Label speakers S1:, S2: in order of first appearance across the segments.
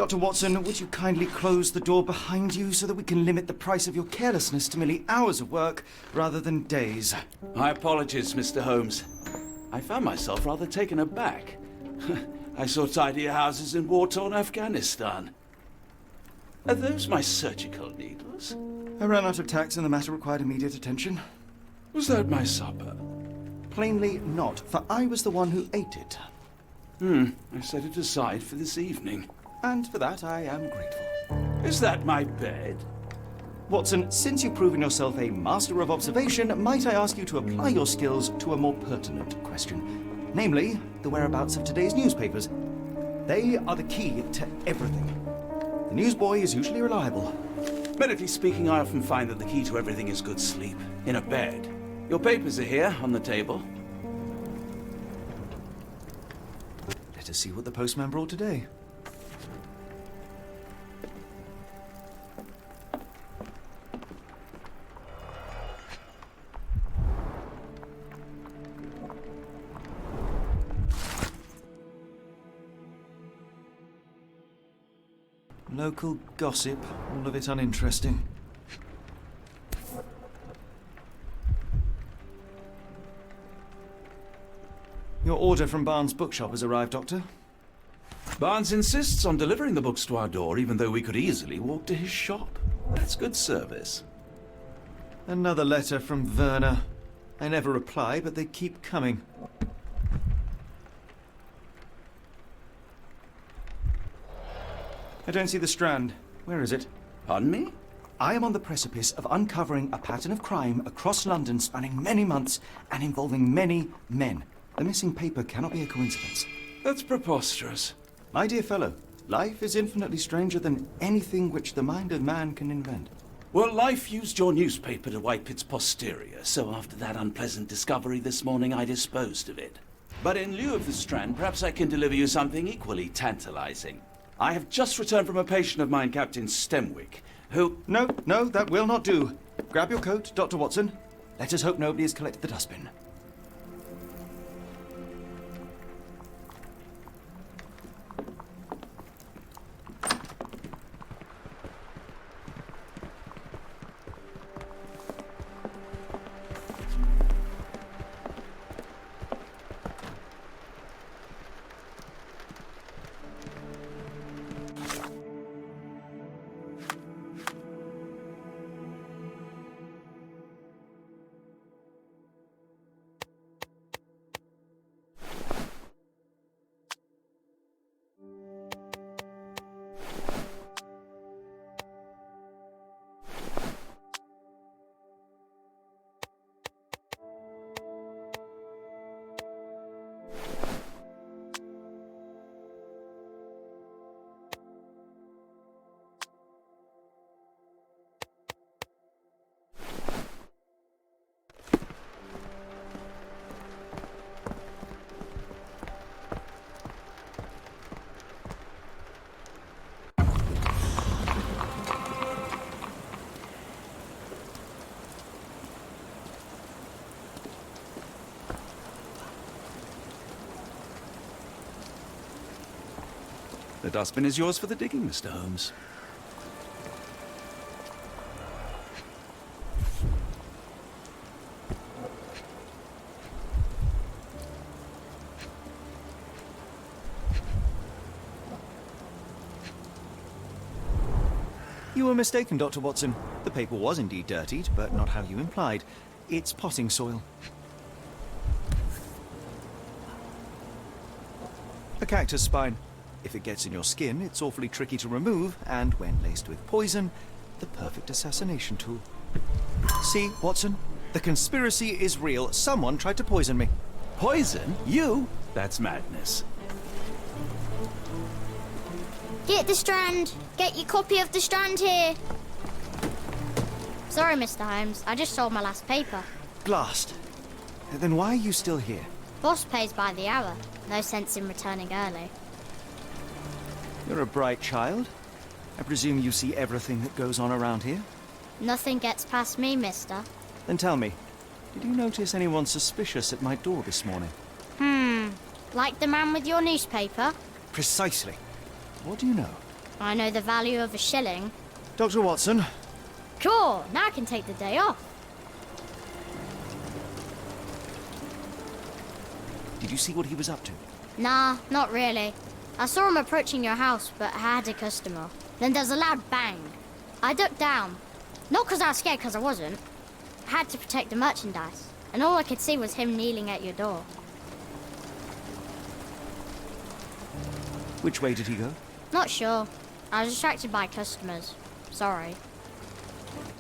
S1: Dr. Watson, would you kindly close the door behind you so that we can limit the price of your carelessness to merely hours of work rather than days?
S2: My apologies, Mr. Holmes. I found myself rather taken aback. I saw tidier houses in war-torn Afghanistan. Are those my surgical needles?
S1: I ran out of tacks and the matter required immediate attention.
S2: Was that my supper?
S1: Plainly not, for I was the one who ate it.
S2: I set it aside for this evening.
S1: And for that I am grateful.
S2: Is that my bed?
S1: Watson, since you've proven yourself a master of observation, might I ask you to apply your skills to a more pertinent question? Namely, the whereabouts of today's newspapers. They are the key to everything. The newsboy is usually reliable.
S2: Medically speaking, I often find that the key to everything is good sleep. In a bed. Your papers are here, on the table.
S1: Let us see what the postman brought today. Local gossip, all of it uninteresting. Your order from Barnes' bookshop has arrived, Doctor.
S2: Barnes insists on delivering the books to our door, even though we could easily walk to his shop. That's good service.
S1: Another letter from Werner. I never reply, but they keep coming. I don't see the Strand. Where is it?
S2: Pardon me?
S1: I am on the precipice of uncovering a pattern of crime across London spanning many months and involving many men. The missing paper cannot be a coincidence.
S2: That's preposterous.
S1: My dear fellow, life is infinitely stranger than anything which the mind of man can invent.
S2: Well, life used your newspaper to wipe its posterior, so after that unpleasant discovery this morning, I disposed of it. But in lieu of the Strand, perhaps I can deliver you something equally tantalizing. I have just returned from a patient of mine, Captain Stemwick, who...
S1: No, that will not do. Grab your coat, Dr. Watson. Let us hope nobody has collected the dustbin.
S2: The dustbin is yours for the digging, Mr. Holmes.
S1: You were mistaken, Dr. Watson. The paper was indeed dirtied, but not how you implied. It's potting soil. A cactus spine. If it gets in your skin, it's awfully tricky to remove, and when laced with poison, the perfect assassination tool. See, Watson? The conspiracy is real. Someone tried to poison me.
S2: Poison? You? That's madness.
S3: Get the Strand! Get your copy of the Strand here! Sorry, Mr. Holmes. I just sold my last paper.
S1: Blast. Then why are you still here?
S3: Boss pays by the hour. No sense in returning early.
S1: You're a bright child. I presume you see everything that goes on around here?
S3: Nothing gets past me, mister.
S1: Then tell me, did you notice anyone suspicious at my door this morning?
S3: Like the man with your newspaper?
S1: Precisely. What do you know?
S3: I know the value of a shilling.
S1: Dr. Watson,
S3: Cool, now I can take the day off.
S1: did you see what he was up to?
S3: Nah, not really. I saw him approaching your house, but I had a customer. Then there's a loud bang. I ducked down. Not because I was scared, because I wasn't. I had to protect the merchandise, and all I could see was him kneeling at your door.
S1: Which way did he go?
S3: Not sure. I was distracted by customers. Sorry.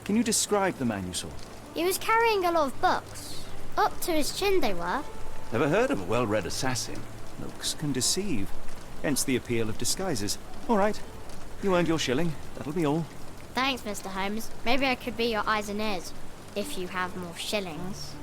S1: Can you describe the man you saw?
S3: He was carrying a lot of books. Up to his chin they were.
S2: Never heard of a well-read assassin.
S1: Looks can deceive. Hence the appeal of disguises. All right. You earned your shilling. That'll be all.
S3: Thanks, Mr. Holmes. Maybe I could be your eyes and ears, if you have more shillings.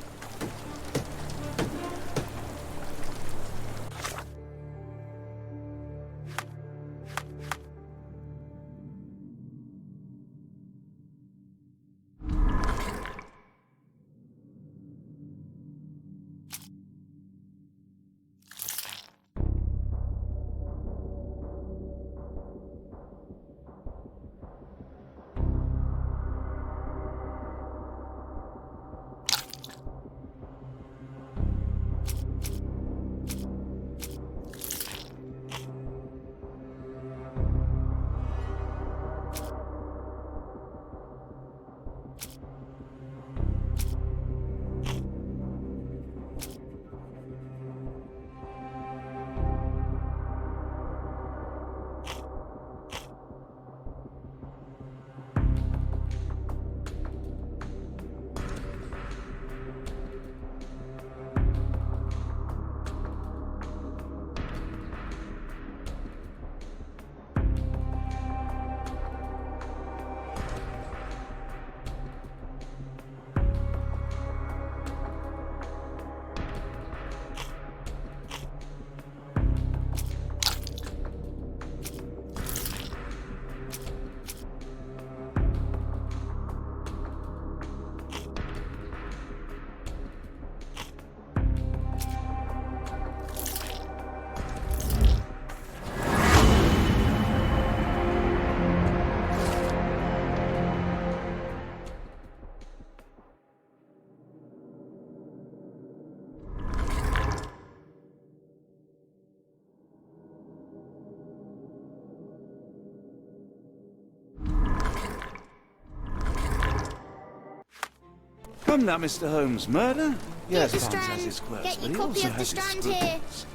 S2: Come now, Mr. Holmes. Murder? Yes,
S3: the
S2: Barnes has
S3: Strand.
S2: his quirks,
S3: Get
S2: but
S3: your
S2: he
S3: copy
S2: also
S3: of the
S2: has his
S3: Strand here.
S2: scruples.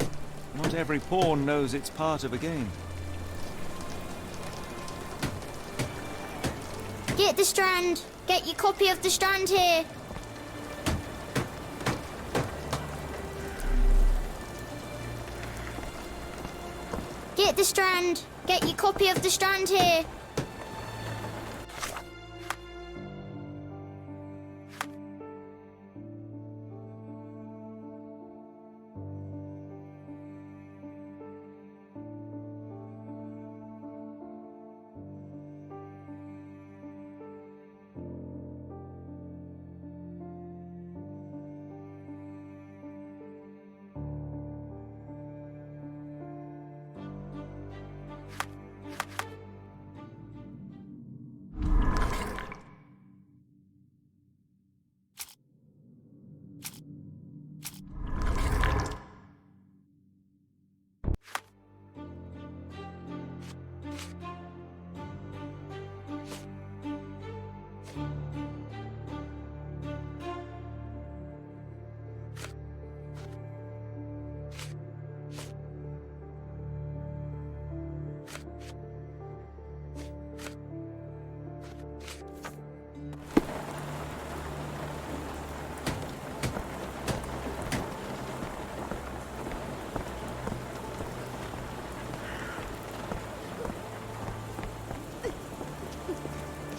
S1: Not every pawn knows it's part of a game.
S3: Get the Strand. Get your copy of the Strand here. Get the Strand. Get your copy of the Strand here.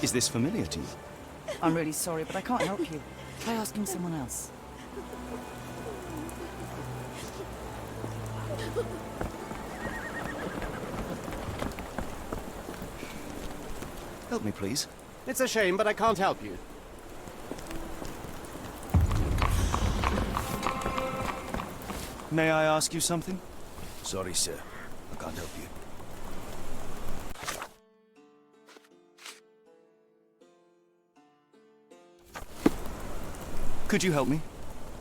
S1: Is this familiar to you?
S4: I'm really sorry, but I can't help you. Try asking someone else.
S1: Help me, please.
S5: It's a shame, but I can't help you.
S1: May I ask you something?
S6: Sorry, sir. I can't help you.
S1: Could you help me?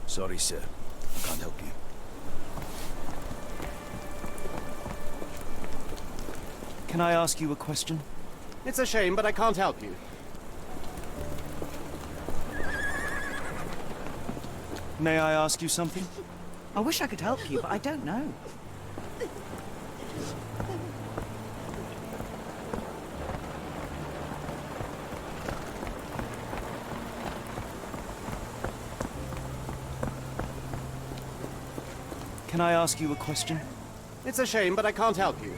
S6: Sorry, sir. Can't help you.
S1: Can I ask you a question?
S5: It's a shame, but I can't help you.
S1: May I ask you something?
S4: I wish I could help you, but I don't know.
S1: Can I ask you a question?
S5: It's a shame, but I can't help you.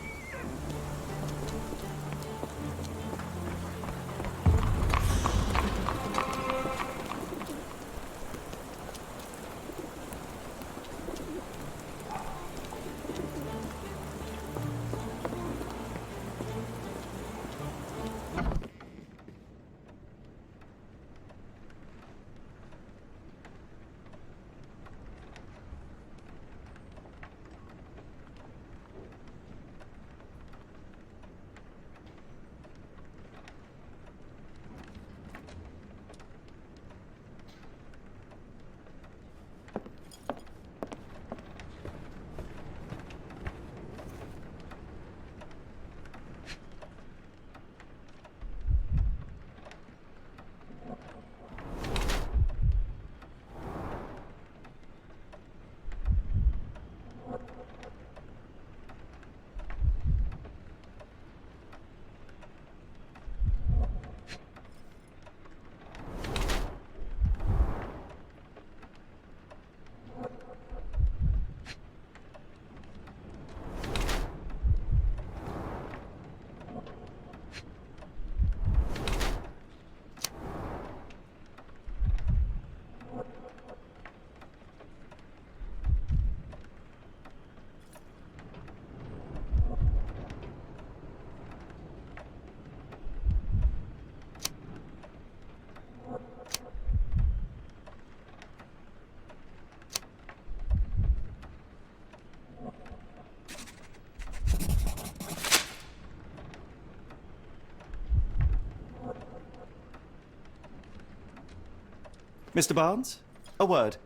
S1: Mr. Barnes? A word.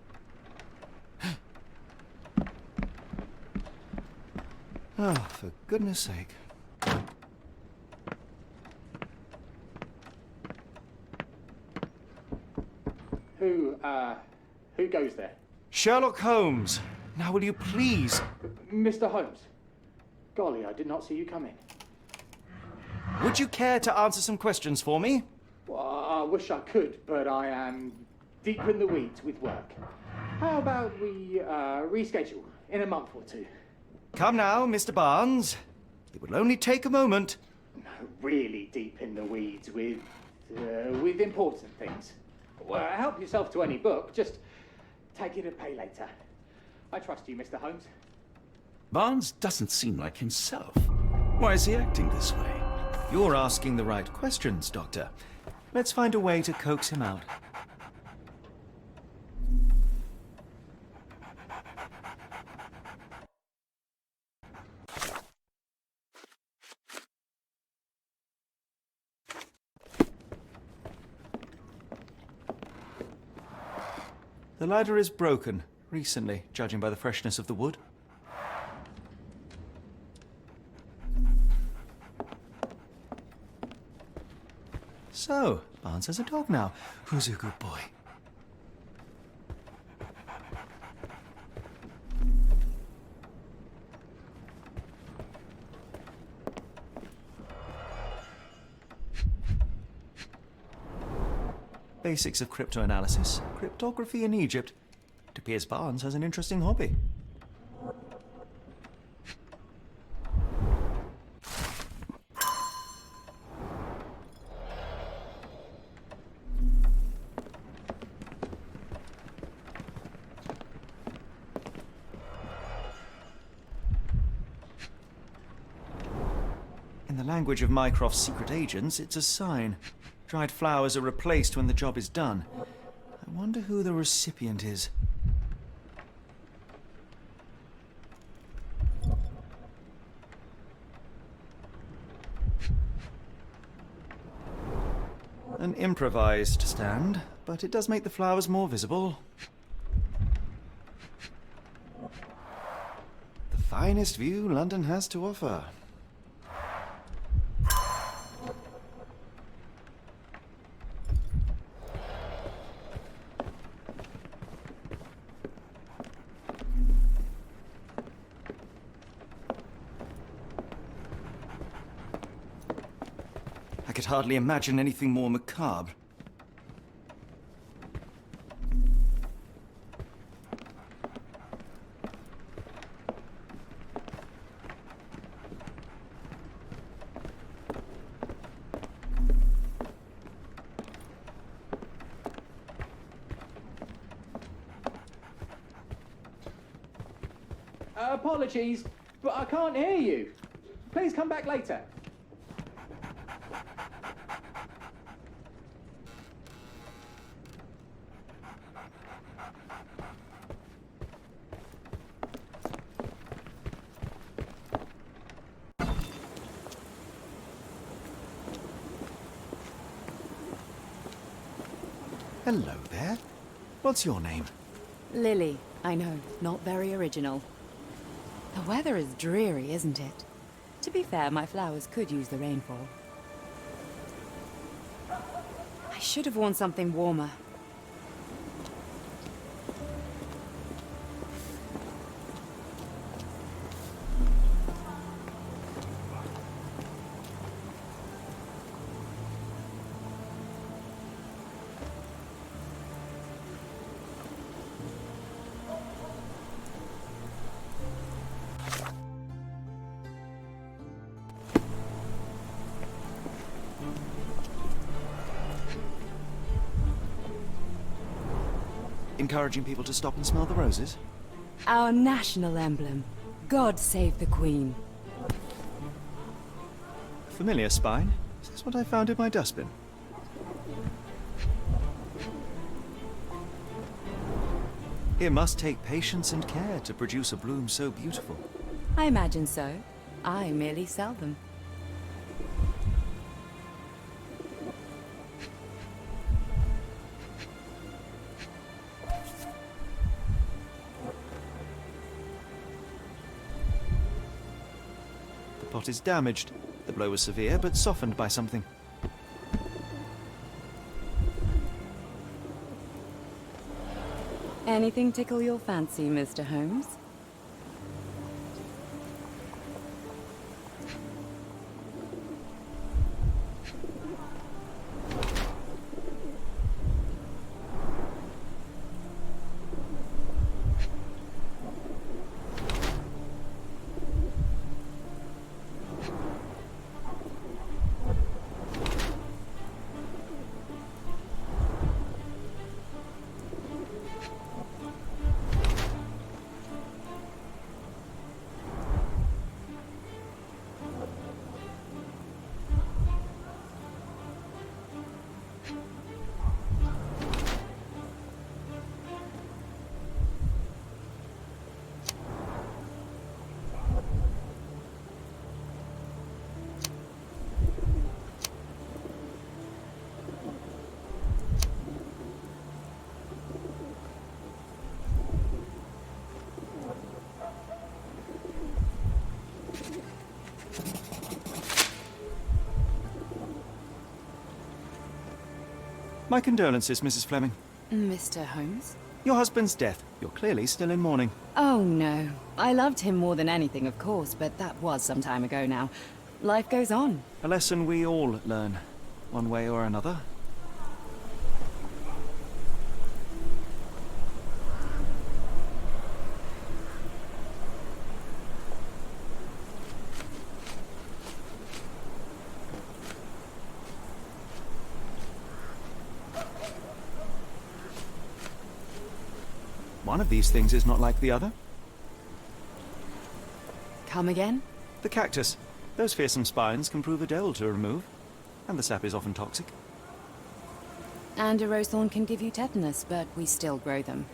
S1: Oh, for goodness sake.
S7: Who goes there?
S1: Sherlock Holmes. Now will you please...
S7: Mr. Holmes. Golly, I did not see you coming.
S1: Would you care to answer some questions for me?
S7: Well, I wish I could, but I am deep in the weeds with work. How about we reschedule in a month or two?
S1: Come now, Mr. Barnes. It will only take a moment.
S7: Really deep in the weeds with important things. Well, help yourself to any book. Just take it and pay later. I trust you, Mr. Holmes.
S2: Barnes doesn't seem like himself. Why is he acting this way?
S1: You're asking the right questions, Doctor. Let's find a way to coax him out. The ladder is broken, recently, judging by the freshness of the wood. So, Barnes has a dog now. Who's a good boy? Basics of cryptoanalysis, cryptography in Egypt. It appears Barnes has an interesting hobby. In the language of Mycroft's secret agents, it's a sign. Dried flowers are replaced when the job is done. I wonder who the recipient is. An improvised stand, but it does make the flowers more visible. The finest view London has to offer. I could hardly imagine anything more macabre.
S7: Apologies, but I can't hear you. Please come back later.
S1: Hello there. What's your name?
S4: Lily, I know, not very original. The weather is dreary, isn't it? To be fair, my flowers could use the rainfall. I should have worn something warmer.
S1: Encouraging people to stop and smell the roses?
S4: Our national emblem. God save the Queen.
S1: Familiar spine? Is this what I found in my dustbin? It must take patience and care to produce a bloom so beautiful.
S4: I imagine so. I merely sell them.
S1: The pot is damaged. The blow was severe, but softened by something.
S4: Anything tickle your fancy, Mr. Holmes?
S1: My condolences, Mrs. Fleming.
S4: Mr. Holmes?
S1: Your husband's death. You're clearly still in mourning.
S4: Oh, no. I loved him more than anything, of course, but that was some time ago now. Life goes on.
S1: A lesson we all learn, one way or another. One of these things is not like the other.
S4: Come again?
S1: The cactus. Those fearsome spines can prove a devil to remove, and the sap is often toxic.
S4: And a rose thorn can give you tetanus, but we still grow them.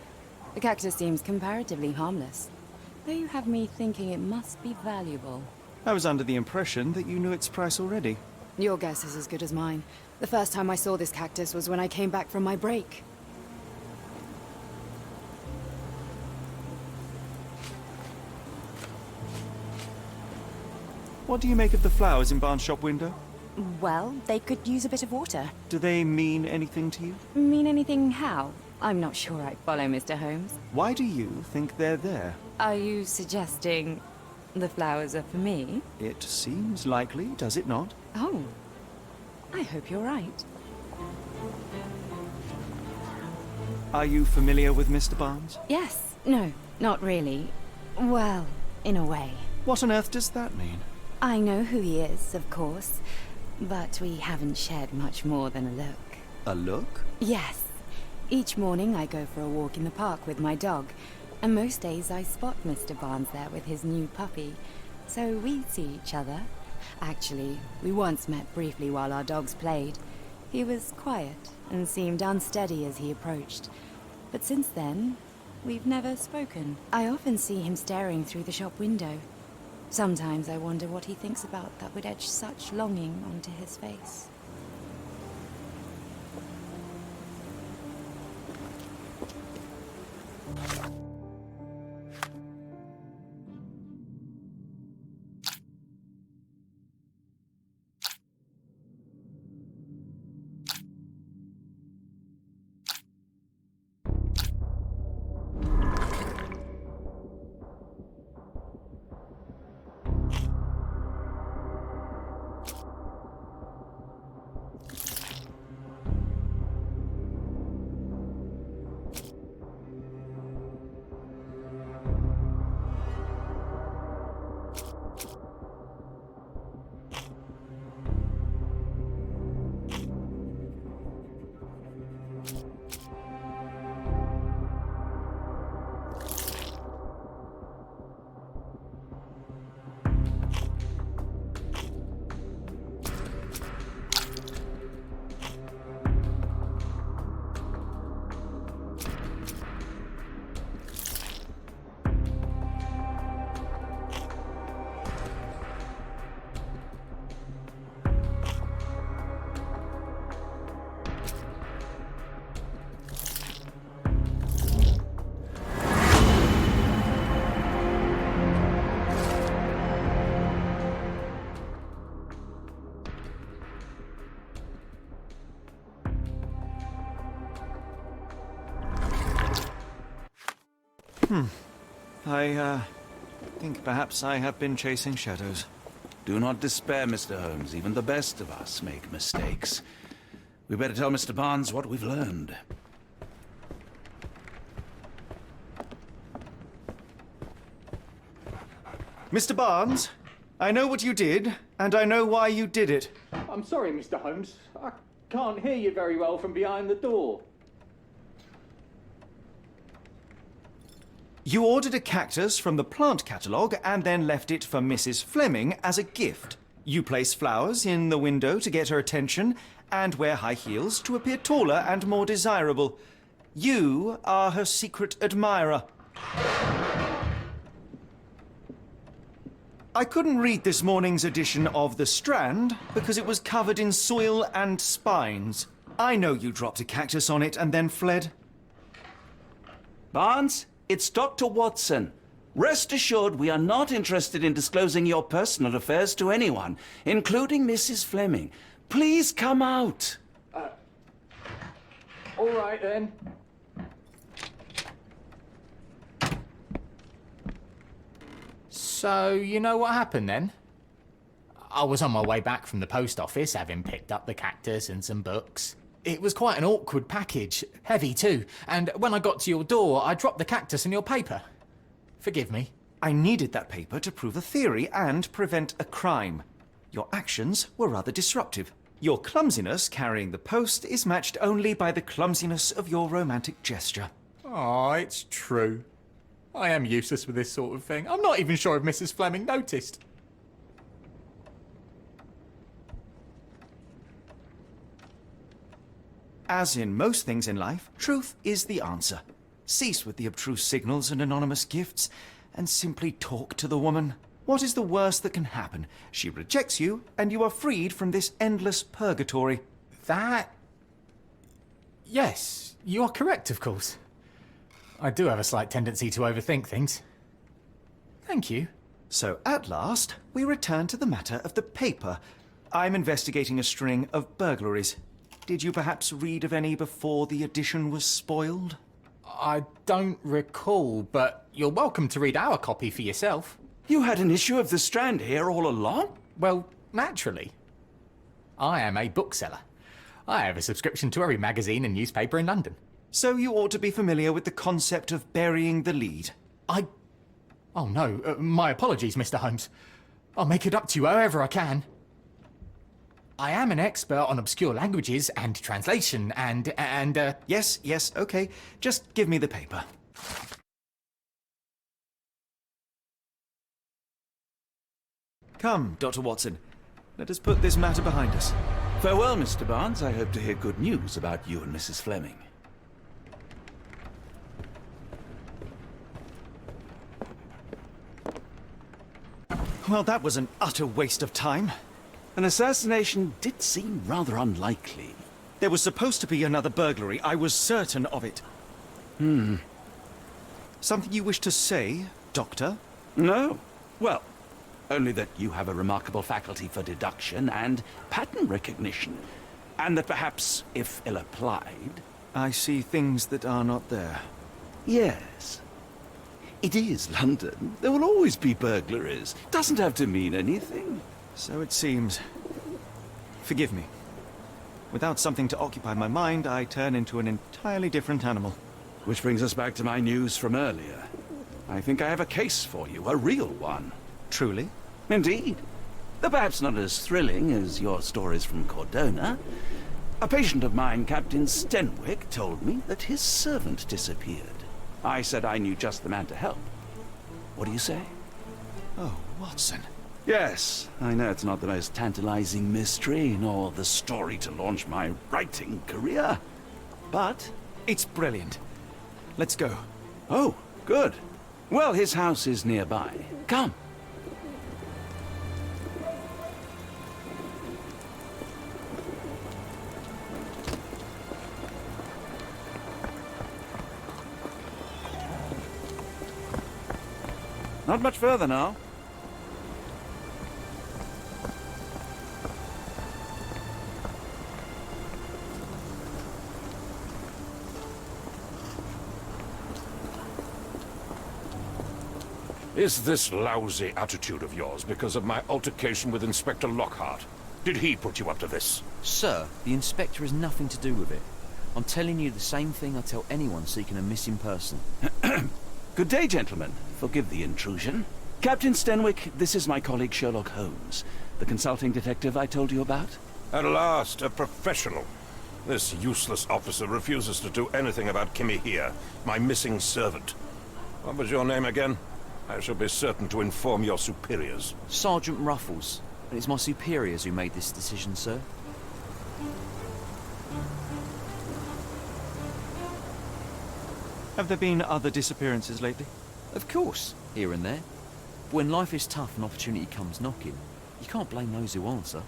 S4: The cactus seems comparatively harmless, though you have me thinking it must be valuable.
S1: I was under the impression that you knew its price already.
S4: Your guess is as good as mine. The first time I saw this cactus was when I came back from my break.
S1: What do you make of the flowers in Barnes' shop window?
S4: Well, they could use a bit of water.
S1: Do they mean anything to you?
S4: Mean anything how? I'm not sure I follow, Mr. Holmes.
S1: Why do you think they're there?
S4: Are you suggesting the flowers are for me?
S1: It seems likely, does it not?
S4: Oh, I hope you're right.
S1: Are you familiar with Mr. Barnes?
S4: Yes. No, not really. Well, in a way.
S1: What on earth does that mean?
S4: I know who he is, of course, but we haven't shared much more than a look.
S1: A look?
S4: Yes. Each morning I go for a walk in the park with my dog, and most days I spot Mr. Barnes there with his new puppy, so we see each other. Actually, we once met briefly while our dogs played. He was quiet and seemed unsteady as he approached, but since then, we've never spoken. I often see him staring through the shop window. Sometimes I wonder what he thinks about that would etch such longing onto his face.
S1: I think perhaps I have been chasing shadows.
S2: Do not despair, Mr. Holmes. Even the best of us make mistakes. We better tell Mr. Barnes what we've learned.
S1: Mr. Barnes, I know what you did, and I know why you did it.
S7: I'm sorry, Mr. Holmes. I can't hear you very well from behind the door.
S1: You ordered a cactus from the plant catalogue and then left it for Mrs. Fleming as a gift. You place flowers in the window to get her attention and wear high heels to appear taller and more desirable. You are her secret admirer. I couldn't read this morning's edition of The Strand because it was covered in soil and spines. I know you dropped a cactus on it and then fled.
S2: Barnes, it's Dr. Watson. Rest assured we are not interested in disclosing your personal affairs to anyone, including Mrs. Fleming. Please come out.
S7: All right, then.
S8: So, you know what happened then? I was on my way back from the post office, having picked up the cactus and some books. It was quite an awkward package, heavy too, and when I got to your door, I dropped the cactus in your paper. Forgive me.
S1: I needed that paper to prove a theory and prevent a crime. Your actions were rather disruptive. Your clumsiness carrying the post is matched only by the clumsiness of your romantic gesture.
S8: Oh, it's true. I am useless with this sort of thing. I'm not even sure if Mrs. Fleming noticed.
S1: As in most things in life, truth is the answer. Cease with the obtruse signals and anonymous gifts, and simply talk to the woman. What is the worst that can happen? She rejects you, and you are freed from this endless purgatory.
S8: That... Yes, you are correct, of course. I do have a slight tendency to overthink things. Thank you.
S1: So, at last, we return to the matter of the paper. I'm investigating a string of burglaries. Did you perhaps read of any before the edition was spoiled?
S8: I don't recall, but you're welcome to read our copy for yourself.
S2: You had an issue of The Strand here all along?
S8: Well, naturally. I am a bookseller. I have a subscription to every magazine and newspaper in London.
S1: So you ought to be familiar with the concept of burying the lead.
S8: Oh no, my apologies, Mr. Holmes. I'll make it up to you however I can. I am an expert on obscure languages and translation and
S1: Yes, okay. Just give me the paper. Come, Dr. Watson. Let us put this matter behind us.
S2: Farewell, Mr. Barnes. I hope to hear good news about you and Mrs. Fleming.
S1: Well, that was an utter waste of time.
S2: An assassination did seem rather unlikely.
S1: There was supposed to be another burglary. I was certain of it. Something you wish to say, Doctor?
S2: No. Well, only that you have a remarkable faculty for deduction and pattern recognition. And that perhaps, if ill-applied...
S1: I see things that are not there.
S2: Yes. It is London. There will always be burglaries. Doesn't have to mean anything.
S1: So it seems. Forgive me. Without something to occupy my mind, I turn into an entirely different animal.
S2: Which brings us back to my news from earlier. I think I have a case for you, a real one.
S1: Truly?
S2: Indeed. Though perhaps not as thrilling as your stories from Cordona. A patient of mine, Captain Stenwick, told me that his servant disappeared. I said I knew just the man to help. What do you say?
S1: Oh, Watson.
S2: Yes, I know it's not the most tantalizing mystery, nor the story to launch my writing career. But
S1: it's brilliant. Let's go.
S2: Oh, good. Well, his house is nearby. Come. Not much further now.
S9: Is this lousy attitude of yours because of my altercation with Inspector Lockhart? Did he put you up to this?
S10: Sir, the inspector has nothing to do with it. I'm telling you the same thing I tell anyone seeking a missing person.
S2: Good day, gentlemen. Forgive the intrusion. Captain Stenwick, this is my colleague Sherlock Holmes, the consulting detective I told you about.
S9: At last, a professional. This useless officer refuses to do anything about Kimmy here, my missing servant. What was your name again? I shall be certain to inform your superiors.
S10: Sergeant Ruffles. And it's my superiors who made this decision, sir.
S1: Have there been other disappearances lately?
S10: Of course, here and there. But when life is tough and opportunity comes knocking, you can't blame those who answer.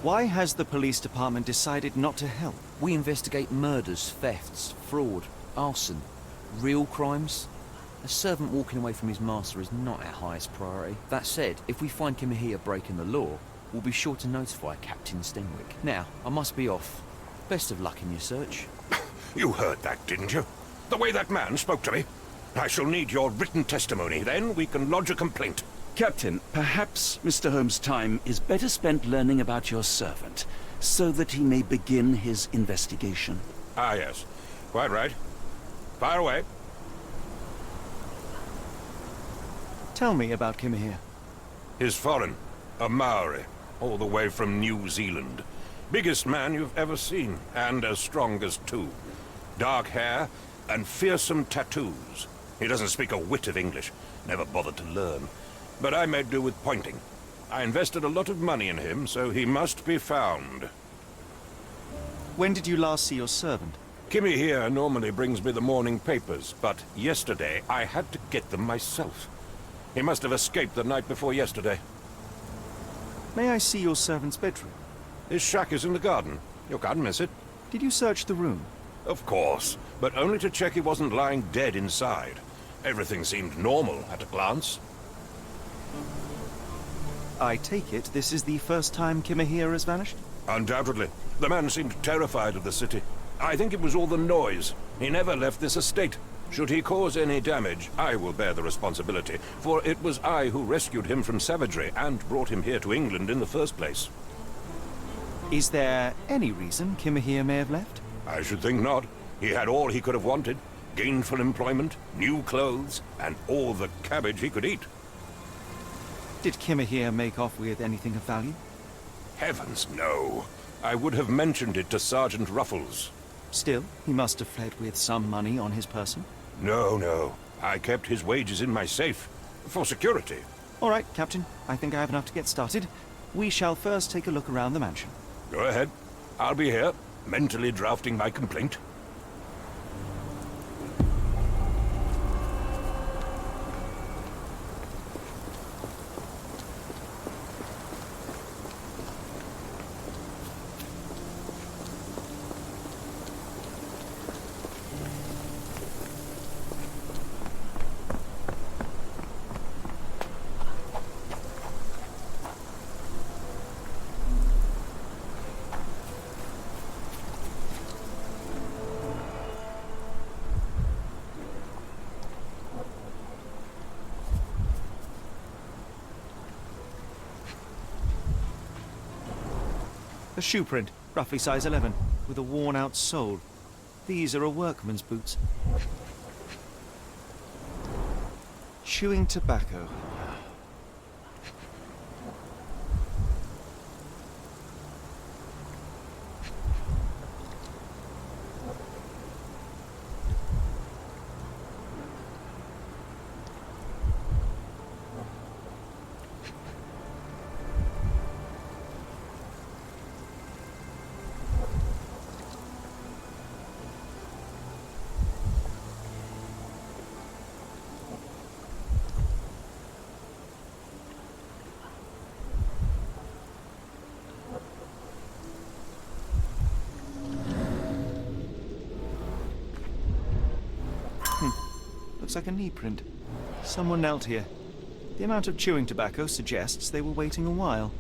S1: Why has the police department decided not to help?
S10: We investigate murders, thefts, fraud, arson, real crimes. A servant walking away from his master is not our highest priority. That said, if we find Kimahia breaking the law, we'll be sure to notify Captain Stenwick. Now, I must be off. Best of luck in your search.
S9: You heard that, didn't you? The way that man spoke to me. I shall need your written testimony, then we can lodge a complaint.
S2: Captain, perhaps Mr. Holmes' time is better spent learning about your servant, so that he may begin his investigation.
S9: Ah, yes. Quite right. Fire away.
S1: Tell me about Kimahia.
S9: He's foreign. A Maori. All the way from New Zealand. Biggest man you've ever seen, and as strong as two. Dark hair and fearsome tattoos. He doesn't speak a whit of English. Never bothered to learn. But I made do with pointing. I invested a lot of money in him, so he must be found.
S1: When did you last see your servant?
S9: Kimmy here normally brings me the morning papers, but yesterday I had to get them myself. He must have escaped the night before yesterday.
S1: May I see your servant's bedroom?
S9: His shack is in the garden. You can't miss it.
S1: Did you search the room?
S9: Of course, but only to check he wasn't lying dead inside. Everything seemed normal at a glance.
S1: I take it this is the first time Kimahir has vanished?
S9: Undoubtedly. The man seemed terrified of the city. I think it was all the noise. He never left this estate. Should he cause any damage, I will bear the responsibility, for it was I who rescued him from savagery and brought him here to England in the first place.
S1: Is there any reason Kimahir may have left?
S9: I should think not. He had all he could have wanted. Gainful employment, new clothes, and all the cabbage he could eat.
S1: Did Kimahir make off with anything of value?
S9: Heavens, no. I would have mentioned it to Sergeant Ruffles.
S1: Still, he must have fled with some money on his person.
S9: No. I kept his wages in my safe. For security.
S1: All right, Captain. I think I have enough to get started. We shall first take a look around the mansion.
S9: Go ahead. I'll be here, mentally drafting my complaint.
S1: A shoe print, roughly size 11, with a worn-out sole. These are a workman's boots. Chewing tobacco. Looks like a knee print. Someone knelt here. The amount of chewing tobacco suggests they were waiting a while.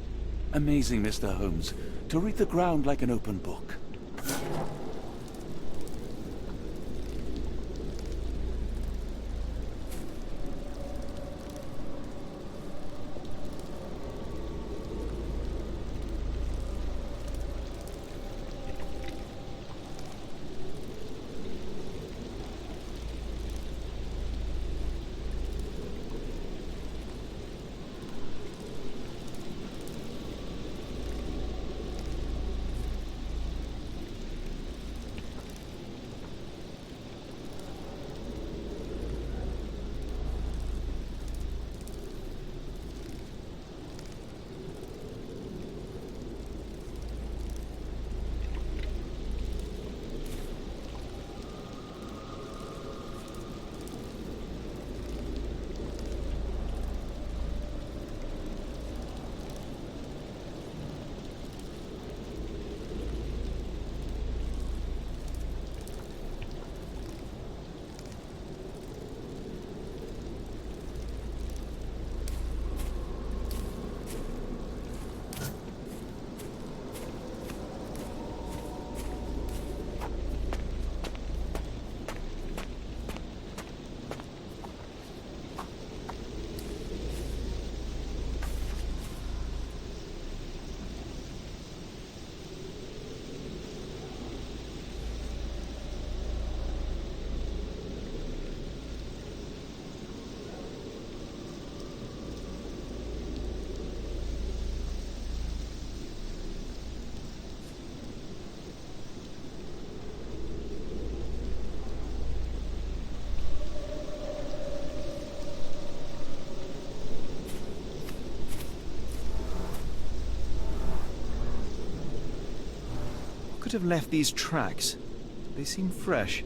S2: Amazing, Mr. Holmes. To read the ground like an open book.
S1: Could have left these tracks. They seem fresh.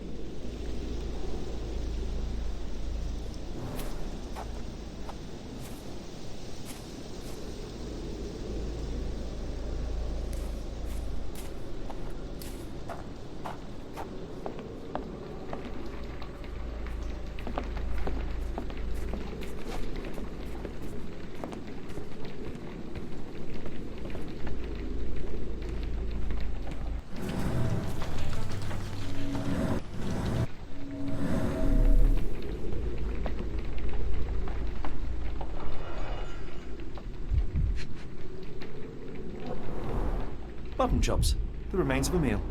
S1: Mutton chops, the remains of a meal.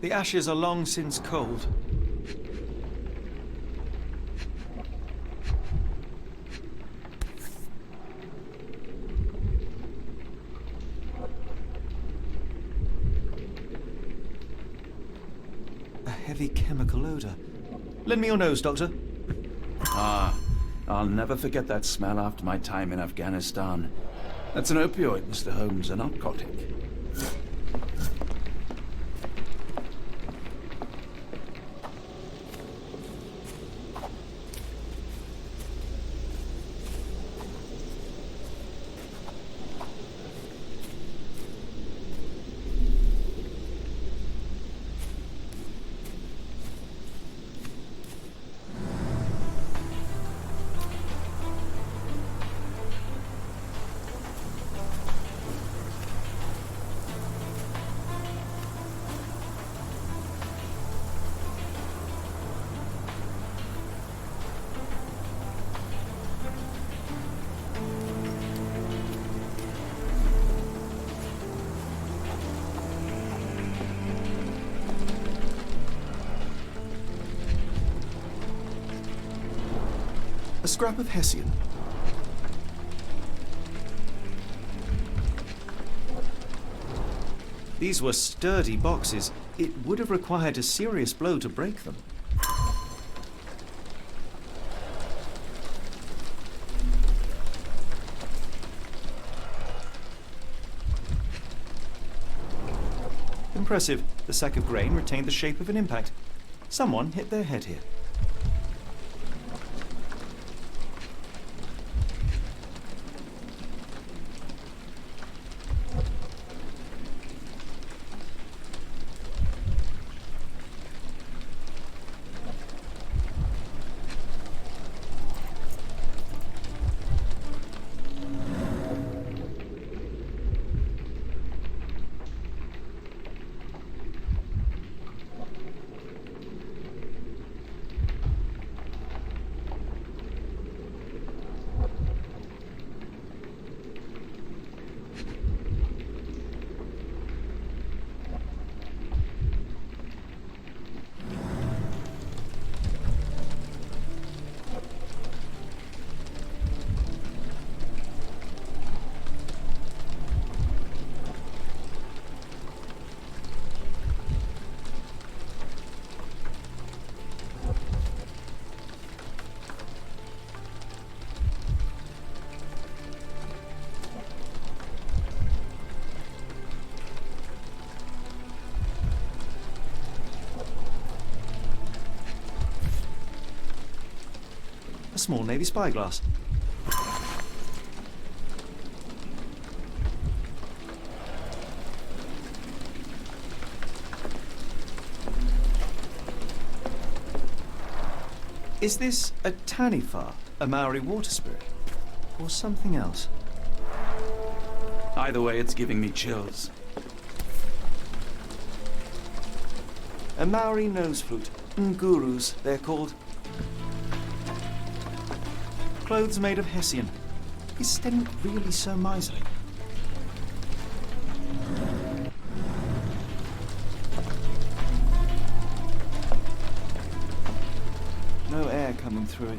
S1: The ashes are long since cold. A heavy chemical odor. Lend me your nose, Doctor.
S2: Ah, I'll never forget that smell after my time in Afghanistan. That's an opioid, Mr. Holmes, a narcotic.
S1: A scrap of Hessian. These were sturdy boxes. It would have required a serious blow to break them. Impressive. The sack of grain retained the shape of an impact. Someone hit their head here. A small Navy spyglass. Is this a Tanifa, a Maori water spirit, or something else?
S2: Either way, it's giving me chills.
S1: A Maori nose flute. Ngurus, they're called. Clothes made of Hessian. Is Sten really so miserly? No air coming through it.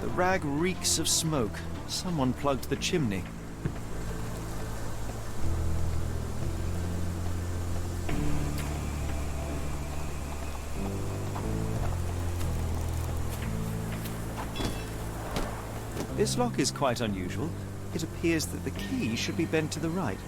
S1: The rag reeks of smoke. Someone plugged the chimney.
S11: This lock is quite unusual. It appears that the key should be bent to the right.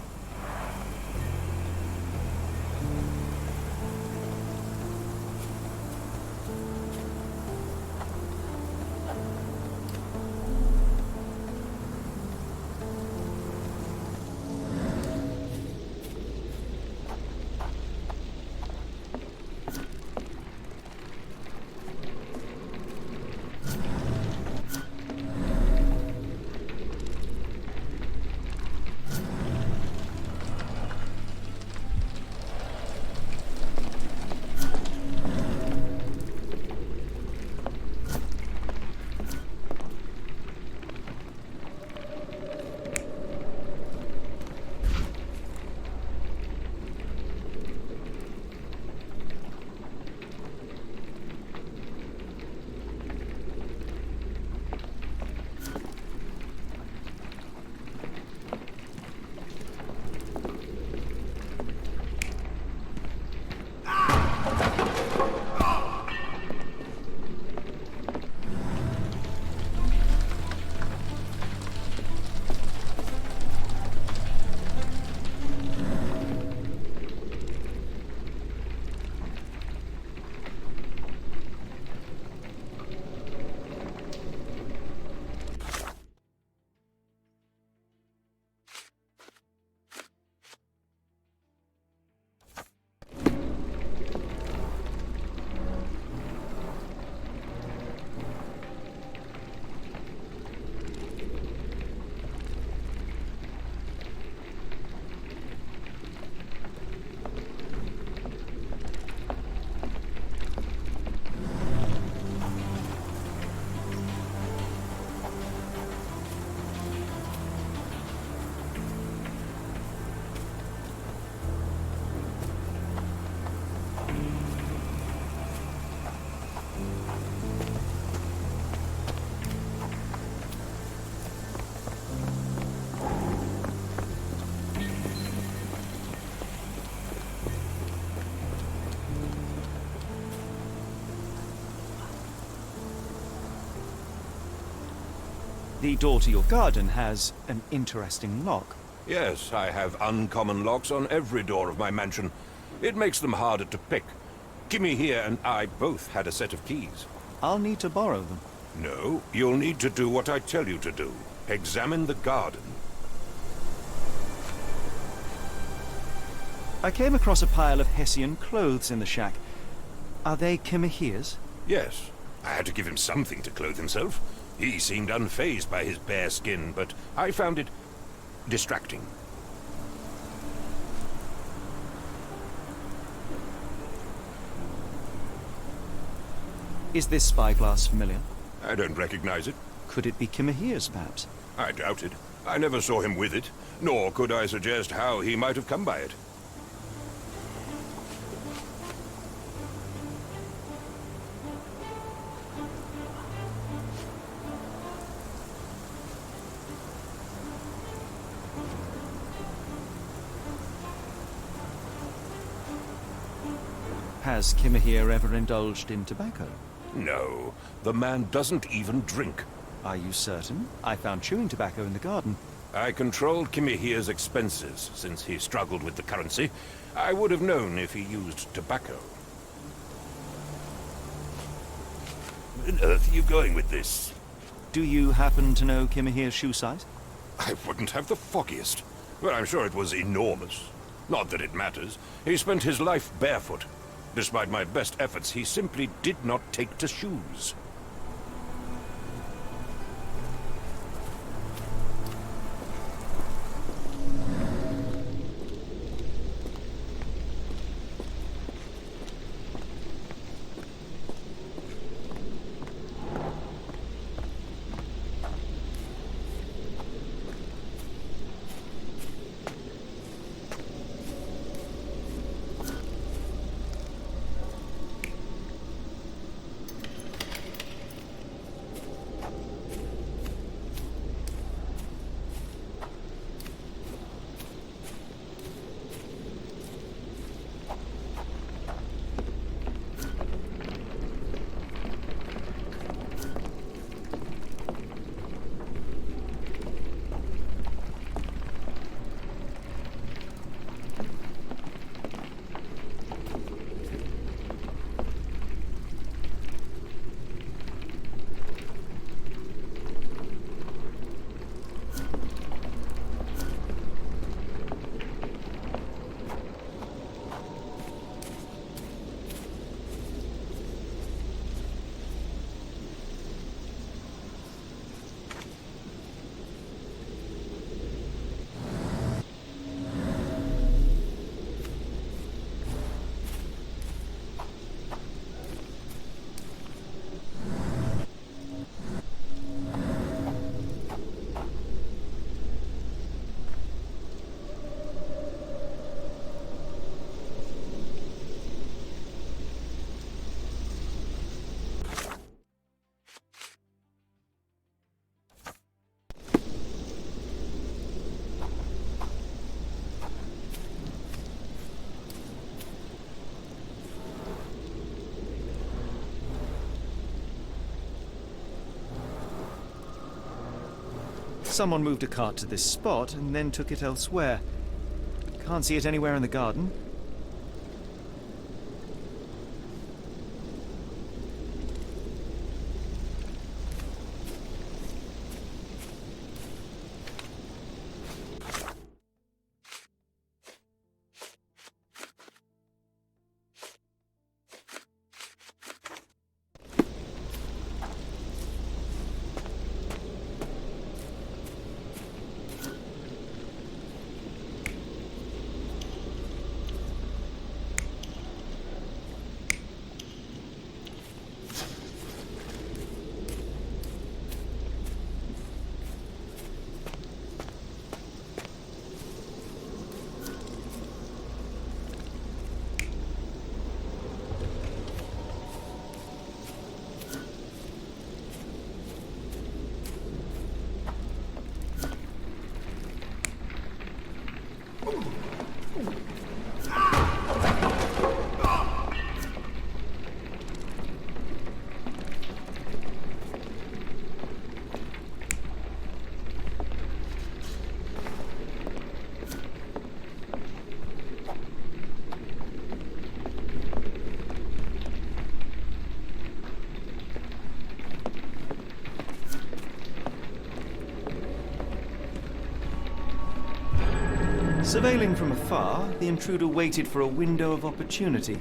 S11: The door to your garden has an interesting lock.
S9: Yes, I have uncommon locks on every door of my mansion. It makes them harder to pick. Kimmy here and I both had a set of keys.
S11: I'll need to borrow them.
S9: No, you'll need to do what I tell you to do. Examine the garden.
S11: I came across a pile of Hessian clothes in the shack. Are they Kimahir's?
S9: Yes. I had to give him something to clothe himself. He seemed unfazed by his bare skin, but I found it distracting.
S11: Is this spyglass familiar?
S9: I don't recognize it.
S11: Could it be Kimahir's, perhaps?
S9: I doubt it. I never saw him with it, nor could I suggest how he might have come by it.
S11: Has Kimahir ever indulged in tobacco?
S9: No, the man doesn't even drink.
S11: Are you certain? I found chewing tobacco in the garden.
S9: I controlled Kimahir's expenses since he struggled with the currency. I would have known if he used tobacco. Where on earth are you going with this?
S11: Do you happen to know Kimahir's shoe size?
S9: I wouldn't have the foggiest. But I'm sure it was enormous. Not that it matters. He spent his life barefoot. Despite my best efforts, he simply did not take to shoes.
S5: Someone moved a cart to this spot and then took it elsewhere. Can't see it anywhere in the garden. Surveilling from afar, the intruder waited for a window of opportunity.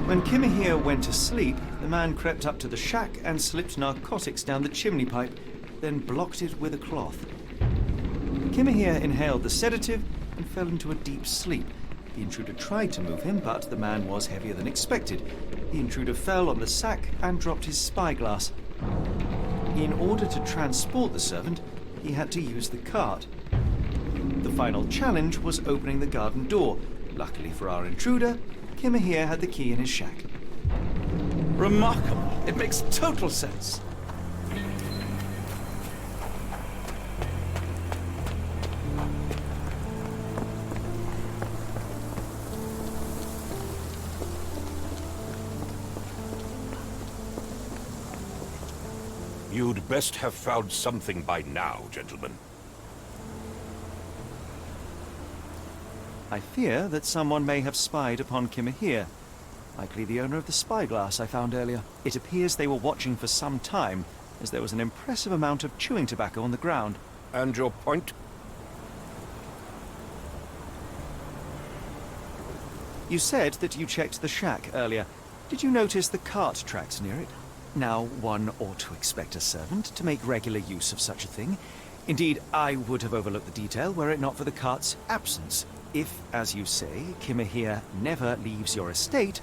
S5: When Kimahir went to sleep, the man crept up to the shack and slipped narcotics down the chimney pipe, then blocked it with a cloth. Kimahir inhaled the sedative and fell into a deep sleep. The intruder tried to move him, but the man was heavier than expected. The intruder fell on the sack and dropped his spyglass. In order to transport the servant, he had to use the cart. The final challenge was opening the garden door. Luckily for our intruder, Kimahir had the key in his shack.
S2: Remarkable. It makes total sense.
S9: You'd best have found something by now, gentlemen.
S5: I fear that someone may have spied upon Kimahir. Likely the owner of the spyglass I found earlier. It appears they were watching for some time, as there was an impressive amount of chewing tobacco on the ground.
S9: And your point?
S5: You said that you checked the shack earlier. Did you notice the cart tracks near it? Now, one ought to expect a servant to make regular use of such a thing. Indeed, I would have overlooked the detail were it not for the cart's absence. If, as you say, Kimahir never leaves your estate,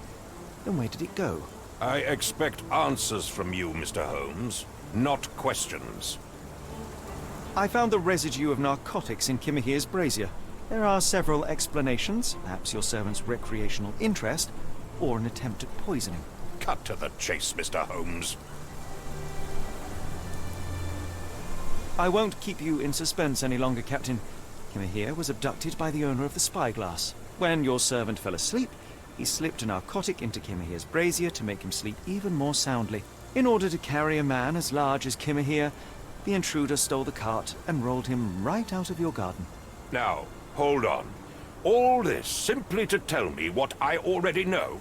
S5: then where did it go?
S9: I expect answers from you, Mr. Holmes, not questions.
S5: I found the residue of narcotics in Kimahir's brazier. There are several explanations, perhaps your servant's recreational interest, or an attempt at poisoning.
S9: Cut to the chase, Mr. Holmes.
S5: I won't keep you in suspense any longer, Captain. Kimahir was abducted by the owner of the spyglass. When your servant fell asleep, he slipped a narcotic into Kimahir's brazier to make him sleep even more soundly. In order to carry a man as large as Kimahir, the intruder stole the cart and rolled him right out of your garden.
S9: Now, hold on. All this simply to tell me what I already know.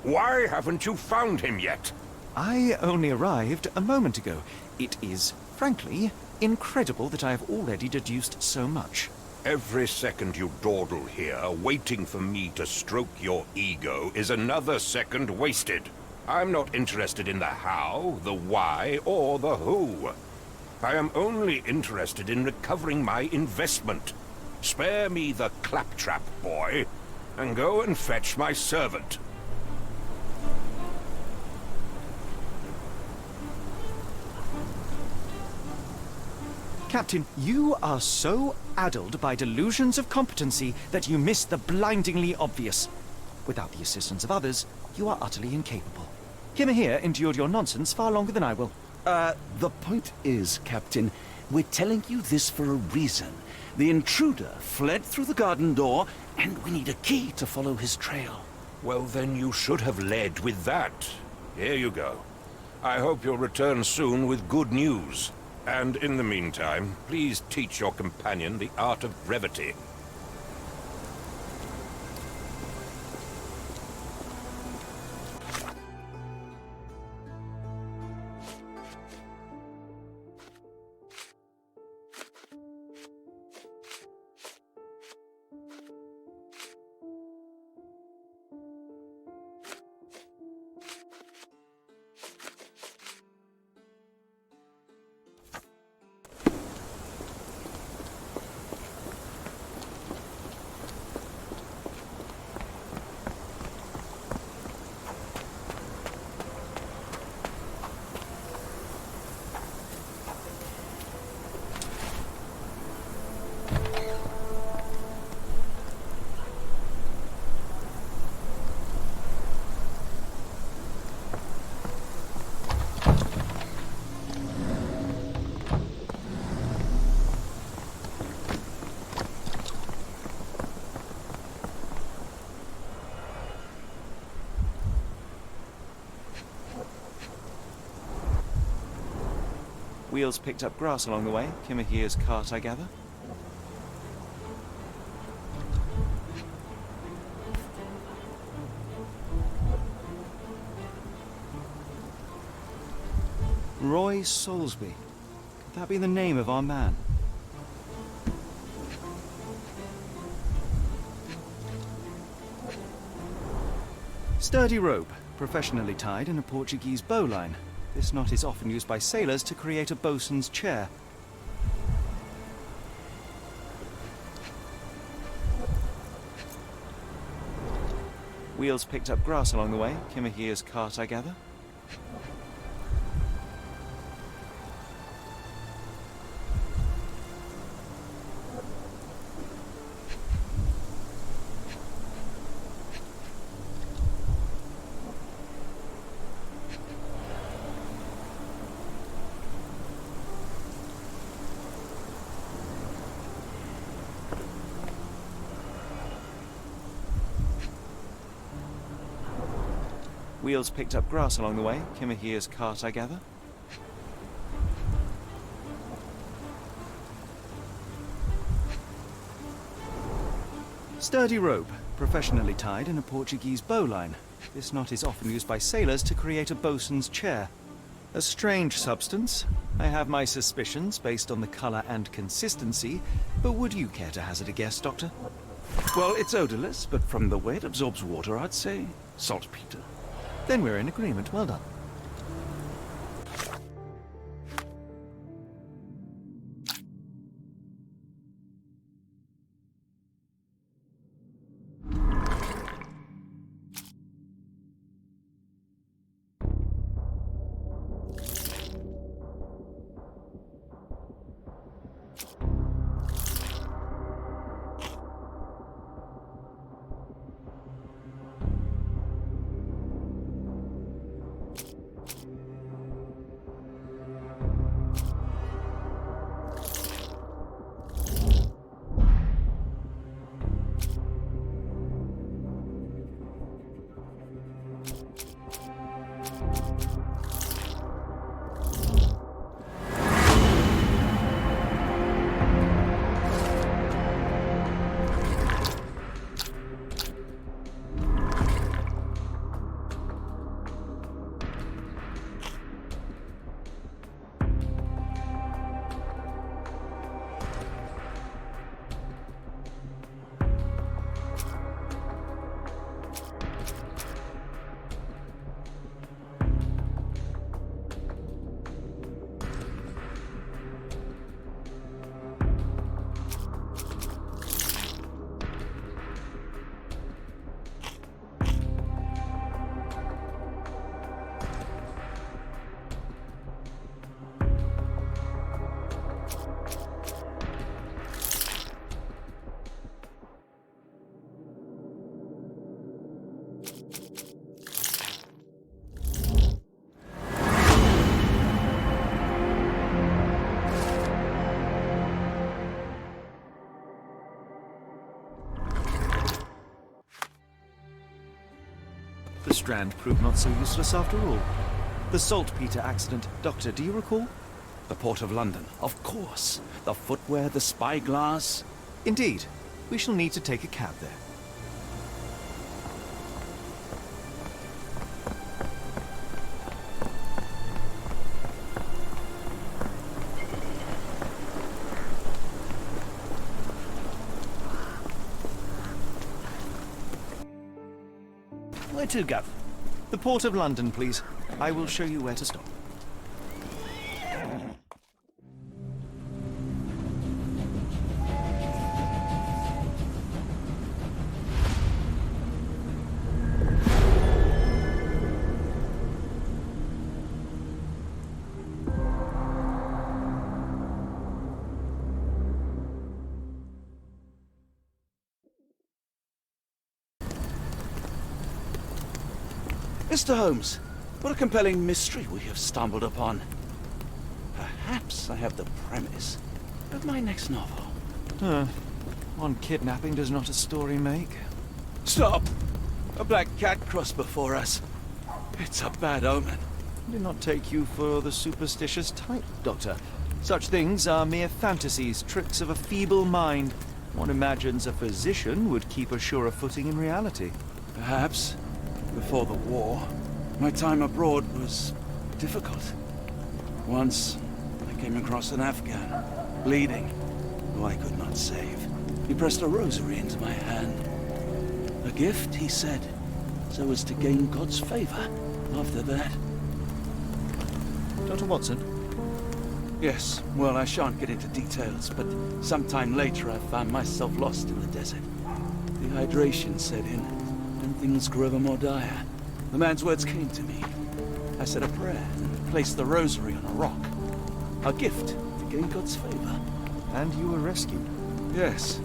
S9: Why haven't you found him yet?
S5: I only arrived a moment ago. It is, frankly, incredible that I have already deduced so much.
S9: Every second you dawdle here, waiting for me to stroke your ego, is another second wasted. I'm not interested in the how, the why, or the who. I am only interested in recovering my investment. Spare me the claptrap, boy, and go and fetch my servant.
S5: Captain, you are so addled by delusions of competency that you miss the blindingly obvious. Without the assistance of others, you are utterly incapable. Kimahir endured your nonsense far longer than I will.
S2: The point is, Captain, we're telling you this for a reason. The intruder fled through the garden door, and we need a key to follow his trail.
S9: Well, then you should have led with that. Here you go. I hope you'll return soon with good news. And in the meantime, please teach your companion the art of brevity.
S5: Wheels picked up grass along the way. Kimahir's cart, I gather. Roy Soulsby. Could that be the name of our man? Sturdy rope, professionally tied in a Portuguese bowline. This knot is often used by sailors to create a bosun's chair. Wheels picked up grass along the way. Kimahir's cart, I gather. Wheels picked up grass along the way. Kimahir's cart, I gather. Sturdy rope, professionally tied in a Portuguese bowline. This knot is often used by sailors to create a bosun's chair. A strange substance. I have my suspicions based on the colour and consistency, but would you care to hazard a guess, Doctor?
S2: Well, it's odorless, but from the way it absorbs water, I'd say saltpeter.
S5: Then we're in agreement. Well done. The strand proved not so useless after all. The saltpeter accident. Doctor, do you recall?
S2: The Port of London, of course. The footwear, the spyglass.
S5: Indeed. We shall need to take a cab there.
S1: Where to, Gav?
S5: The Port of London, please. I will show you where to stop.
S2: Mr. Holmes, what a compelling mystery we have stumbled upon. Perhaps I have the premise of my next novel.
S5: One kidnapping does not a story make.
S2: Stop! A black cat crossed before us. It's a bad omen.
S5: I did not take you for the superstitious type, Doctor. Such things are mere fantasies, tricks of a feeble mind. One imagines a physician would keep a surer footing in reality.
S2: Perhaps. Before the war, my time abroad was difficult. Once, I came across an Afghan, bleeding, who I could not save. He pressed a rosary into my hand. A gift, he said, so as to gain God's favor. After that...
S5: Dr. Watson?
S2: Yes, well, I shan't get into details, but sometime later I found myself lost in the desert. Dehydration set in, and things grew ever more dire. The man's words came to me. I said a prayer and placed the rosary on a rock. A gift to gain God's favor.
S5: And you were rescued?
S2: Yes.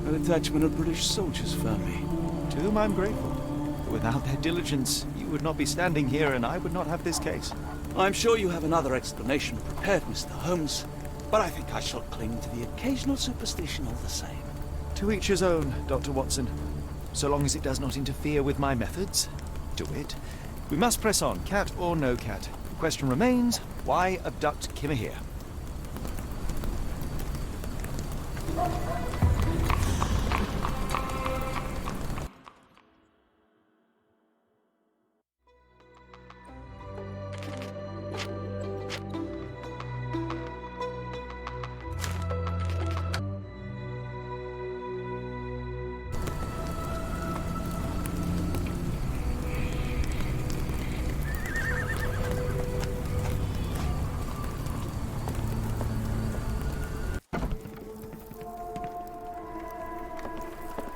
S2: A detachment of British soldiers found me.
S5: To whom I'm grateful. Without their diligence, you would not be standing here and I would not have this case.
S2: I'm sure you have another explanation prepared, Mr. Holmes, but I think I shall cling to the occasional superstition all the same.
S5: To each his own, Dr. Watson. So long as it does not interfere with my methods, do it. We must press on, cat or no cat. The question remains, why abduct Kimmer here?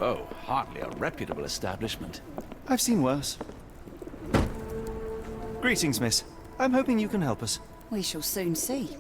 S2: Oh, hardly a reputable establishment.
S5: I've seen worse. Greetings, miss. I'm hoping you can help us.
S12: We shall soon see.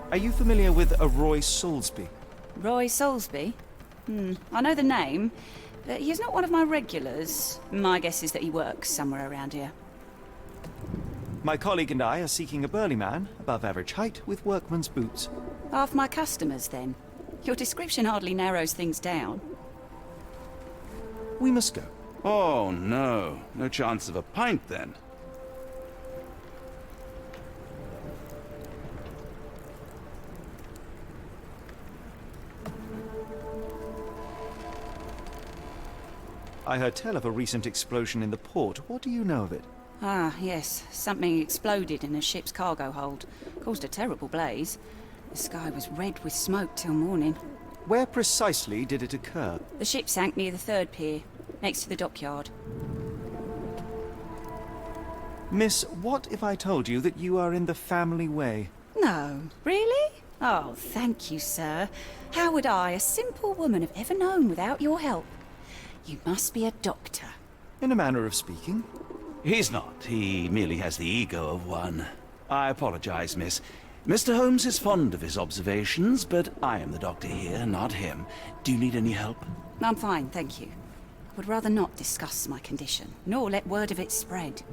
S5: Are you familiar with a Roy Soulsby?
S12: Roy Soulsby? I know the name, but he's not one of my regulars. My guess is that he works somewhere around here.
S5: My colleague and I are seeking a burly man, above average height, with workman's boots.
S12: Half my customers, then. Your description hardly narrows things down.
S5: We must go.
S2: Oh, no. No chance of a pint, then.
S5: I heard tell of a recent explosion in the port. What do you know of it?
S12: Ah, yes. Something exploded in a ship's cargo hold. Caused a terrible blaze. The sky was red with smoke till morning.
S5: Where precisely did it occur?
S12: The ship sank near the third pier, next to the dockyard.
S5: Miss, what if I told you that you are in the family way?
S12: No, really? Oh, thank you, sir. How would I, a simple woman, have ever known without your help? You must be a doctor.
S5: In a manner of speaking.
S2: He's not. He merely has the ego of one. I apologize, miss. Mr. Holmes is fond of his observations, but I am the doctor here, not him. Do you need any help?
S12: I'm fine, thank you. I would rather not discuss my condition, nor let word of it spread.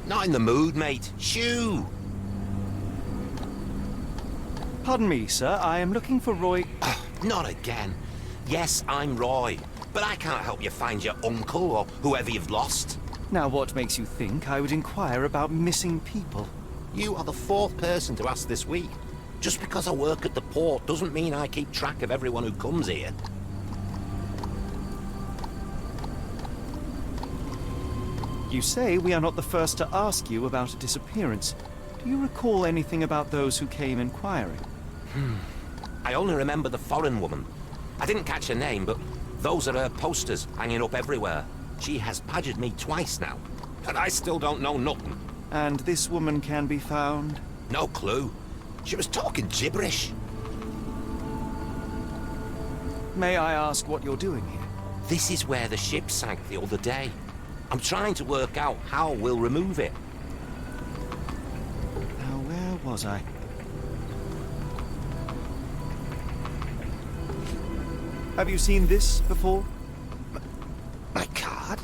S6: Not in the mood, mate. Shoo!
S5: Pardon me, sir. I am looking for Roy...
S6: Not again. Yes, I'm Roy, but I can't help you find your uncle or whoever you've lost.
S5: Now, what makes you think I would inquire about missing people?
S6: You are the fourth person to ask this week. Just because I work at the port doesn't mean I keep track of everyone who comes here.
S5: You say we are not the first to ask you about a disappearance. Do Do you recall anything about those who came inquiring?
S6: I only remember the foreign woman. I didn't catch her name, but those are her posters hanging up everywhere. She has badgered me twice now, and I still don't know nothing.
S5: And this woman can be found?
S6: No clue. She was talking gibberish.
S5: May I ask what you're doing here?
S6: This is where the ship sank the other day. I'm trying to work out how we'll remove it.
S5: Now, where was I? Have you seen this before?
S6: My card?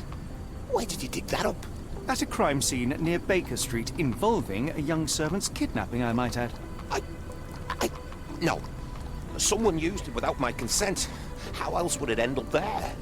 S6: Where did you dig that up?
S5: At a crime scene near Baker Street involving a young servant's kidnapping, I might add.
S6: No. Someone used it without my consent. How else would it end up there?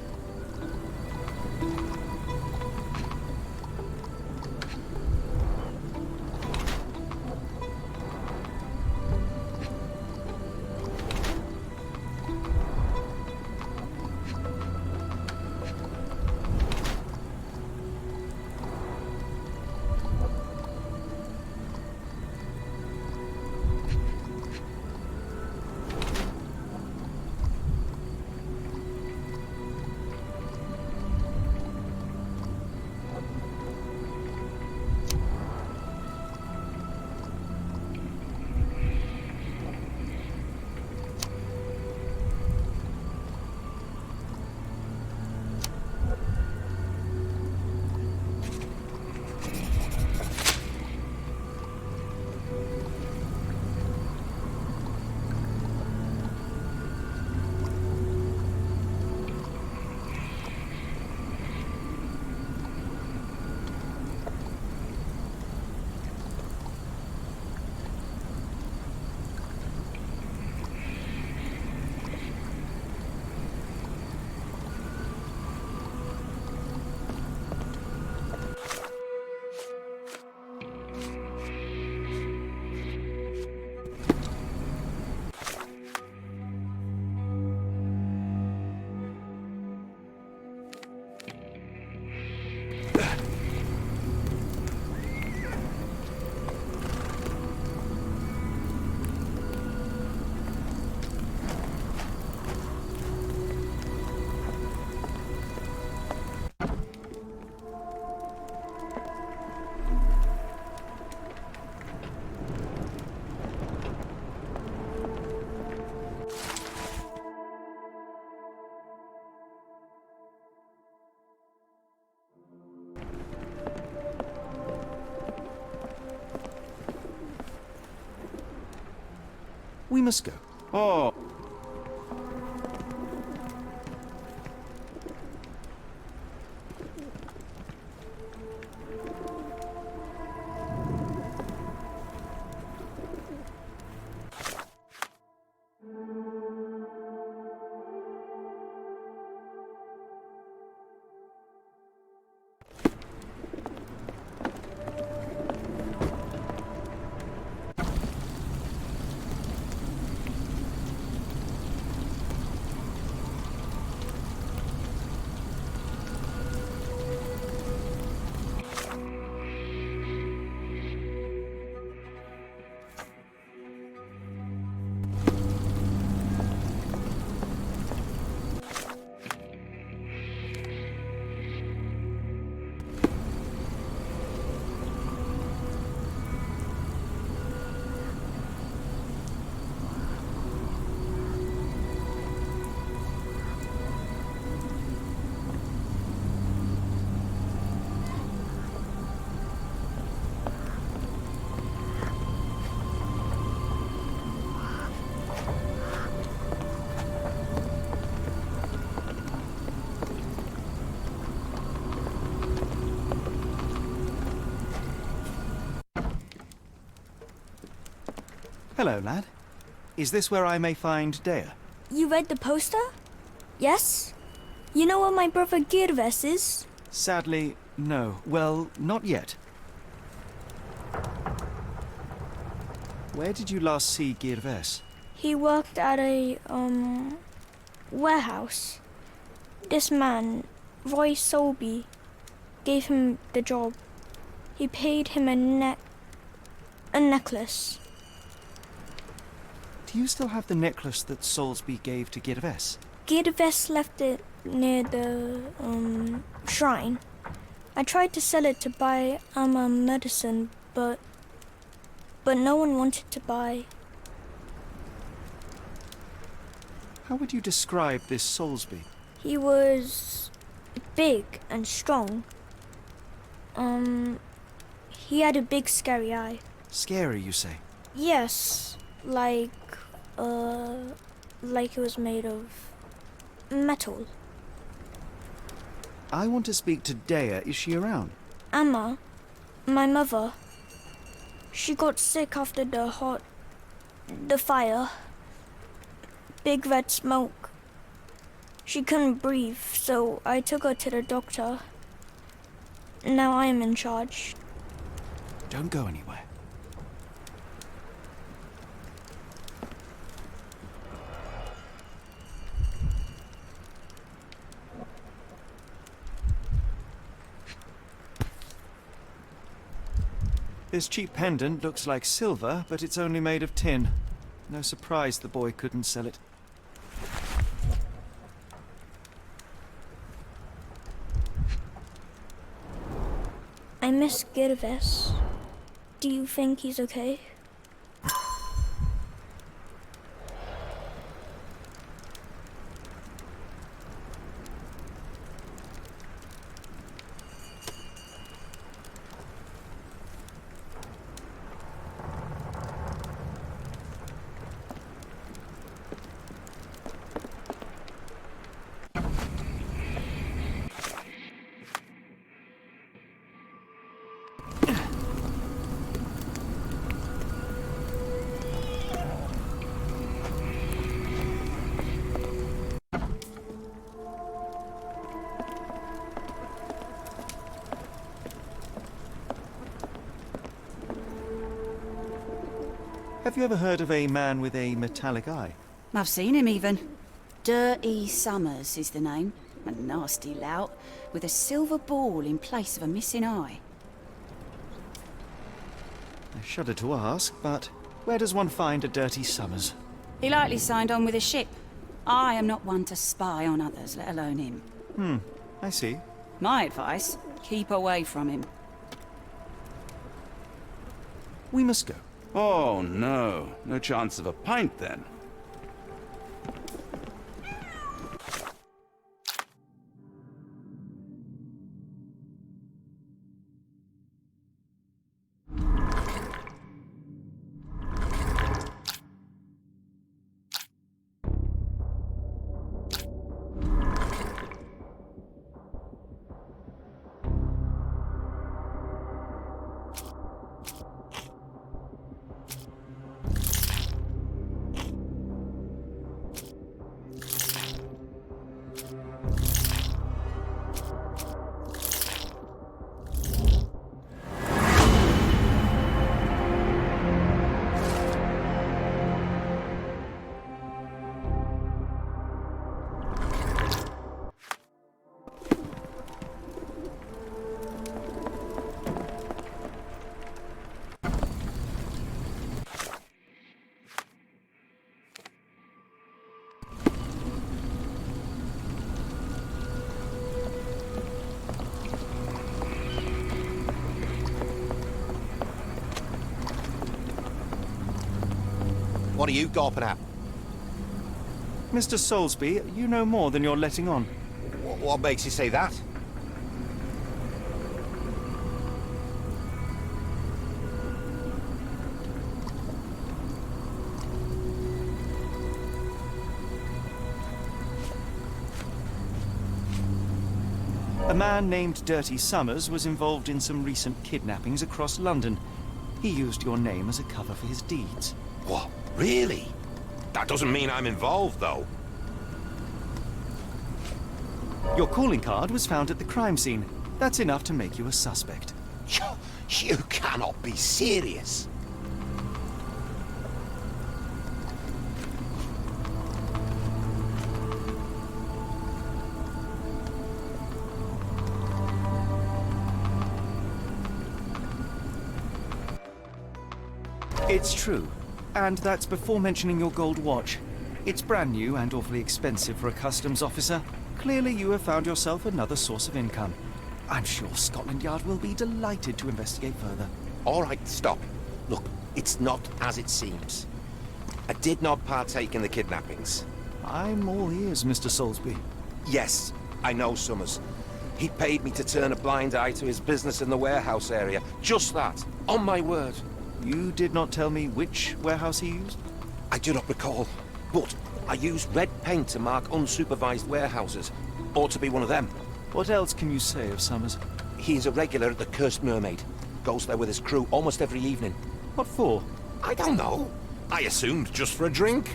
S5: We must go. Oh. Hello, lad. Is this where I may find Dea?
S13: You read the poster? Yes? You know where my brother Girves is?
S5: Sadly, no. Well, not yet. Where did you last see Girves?
S13: He worked at a, warehouse. This man, Roy Solby, gave him the job. He paid him a net A necklace.
S5: Do you still have the necklace that Soulsby gave to Girves?
S13: Girves left it near the, shrine. I tried to sell it to buy Amma medicine, but no one wanted to buy.
S5: How would you describe this Soulsby?
S13: He was big and strong. He had a big scary eye.
S5: Scary, you say?
S13: Yes, like it was made of metal.
S5: I want to speak to Dea. Is she around?
S13: Amma, my mother, she got sick after the fire. Big red smoke. She couldn't breathe, so I took her to the doctor. Now I am in charge.
S5: Don't go anywhere. This cheap pendant looks like silver, but it's only made of tin. No surprise the boy couldn't sell it.
S13: I miss Girves. Do you think he's okay?
S5: Have you ever heard of a man with a metallic eye?
S12: I've seen him even. Dirty Summers is the name. A nasty lout, with a silver ball in place of a missing eye.
S5: I shudder to ask, but where does one find a Dirty Summers?
S12: He likely signed on with a ship. I am not one to spy on others, let alone him.
S5: I see.
S12: My advice, keep away from him.
S5: We must go.
S2: Oh, no. No chance of a pint, then.
S6: What are you gawping at?
S5: Mr. Soulsby, you know more than you're letting on.
S6: What makes you say that?
S5: A man named Dirty Summers was involved in some recent kidnappings across London. He used your name as a cover for his deeds.
S6: What? Really? That doesn't mean I'm involved, though.
S5: Your calling card was found at the crime scene. That's enough to make you a suspect.
S6: You cannot be serious.
S5: It's true. And that's before mentioning your gold watch. It's brand new and awfully expensive for a customs officer. Clearly you have found yourself another source of income. I'm sure Scotland Yard will be delighted to investigate further.
S6: All right, stop. Look, it's not as it seems. I did not partake in the kidnappings.
S5: I'm all ears, Mr. Soulsby.
S6: Yes, I know Summers. He paid me to turn a blind eye to his business in the warehouse area. Just that. On my word.
S5: You did not tell me which warehouse he used?
S6: I do not recall. But I used red paint to mark unsupervised warehouses. Ought to be one of them.
S5: What else can you say of Summers?
S6: He's a regular at the Cursed Mermaid. Goes there with his crew almost every evening.
S5: What for?
S6: I don't know. I assumed just for a drink.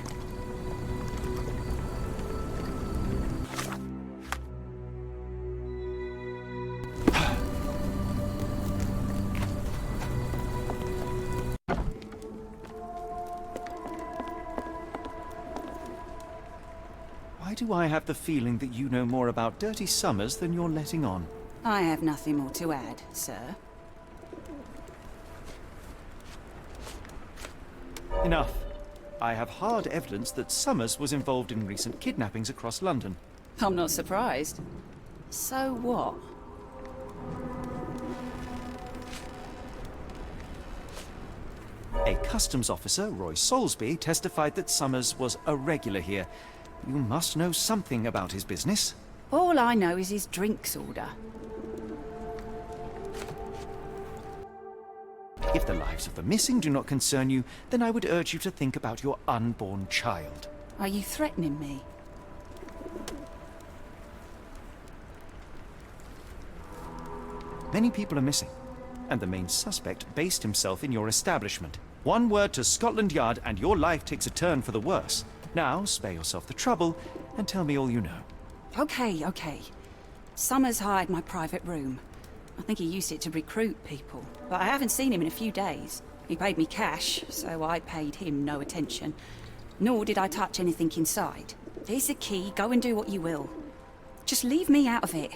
S5: Why do I have the feeling that you know more about Dirty Summers than you're letting on?
S12: I have nothing more to add, sir.
S5: Enough. I have hard evidence that Summers was involved in recent kidnappings across London.
S12: I'm not surprised. So what?
S5: A customs officer, Roy Soulsby, testified that Summers was a regular here. You must know something about his business.
S12: All I know is his drinks order.
S5: If the lives of the missing do not concern you, then I would urge you to think about your unborn child.
S12: Are you threatening me?
S5: Many people are missing, and the main suspect based himself in your establishment. One word to Scotland Yard and your life takes a turn for the worse. Now, spare yourself the trouble and tell me all you know.
S12: Okay. Summers hired my private room. I think he used it to recruit people, but I haven't seen him in a few days. He paid me cash, so I paid him no attention. Nor did I touch anything inside. Here's the key, go and do what you will. Just leave me out of it.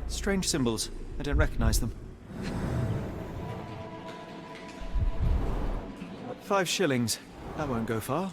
S5: Strange symbols. I don't recognize them. 5 shillings. That won't go far.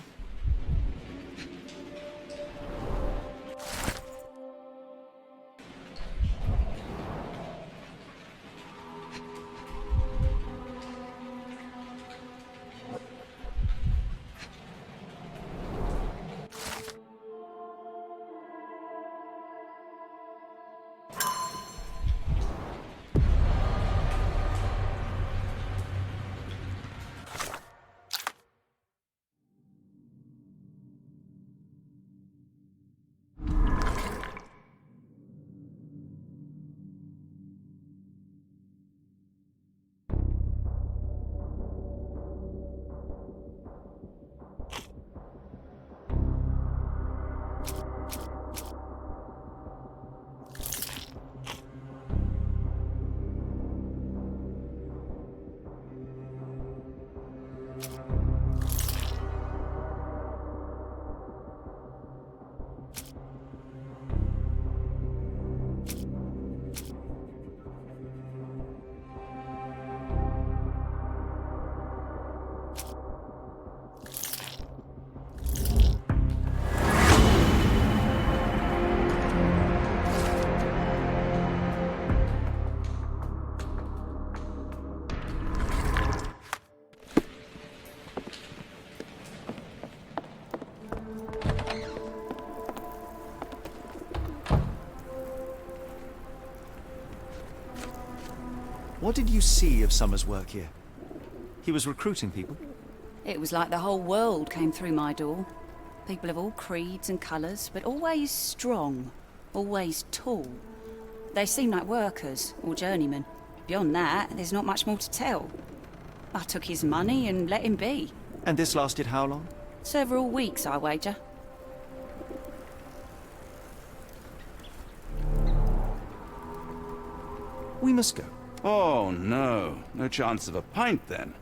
S5: What did you see of Summers' work here? He was recruiting people?
S12: It was like the whole world came through my door. People of all creeds and colours, but always strong, always tall. They seem like workers or journeymen. Beyond that, there's not much more to tell. I took his money and let him be.
S5: And this lasted how long?
S12: Several weeks, I wager.
S5: We must go.
S2: Oh, no. No chance of a pint, then.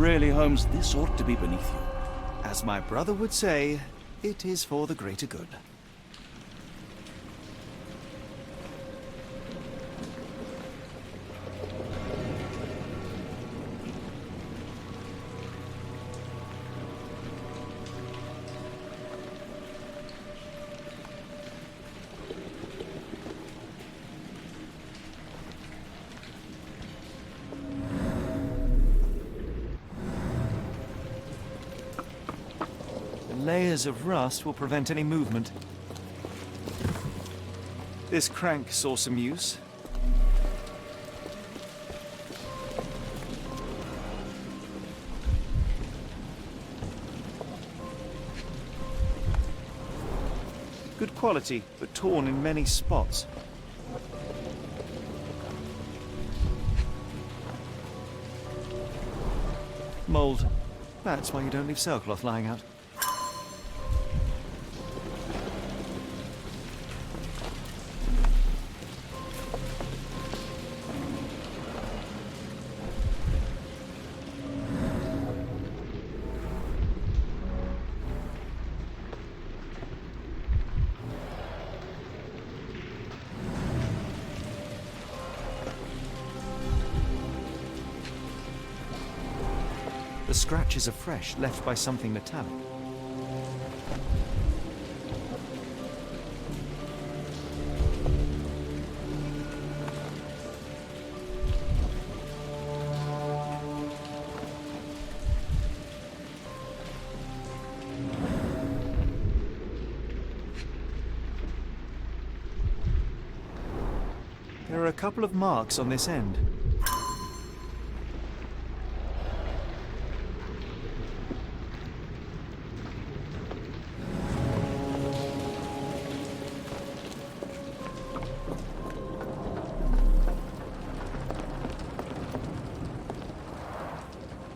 S2: Really, Holmes, this ought to be beneath you.
S5: As my brother would say, it is for the greater good. Layers of rust will prevent any movement. This crank saw some use. Good quality, but torn in many spots. Mold. That's why you don't leave sailcloth lying out. The scratches are fresh, left by something metallic. There are a couple of marks on this end.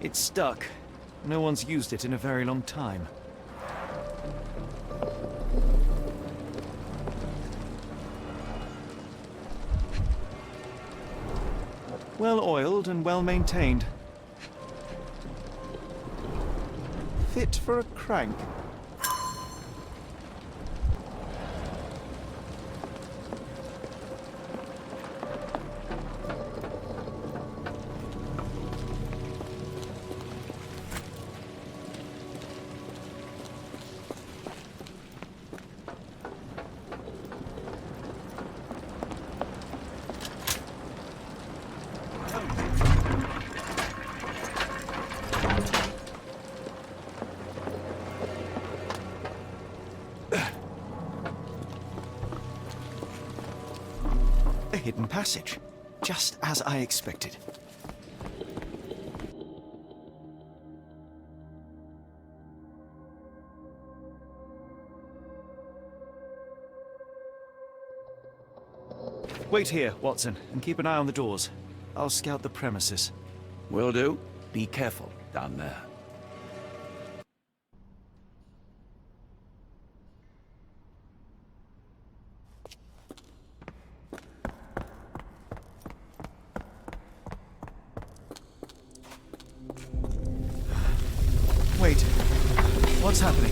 S5: It's stuck. No one's used it in a very long time. Well oiled and well maintained. Fit for a crank. A hidden passage, just as I expected. Wait here, Watson, and keep an eye on the doors. I'll scout the premises.
S2: Will do. Be careful down there.
S5: Wait, what's happening?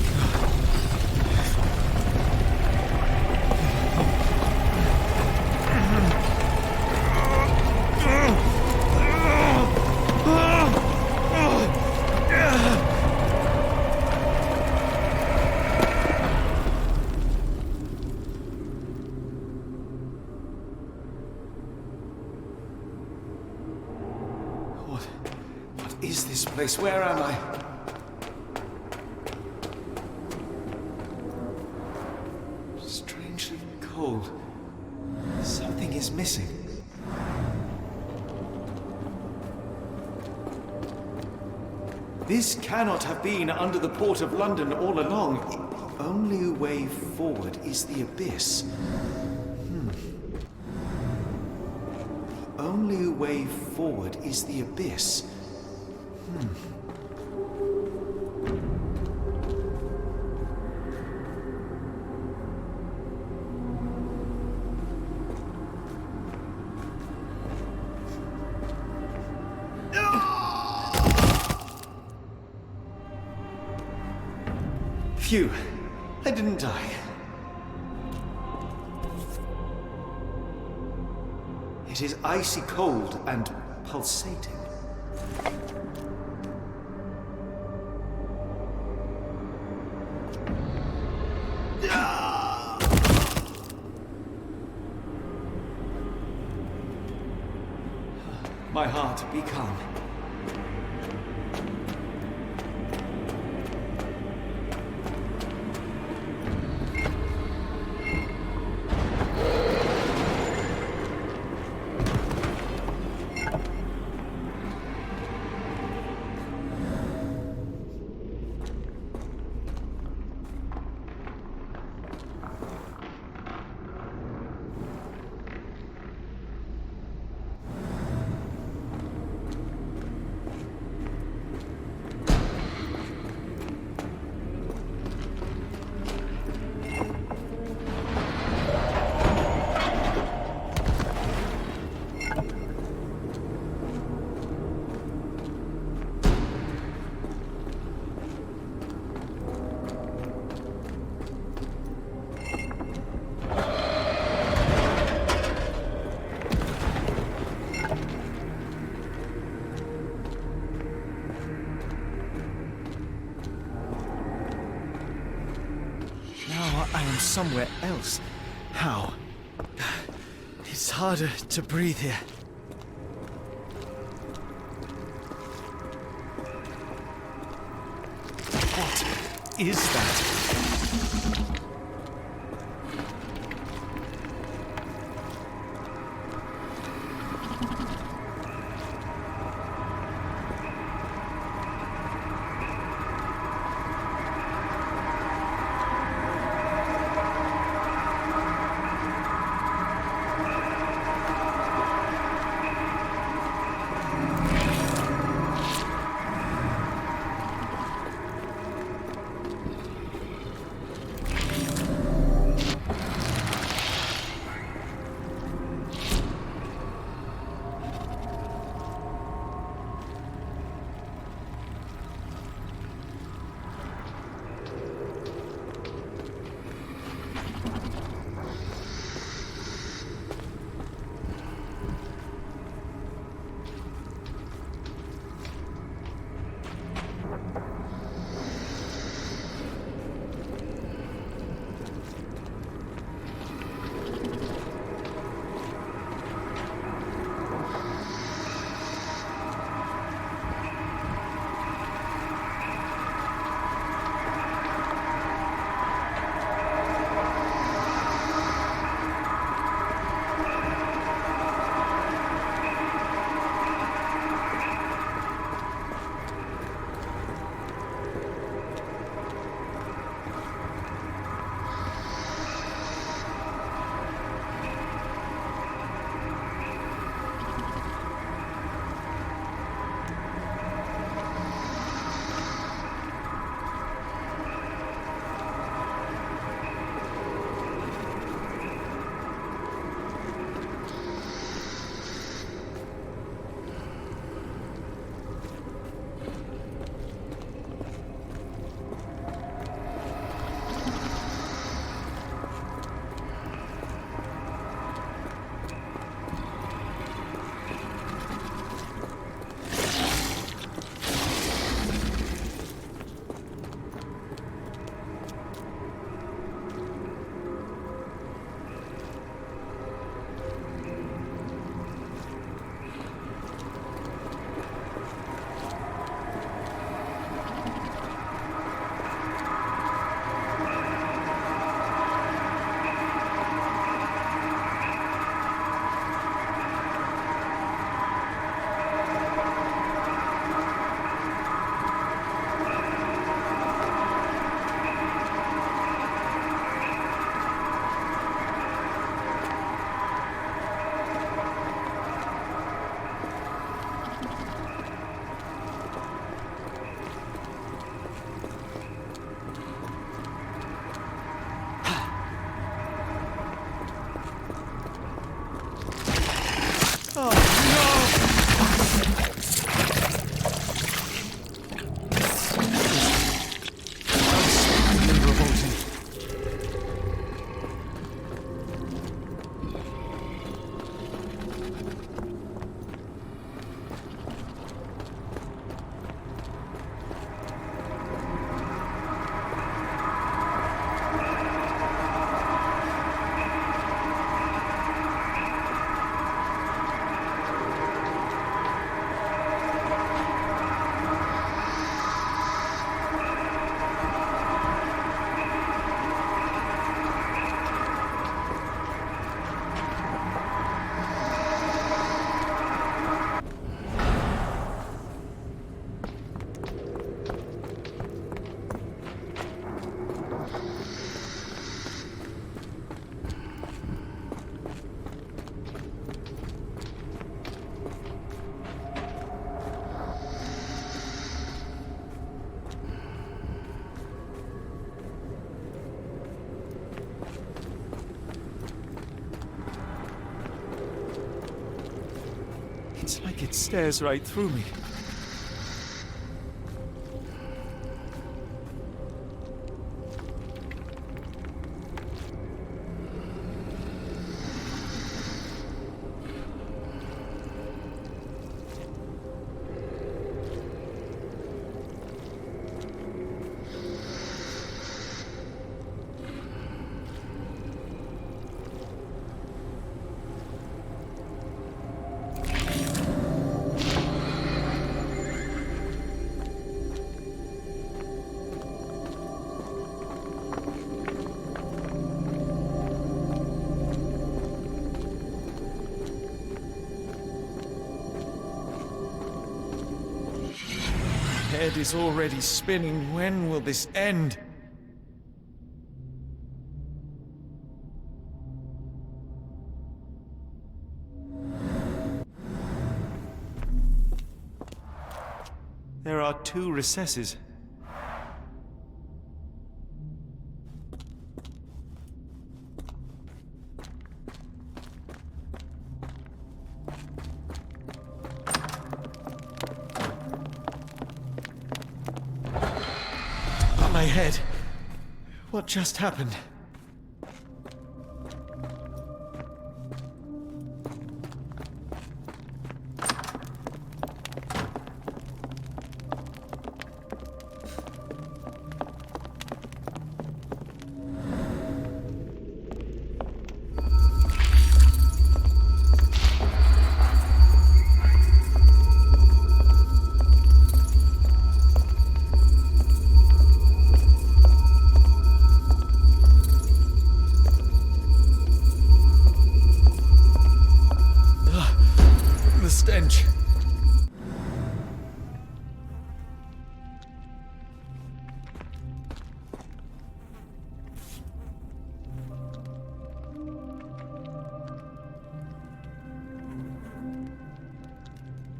S5: What is this place? Where am I? Strangely cold. Something is missing. This cannot have been under the port of London all along. The only way forward is the abyss. The only way forward is the abyss. Phew, I didn't die. It is icy cold and pulsating. My heart, be calm.
S11: I am somewhere else. How? It's harder to breathe here. What is that? It stares right through me. Head is already spinning. When will this end? There are 2 recesses. My head. What just happened? Stench.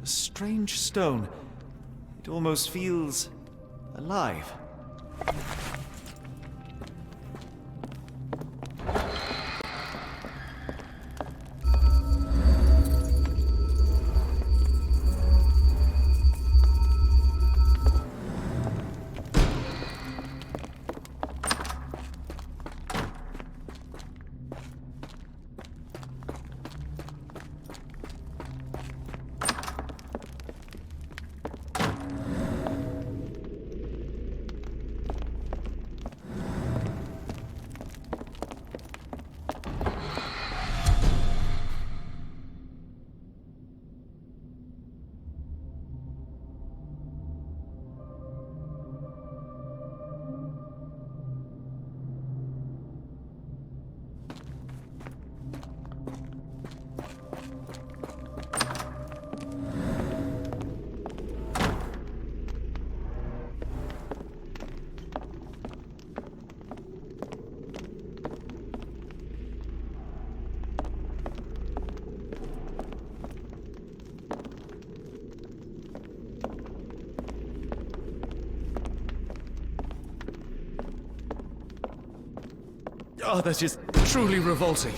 S11: A strange stone. It almost feels alive. Oh, that is truly revolting.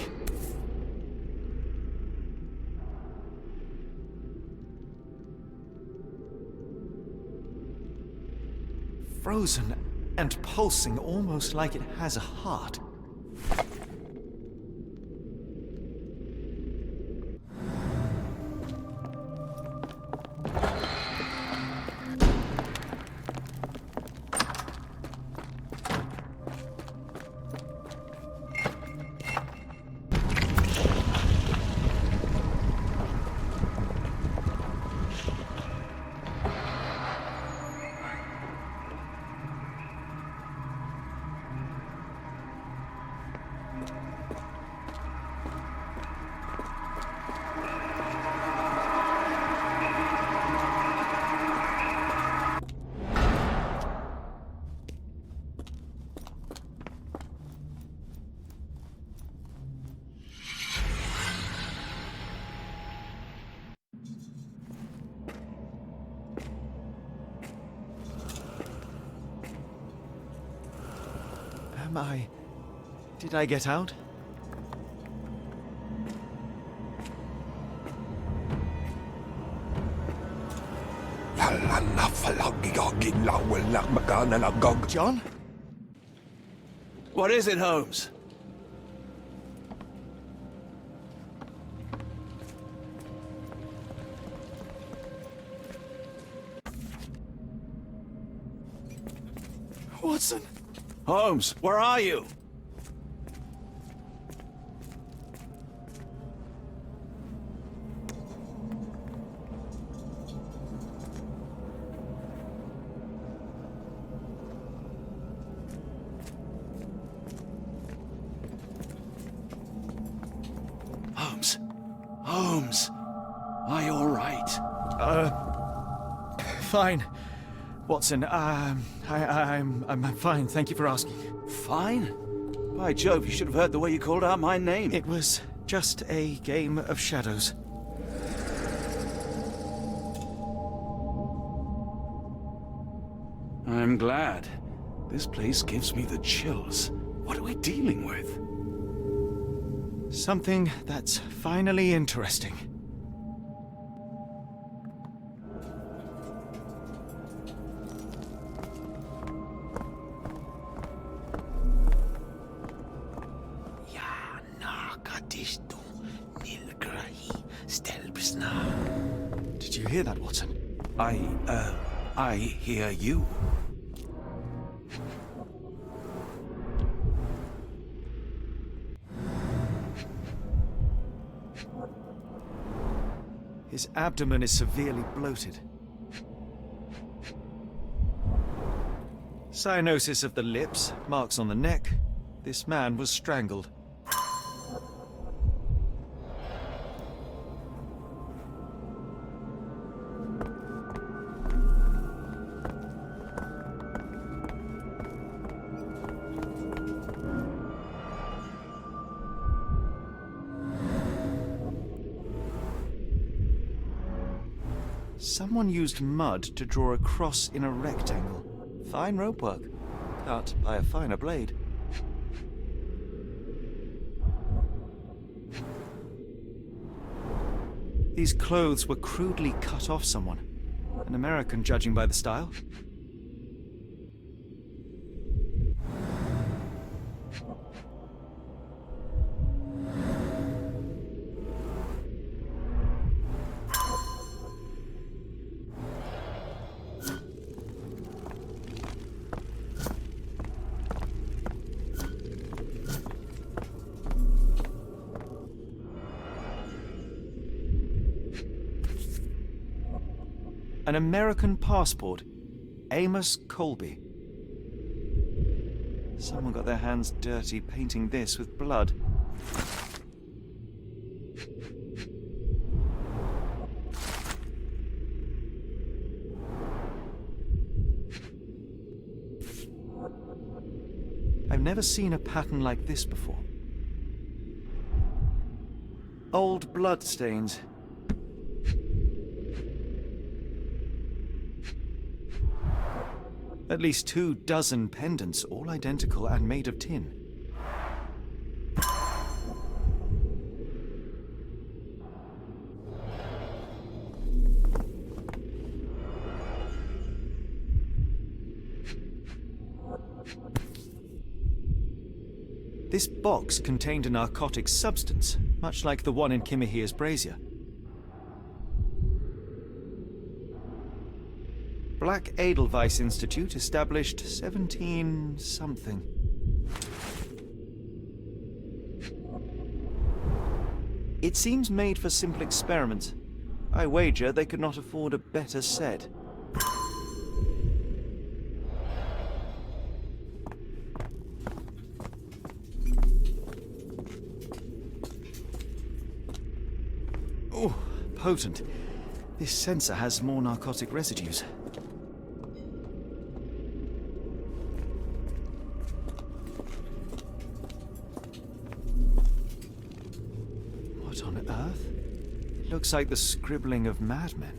S11: Frozen and pulsing, almost like it has a heart. Did I get out?
S5: John?
S2: What is it, Holmes?
S5: Watson?
S2: Holmes, where are you? Holmes. Holmes. Are you all right?
S5: Fine. Watson, I'm fine, thank you for asking.
S2: Fine? By Jove, you should have heard the way you called out my name.
S5: It was just a game of shadows.
S2: I'm glad. This place gives me the chills. What are we dealing with?
S5: Something that's finally interesting. Did you hear that, Watson?
S2: I hear you.
S5: His abdomen is severely bloated. Cyanosis of the lips, marks on the neck. This man was strangled. Someone used mud to draw a cross in a rectangle. Fine rope work, cut by a finer blade. These clothes were crudely cut off someone. An American, judging by the style. An American passport. Amos Colby. Someone got their hands dirty painting this with blood. I've never seen a pattern like this before. Old blood stains. At least 24 pendants, all identical and made of tin. This box contained a narcotic substance, much like the one in Kimihia's brazier. Black Edelweiss Institute, established 17-something. It seems made for simple experiments. I wager they could not afford a better set. Oh, potent. This sensor has more narcotic residues. What on earth? It looks like the scribbling of madmen.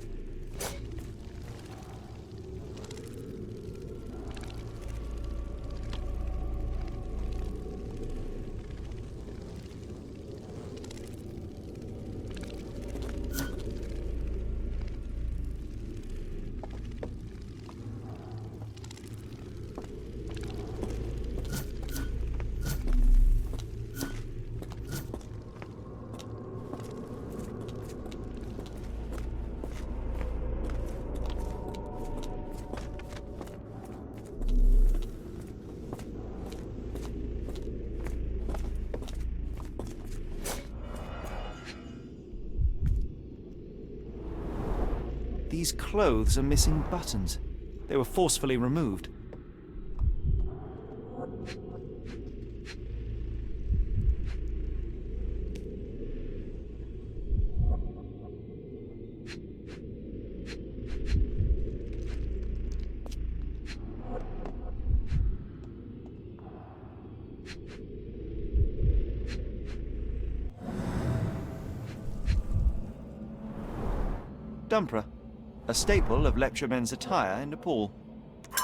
S5: these clothes are missing buttons. They were forcefully removed. Dumpra, a staple of lepcha men's attire in Nepal,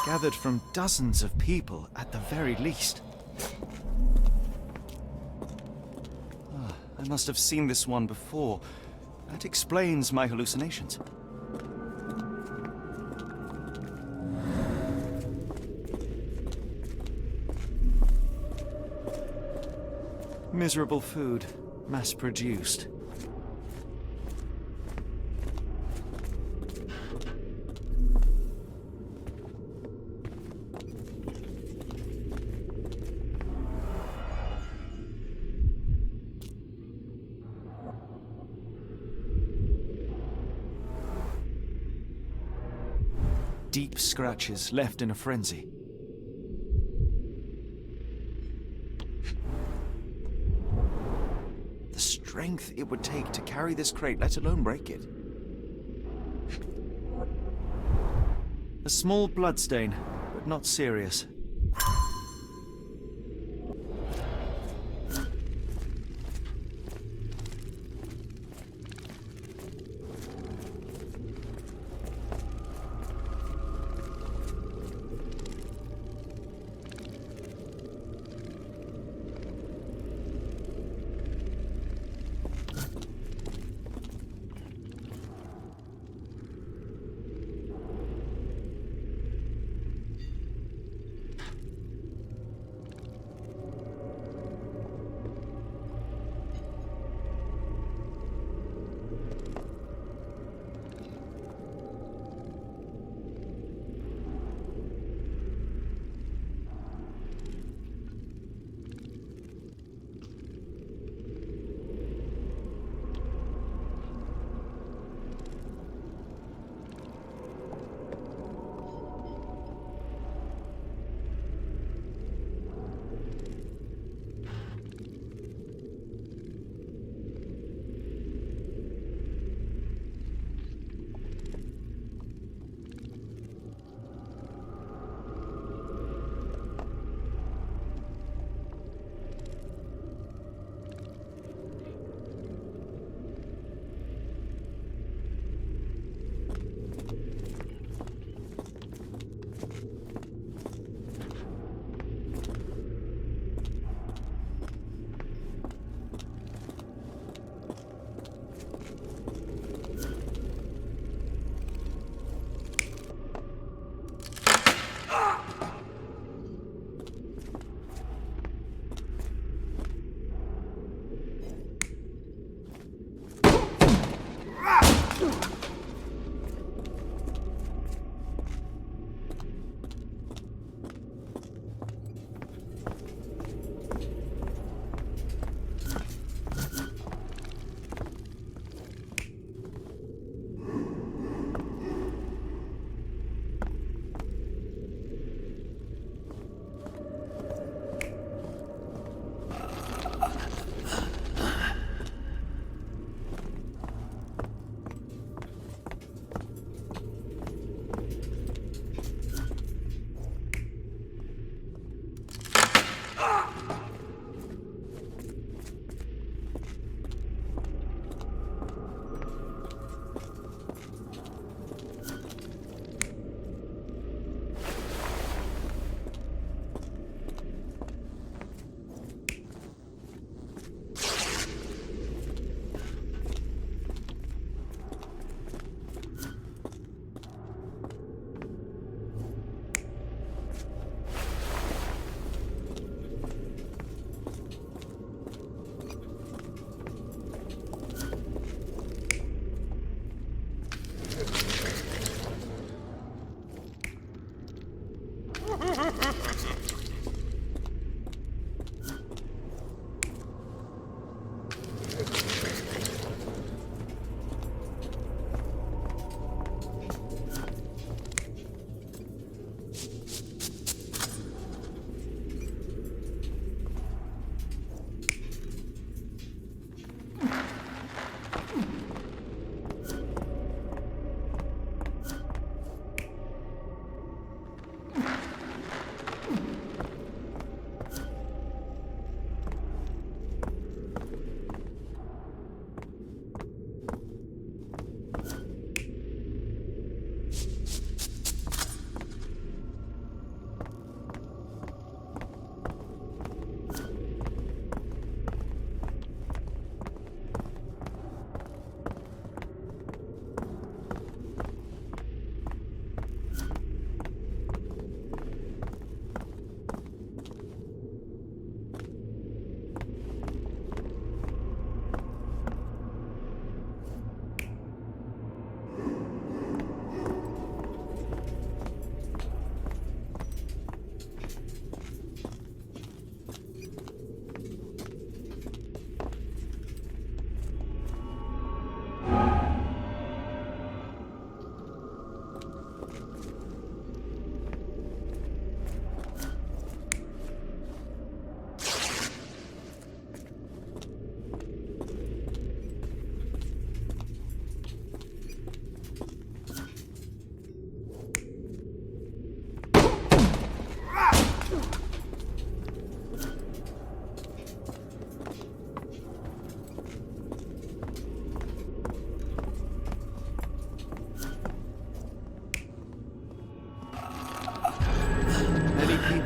S5: gathered from dozens of people at the very least. I must have seen this one before. That explains my hallucinations. Miserable food, mass-produced. Deep scratches left in a frenzy. The strength it would take to carry this crate, let alone break it. A small bloodstain, but not serious.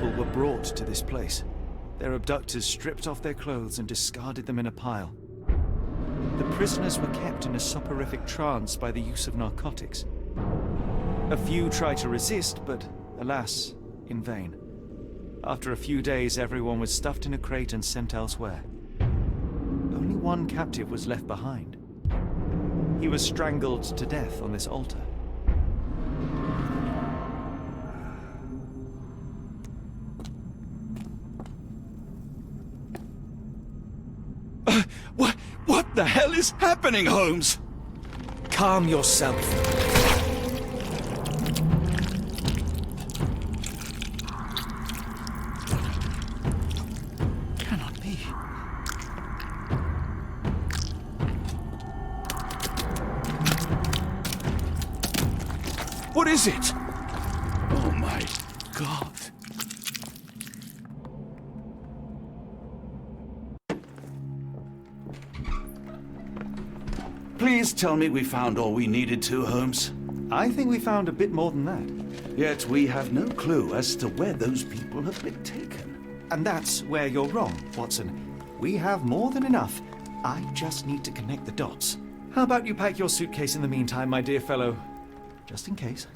S5: people were brought to this place. Their abductors stripped off their clothes and discarded them in a pile. The prisoners were kept in a soporific trance by the use of narcotics. A few tried to resist, but alas, in vain. After a few days, everyone was stuffed in a crate and sent elsewhere. Only one captive was left behind. He was strangled to death on this altar.
S14: What the hell is happening, Holmes?
S5: Calm yourself.
S14: Cannot be. What is it? Oh my God.
S2: Please tell me we found all we needed to, Holmes.
S5: I think we found a bit more than that.
S2: Yet we have no clue as to where those people have been taken.
S5: And that's where you're wrong, Watson. We have more than enough. I just need to connect the dots. How about you pack your suitcase in the meantime, my dear fellow? Just in case.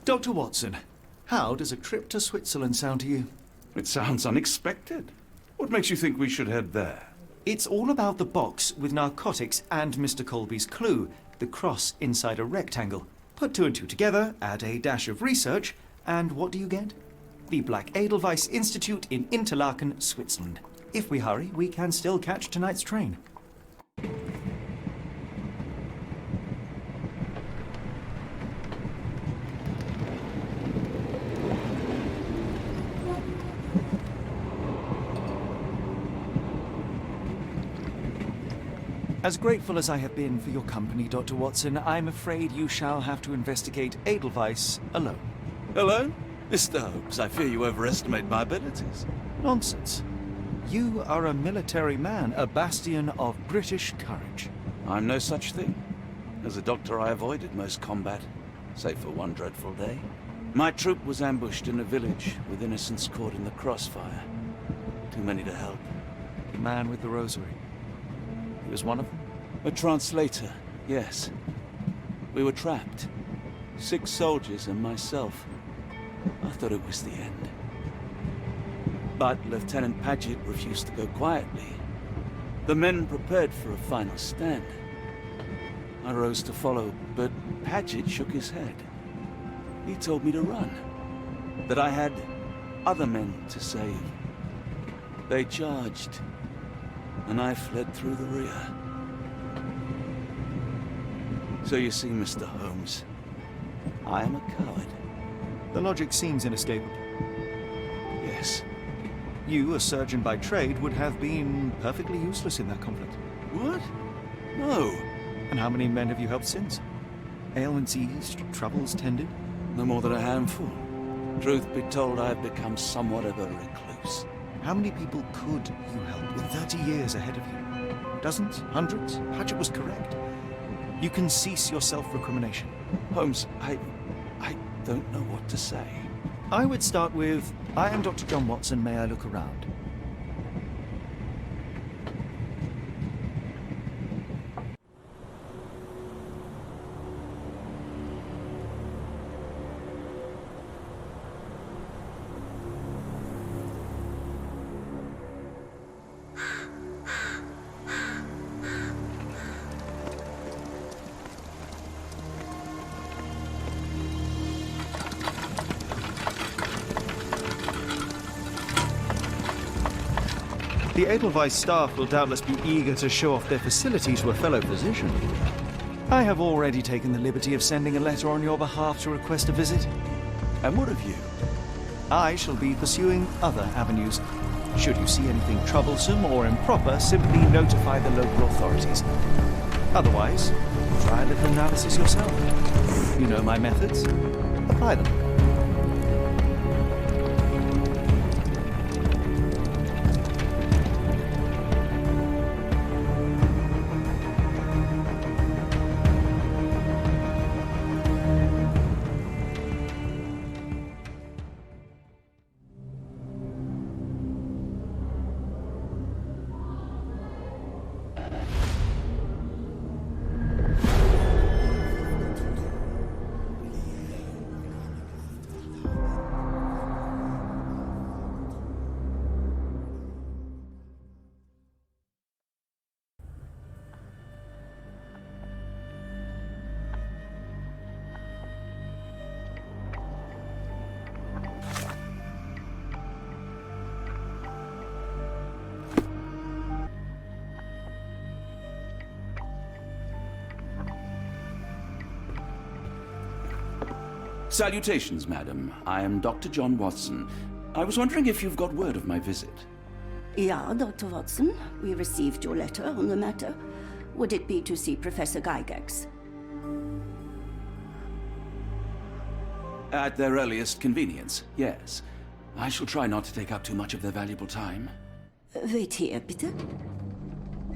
S5: Dr. Watson, how does a trip to Switzerland sound to you?
S2: It sounds unexpected. What makes you think we should head there?
S5: It's all about the box with narcotics and Mr. Colby's clue, the cross inside a rectangle. Put two and two together, add a dash of research, and what do you get? The Black Edelweiss Institute in Interlaken, Switzerland. If we hurry, we can still catch tonight's train. As grateful as I have been for your company, Dr. Watson, I'm afraid you shall have to investigate Edelweiss alone.
S14: Hello? Mr. Holmes, I fear you overestimate my abilities.
S5: Nonsense. You are a military man, a bastion of British courage.
S2: I'm no such thing. As a doctor, I avoided most combat, save for one dreadful day. My troop was ambushed in a village, with innocents caught in the crossfire. Too many to help.
S5: The man with the rosary. He was one of them?
S2: A translator, yes. We were trapped. 6 soldiers and myself. I thought it was the end. But Lieutenant Paget refused to go quietly. The men prepared for a final stand. I rose to follow, but Paget shook his head. He told me to run. That I had other men to save. They charged, and I fled through the rear. So you see, Mr. Holmes, I am a coward.
S5: The logic seems inescapable.
S2: Yes.
S5: You, a surgeon by trade, would have been perfectly useless in that conflict.
S2: What? No.
S5: And how many men have you helped since? Ailments eased, troubles tended?
S2: No more than a handful. Truth be told, I've become somewhat of a recluse.
S5: How many people could you help with 30 years ahead of you? Dozens? Hundreds? Paget was correct. You can cease your self-recrimination.
S2: Holmes, I don't know what to say.
S5: I would start with, I am Dr. John Watson, may I look around? The Edelweiss staff will doubtless be eager to show off their facility to a fellow physician. I have already taken the liberty of sending a letter on your behalf to request a visit.
S2: And what of you?
S5: I shall be pursuing other avenues. Should you see anything troublesome or improper, simply notify the local authorities. Otherwise, try a little analysis yourself. You know my methods. Apply them.
S2: Salutations, madam. I am Dr. John Watson. I was wondering if you've got word of my visit.
S15: Yeah, Dr. Watson. We received your letter on the matter. Would it be to see Professor Gygax?
S2: At their earliest convenience, yes. I shall try not to take up too much of their valuable time.
S15: Wait here, bitte.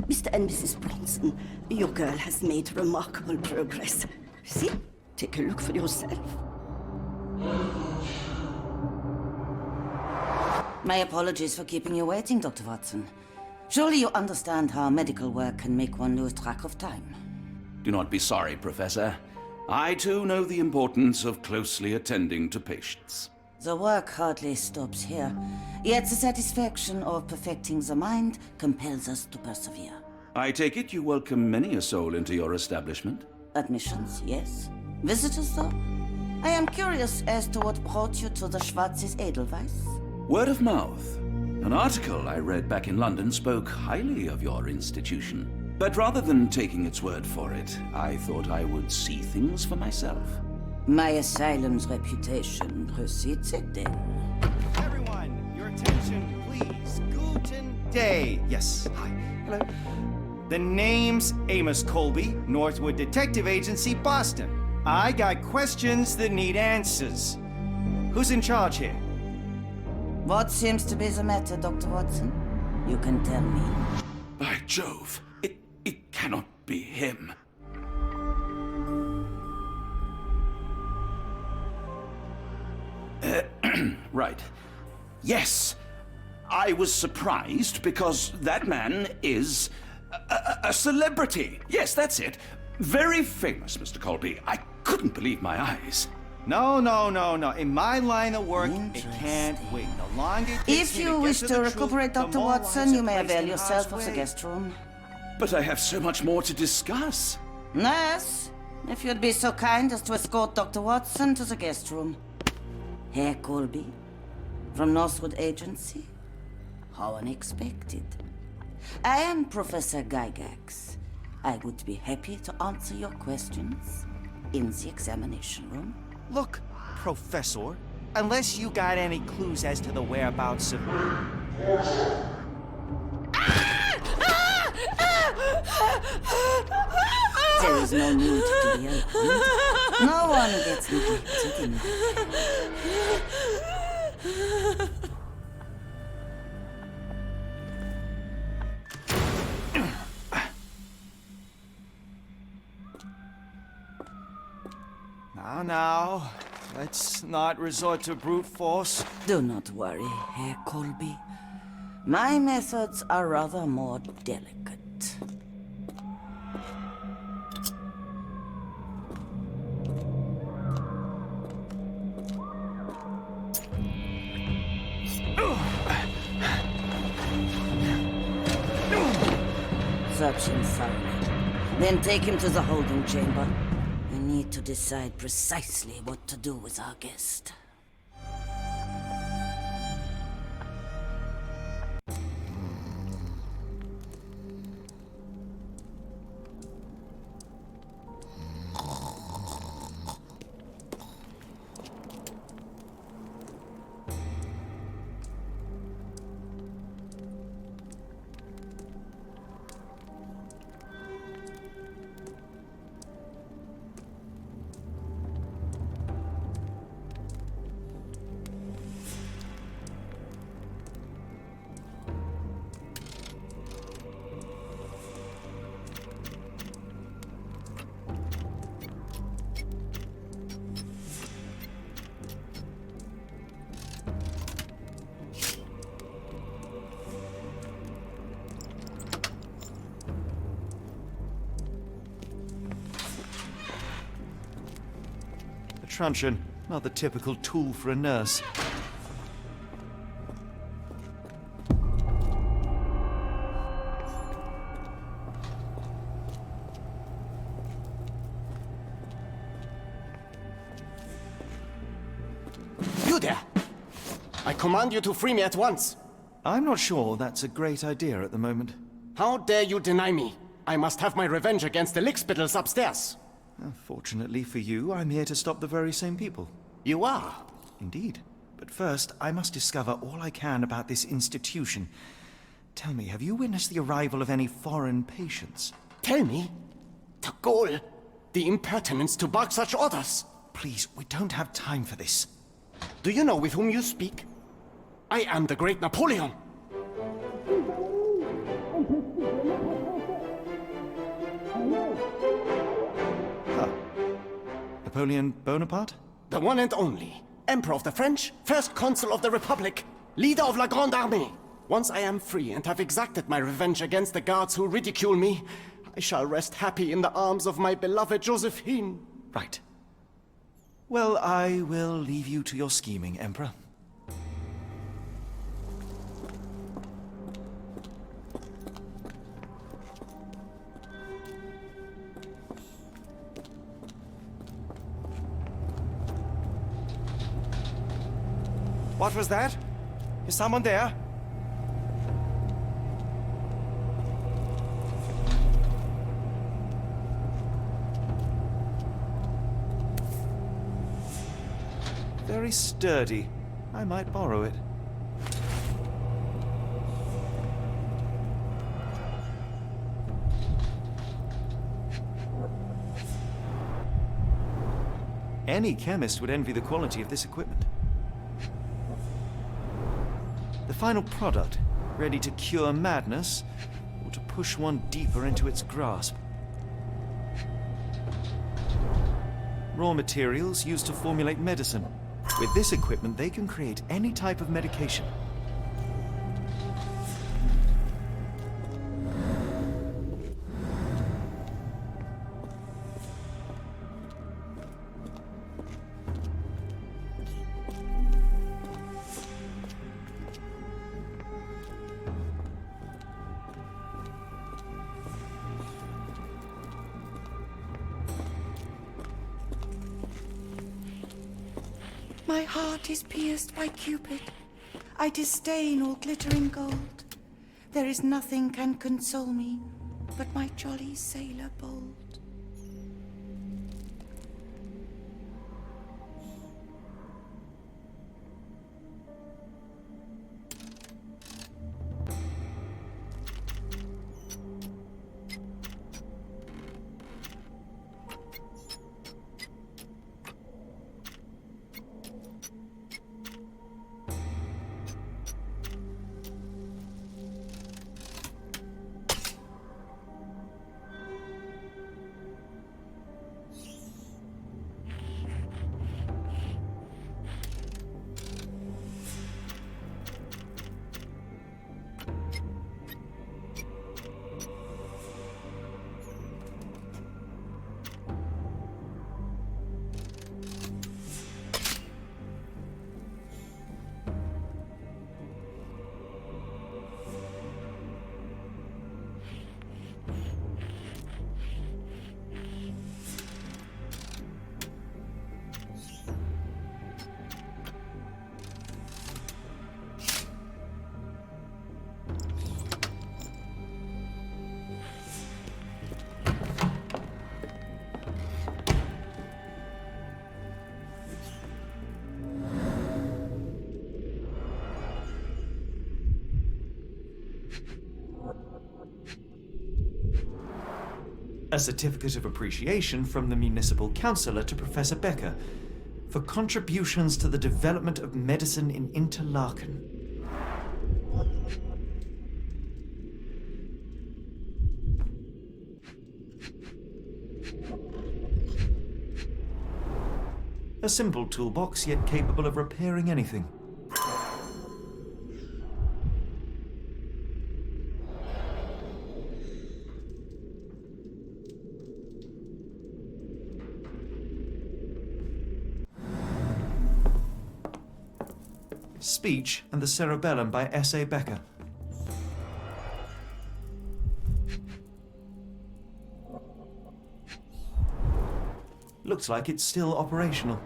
S15: Mr. and Mrs. Bronson, your girl has made remarkable progress. See? Take a look for yourself.
S16: My apologies for keeping you waiting, Dr. Watson. Surely you understand how medical work can make one lose track of time.
S2: Do not be sorry, Professor. I too know the importance of closely attending to patients.
S16: The work hardly stops here, yet the satisfaction of perfecting the mind compels us to persevere.
S2: I take it you welcome many a soul into your establishment?
S16: Admissions, yes. Visitors, though? I am curious as to what brought you to the Schwarzes Edelweiss.
S2: Word of mouth. An article I read back in London spoke highly of your institution. But rather than taking its word for it, I thought I would see things for myself.
S16: My asylum's reputation precedes it, then.
S1: Everyone, your attention, please. Guten Day. Yes, hi. Hello. The name's Amos Colby, Northwood Detective Agency, Boston. I got questions that need answers. Who's in charge here?
S16: What seems to be the matter, Dr. Watson? You can tell me.
S2: By Jove, it cannot be him. Right. Yes, I was surprised because that man is a celebrity. Yes, that's it. Very famous, Mr. Colby. I couldn't believe my eyes.
S1: No. In my line of work, it can't wait. The longer it takes
S16: If
S1: me
S16: you
S1: to
S16: wish
S1: get
S16: to
S1: the
S16: recuperate,
S1: truth, the
S16: Dr.
S1: more
S16: Watson,
S1: lives
S16: you
S1: are
S16: may
S1: placed
S16: avail
S1: in
S16: yourself
S1: harm's
S16: of the
S1: way.
S16: guest room.
S2: But I have so much more to discuss.
S16: Nurse, if you'd be so kind as to escort Dr. Watson to the guest room. Herr Colby, from Northwood Agency. How unexpected. I am Professor Gygax. I would be happy to answer your questions in the examination room.
S1: Look, Professor, unless you got any clues as to the whereabouts of...
S16: There is no need to be alarmed. No one gets neglected in
S1: Now, let's not resort to brute force.
S16: Do not worry, Herr Colby. My methods are rather more delicate. Search him thoroughly. Then take him to the holding chamber. We need to decide precisely what to do with our guest.
S1: Truncheon, not the typical tool for a nurse.
S17: You there! I command you to free me at once!
S1: I'm not sure that's a great idea at the moment.
S17: How dare you deny me? I must have my revenge against the lickspittles upstairs!
S1: Fortunately for you, I'm here to stop the very same people.
S17: You are?
S1: Indeed. But first, I must discover all I can about this institution. Tell me, have you witnessed the arrival of any foreign patients?
S17: Tell me? The gall! The impertinence to bark such orders!
S1: Please, we don't have time for this.
S17: Do you know with whom you speak? I am the great Napoleon!
S1: Napoleon Bonaparte?
S17: The one and only. Emperor of the French, first consul of the Republic, leader of La Grande Armée. Once I am free and have exacted my revenge against the guards who ridicule me, I shall rest happy in the arms of my beloved Josephine.
S1: Right. Well, I will leave you to your scheming, Emperor. What was that? Is someone there? Very sturdy. I might borrow it. Any chemist would envy the quality of this equipment.
S5: final product, ready to cure madness or to push one deeper into its grasp. Raw materials used to formulate medicine. With this equipment, they can create any type of medication.
S18: My heart is pierced by Cupid. I disdain all glittering gold. There is nothing can console me but my jolly sailor bold.
S5: A certificate of appreciation from the municipal councillor to Professor Becker for contributions to the development of medicine in Interlaken. A simple toolbox, yet capable of repairing anything. Speech and the Cerebellum by S.A. Becker. Looks like it's still operational.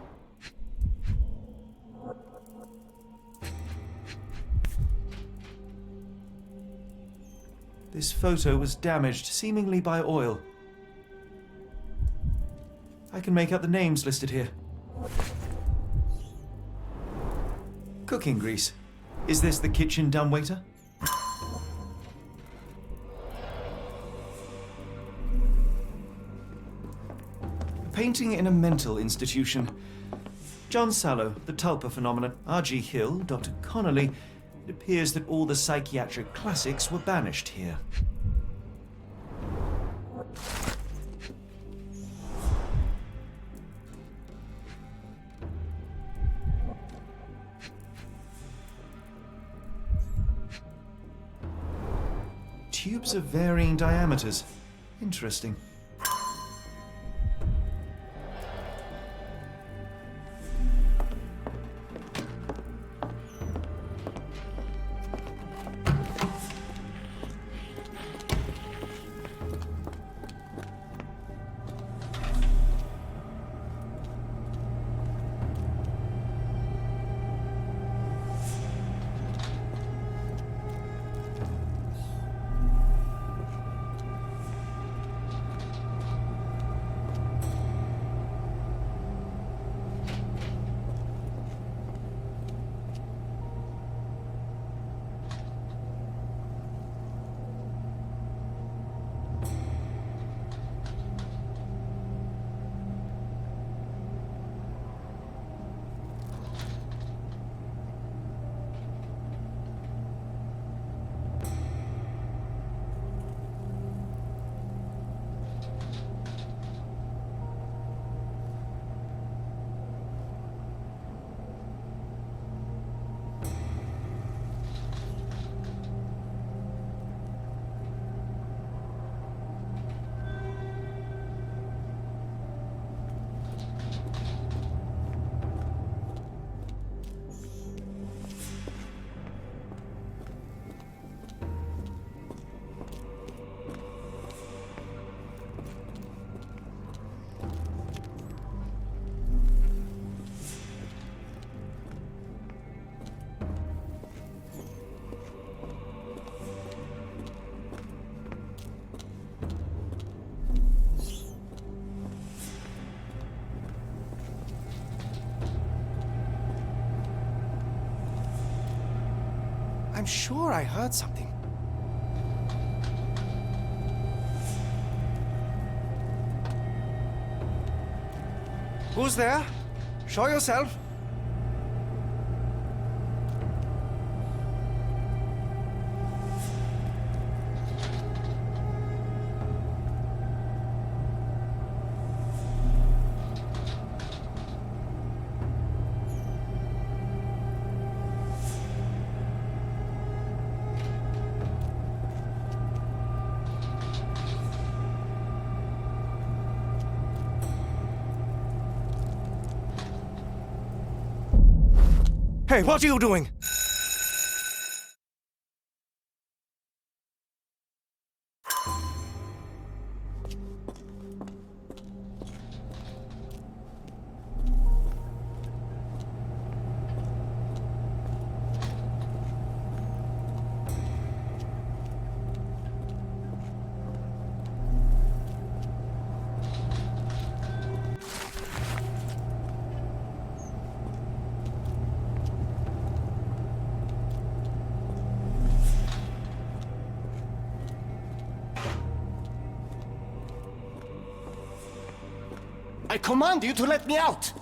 S5: This photo was damaged, seemingly by oil. I can make out the names listed here. Cooking grease. Is this the kitchen dumbwaiter? A painting in a mental institution. John Sallow, the Tulpa phenomenon, R.G. Hill, Dr. Connolly. It appears that all the psychiatric classics were banished here. Tubes of varying diameters. Interesting.
S11: I'm sure I heard something. Who's there? Show yourself. Hey, what are you doing?
S17: I command you to let me out!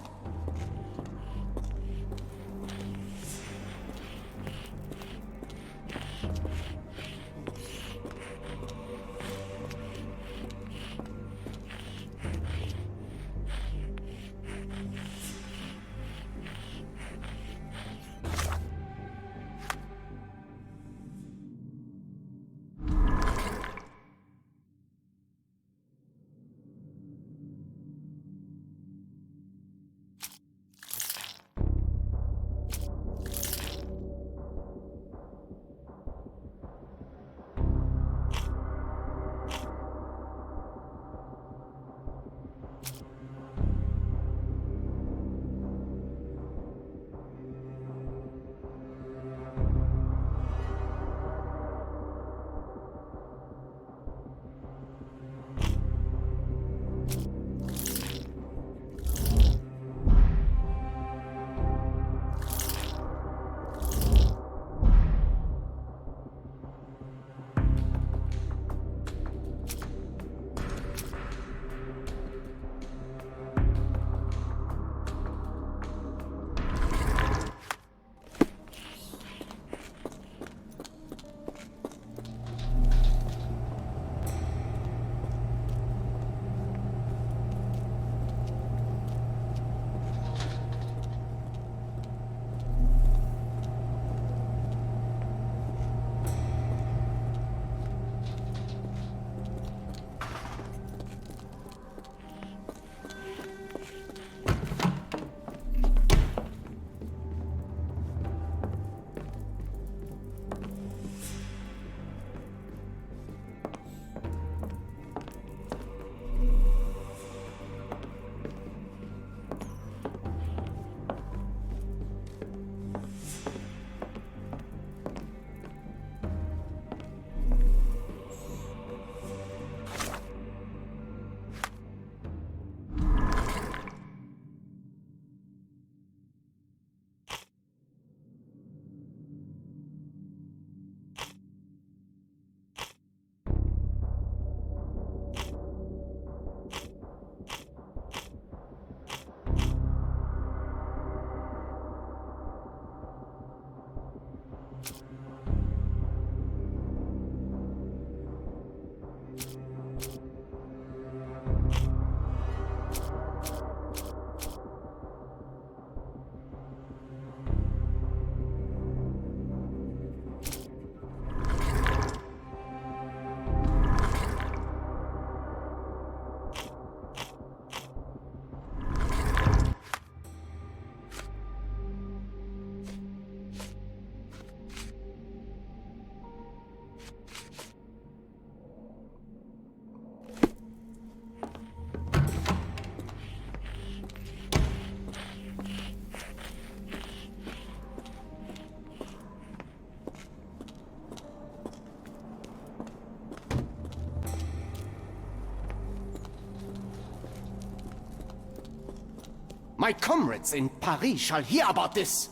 S17: My comrades in Paris shall hear about this!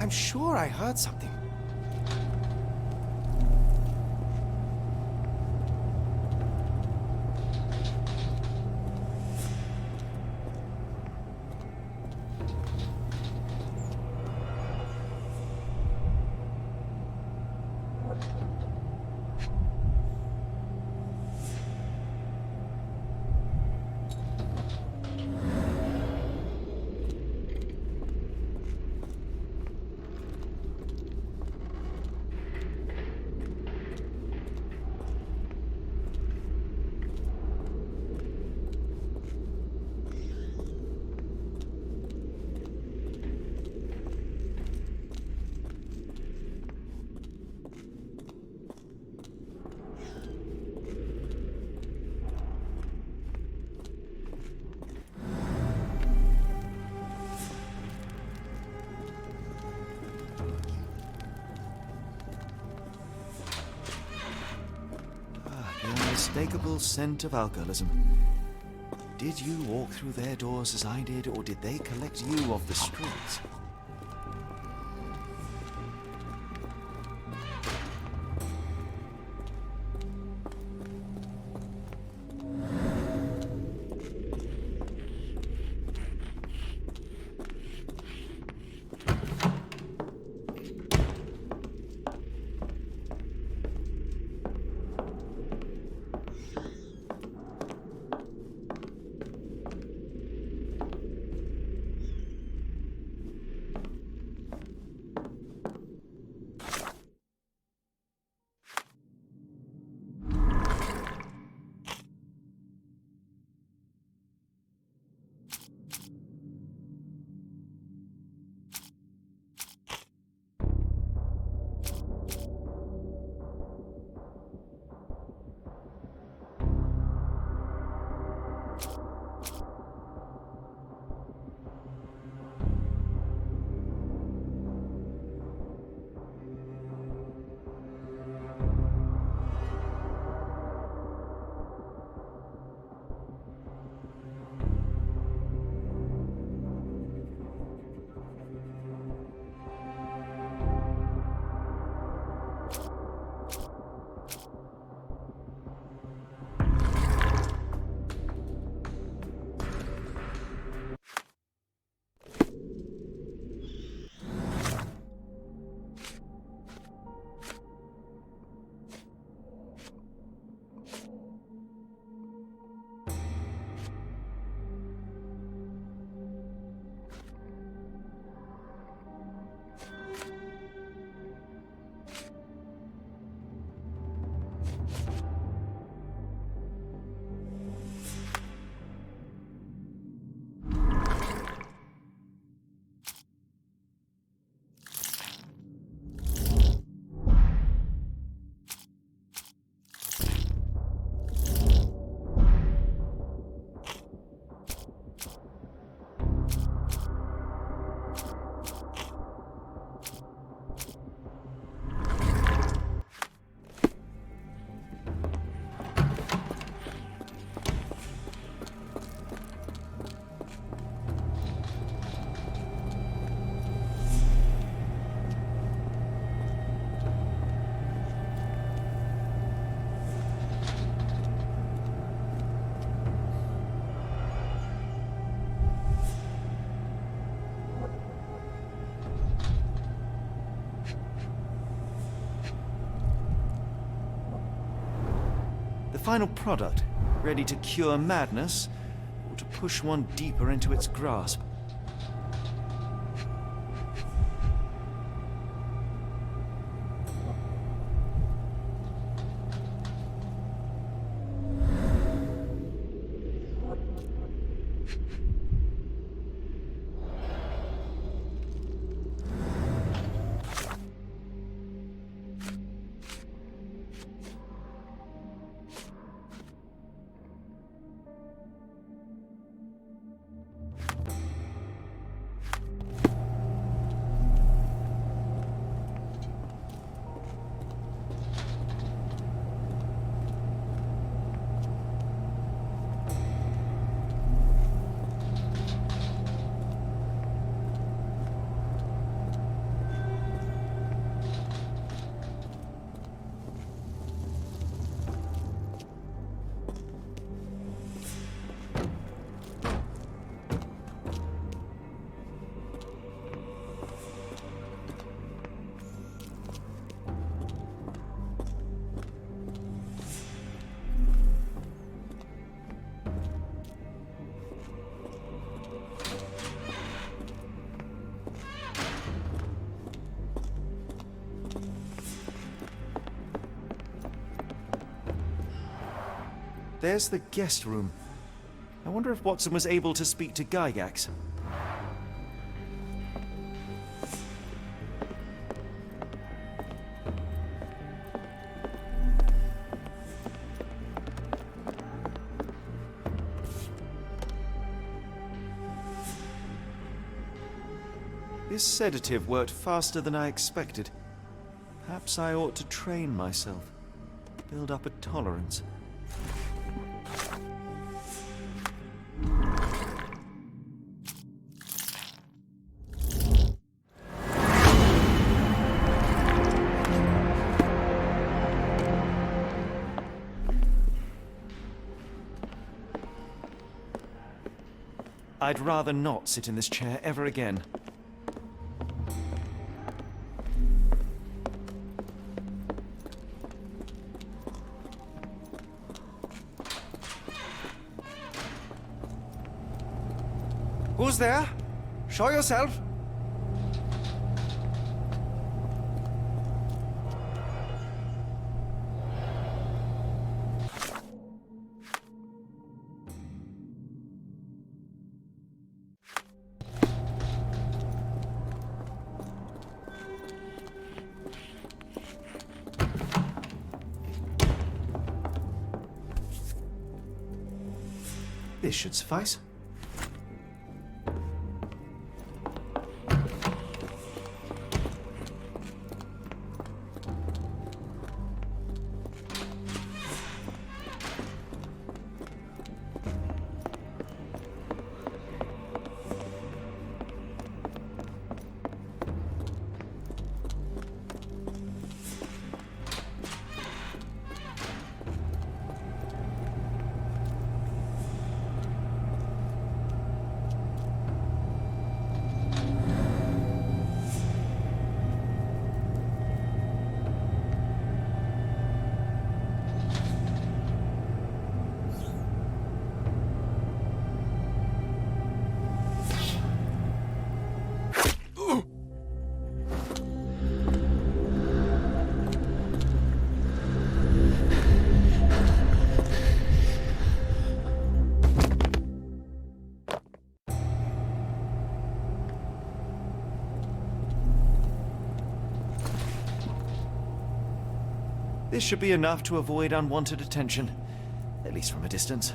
S5: I'm sure I heard something.
S1: The unmistakable scent of alcoholism. Did you walk through their doors as I did, or did they collect you off the streets? The final product, ready to cure madness, or to push one deeper into its grasp.
S5: there's the guest room. I wonder if Watson was able to speak to Gygax. This sedative worked faster than I expected. Perhaps I ought to train myself. Build up a tolerance. I'd rather not sit in this chair ever again. Who's there? Show yourself. This should suffice. This should be enough to avoid unwanted attention, at least from a distance.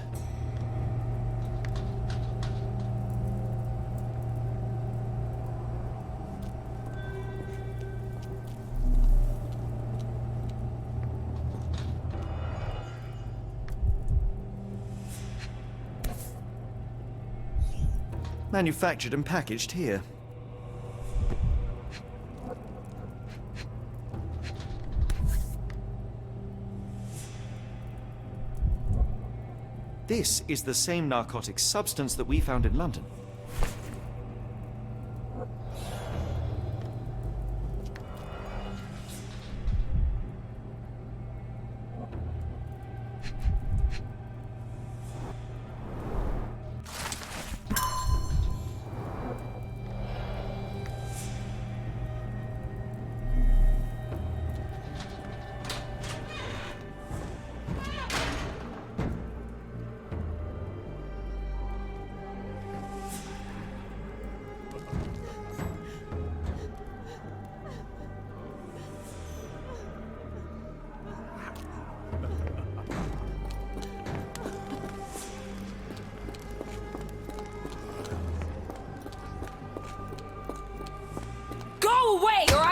S5: Manufactured and packaged here. This is the same narcotic substance that we found in London.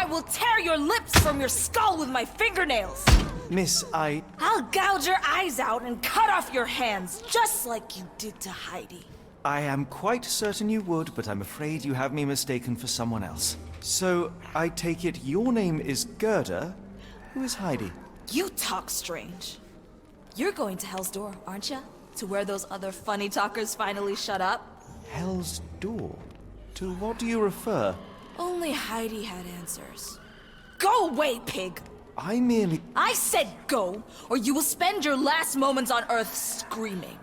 S19: I will tear your lips from your skull with my fingernails!
S5: Miss,
S19: I'll gouge your eyes out and cut off your hands, just like you did to Heidi.
S5: I am quite certain you would, but I'm afraid you have me mistaken for someone else. So, I take it your name is Gerda? Who is Heidi?
S19: You talk strange. You're going to Hell's Door, aren't you? To where those other funny talkers finally shut up?
S5: Hell's Door? To what do you refer?
S19: Only Heidi had answers. Go away, pig!
S5: I
S19: said go, or you will spend your last moments on Earth screaming.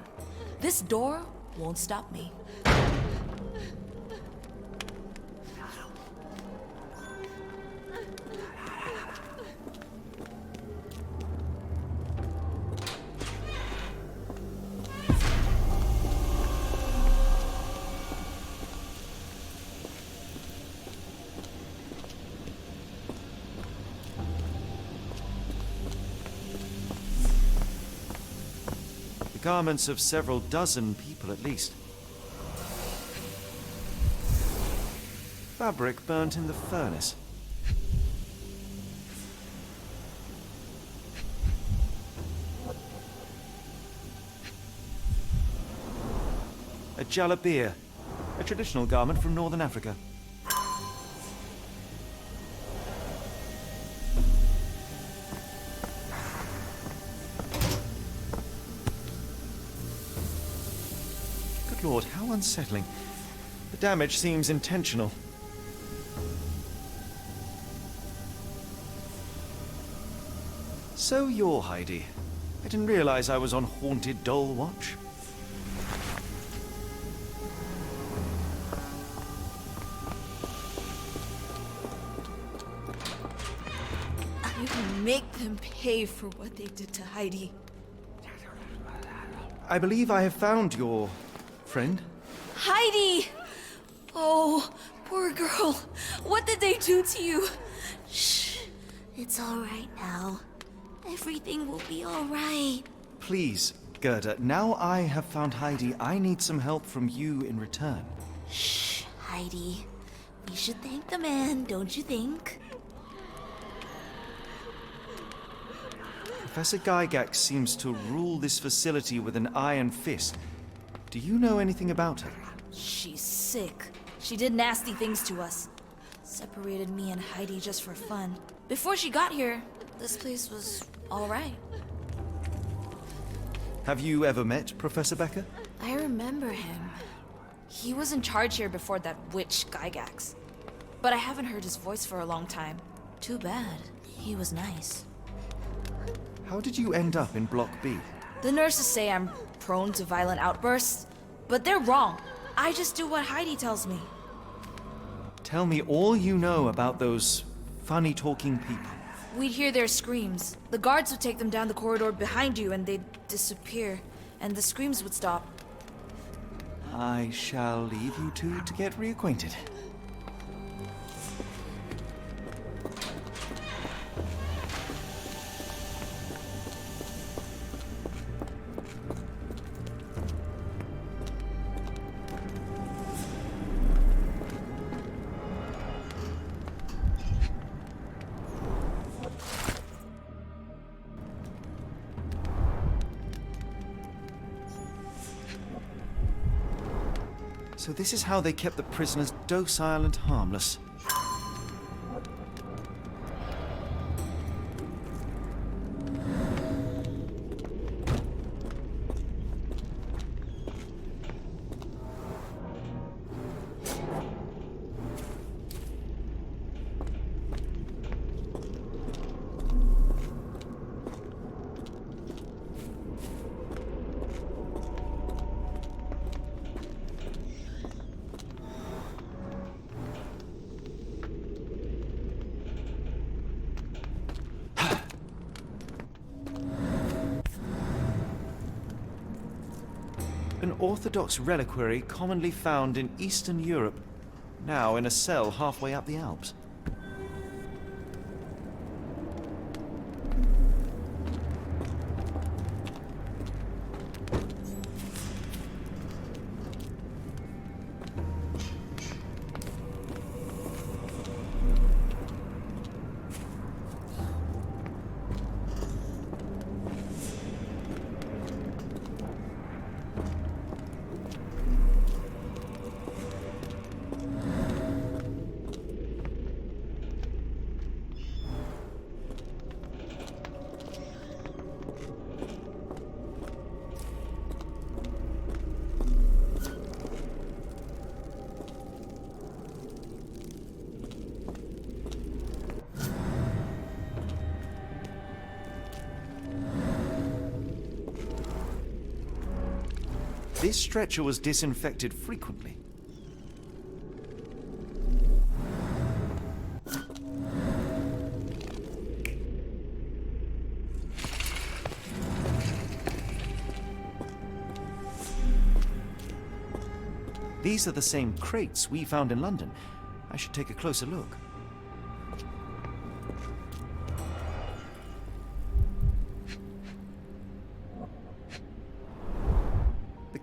S19: This door won't stop me.
S5: garments of several dozen people at least. Fabric burnt in the furnace. A jalabia, a traditional garment from northern Africa. Good Lord, how unsettling. The damage seems intentional. So you're Heidi. I didn't realize I was on Haunted Doll Watch.
S19: I will make them pay for what they did to Heidi.
S5: I believe I have found your friend.
S19: Heidi! Oh, poor girl. What did they do to you?
S20: Shh. It's all right now. Everything will be all right.
S5: Please, Gerda, now I have found Heidi, I need some help from you in return.
S20: Shh, Heidi. We should thank the man, don't you think?
S5: Professor Gygax seems to rule this facility with an iron fist. Do you know anything about her?
S19: She's sick. She did nasty things to us. Separated me and Heidi just for fun. Before she got here, this place was all right.
S5: Have you ever met Professor Becker?
S19: I remember him. He was in charge here before that witch Gygax. But I haven't heard his voice for a long time. Too bad. He was nice.
S5: How did you end up in Block B?
S19: The nurses say I'm prone to violent outbursts, but they're wrong. I just do what Heidi tells me.
S5: Tell me all you know about those funny-talking people.
S19: We'd hear their screams. The guards would take them down the corridor behind you and they'd disappear, and the screams would stop.
S5: I shall leave you two to get reacquainted. So this is how they kept the prisoners docile and harmless. An Orthodox reliquary commonly found in Eastern Europe, now in a cell halfway up the Alps. This stretcher was disinfected frequently. These are the same crates we found in London. I should take a closer look.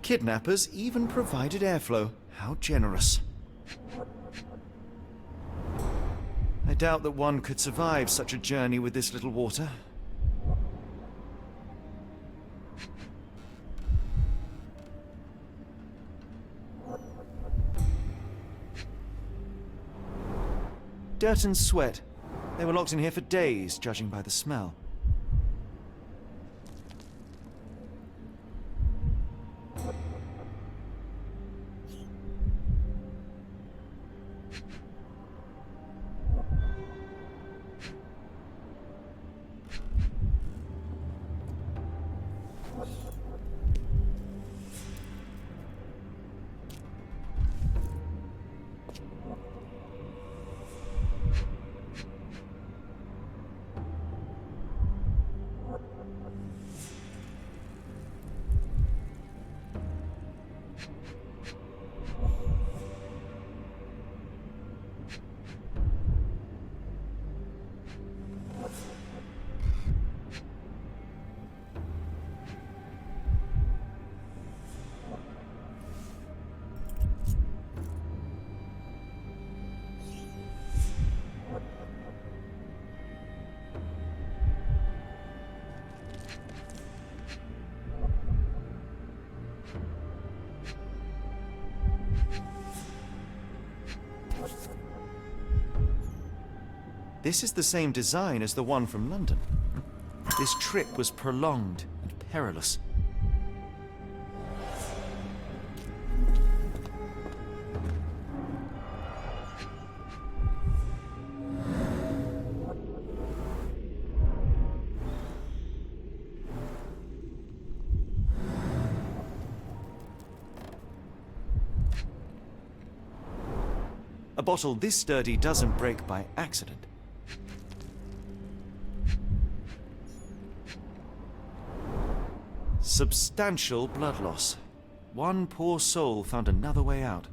S5: kidnappers even provided airflow. How generous. I doubt that one could survive such a journey with this little water. Dirt and sweat. They were locked in here for days, judging by the smell. This is the same design as the one from London. This trip was prolonged and perilous. A bottle this sturdy doesn't break by accident. Substantial blood loss. One poor soul found another way out.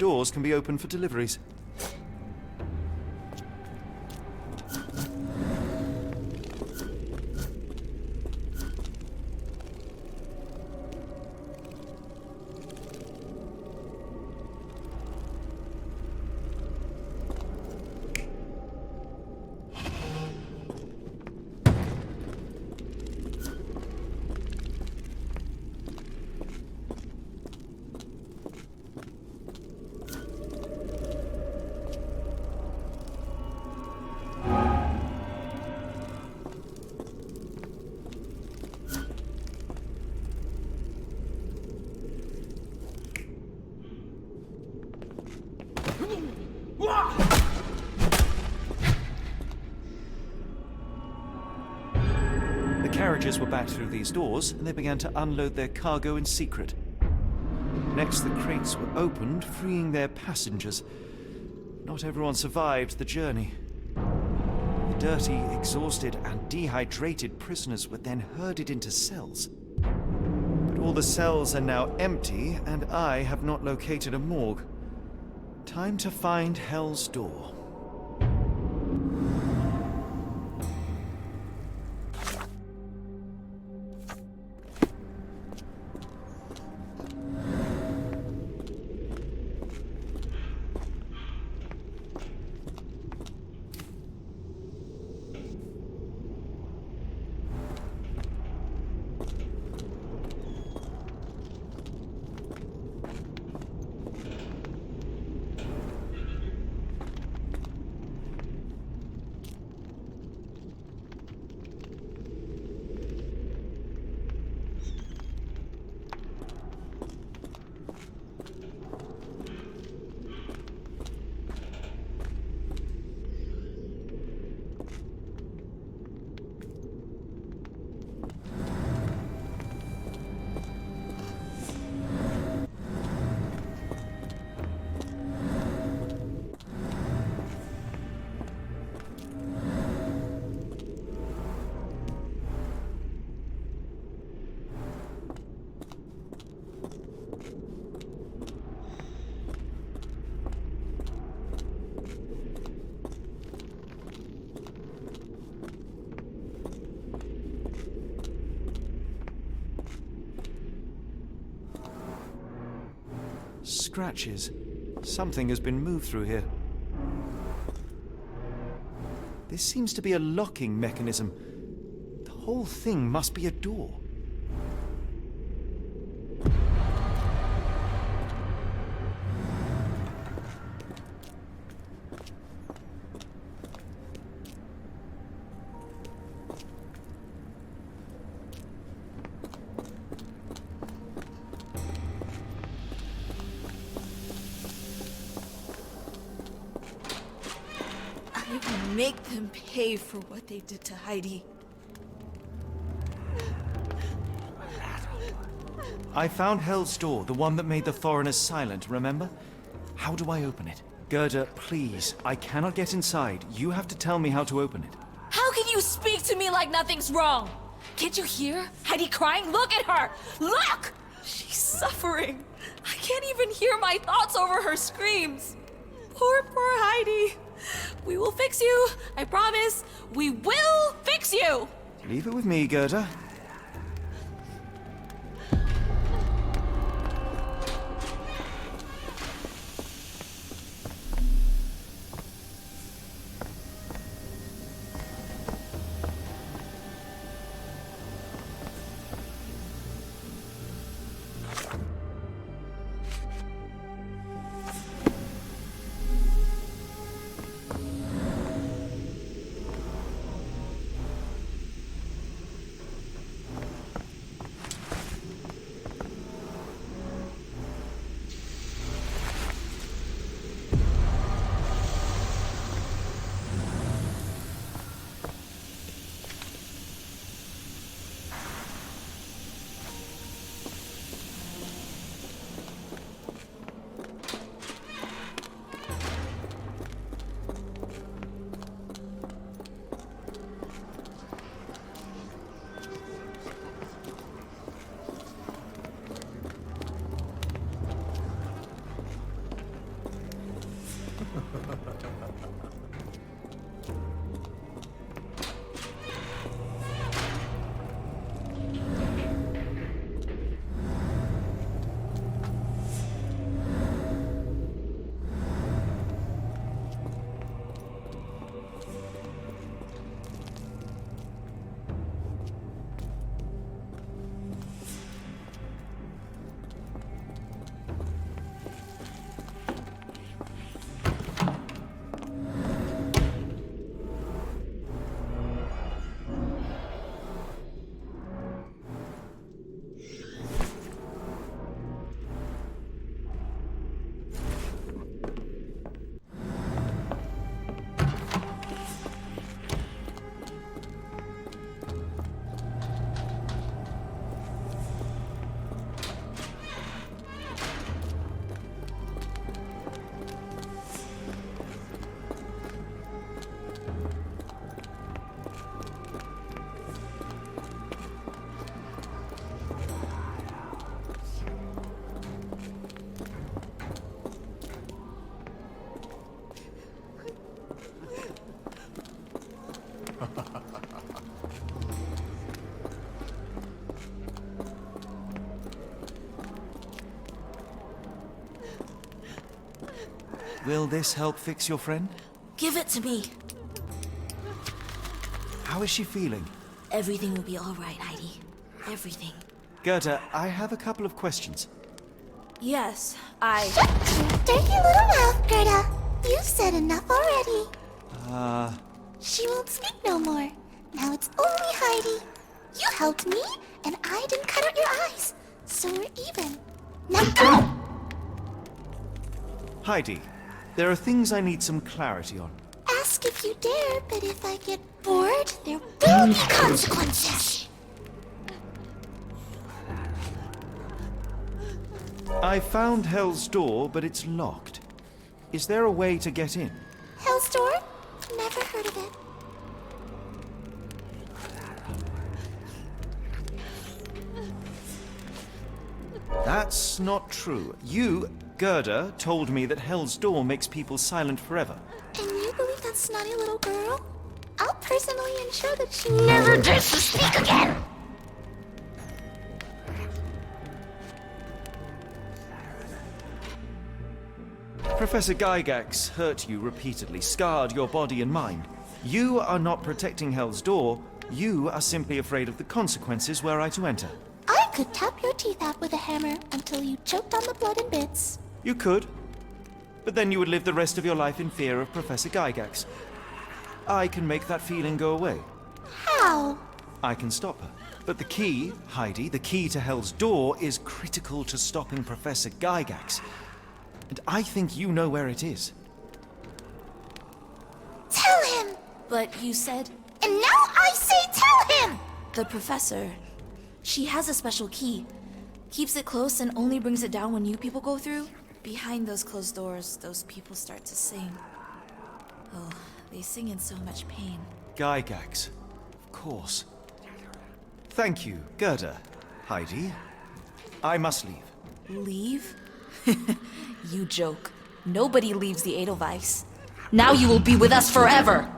S5: doors can be opened for deliveries. The carriages were back through these doors, and they began to unload their cargo in secret. Next, the crates were opened, freeing their passengers. Not everyone survived the journey. The dirty, exhausted, and dehydrated prisoners were then herded into cells. But all the cells are now empty, and I have not located a morgue. Time to find Hell's Door. Scratches. Something has been moved through here. This seems to be a locking mechanism. The whole thing must be a door.
S19: Make them pay for what they did to Heidi.
S5: I found Hell's Door, the one that made the foreigners silent, remember? How do I open it? Gerda, please, I cannot get inside. You have to tell me how to open it.
S19: How can you speak to me like nothing's wrong? Can't you hear Heidi crying? Look at her! Look! She's suffering. I can't even hear my thoughts over her screams. Poor Heidi. We will fix you. I promise. We will fix you.
S5: Leave it with me, Gerda. Will this help fix your friend?
S20: Give it to me.
S5: How is she feeling?
S20: Everything will be all right, Heidi. Everything.
S5: Gerda, I have a couple of questions.
S19: Yes,
S20: Dirty little mouth, Gerda. You've said enough already. She won't speak no more. Now it's only Heidi. You helped me, and I didn't cut out your eyes. So we're even. Now go!
S5: Heidi, there are things I need some clarity on.
S20: Ask if you dare, but if I get bored, there will be consequences.
S5: I found Hell's Door, but it's locked. Is there a way to get in?
S20: Hell's Door? Never heard of it.
S5: That's not true. You, Gerda, told me that Hell's Door makes people silent forever.
S20: And you believe that snotty little girl? I'll personally ensure that she never dares to speak again!
S5: Professor Gygax hurt you repeatedly, scarred your body and mind. You are not protecting Hell's Door. You are simply afraid of the consequences were I to enter.
S20: I could tap your teeth out with a hammer until you choked on the blood and bits.
S5: You could. But then you would live the rest of your life in fear of Professor Gygax. I can make that feeling go away.
S20: How?
S5: I can stop her. But the key, Heidi, the key to Hell's Door is critical to stopping Professor Gygax. And I think you know where it is.
S20: Tell him!
S19: But you said...
S20: And now I say tell him!
S19: The professor... She has a special key. Keeps it close and only brings it down when you people go through. Behind those closed doors, those people start to sing. Oh, they sing in so much pain.
S5: Gygax. Of course. Thank you, Gerda. Heidi. I must leave.
S19: Leave? You joke. Nobody leaves the Edelweiss. Now you will be with us forever!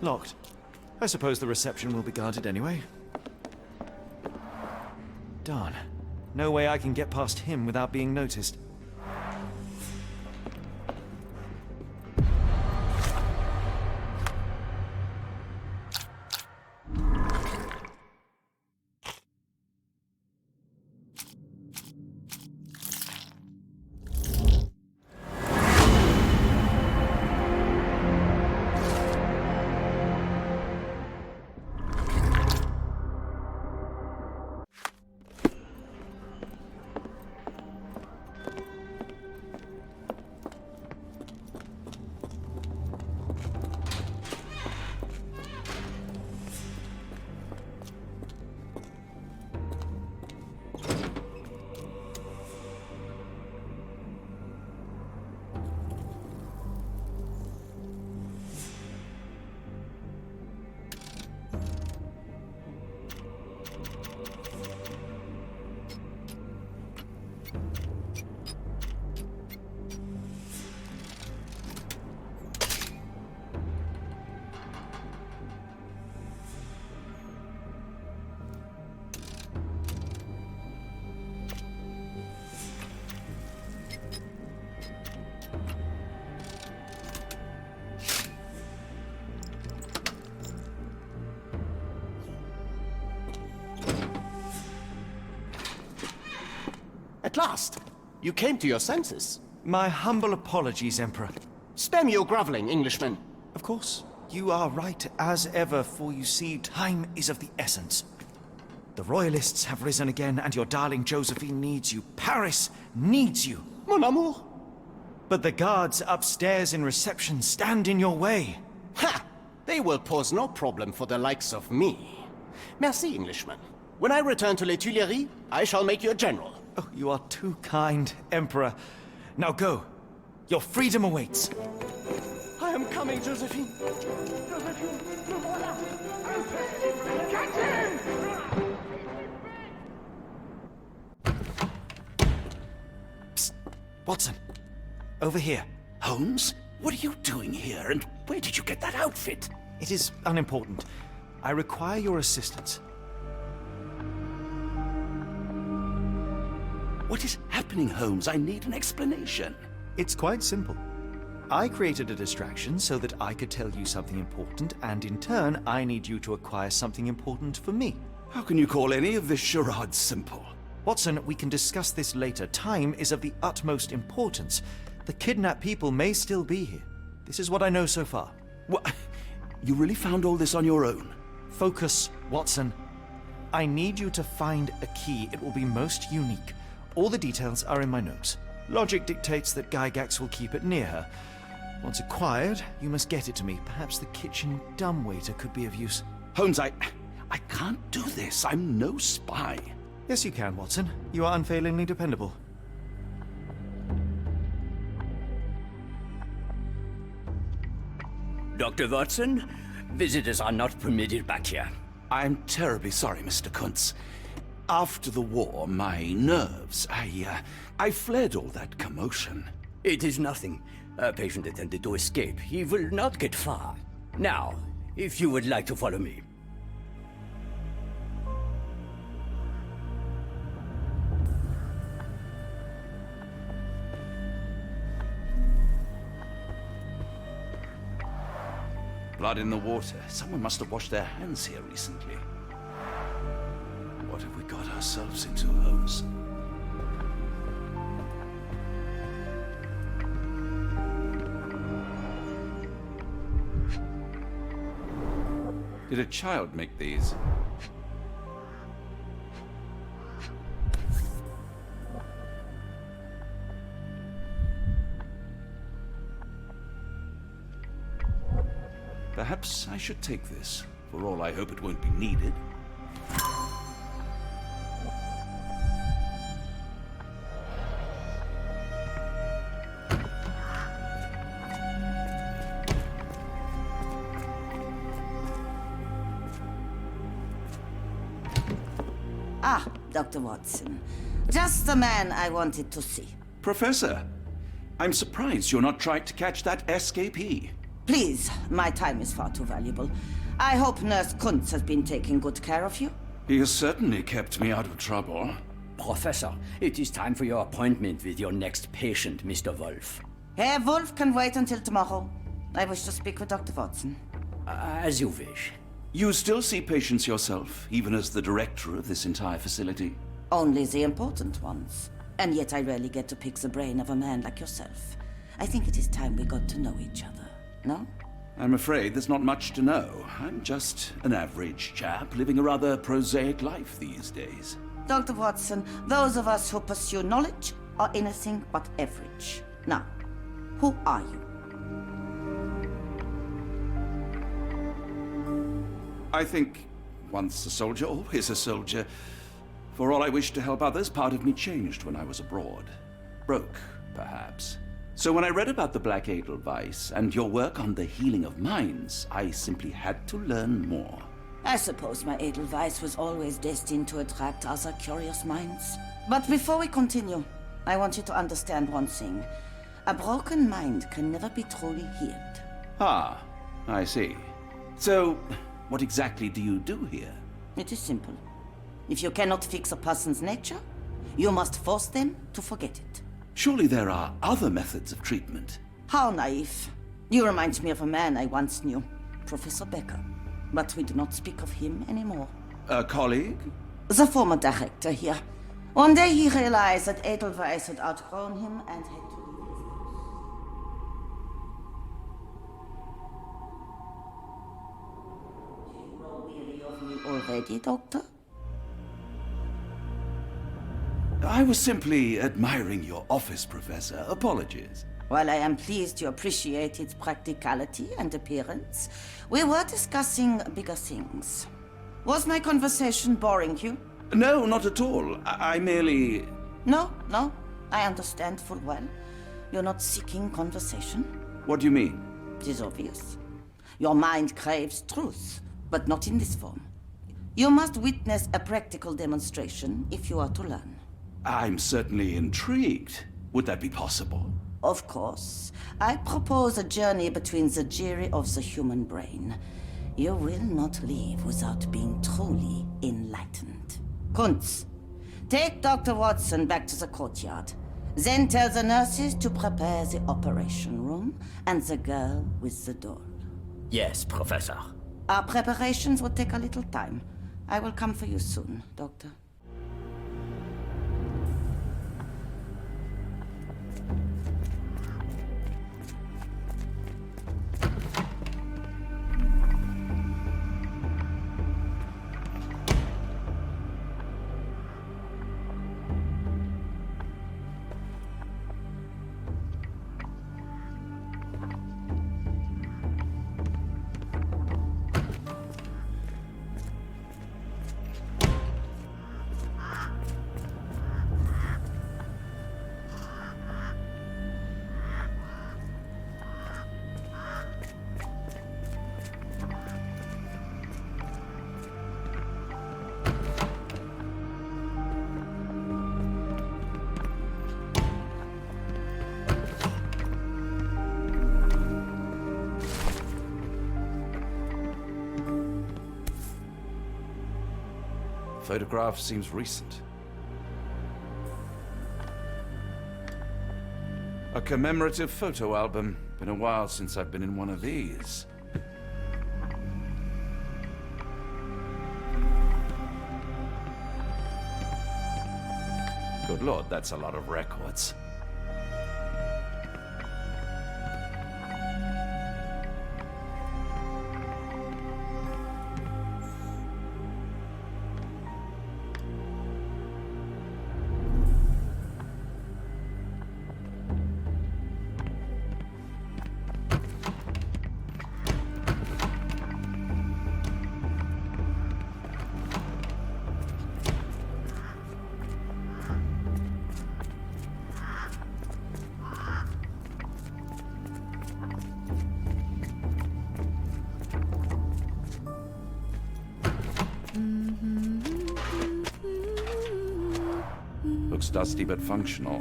S5: Locked. I suppose the reception will be guarded anyway. Darn. No way I can get past him without being noticed.
S17: At last! You came to your senses.
S1: My humble apologies, Emperor.
S17: Spare me your groveling, Englishman.
S1: Of course, you are right as ever, for you see, time is of the essence. The royalists have risen again, and your darling Josephine needs you. Paris needs you.
S17: Mon amour.
S1: But the guards upstairs in reception stand in your way.
S17: Ha! They will pose no problem for the likes of me. Merci, Englishman. When I return to Les Tuileries, I shall make you a general.
S1: Oh, you are too kind, Emperor. Now go. Your freedom awaits.
S17: I am coming, Josephine. Josephine, le voilà. Catch him!
S1: Psst. Watson. Over here.
S2: Holmes? What are you doing here, and where did you get that outfit?
S1: It is unimportant. I require your assistance.
S2: What is happening, Holmes? I need an explanation.
S1: It's quite simple. I created a distraction so that I could tell you something important, and in turn, I need you to acquire something important for me.
S2: How can you call any of this charade simple?
S1: Watson, we can discuss this later. Time is of the utmost importance. The kidnapped people may still be here. This is what I know so far.
S2: What? You really found all this on your own?
S1: Focus, Watson. I need you to find a key. It will be most unique. All the details are in my notes. Logic dictates that Gygax will keep it near her. Once acquired, you must get it to me. Perhaps the kitchen dumbwaiter could be of use.
S2: Holmes, I can't do this. I'm no spy.
S1: Yes, you can, Watson. You are unfailingly dependable.
S21: Dr. Watson, visitors are not permitted back here.
S2: I'm terribly sorry, Mr. Kuntz. After the war, my nerves, I fled all that commotion.
S21: It is nothing. A patient attempted to escape. He will not get far. Now, if you would like to follow me.
S2: Blood in the water. Someone must have washed their hands here recently. What have we got ourselves into, Holmes? Did a child make these? Perhaps I should take this. For all I hope it won't be needed.
S16: Ah, Dr. Watson. Just the man I wanted to see.
S2: Professor, I'm surprised you're not trying to catch that escapee.
S16: Please, my time is far too valuable. I hope Nurse Kuntz has been taking good care of you.
S2: He has certainly kept me out of trouble.
S21: Professor, it is time for your appointment with your next patient, Mr. Wolf.
S16: Herr Wolf can wait until tomorrow. I wish to speak with Dr. Watson.
S21: As you wish.
S2: You still see patients yourself, even as the director of this entire facility?
S16: Only the important ones. And yet I rarely get to pick the brain of a man like yourself. I think it is time we got to know each other. No?
S2: I'm afraid there's not much to know. I'm just an average chap living a rather prosaic life these days.
S16: Dr. Watson, those of us who pursue knowledge are anything but average. Now, who are you?
S2: I think once a soldier, always a soldier. For all I wished to help others, part of me changed when I was abroad. Broke, perhaps. So when I read about the Black Edelweiss and your work on the healing of minds, I simply had to learn more.
S16: I suppose my Edelweiss was always destined to attract other curious minds. But before we continue, I want you to understand one thing. A broken mind can never be truly healed.
S2: Ah, I see. So, what exactly do you do here?
S16: It is simple. If you cannot fix a person's nature, you must force them to forget it.
S2: Surely there are other methods of treatment.
S16: How naive. You remind me of a man I once knew, Professor Becker. But we do not speak of him anymore.
S2: A colleague?
S16: The former director here. One day he realized that Edelweiss had outgrown him and had to leave his house. Do you grow weary of me already, Doctor?
S2: I was simply admiring your office, Professor. Apologies.
S16: While I am pleased you appreciate its practicality and appearance, we were discussing bigger things. Was my conversation boring you?
S2: No, not at all. I merely...
S16: No, I understand full well. You're not seeking conversation.
S2: What do you mean?
S16: It is obvious. Your mind craves truth, but not in this form. You must witness a practical demonstration if you are to learn.
S2: I'm certainly intrigued. Would that be possible?
S16: Of course. I propose a journey between the jury of the human brain. You will not leave without being truly enlightened. Kuntz, take Dr. Watson back to the courtyard. Then tell the nurses to prepare the operation room and the girl with the doll.
S21: Yes, Professor.
S16: Our preparations will take a little time. I will come for you soon, Doctor.
S2: Photograph seems recent. A commemorative photo album. Been a while since I've been in one of these. Good Lord, that's a lot of records. Looks dusty but functional.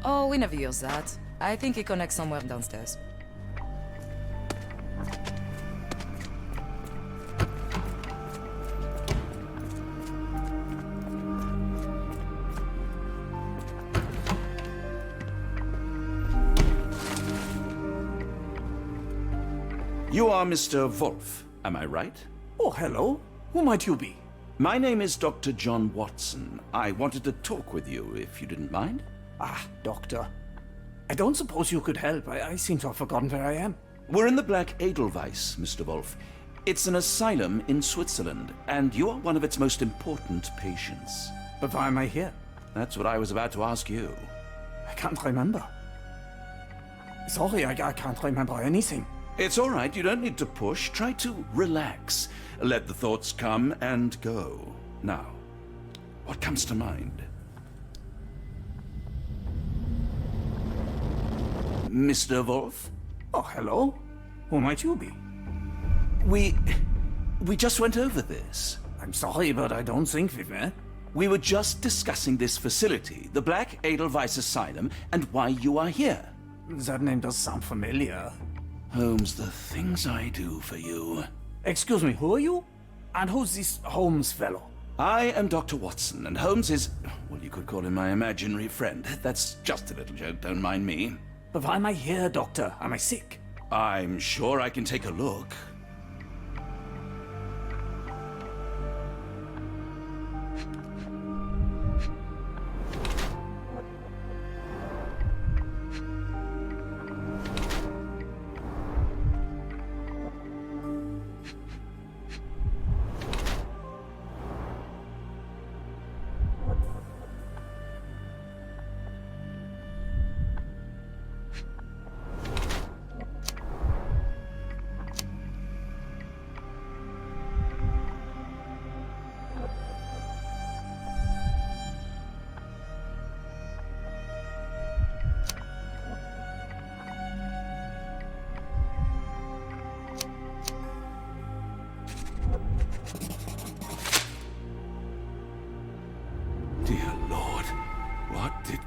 S3: Oh, we never use that. I think it connects somewhere downstairs.
S2: You are Mr. Wolf, am I right?
S22: Oh, hello. Who might you be?
S2: My name is Dr. John Watson. I wanted to talk with you, if you didn't mind.
S22: Ah, Doctor. I don't suppose you could help. I seem to have forgotten where I am.
S2: We're in the Black Edelweiss, Mr. Wolf. It's an asylum in Switzerland, and you are one of its most important patients.
S22: But why am I here?
S2: That's what I was about to ask you.
S22: I can't remember. Sorry, I can't remember anything.
S2: It's all right. You don't need to push. Try to relax. Let the thoughts come and go. Now, what comes to mind? Mr. Wolf?
S22: Oh, hello. Who might you be?
S2: We just went over this.
S22: I'm sorry, but I don't think we've met.
S2: We were just discussing this facility, the Black Edelweiss Asylum, and why you are here.
S22: That name does sound familiar.
S2: Holmes, the things I do for you.
S22: Excuse me, who are you? And who's this Holmes fellow?
S2: I am Dr. Watson, and Holmes is, well, you could call him my imaginary friend. That's just a little joke, don't mind me.
S22: But why am I here, Doctor? Am I sick?
S2: I'm sure I can take a look.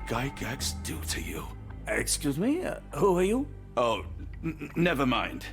S2: Gygax do to you?
S22: Excuse me? Who are you?
S2: Oh, never mind.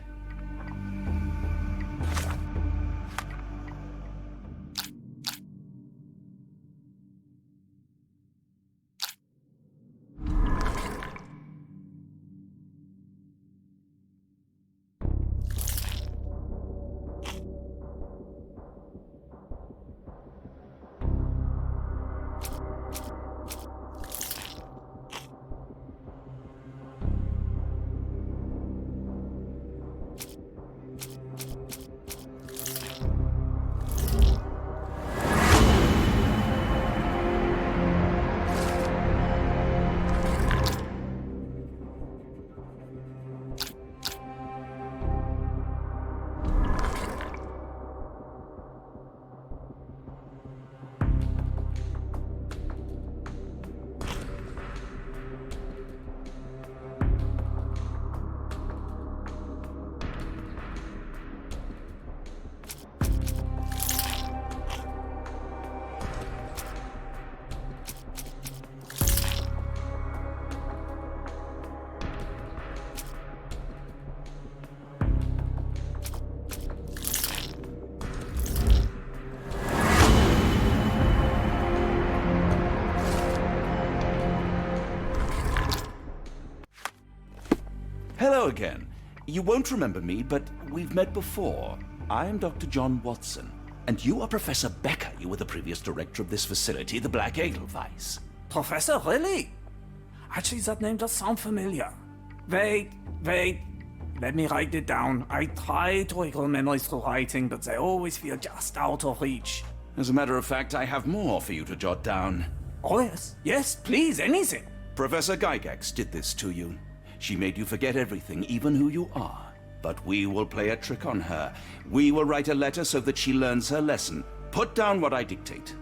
S2: Hello again. You won't remember me, but we've met before. I am Dr. John Watson, and you are Professor Becker. You were the previous director of this facility, the Black Edelweiss.
S22: Professor, really? Actually, that name does sound familiar. Wait. Let me write it down. I try to recall memories through writing, but they always feel just out of reach.
S2: As a matter of fact, I have more for you to jot down.
S22: Oh, yes. Yes, please, anything.
S2: Professor Gygax did this to you. She made you forget everything, even who you are. But we will play a trick on her. We will write a letter so that she learns her lesson. Put down what I dictate.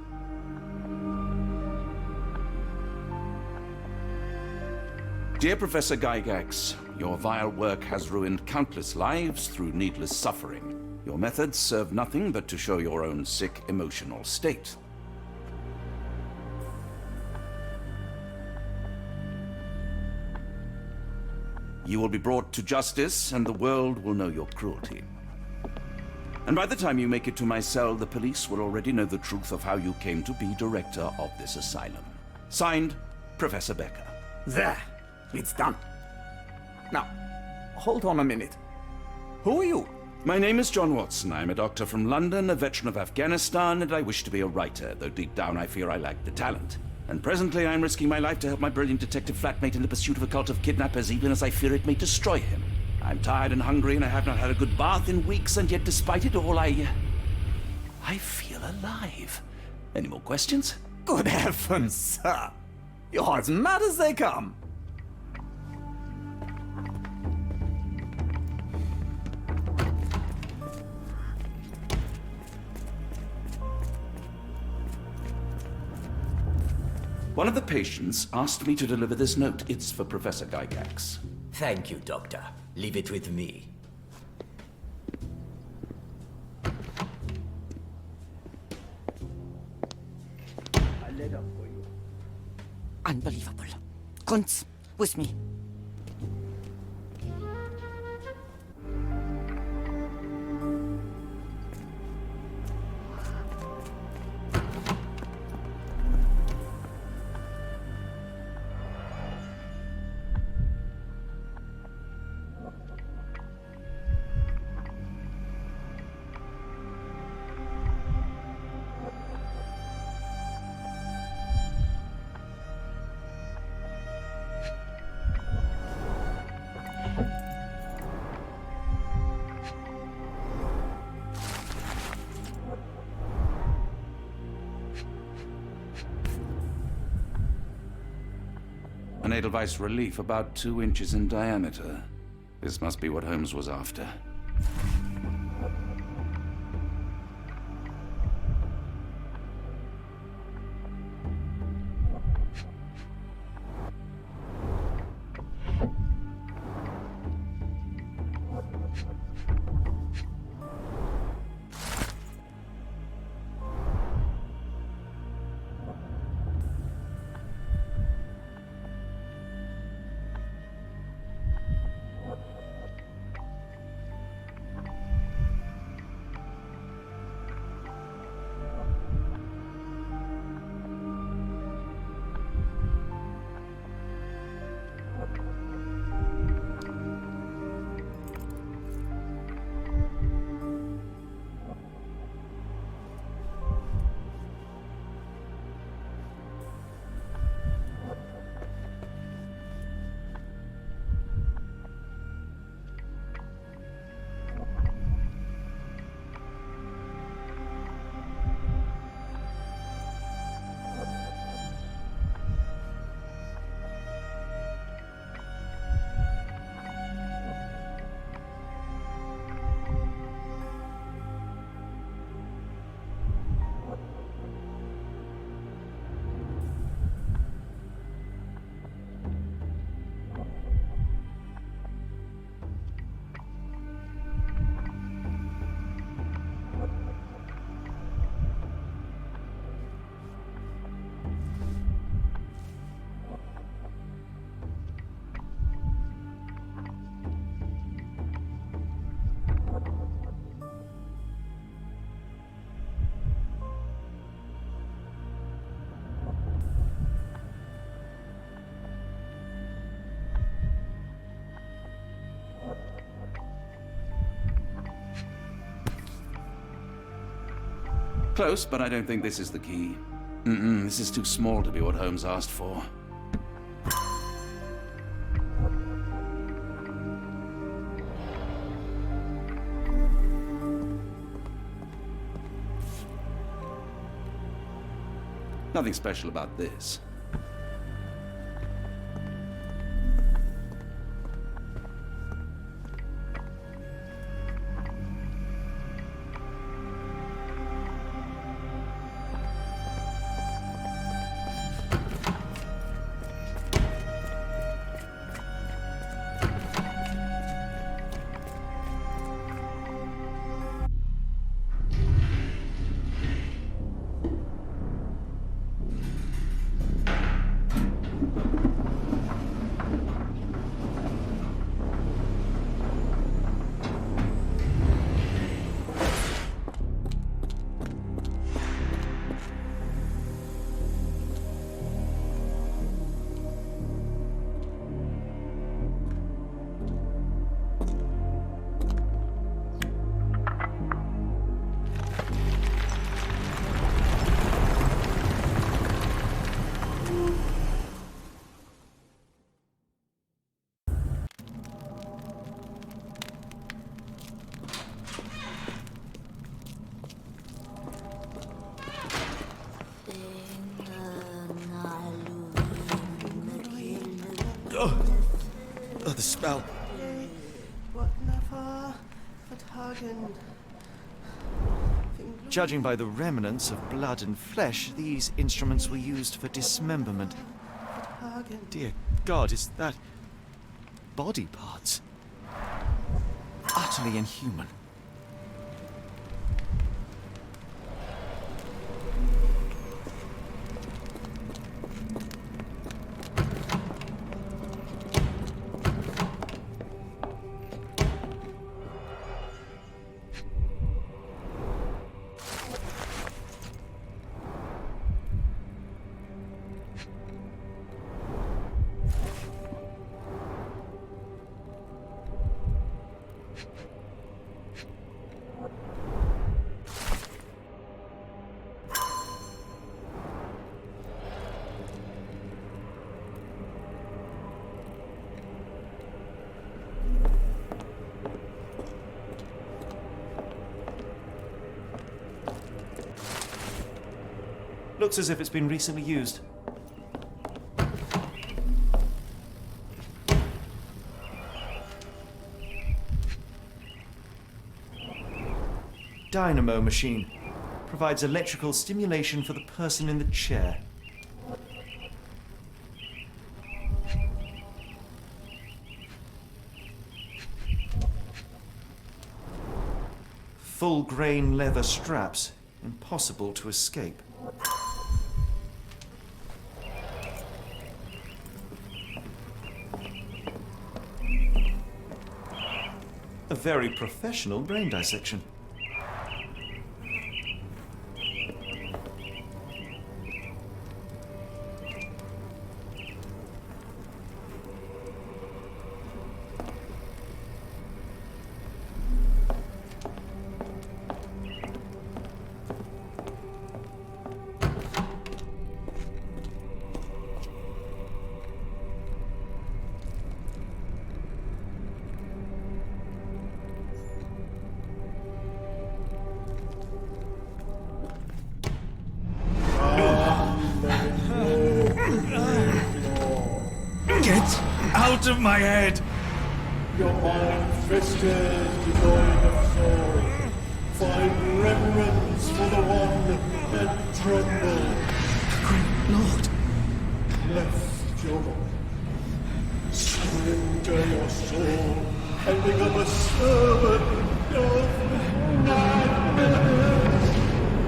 S2: Dear Professor Gygax, your vile work has ruined countless lives through needless suffering. Your methods serve nothing but to show your own sick emotional state. You will be brought to justice, and the world will know your cruelty. And by the time you make it to my cell, the police will already know the truth of how you came to be director of this asylum. Signed, Professor Becker.
S22: There. It's done. Now, hold on a minute. Who are you?
S2: My name is John Watson. I'm a doctor from London, a veteran of Afghanistan, and I wish to be a writer, though deep down I fear I lack the talent. And presently I'm risking my life to help my brilliant detective flatmate in the pursuit of a cult of kidnappers, even as I fear it may destroy him. I'm tired and hungry, and I have not had a good bath in weeks, and yet despite it all, I feel alive. Any more questions?
S22: Good heavens, sir. You're as mad as they come.
S2: One of the patients asked me to deliver this note. It's for Professor Gygax.
S21: Thank you, Doctor. Leave it with me.
S22: I laid up for you.
S16: Unbelievable. Kunz, with me.
S2: An Edelweiss relief about 2 inches in diameter. This must be what Holmes was after. Close, but I don't think this is the key. This is too small to be what Holmes asked for. Nothing special about this.
S11: Oh, the smell. Judging by the remnants of blood and flesh, these instruments were used for dismemberment. Dear God, is that body parts? Utterly inhuman.
S5: Looks as if it's been recently used. Dynamo machine. Provides electrical stimulation for the person in the chair. Full grain leather straps. Impossible to escape. A very professional brain dissection.
S22: Get out of my head!
S4: Your mind twisted, devoid of soul. Find reverence for the one and tremble.
S22: Great Lord!
S4: Left your surrender your soul and become a servant of madness.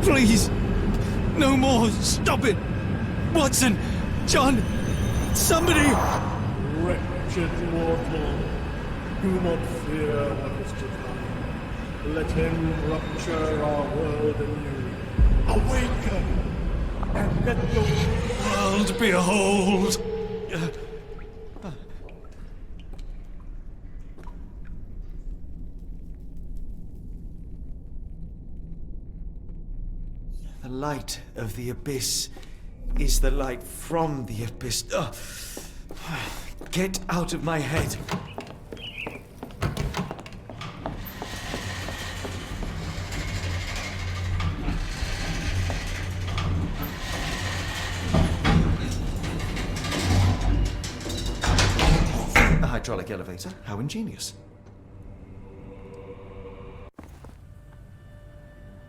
S22: Please! No more! Stop it! Watson! John! Somebody!
S4: Wretched mortal, do not fear what is to come. Let him rupture our world anew. Awaken! And let the
S22: world behold!
S5: The light of the abyss is the light from the abyss. Ugh. Get out of my head. A hydraulic elevator? How ingenious.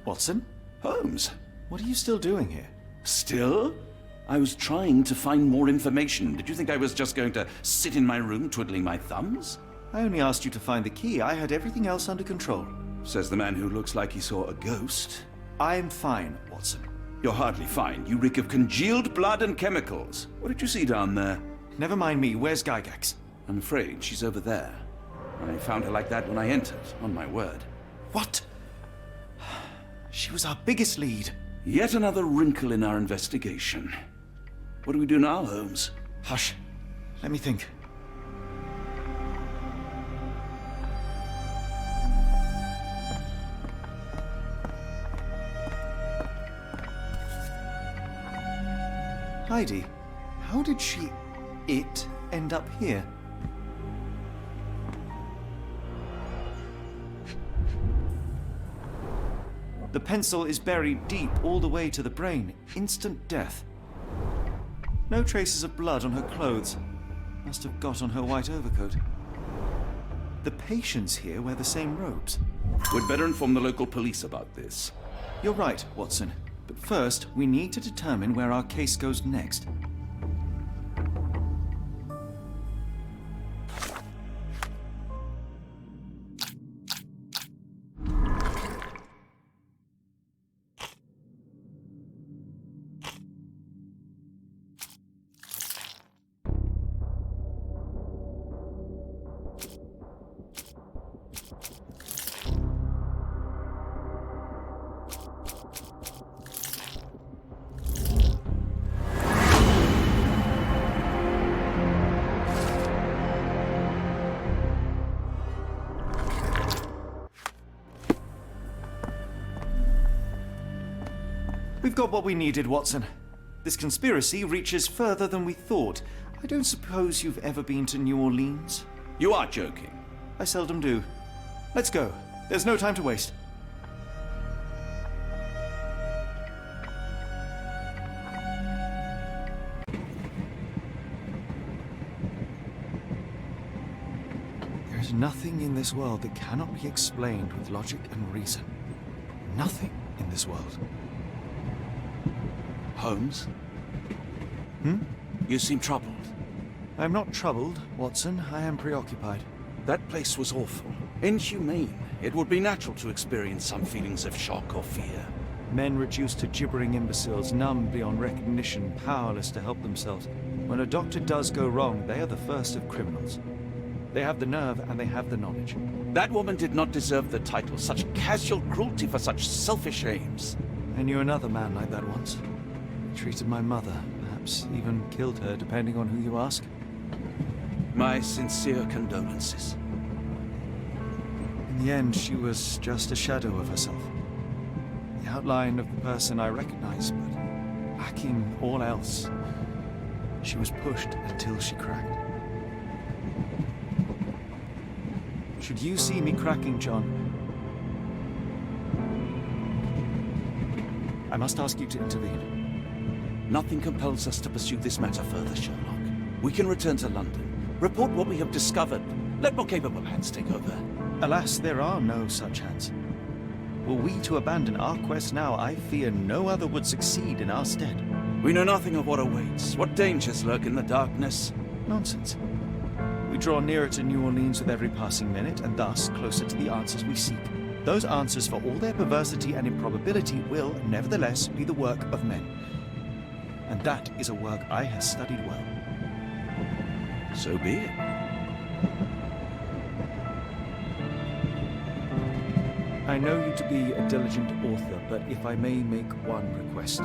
S5: Watson?
S2: Holmes?
S5: What are you still doing here?
S2: Still? I was trying to find more information. Did you think I was just going to sit in my room twiddling my thumbs?
S5: I only asked you to find the key. I had everything else under control.
S2: Says the man who looks like he saw a ghost.
S5: I'm fine, Watson.
S2: You're hardly fine. You reek of congealed blood and chemicals. What did you see down there?
S5: Never mind me. Where's Gygax?
S2: I'm afraid she's over there. I found her like that when I entered, on my word.
S5: What? She was our biggest lead.
S2: Yet another wrinkle in our investigation. What do we do now, Holmes?
S5: Hush. Let me think. Heidi, how did it end up here? The pencil is buried deep all the way to the brain. Instant death. No traces of blood on her clothes. Must have got on her white overcoat. The patients here wear the same robes.
S2: We'd better inform the local police about this.
S5: You're right, Watson. But first, we need to determine where our case goes next. We've got what we needed, Watson. This conspiracy reaches further than we thought. I don't suppose you've ever been to New Orleans?
S2: You are joking.
S5: I seldom do. Let's go. There's no time to waste. There is nothing in this world that cannot be explained with logic and reason. Nothing in this world.
S2: Holmes?
S5: Hmm?
S2: You seem troubled.
S5: I'm not troubled, Watson. I am preoccupied.
S2: That place was awful. Inhumane. It would be natural to experience some feelings of shock or fear.
S5: Men reduced to gibbering imbeciles, numb beyond recognition, powerless to help themselves. When a doctor does go wrong, they are the first of criminals. They have the nerve and they have the knowledge.
S2: That woman did not deserve the title. Such casual cruelty for such selfish aims.
S5: I knew another man like that once. He treated my mother, perhaps even killed her, depending on who you ask.
S2: My sincere condolences.
S5: In the end, she was just a shadow of herself. The outline of the person I recognized, but lacking all else. She was pushed until she cracked. Should you see me cracking, John, I must ask you to intervene.
S2: Nothing compels us to pursue this matter further, Sherlock. We can return to London, report what we have discovered. Let more capable hands take over.
S5: Alas, there are no such hands. Were we to abandon our quest now, I fear no other would succeed in our stead.
S2: We know nothing of what awaits, what dangers lurk in the darkness.
S5: Nonsense. We draw nearer to New Orleans with every passing minute, and thus closer to the answers we seek. Those answers, for all their perversity and improbability, will, nevertheless, be the work of men. And that is a work I have studied well.
S2: So be it.
S5: I know you to be a diligent author, but if I may make one request.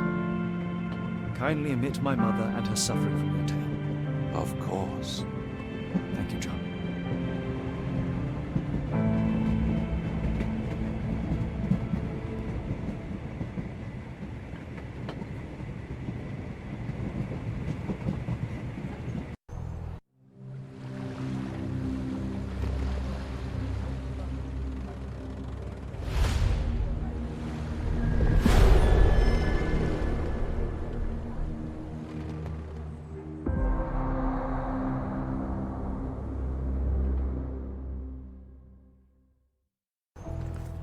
S5: Kindly omit my mother and her suffering from your tale.
S2: Of course.
S5: Thank you, John.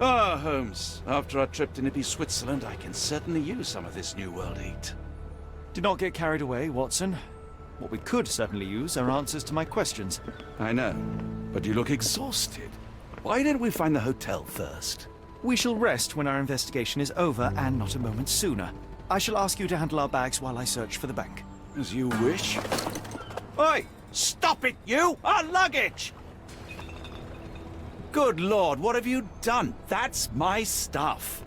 S2: Ah, Holmes. After our trip to nippy Switzerland, I can certainly use some of this New World heat.
S5: Do not get carried away, Watson. What we could certainly use are answers to my questions.
S2: I know, but you look exhausted. Why didn't we find the hotel first?
S5: We shall rest when our investigation is over, and not a moment sooner. I shall ask you to handle our bags while I search for the bank.
S2: As you wish. Oi! Stop it, you! Our luggage! Good Lord, what have you done? That's my stuff.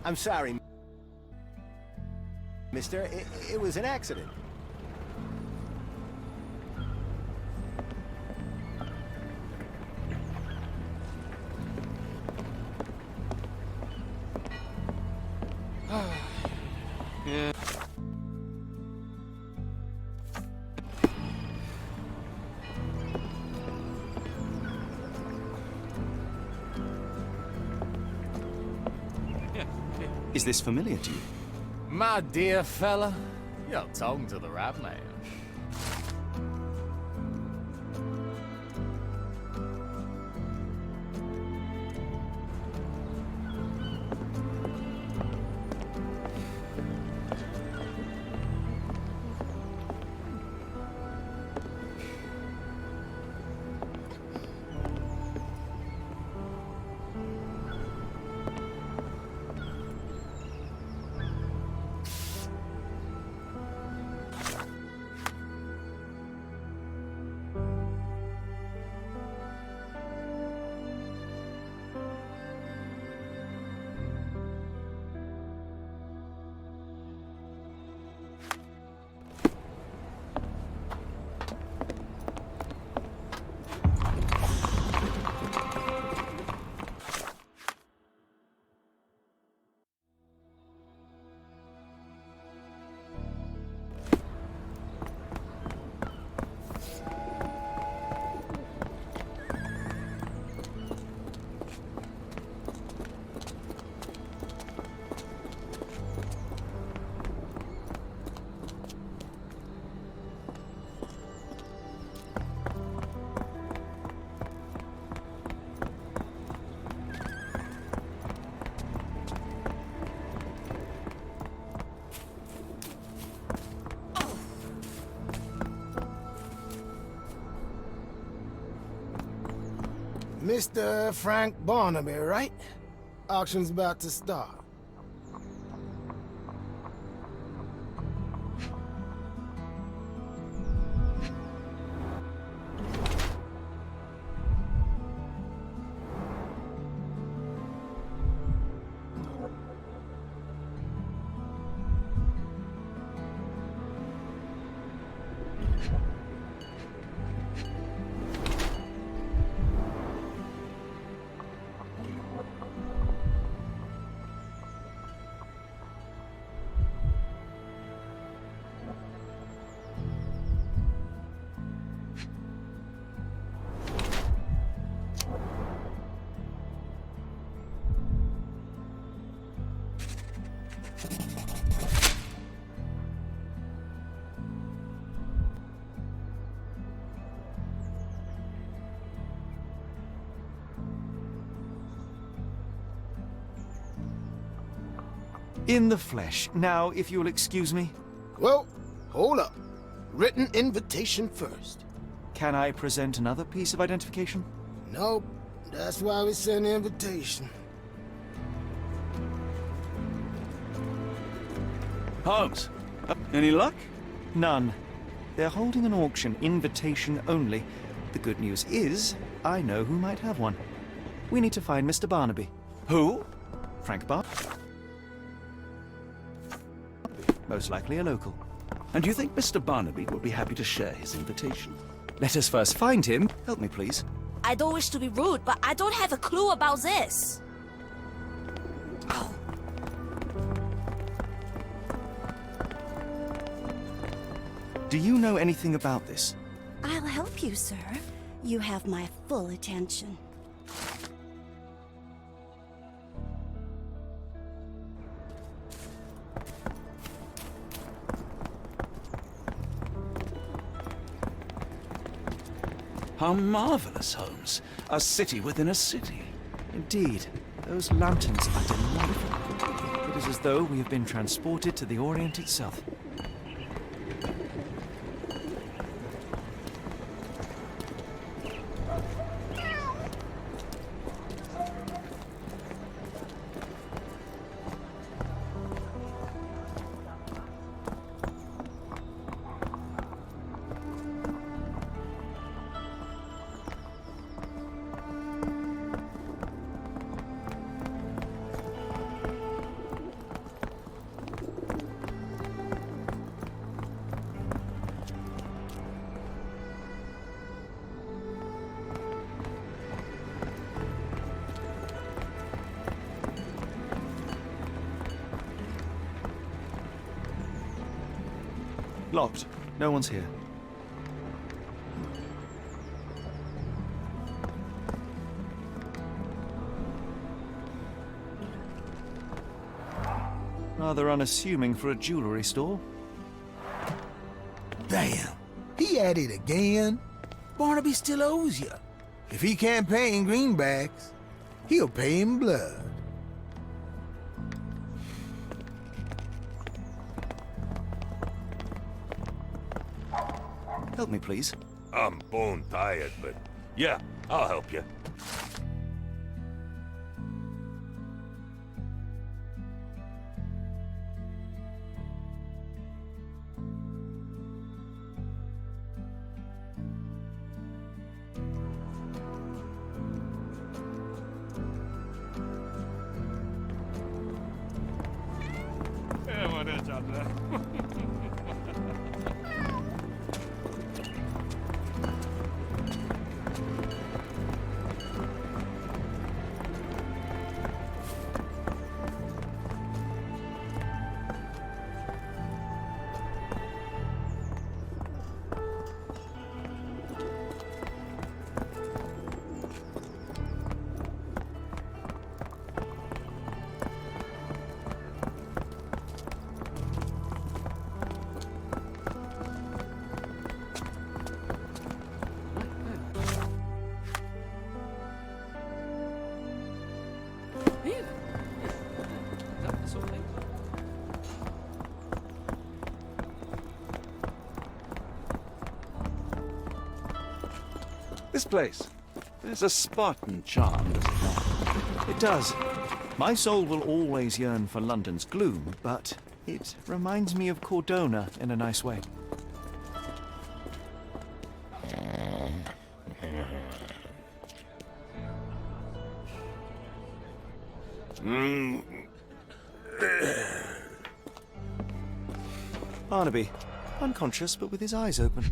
S7: I'm sorry, mister. It was an accident.
S5: Yeah. Is this familiar to you?
S8: My dear fella, you're talking to the right man.
S23: Mr. Frank Barnaby, right? Auction's about to start.
S5: In the flesh. Now, if you'll excuse me.
S23: Well, hold up. Written invitation first.
S5: Can I present another piece of identification?
S23: Nope. That's why we send the invitation.
S2: Holmes, any luck?
S5: None. They're holding an auction, invitation only. The good news is, I know who might have one. We need to find Mr. Barnaby.
S2: Who?
S5: Frank Barnaby. Most likely a local.
S2: And do you think Mr. Barnaby would be happy to share his invitation?
S5: Let us first find him. Help me, please.
S24: I don't wish to be rude, but I don't have a clue about this. Oh.
S5: Do you know anything about this?
S15: I'll help you, sir. You have my full attention.
S2: How marvelous, Holmes. A city within a city.
S5: Indeed. Those lanterns are delightful. It is as though we have been transported to the Orient itself.
S1: Locked. No one's here.
S5: Rather unassuming for a jewelry store.
S6: Damn. He at it again. Barnaby still owes you. If he can't pay in greenbacks, he'll pay in blood.
S1: Help me, please.
S9: I'm bone tired, but yeah, I'll help you.
S2: This place, there's a Spartan charm, does it not?
S5: It does. My soul will always yearn for London's gloom, but it reminds me of Cordona in a nice way. Barnaby, unconscious but with his eyes open.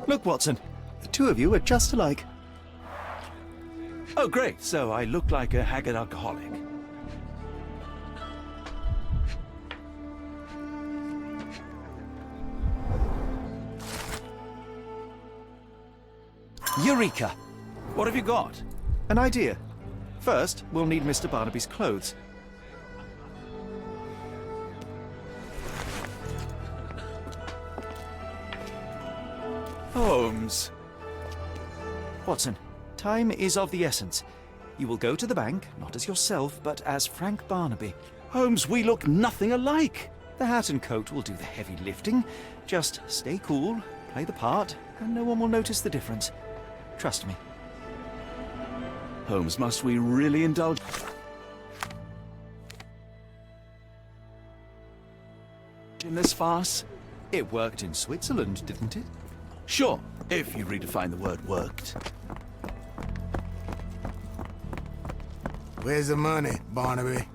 S5: Look, Watson, the two of you are just alike.
S2: Oh, great. So I look like a haggard alcoholic.
S5: Eureka!
S2: What have you got?
S5: An idea. First, we'll need Mr. Barnaby's clothes.
S2: Holmes.
S5: Watson, time is of the essence. You will go to the bank, not as yourself, but as Frank Barnaby.
S2: Holmes, we look nothing alike.
S5: The hat and coat will do the heavy lifting. Just stay cool, play the part, and no one will notice the difference. Trust me.
S2: Holmes, must we really indulge in this farce?
S5: It worked in Switzerland, didn't it?
S2: Sure, if you redefine the word worked.
S6: Where's the money, Barnaby?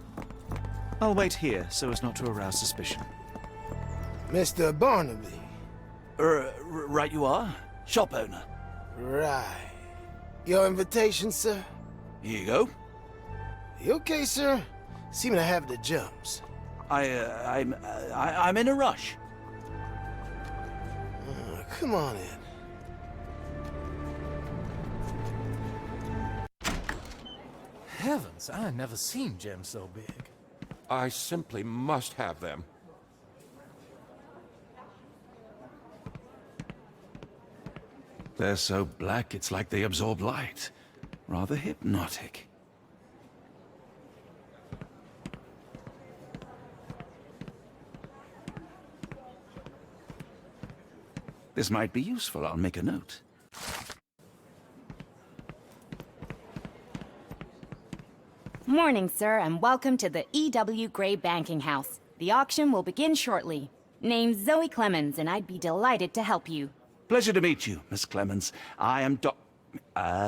S5: I'll wait here so as not to arouse suspicion.
S6: Mr. Barnaby.
S2: Right you are. Shop owner.
S6: Right. Your invitation, sir?
S2: Here you go.
S6: You okay, sir? Seem to have the jumps.
S2: I'm in a rush.
S6: Come on in.
S8: Heavens, I never seen gems so big.
S9: I simply must have them.
S2: They're so black, it's like they absorb light. Rather hypnotic. This might be useful. I'll make a note.
S10: Morning, sir, and welcome to the E.W. Gray Banking House. The auction will begin shortly. Name's Zoe Clemens, and I'd be delighted to help you.
S2: Pleasure to meet you, Miss Clemens. I am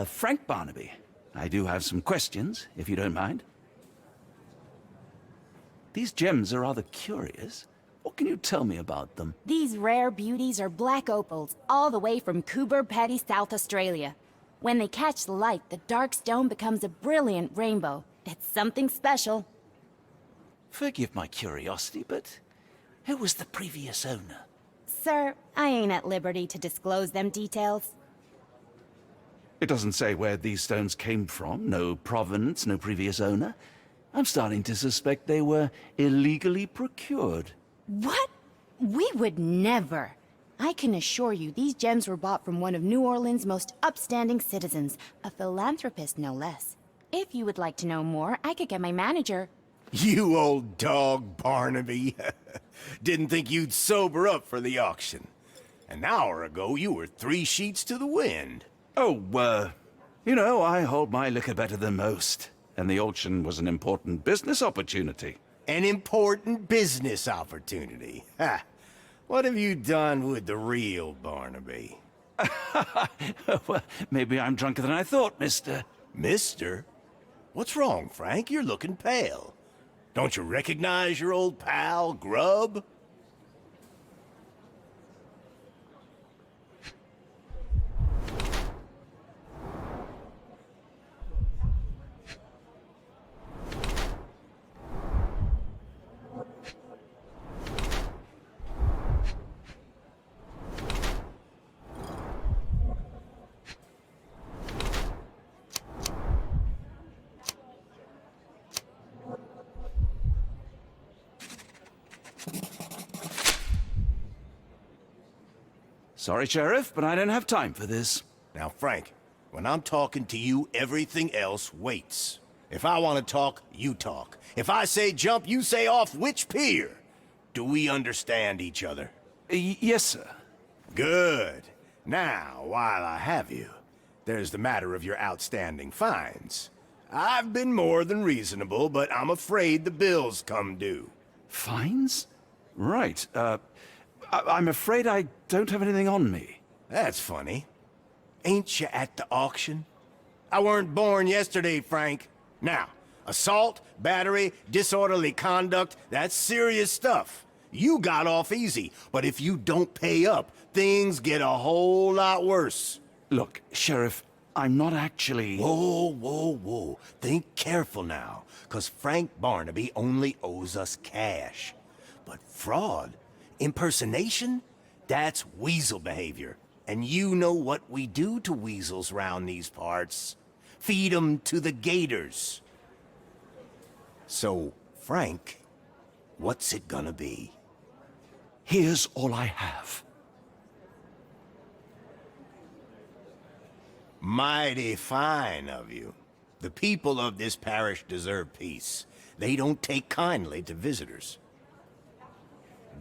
S2: Frank Barnaby. I do have some questions, if you don't mind. These gems are rather curious. What can you tell me about them?
S10: These rare beauties are black opals, all the way from Coober Pedy, South Australia. When they catch the light, the dark stone becomes a brilliant rainbow. It's something special.
S2: Forgive my curiosity, but who was the previous owner?
S10: Sir, I ain't at liberty to disclose them details.
S2: It doesn't say where these stones came from, no provenance, no previous owner. I'm starting to suspect they were illegally procured.
S10: What? We would never. I can assure you these gems were bought from one of New Orleans' most upstanding citizens, a philanthropist no less. If you would like to know more, I could get my manager.
S23: You old dog, Barnaby. Didn't think you'd sober up for the auction. An hour ago, you were 3 sheets to the wind.
S2: Oh, you know, I hold my liquor better than most. And the auction was an important business opportunity.
S23: An important business opportunity? Ha! What have you done with the real Barnaby?
S2: Well, maybe I'm drunker than I thought, mister.
S23: Mister? What's wrong, Frank? You're looking pale. Don't you recognize your old pal, Grub?
S2: Sorry, Sheriff, but I don't have time for this.
S23: Now, Frank, when I'm talking to you, everything else waits. If I want to talk, you talk. If I say jump, you say off which pier. Do we understand each other?
S2: Yes, sir.
S23: Good. Now, while I have you, there's the matter of your outstanding fines. I've been more than reasonable, but I'm afraid the bills come due.
S2: Fines? Right, I'm afraid I don't have anything on me.
S23: That's funny. Ain't you at the auction? I weren't born yesterday, Frank. Now, assault, battery, disorderly conduct, that's serious stuff. You got off easy, but if you don't pay up, things get a whole lot worse.
S2: Look, Sheriff, I'm not actually...
S23: Whoa. Think careful now, 'cause Frank Barnaby only owes us cash. But fraud, impersonation, that's weasel behavior. And you know what we do to weasels round these parts. Feed 'em to the gators. So, Frank, what's it gonna be?
S2: Here's all I have.
S23: Mighty fine of you. The people of this parish deserve peace. They don't take kindly to visitors.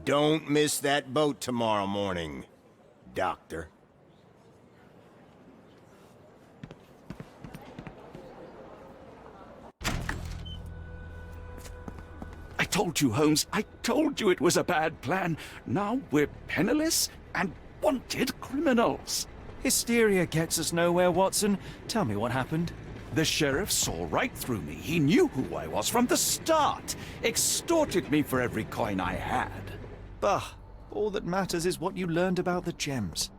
S23: Don't miss that boat tomorrow morning, Doctor.
S2: I told you, Holmes. I told you it was a bad plan. Now we're penniless and wanted criminals.
S5: Hysteria gets us nowhere, Watson. Tell me what happened.
S2: The sheriff saw right through me. He knew who I was from the start. Extorted me for every coin I had.
S5: Bah, all that matters is what you learned about the gems.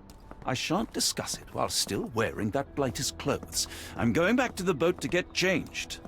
S2: I shan't discuss it while still wearing that blighter's clothes. I'm going back to the boat to get changed.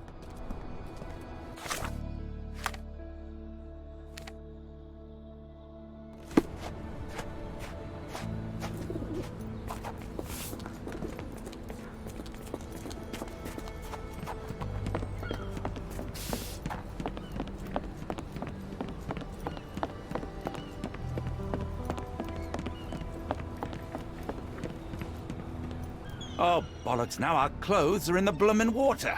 S2: Oh, bollocks, now our clothes are in the bloomin' water.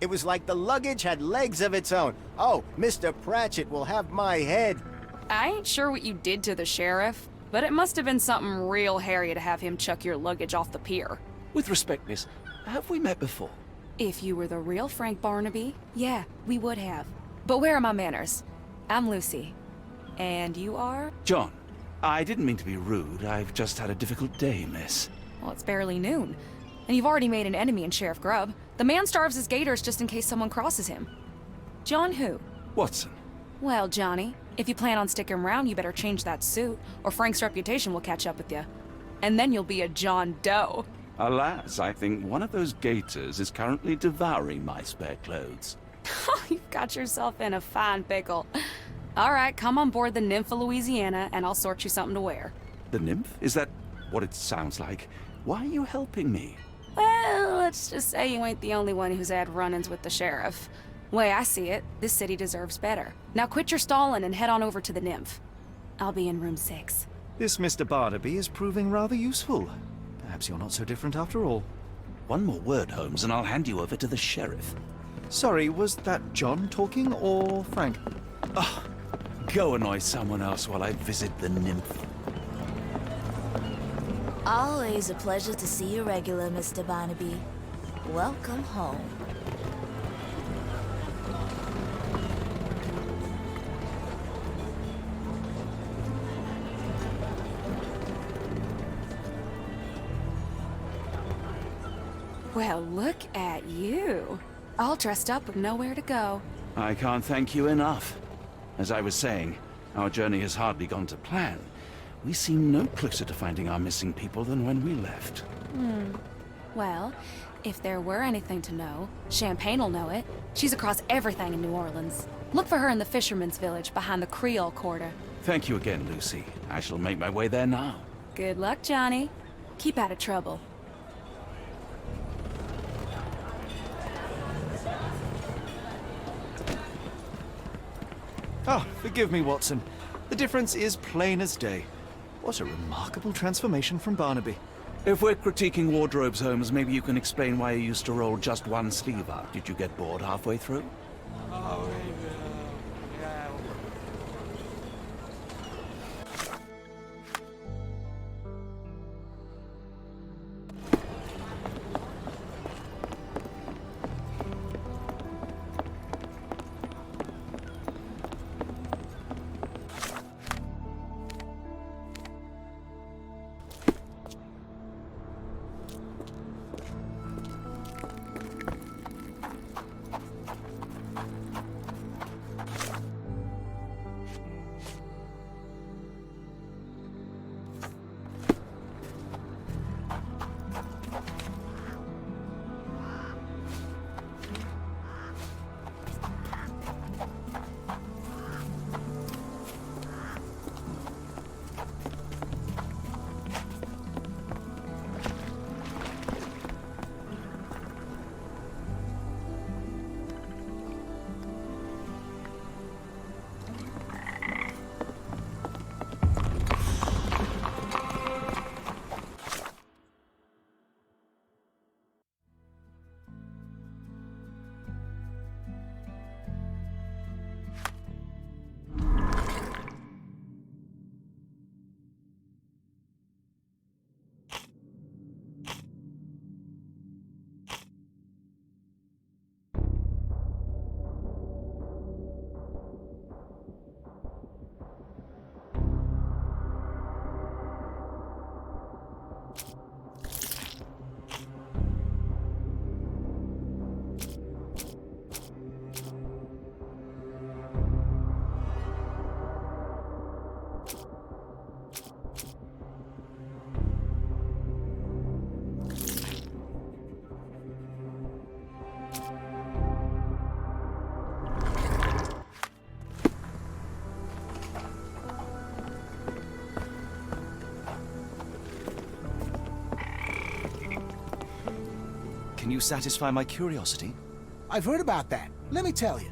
S7: It was like the luggage had legs of its own. Oh, Mr. Pratchett will have my head.
S12: I ain't sure what you did to the sheriff, But it must have been something real hairy to have him chuck your luggage off the pier.
S2: With respect, miss, have we met before?
S12: If you were the real Frank Barnaby, yeah, we would have. But where are my manners? I'm Lucy. And you are?
S2: John, I didn't mean to be rude. I've just had a difficult day, miss.
S12: Well, it's barely noon. And you've already made an enemy in Sheriff Grubb. The man starves his gators just in case someone crosses him. John who?
S2: Watson.
S12: Well, Johnny, if you plan on sticking around, you better change that suit, or Frank's reputation will catch up with you. And then you'll be a John Doe.
S2: Alas, I think one of those gators is currently devouring my spare clothes.
S12: You've got yourself in a fine pickle. All right, come on board the Nymph of Louisiana, and I'll sort you something to wear.
S2: The nymph? Is that what it sounds like? Why are you helping me?
S12: Well, let's just say you ain't the only one who's had run-ins with the sheriff. Way I see it, this city deserves better. Now quit your stalling and head on over to the Nymph. I'll be in room 6.
S5: This Mr. Barnaby is proving rather useful. Perhaps you're not so different after all.
S2: One more word, Holmes, and I'll hand you over to the sheriff.
S5: Sorry, was that John talking or Frank?
S2: Oh, go annoy someone else while I visit the Nymph.
S24: Always a pleasure to see you regular, Mr. Barnaby. Welcome home.
S12: Well, look at you. All dressed up with nowhere to go.
S2: I can't thank you enough. As I was saying, our journey has hardly gone to plan. We seem no closer to finding our missing people than when we left.
S12: Well, if there were anything to know, Champagne'll know it. She's across everything in New Orleans. Look for her in the fisherman's village behind the Creole Quarter.
S2: Thank you again, Lucy. I shall make my way there now.
S12: Good luck, Johnny. Keep out of trouble.
S5: Ah, forgive me, Watson. The difference is plain as day. What a remarkable transformation from Barnaby.
S2: If we're critiquing wardrobes, Holmes, maybe you can explain why you used to roll just one sleeve up. Did you get bored halfway through?
S1: Can you satisfy my curiosity?
S6: I've heard about that. Let me tell you.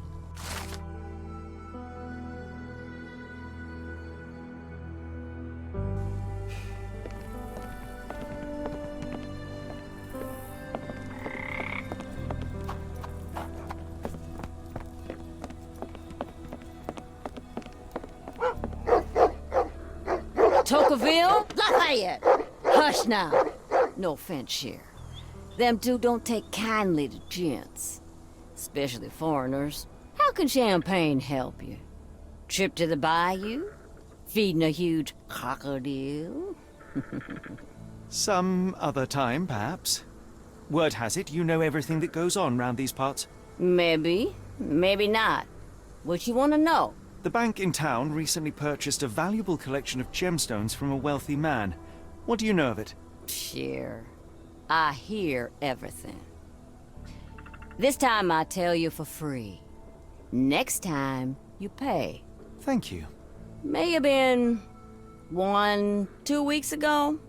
S13: Tocqueville? Lafayette! Hush now. No offense here. Them two don't take kindly to gents. Especially foreigners. How can champagne help you? Trip to the bayou? Feeding a huge crocodile?
S5: Some other time, perhaps. Word has it, you know everything that goes on round these parts.
S13: Maybe. Maybe not. What you want to know?
S5: The bank in town recently purchased a valuable collection of gemstones from a wealthy man. What do you know of it?
S13: Sure. I hear everything. This time I tell you for free. Next time, you pay.
S5: Thank you.
S13: May have been 2 weeks ago.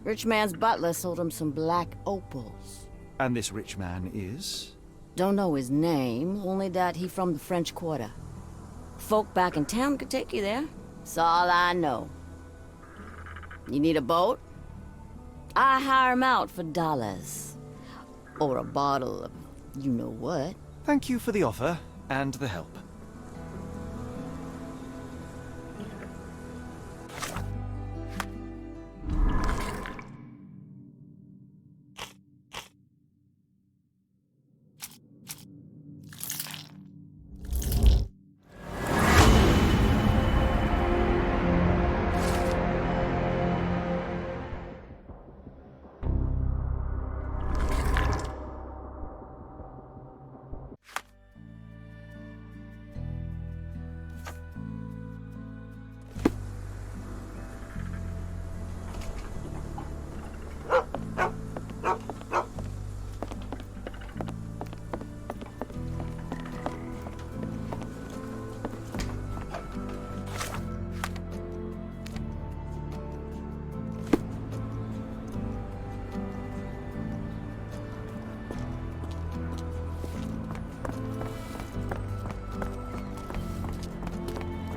S13: Rich man's butler sold him some black opals.
S5: And this rich man is?
S13: Don't know his name, only that he from the French Quarter. Folk back in town could take you there. That's all I know. You need a boat? I hire 'em out for dollars. Or a bottle of you-know-what.
S5: Thank you for the offer and the help.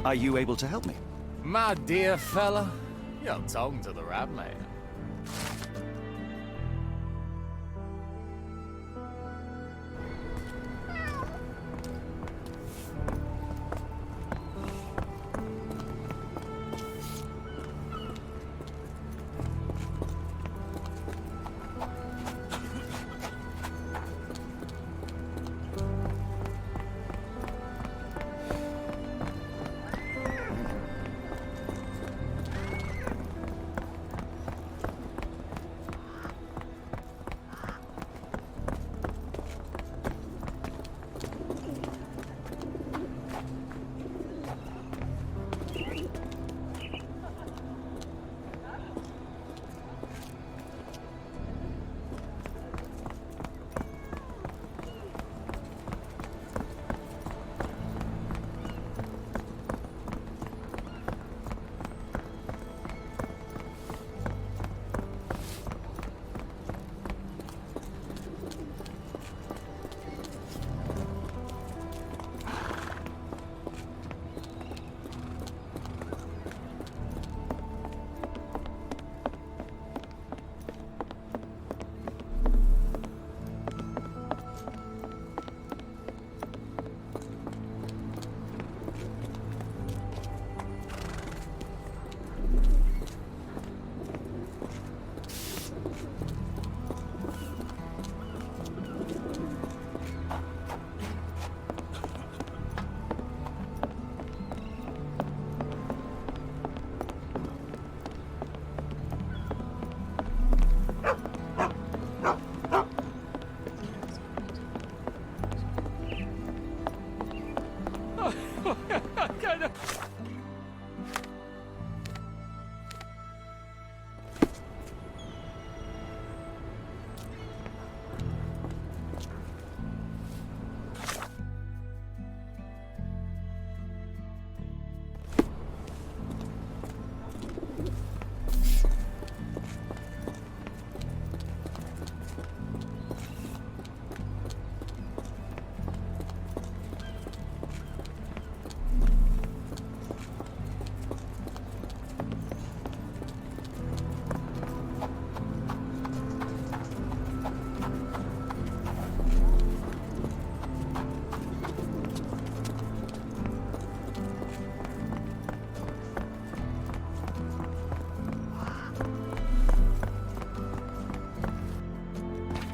S5: Are you able to help me?
S8: My dear fella, you're talking to the right man.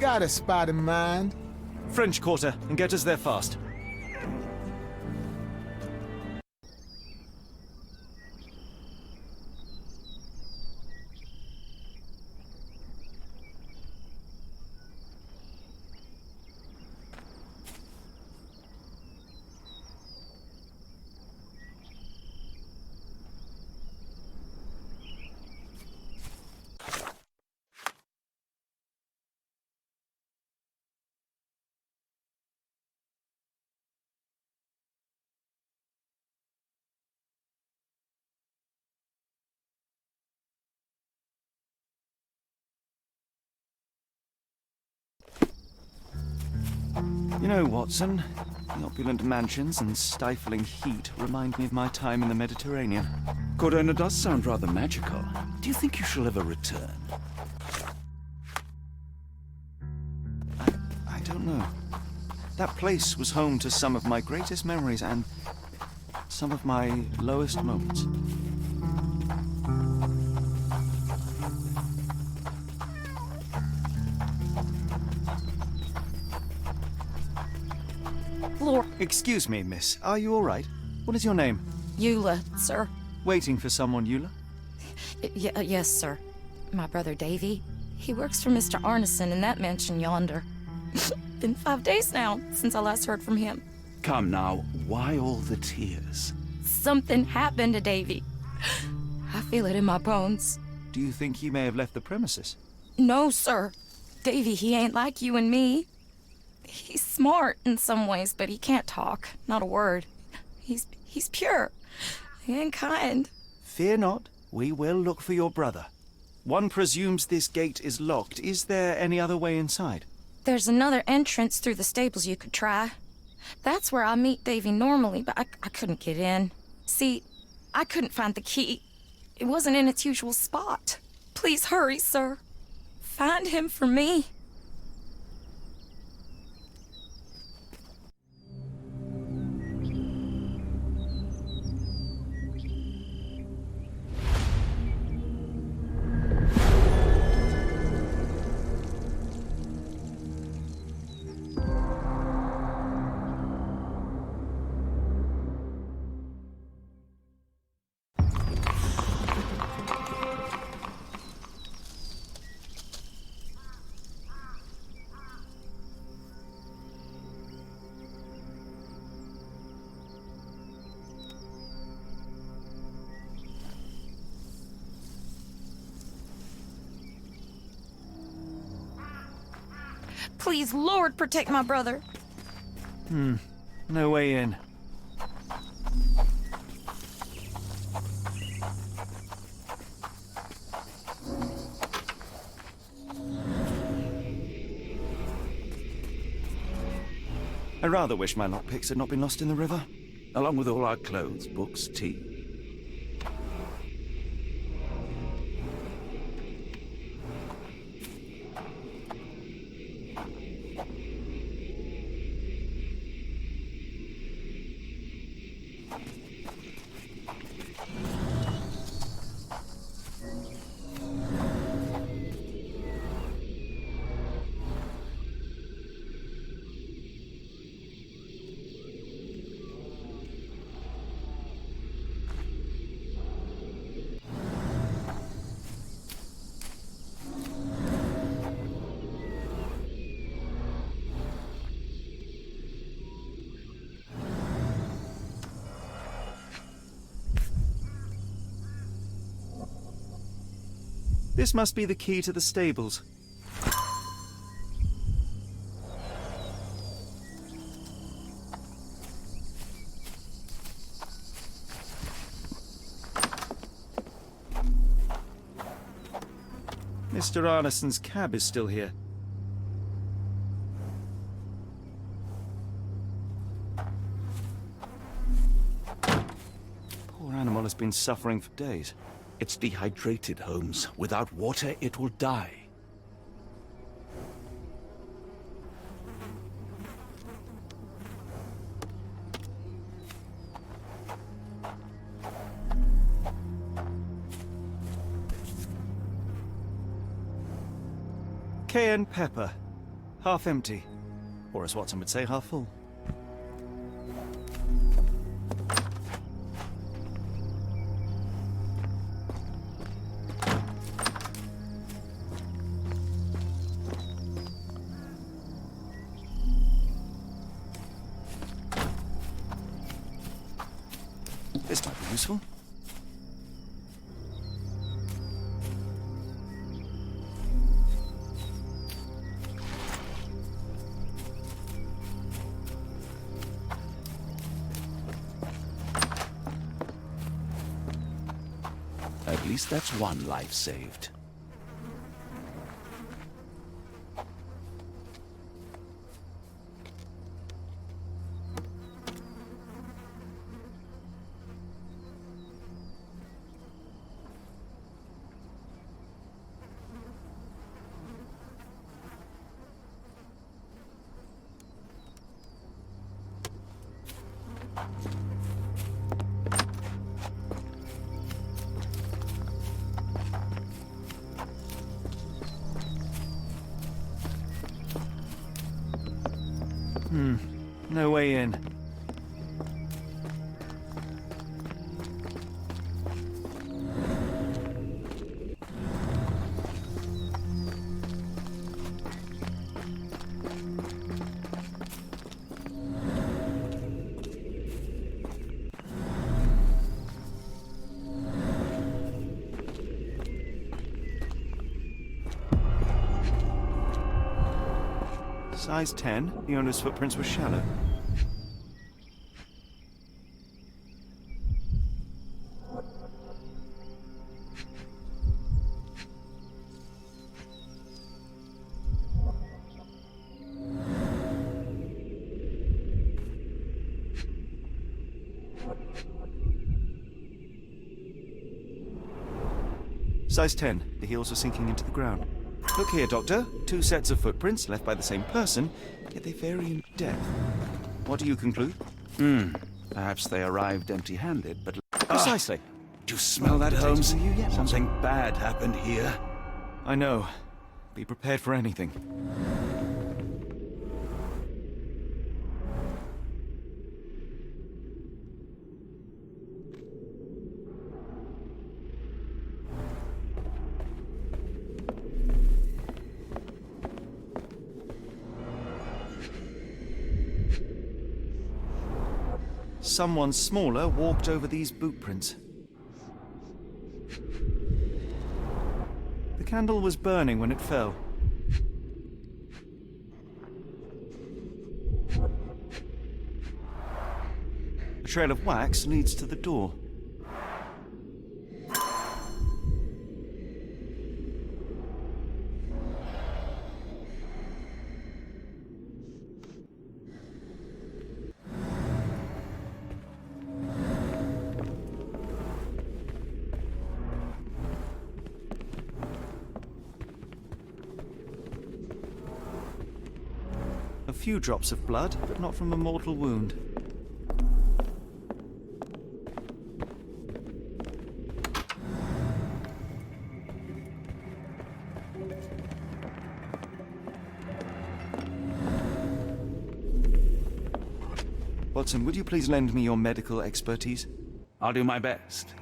S6: got a spot in mind.
S11: French Quarter, and get us there fast. You know, Watson, the opulent mansions and stifling heat remind me of my time in the Mediterranean.
S2: Corona does sound rather magical. Do you think you shall ever return?
S11: I don't know. That place was home to some of my greatest memories and some of my lowest moments.
S3: Lord.
S11: Excuse me, miss. Are you all right? What is your name?
S3: Eula, sir.
S11: Waiting for someone, Eula?
S3: Yes, sir. My brother Davy. He works for Mr. Arneson in that mansion yonder. Been 5 days now since I last heard from him.
S2: Come now, why all the tears?
S3: Something happened to Davy. I feel it in my bones.
S11: Do you think he may have left the premises?
S3: No, sir. Davy, he ain't like you and me. He's smart in some ways, but he can't talk. Not a word. He's pure and kind.
S11: Fear not. We will look for your brother. One presumes this gate is locked. Is there any other way inside?
S3: There's another entrance through the stables you could try. That's where I meet Davy normally, but I couldn't get in. See, I couldn't find the key. It wasn't in its usual spot. Please hurry, sir. Find him for me. Please, Lord, protect my brother.
S11: No way in. I rather wish my lockpicks had not been lost in the river.
S2: Along with all our clothes, books, tea.
S11: This must be the key to the stables. Mr. Arneson's cab is still here. Poor animal has been suffering for days.
S2: It's dehydrated, Holmes. Without water, it will die.
S11: Cayenne pepper.
S5: Half empty. Or as Watson would say, half full. This might be useful.
S2: At least that's one life saved.
S5: No way in. Size 10, the owner's footprints were shallow. Size 10, the heels are sinking into the ground. Look here, Doctor. 2 sets of footprints left by the same person, yet they vary in depth. What do you conclude?
S2: Perhaps they arrived empty-handed, but...
S5: Precisely.
S2: Do you smell that, Holmes? Something bad happened here.
S5: I know. Be prepared for anything. Someone smaller walked over these boot prints. The candle was burning when it fell. A trail of wax leads to the door. A few drops of blood, but not from a mortal wound. Watson, would you please lend me your medical expertise?
S2: I'll do my best.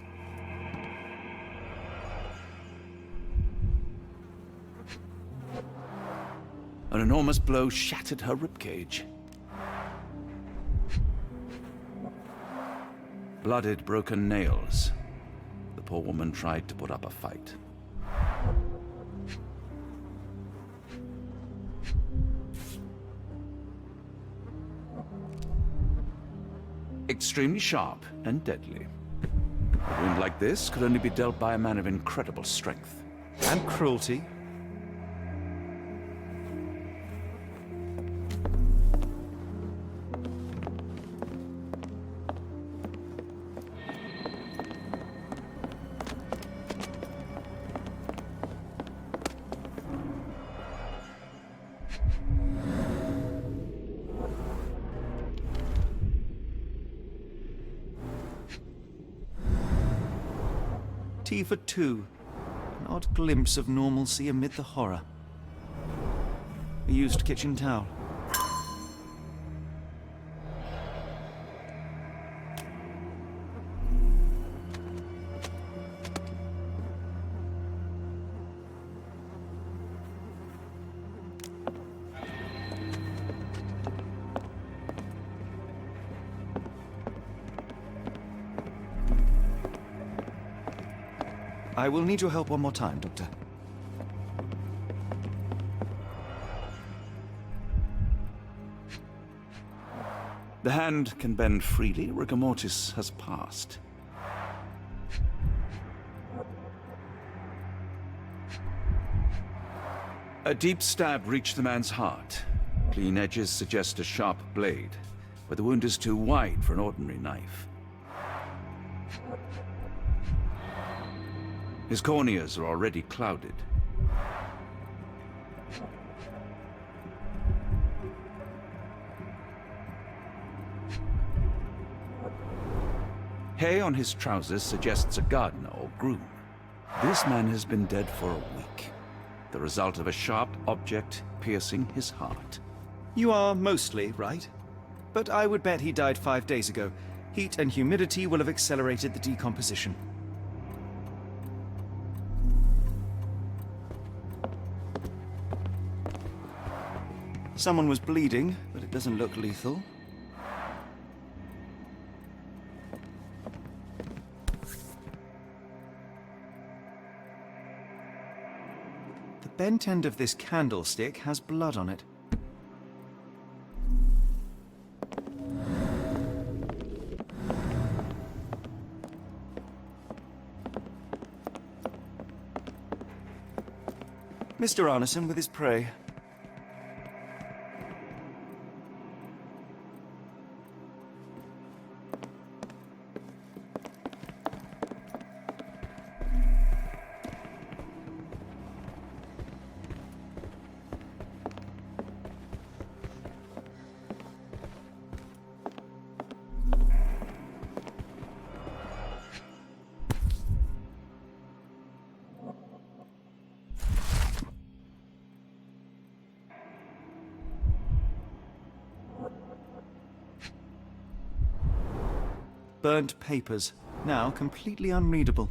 S2: An enormous blow shattered her ribcage. Blooded, broken nails. The poor woman tried to put up a fight. Extremely sharp and deadly. A wound like this could only be dealt by a man of incredible strength.
S5: And cruelty. Tea for 2. An odd glimpse of normalcy amid the horror. A used kitchen towel. I will need your help one more time, Doctor.
S2: The hand can bend freely. Rigor mortis has passed. A deep stab reached the man's heart. Clean edges suggest a sharp blade, but the wound is too wide for an ordinary knife. His corneas are already clouded. Hay on his trousers suggests a gardener or groom. This man has been dead for a week. The result of a sharp object piercing his heart.
S5: You are mostly right. But I would bet he died 5 days ago. Heat and humidity will have accelerated the decomposition. Someone was bleeding, but it doesn't look lethal. The bent end of this candlestick has blood on it. Mr. Arneson with his prey. Burnt papers, now completely unreadable.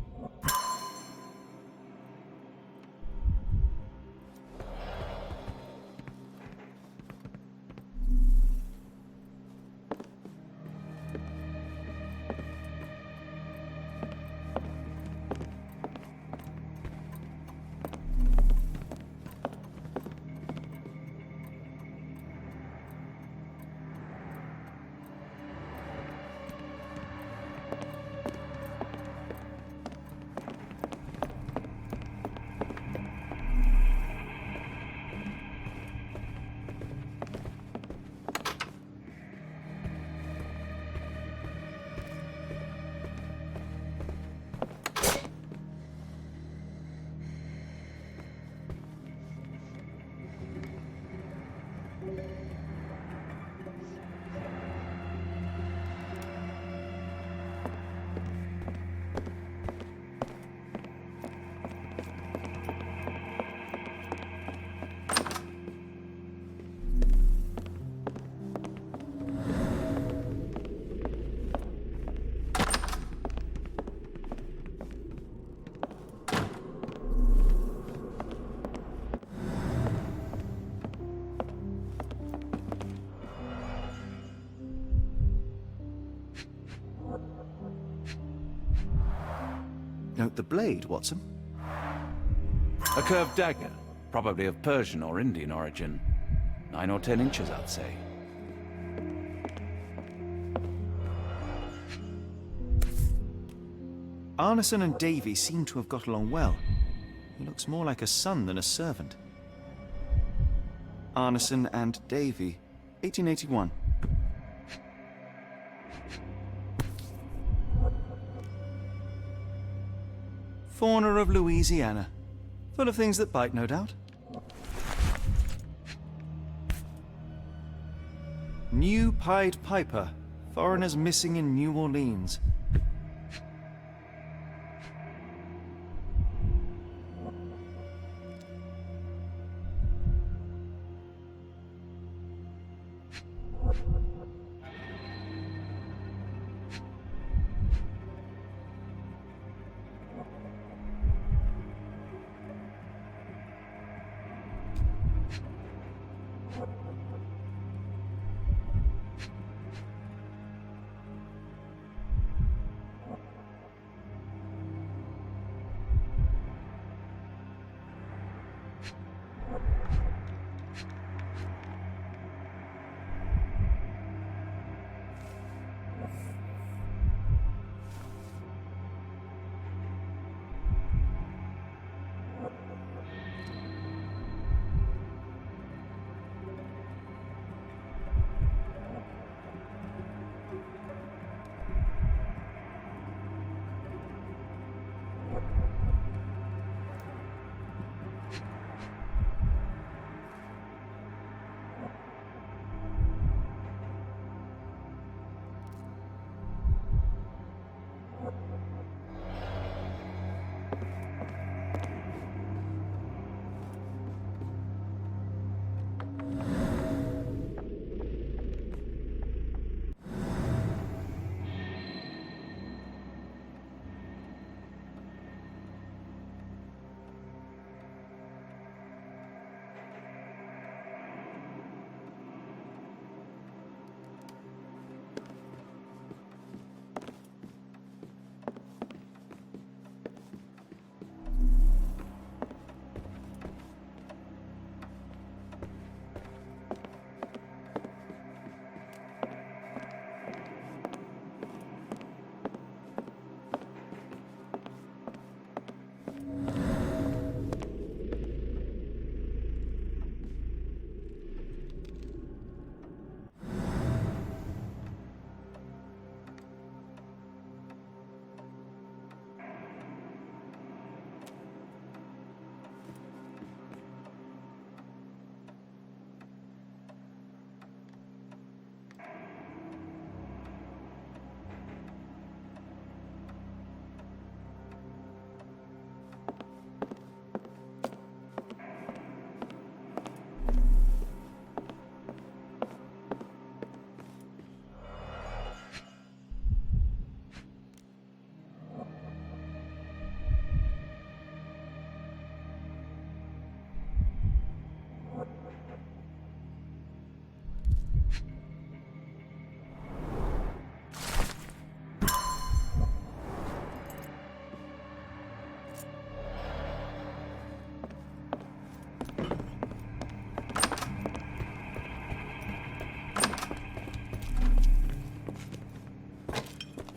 S5: Note the blade, Watson.
S2: A curved dagger, probably of Persian or Indian origin. 9 or 10 inches, I'd say.
S5: Arneson and Davy seem to have got along well. He looks more like a son than a servant. Arneson and Davy, 1881. Fauna of Louisiana. Full of things that bite, no doubt. New Pied Piper. Foreigners missing in New Orleans.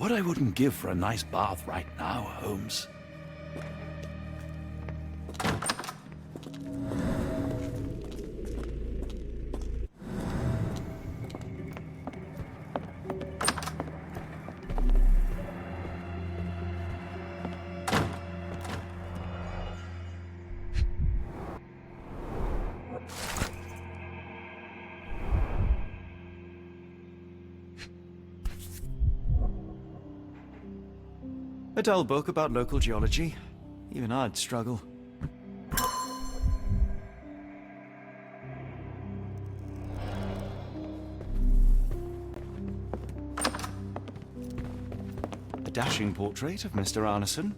S2: What I wouldn't give for a nice bath right now, Holmes.
S5: A dull book about local geology. Even I'd struggle. A dashing portrait of Mr. Arneson.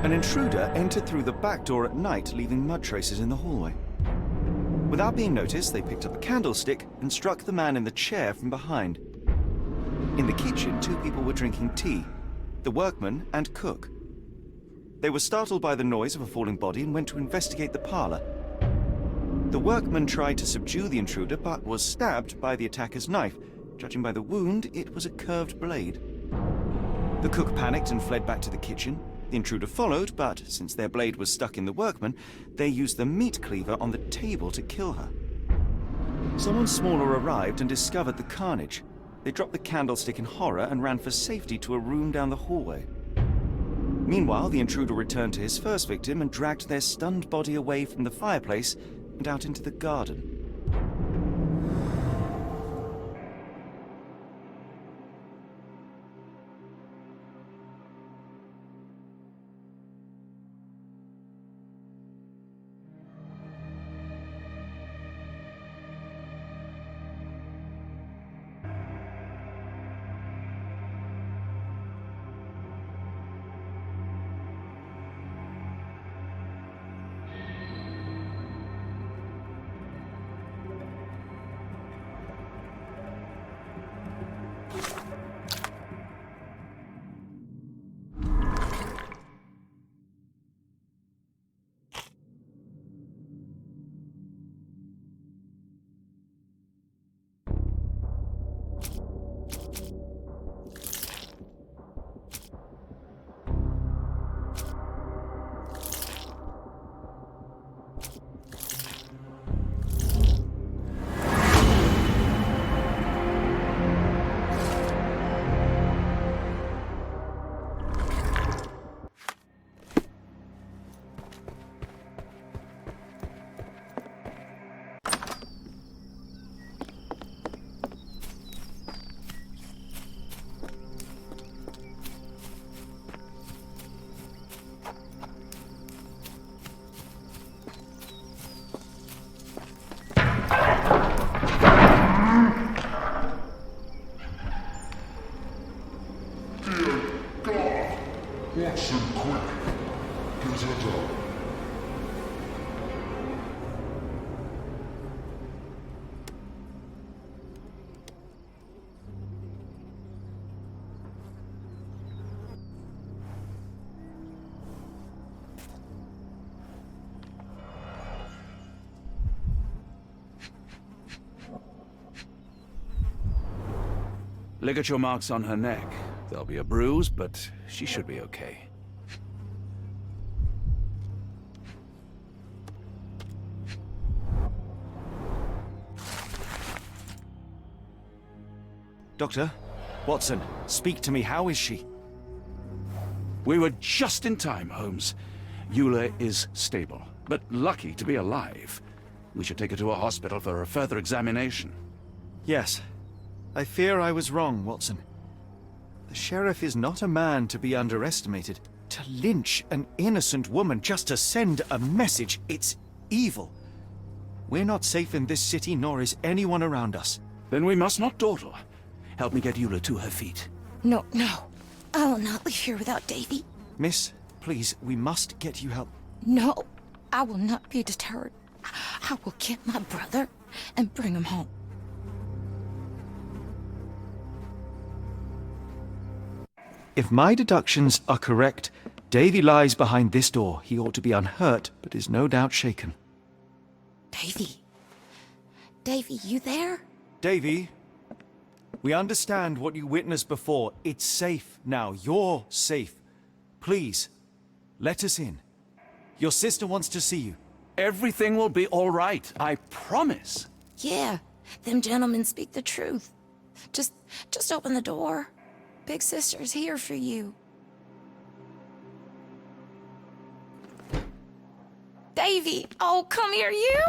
S5: An intruder entered through the back door at night, leaving mud traces in the hallway. Without being noticed, they picked up a candlestick and struck the man in the chair from behind. In the kitchen, 2 people were drinking tea, the workman and cook. They were startled by the noise of a falling body and went to investigate the parlor. The workman tried to subdue the intruder, but was stabbed by the attacker's knife. Judging by the wound, it was a curved blade. The cook panicked and fled back to the kitchen. The intruder followed, but since their blade was stuck in the workman, they used the meat cleaver on the table to kill her. Someone smaller arrived and discovered the carnage. They dropped the candlestick in horror and ran for safety to a room down the hallway. Meanwhile, the intruder returned to his first victim and dragged their stunned body away from the fireplace and out into the garden.
S4: Watson, quick! Get it up.
S2: Ligature marks on her neck. There'll be a bruise, but she should be okay.
S5: Doctor? Watson, speak to me. How is she?
S2: We were just in time, Holmes. Eula is stable, but lucky to be alive. We should take her to a hospital for a further examination.
S5: Yes. I fear I was wrong, Watson. The sheriff is not a man to be underestimated. To lynch an innocent woman just to send a message, it's evil. We're not safe in this city, nor is anyone around us.
S2: Then we must not dawdle. Help me get Eula to her feet.
S3: No, no. I will not leave here without Davy.
S5: Miss, please, we must get you help.
S3: No, I will not be deterred. I will get my brother and bring him home.
S5: If my deductions are correct, Davy lies behind this door. He ought to be unhurt, but is no doubt shaken.
S3: Davy? Davy, you there?
S5: Davy, we understand what you witnessed before. It's safe now. You're safe. Please, let us in. Your sister wants to see you.
S2: Everything will be all right, I promise.
S3: Yeah, them gentlemen speak the truth. Just open the door. Big sister's here for you. Davy! Oh, come here, you!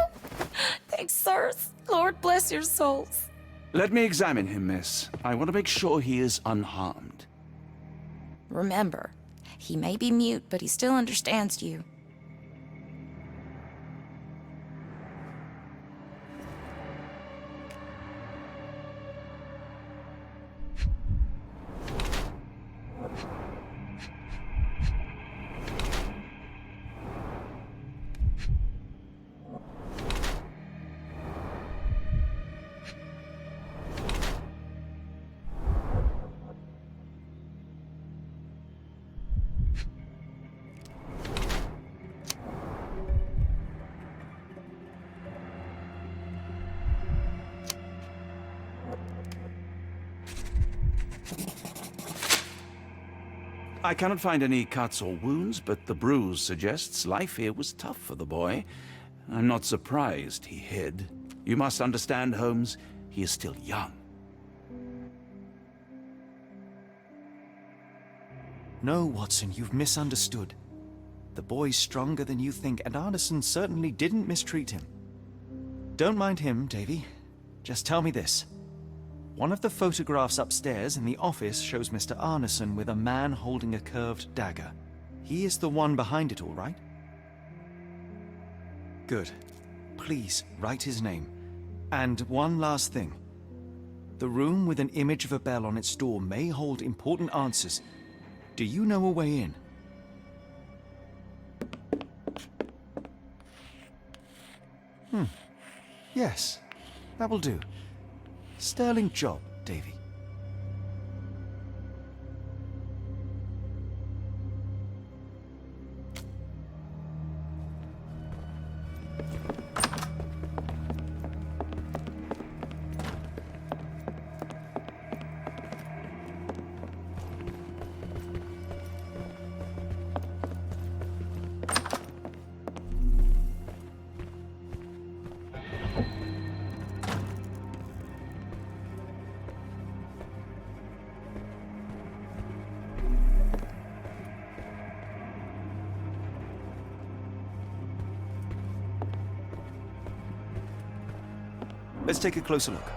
S3: Thanks, sirs. Lord bless your souls.
S2: Let me examine him, miss. I want to make sure he is unharmed.
S3: Remember, he may be mute, but he still understands you.
S2: I cannot find any cuts or wounds, but the bruise suggests life here was tough for the boy. I'm not surprised he hid. You must understand, Holmes, he is still young.
S5: No, Watson, you've misunderstood. The boy's stronger than you think, and Arneson certainly didn't mistreat him. Don't mind him, Davy. Just tell me this. One of the photographs upstairs in the office shows Mr. Arneson with a man holding a curved dagger. He is the one behind it all, right? Good. Please, write his name. And one last thing. The room with an image of a bell on its door may hold important answers. Do you know a way in? Yes, that will do. Sterling job, Davy. Let's take a closer look.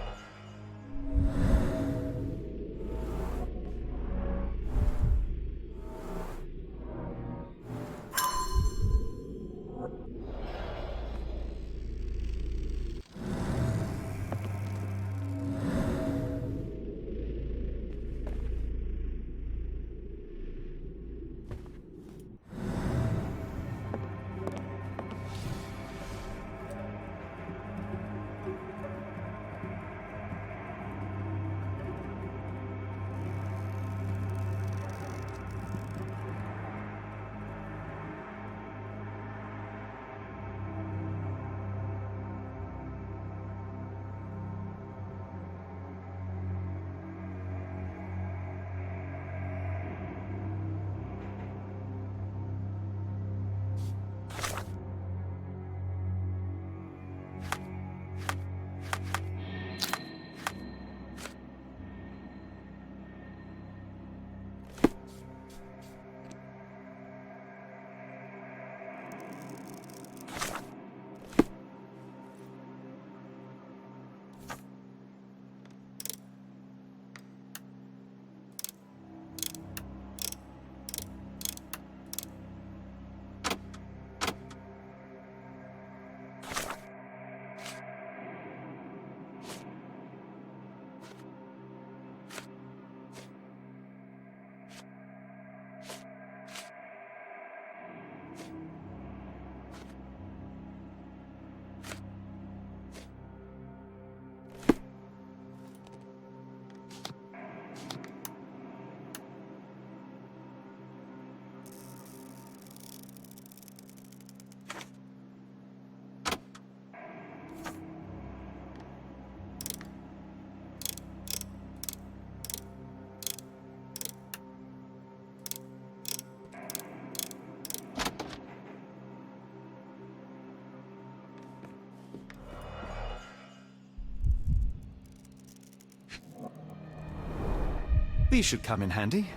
S5: These should come in handy.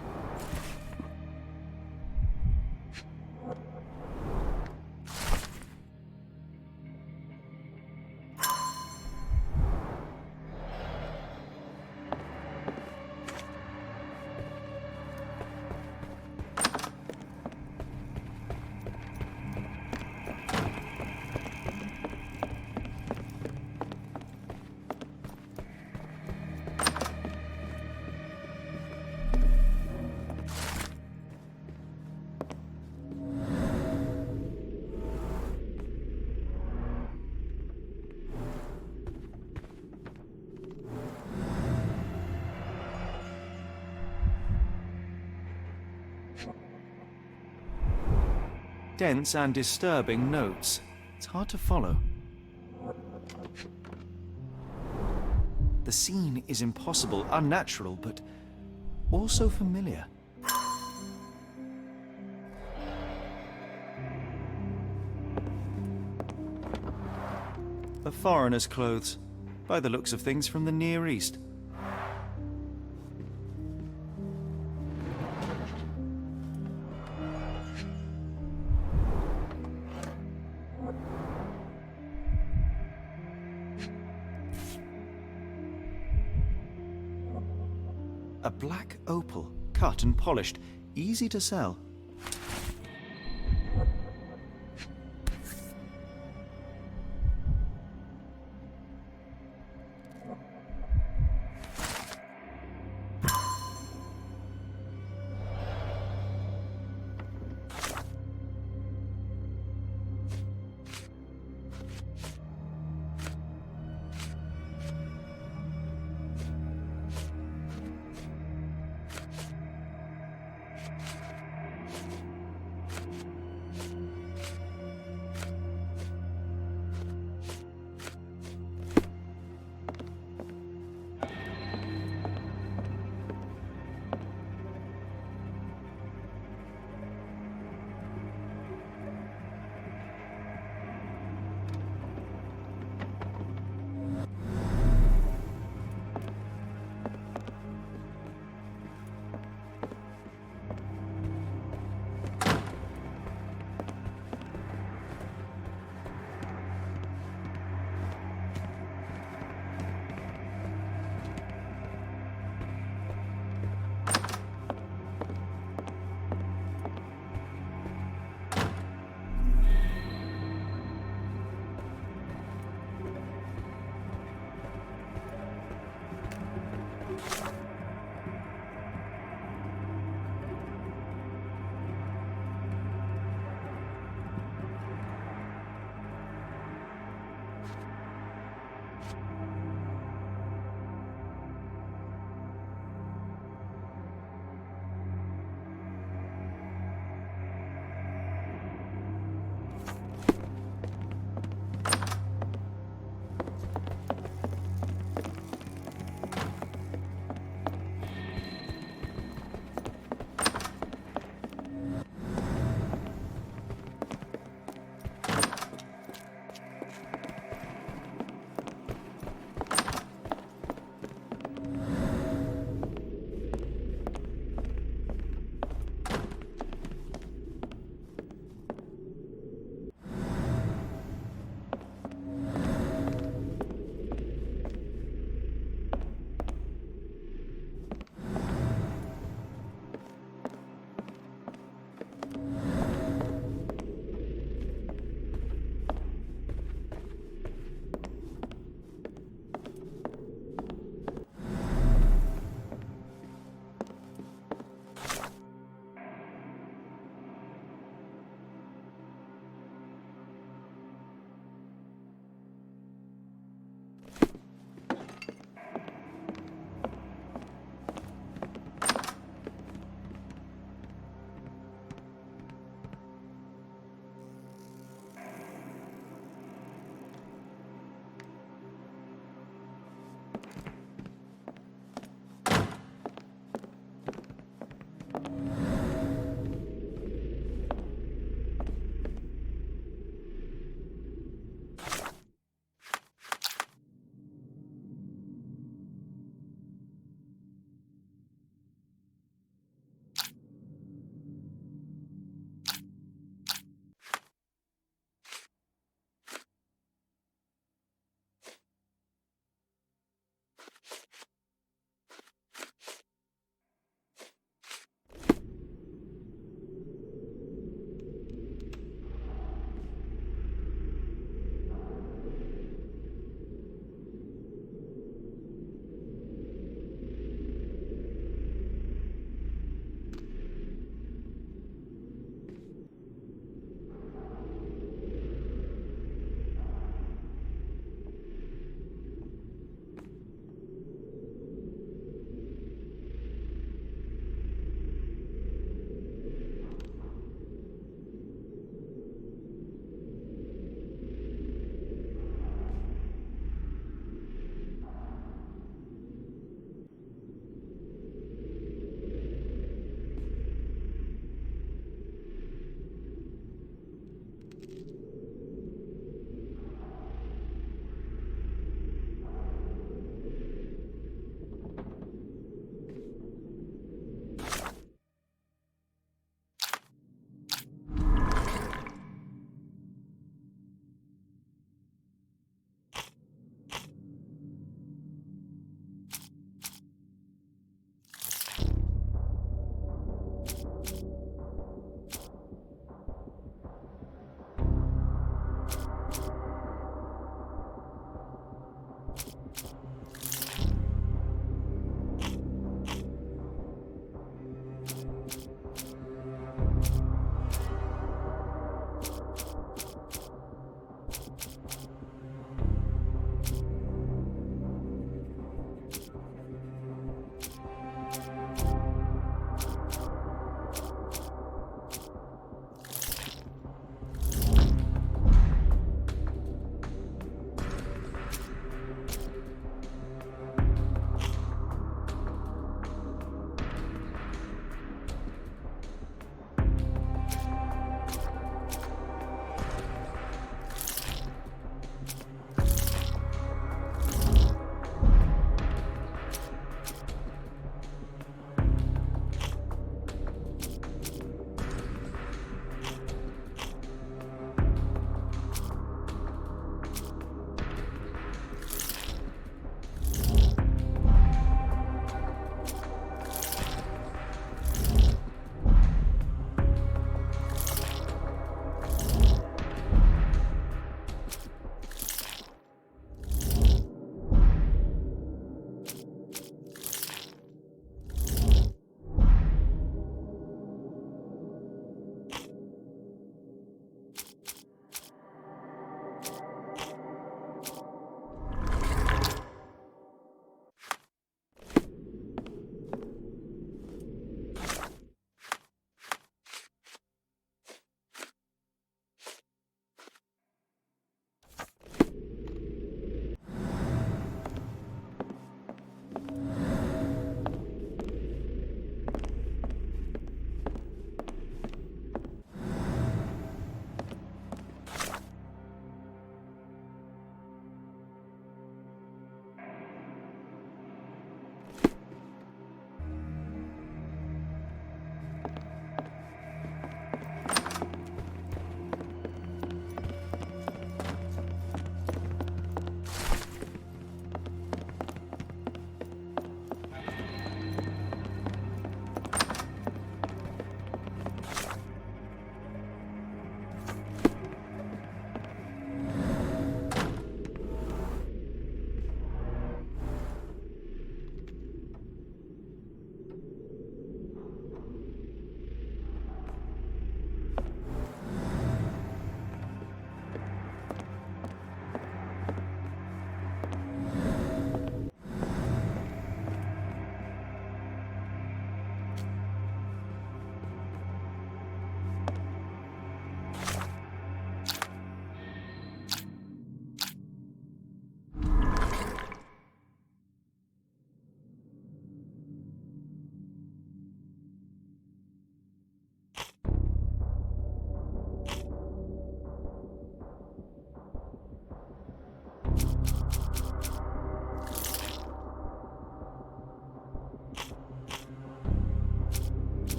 S5: Dense and disturbing notes. It's hard to follow. The scene is impossible, unnatural, but also familiar. A foreigner's clothes, by the looks of things from the Near East. A black opal, cut and polished, easy to sell.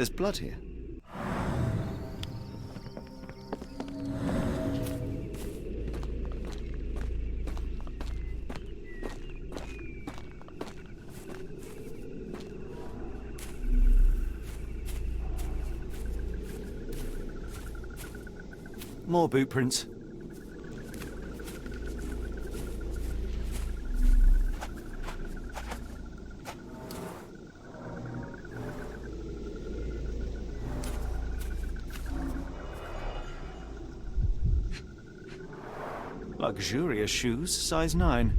S5: There's blood here. More boot prints. Luxurious shoes, size 9.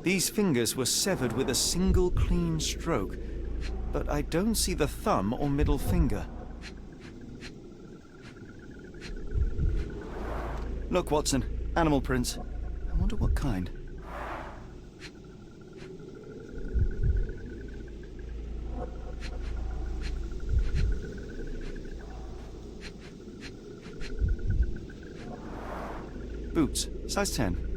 S5: These fingers were severed with a single clean stroke, but I don't see the thumb or middle finger. Look, Watson, animal prints. I wonder what kind. Boots, size 10.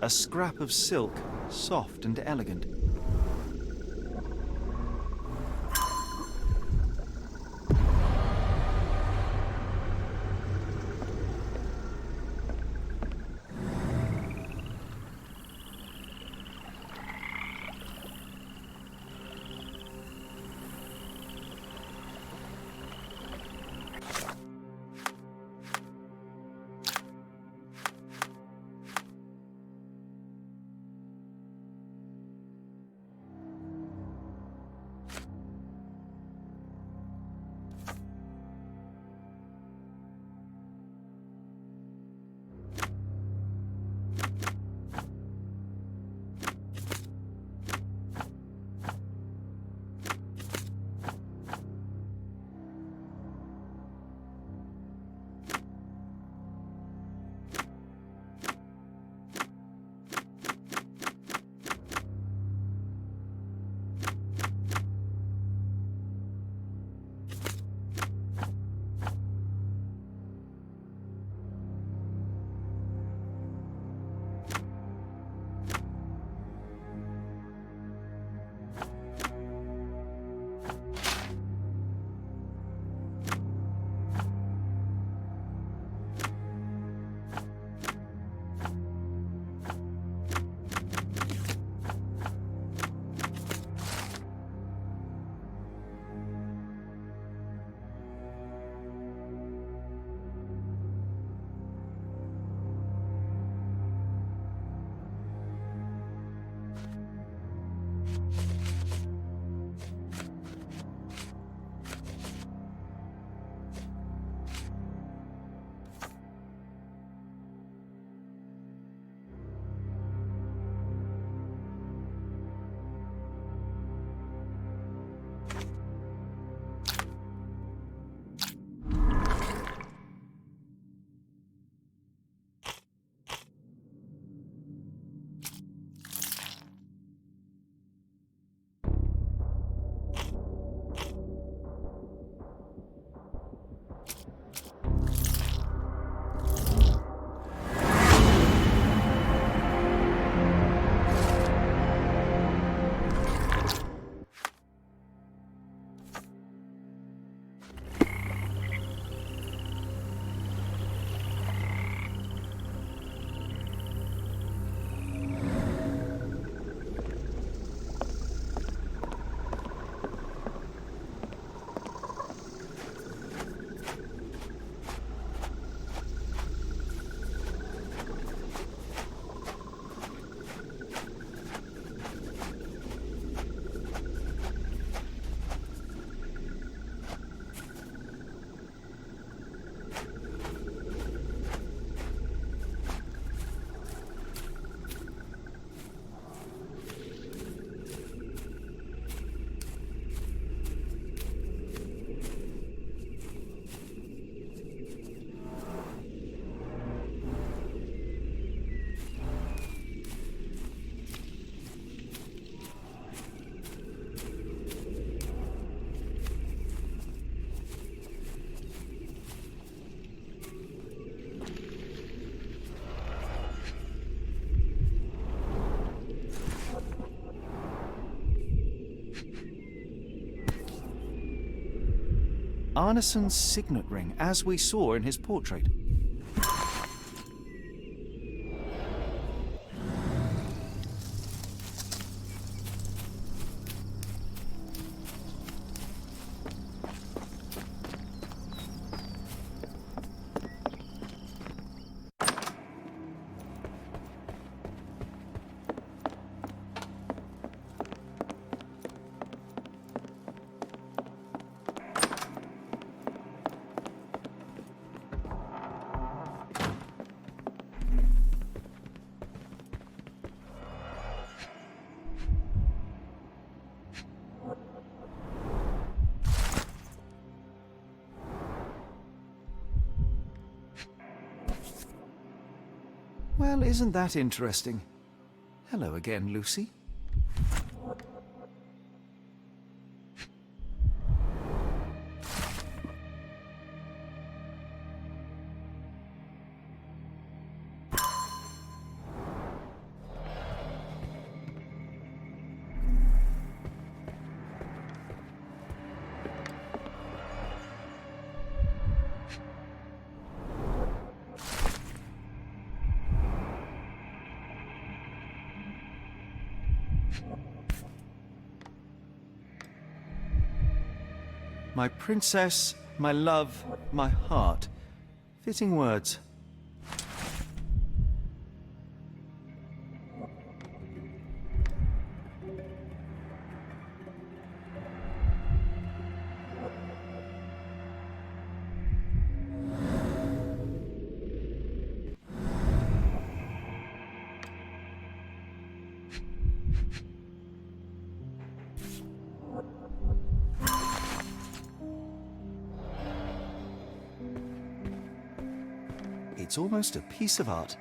S5: A scrap of silk, soft and elegant. Arneson's signet ring, as we saw in his portrait. Well, isn't that interesting? Hello again, Lucy. My princess, my love, my heart. Fitting words. It's almost a piece of art.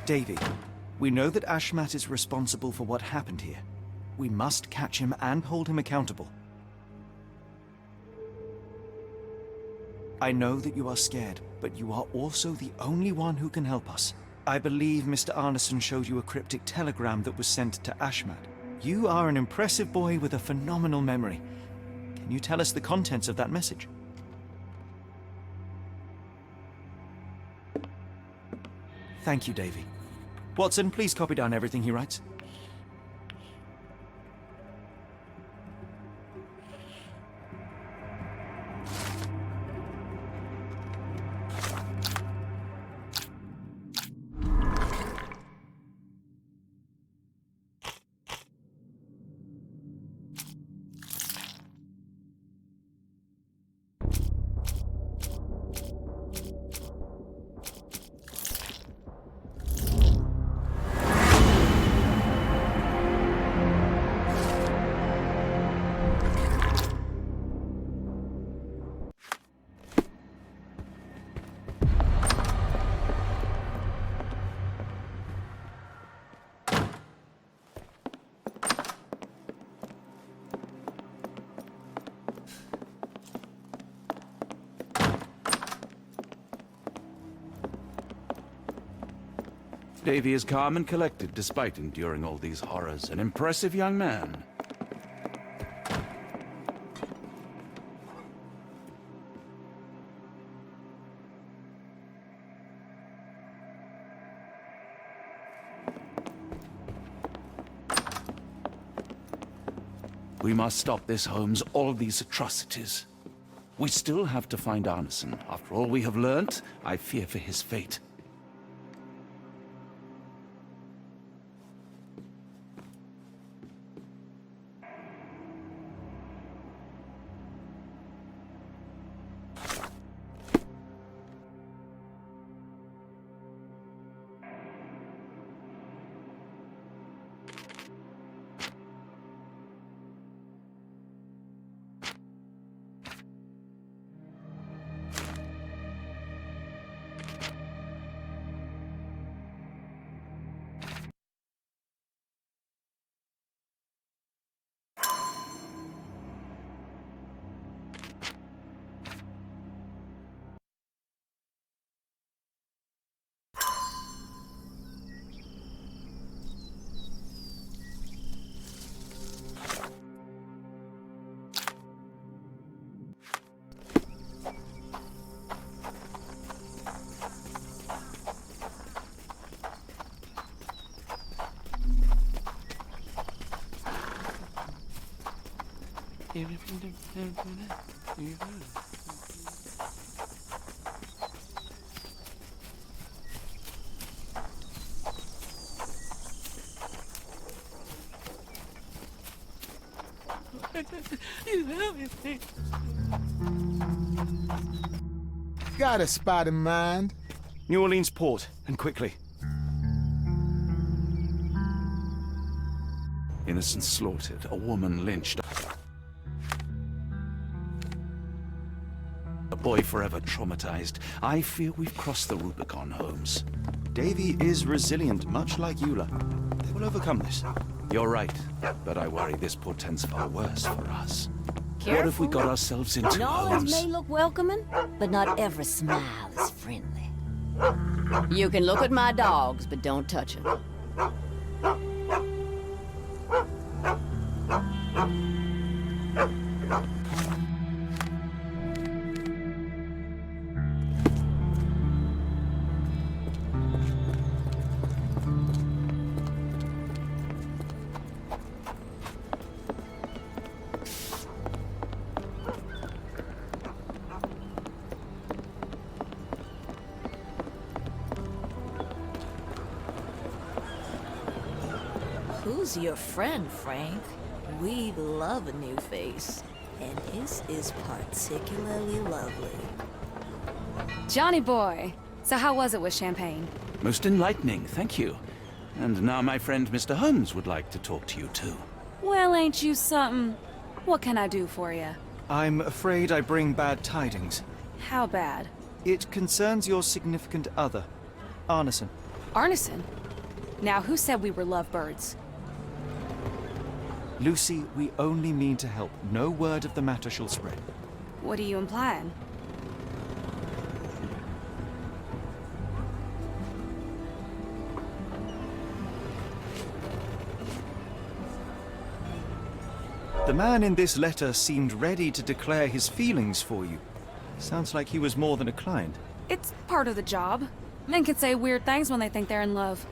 S5: Davy, we know that Ashmat is responsible for what happened here. We must catch him and hold him accountable. I know that you are scared, but you are also the only one who can help us. I believe Mr. Arneson showed you a cryptic telegram that was sent to Ashmat. You are an impressive boy with a phenomenal memory. Can you tell us the contents of that message? Thank you, Davy. Watson, please copy down everything he writes.
S2: Davy is calm and collected despite enduring all these horrors. An impressive young man. We must stop this, Holmes, all these atrocities. We still have to find Arneson. After all we have learnt, I fear for his fate.
S6: Got a spot in mind?
S1: New Orleans port, and quickly.
S2: Innocents slaughtered, a woman lynched. A boy forever traumatized. I fear we've crossed the Rubicon, Holmes.
S1: Davy is resilient, much like Eula. They will overcome this.
S2: You're right, but I worry this portends far worse for us.
S13: Careful.
S2: What if we got ourselves into
S13: Knowledge
S2: Holmes?
S13: may look welcoming, but not every smile is friendly. You can look at my dogs, but don't touch them.
S24: Who's your friend, Frank? We love a new face, and his is particularly lovely.
S12: Johnny boy, so how was it with Champagne?
S2: Most enlightening, thank you. And now my friend Mr. Holmes would like to talk to you too.
S12: Well, ain't you something? What can I do for you?
S5: I'm afraid I bring bad tidings.
S12: How bad?
S5: It concerns your significant other, Arneson.
S12: Arneson? Now, who said we were lovebirds?
S5: Lucy, we only mean to help. No word of the matter shall spread.
S12: What are you implying?
S5: The man in this letter seemed ready to declare his feelings for you. Sounds like he was more than a client.
S12: It's part of the job. Men can say weird things when they think they're in love.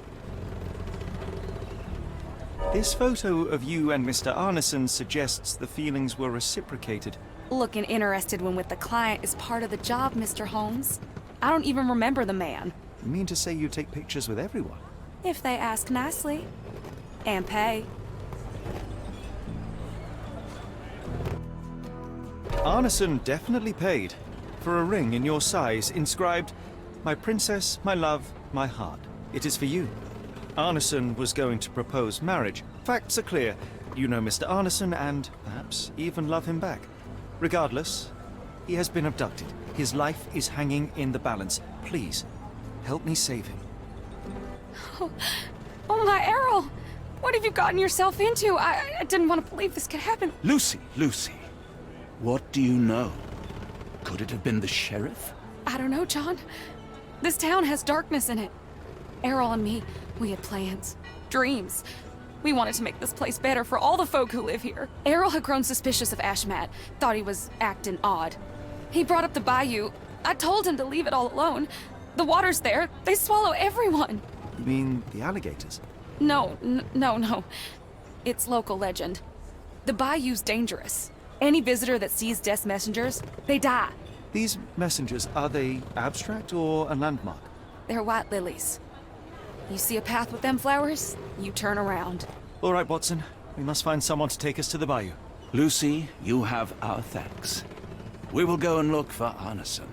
S5: This photo of you and Mr. Arneson suggests the feelings were reciprocated.
S12: Looking interested when with the client is part of the job, Mr. Holmes. I don't even remember the man.
S5: You mean to say you take pictures with everyone?
S12: If they ask nicely. And pay.
S5: Arneson definitely paid for a ring in your size inscribed, "My princess, my love, my heart. It is for you." Arneson was going to propose marriage. Facts are clear. You know Mr. Arneson and, perhaps, even love him back. Regardless, he has been abducted. His life is hanging in the balance. Please, help me save him.
S12: Oh my Errol! What have you gotten yourself into? I didn't want to believe this could happen.
S2: Lucy, what do you know? Could it have been the sheriff?
S12: I don't know, John. This town has darkness in it. Errol and me, we had plans, dreams. We wanted to make this place better for all the folk who live here. Errol had grown suspicious of Ashmat, thought he was acting odd. He brought up the bayou. I told him to leave it all alone. The water's there. They swallow everyone.
S5: You mean the alligators?
S12: No. It's local legend. The bayou's dangerous. Any visitor that sees Death's messengers, they die.
S5: These messengers, are they abstract or a landmark?
S12: They're white lilies. You see a path with them flowers, you turn around.
S5: All right, Watson. We must find someone to take us to the bayou.
S2: Lucy, you have our thanks. We will go and look for Arneson.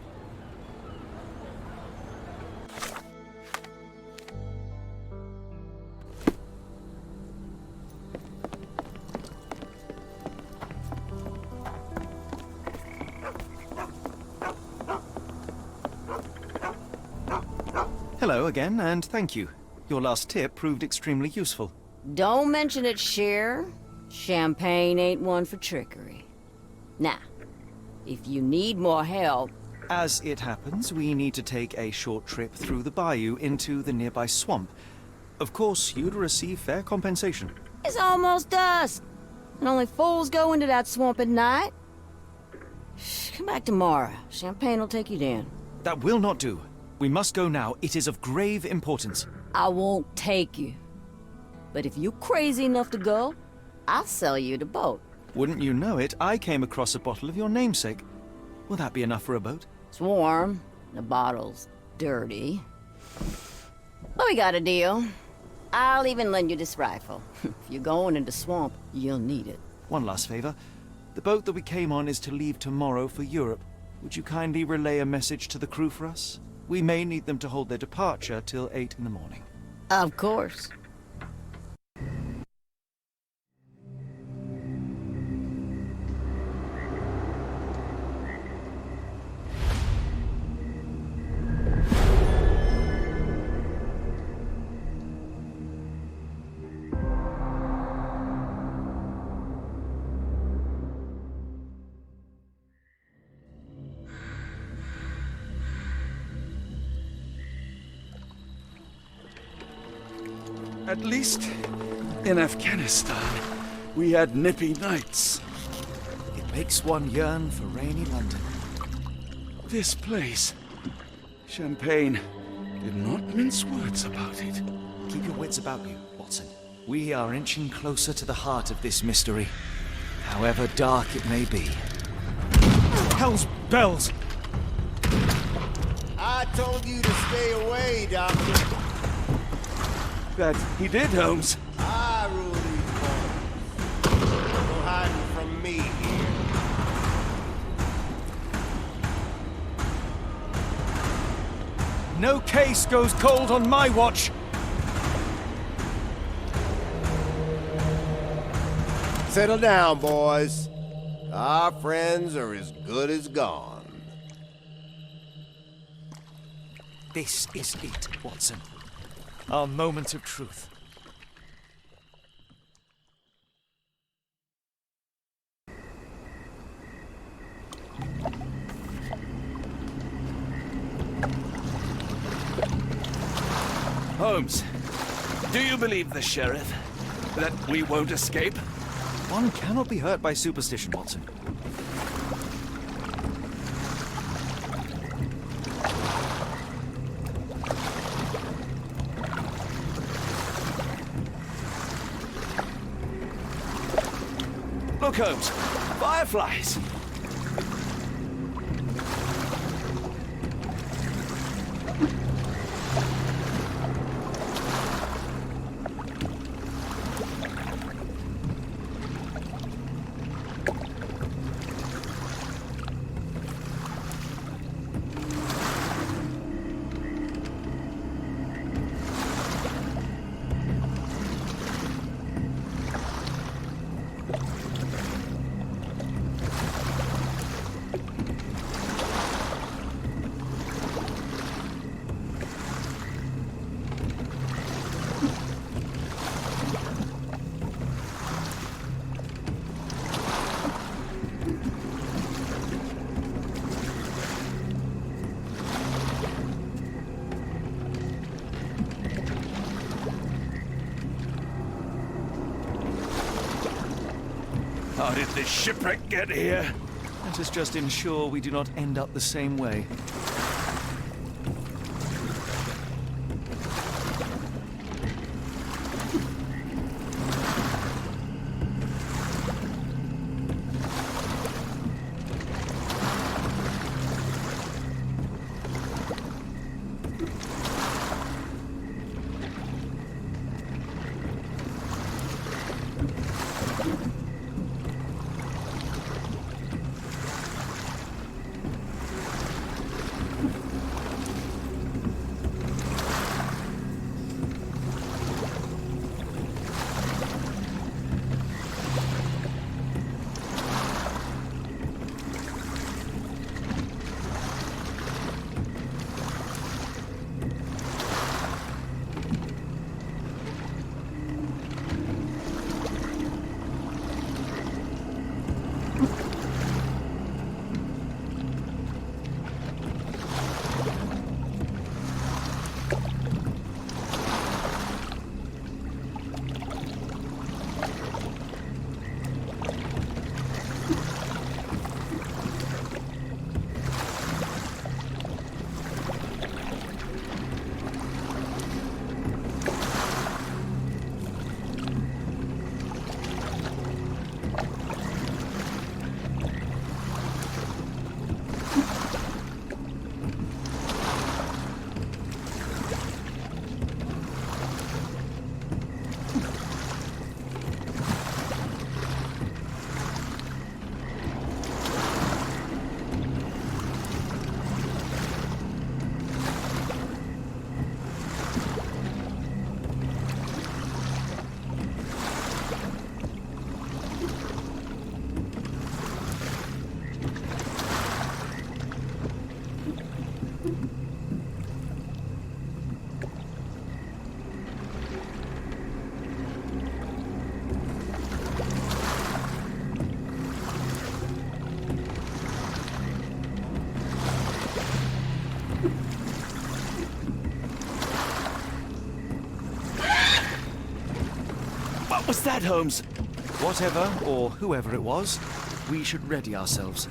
S5: Hello again, and thank you. Your last tip proved extremely useful.
S13: Don't mention it, Cher. Champagne ain't one for trickery. Now, if you need more help...
S5: As it happens, we need to take a short trip through the bayou into the nearby swamp. Of course, you'd receive fair compensation.
S13: It's almost dusk, and only fools go into that swamp at night. Come back tomorrow. Champagne will take you down.
S5: That will not do. We must go now. It is of grave importance.
S13: I won't take you. But if you're crazy enough to go, I'll sell you the boat.
S5: Wouldn't you know it, I came across a bottle of your namesake. Will that be enough for a boat?
S13: It's warm. The bottle's dirty. But we got a deal. I'll even lend you this rifle. If you're going into the swamp, you'll need it.
S5: One last favor. The boat that we came on is to leave tomorrow for Europe. Would you kindly relay a message to the crew for us? We may need them to hold their departure till 8 in the morning.
S13: Of course.
S2: At least in Afghanistan, we had nippy nights.
S5: It makes one yearn for rainy London.
S2: This place, Champagne, did not mince words about it.
S5: Keep your wits about you, Watson. We are inching closer to the heart of this mystery, however dark it may be. Hell's bells!
S7: I told you to stay away, Doctor.
S2: That he did, Holmes.
S7: I rule these boys. No hiding from me here.
S5: No case goes cold on my watch!
S7: Settle down, boys. Our friends are as good as gone.
S5: This is it, Watson. Our moment of truth.
S2: Holmes, do you believe the sheriff? That we won't escape?
S5: One cannot be hurt by superstition, Watson.
S2: Look, Holmes, fireflies! How did this shipwreck get here?
S5: Let us just ensure we do not end up the same way.
S2: What was that, Holmes?
S5: Whatever, or whoever it was, we should ready ourselves.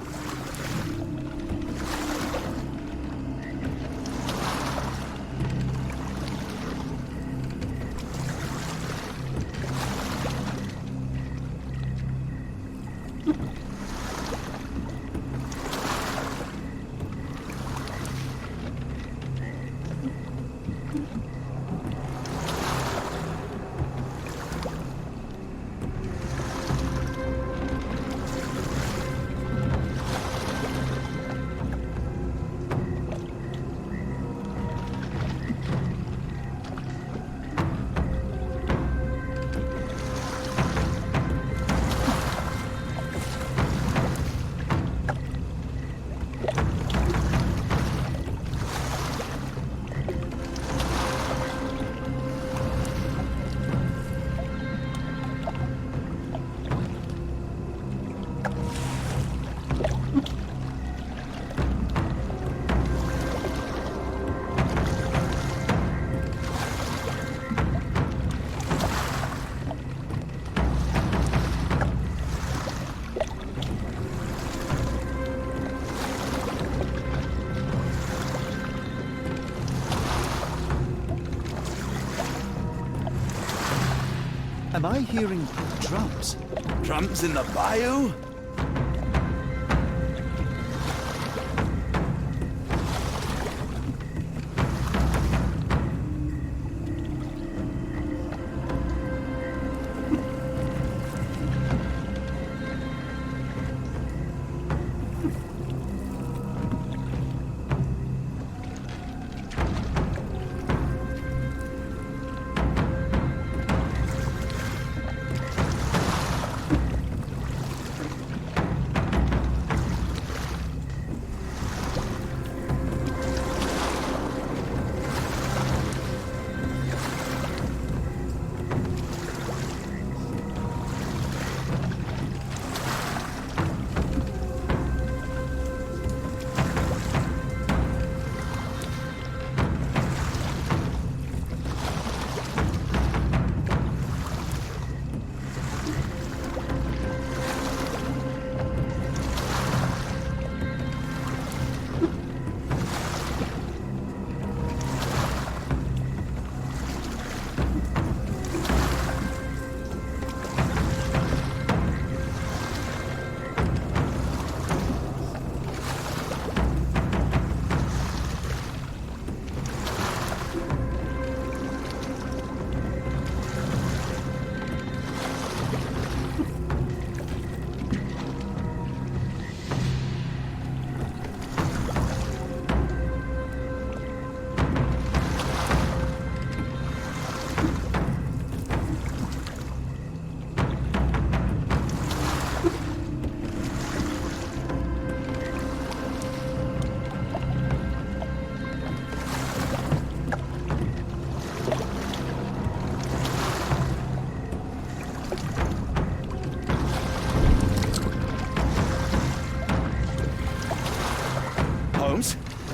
S5: Am I hearing drums?
S2: Drums in the bayou?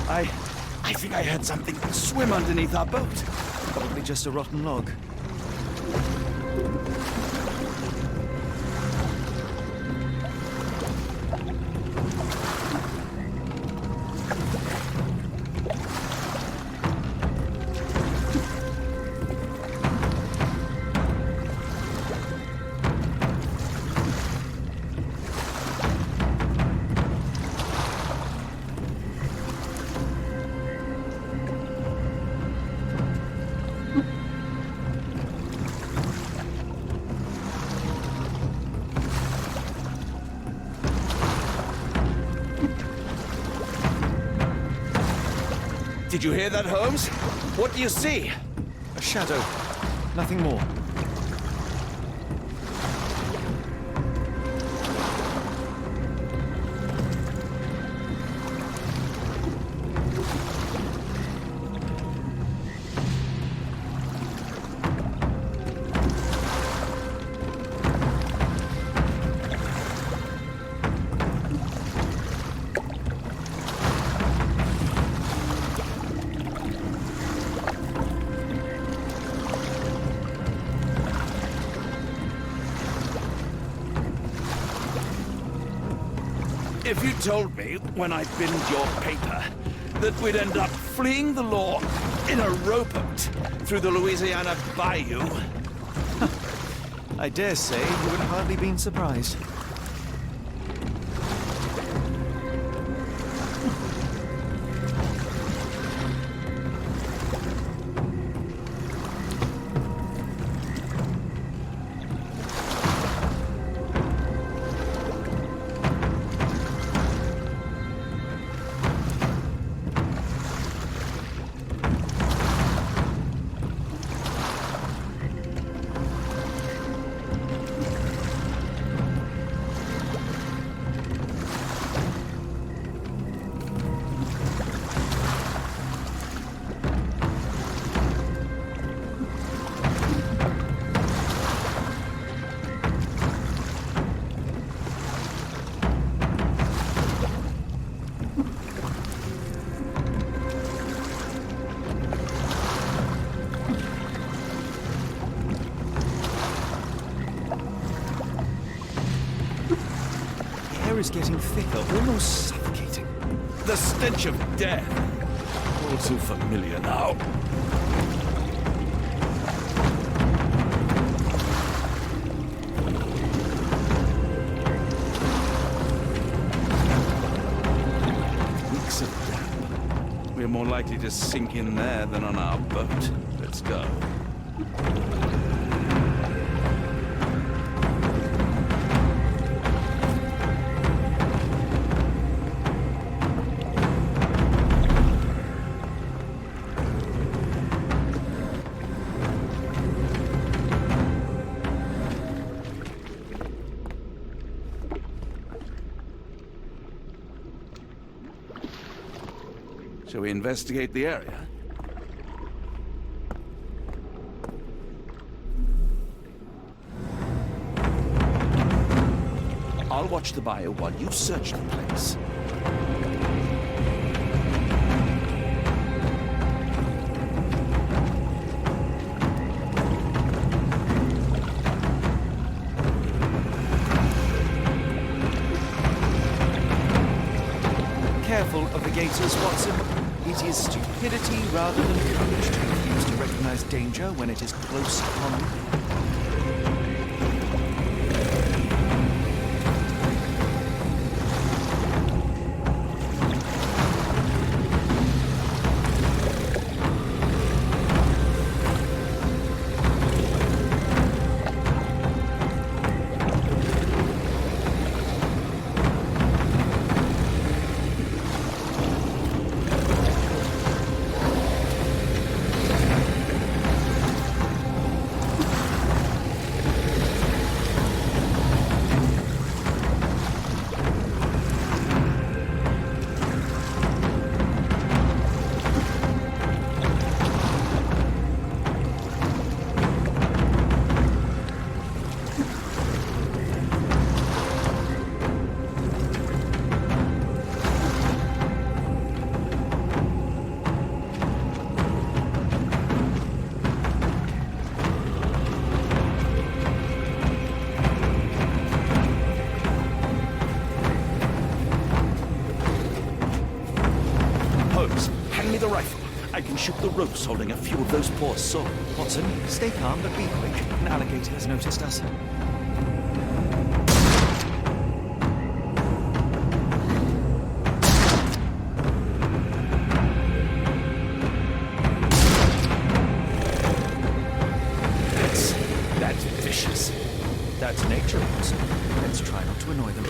S2: I think I heard something swim underneath our boat.
S5: Probably just a rotten log.
S2: Did you hear that, Holmes? What do you see?
S5: A shadow. Nothing more.
S2: If you told me when I binned your paper that we'd end up fleeing the law in a rowboat through the Louisiana Bayou...
S5: I dare say you would have hardly been surprised. Is getting thicker, almost suffocating.
S2: The stench of death. All too familiar now. Weeks of damp. We're more likely to sink in there than on our boat. Let's go. Shall we investigate the area? I'll watch the bayou while you search the place.
S5: Careful of the gators, Watson. It is stupidity rather than courage to refuse to recognize danger when it is close upon you.
S2: The rifle. I can shoot the ropes holding a few of those poor souls.
S5: Watson, stay calm, but be quick. An alligator has noticed us.
S2: That's vicious.
S5: That's nature, Watson. Let's try not to annoy them.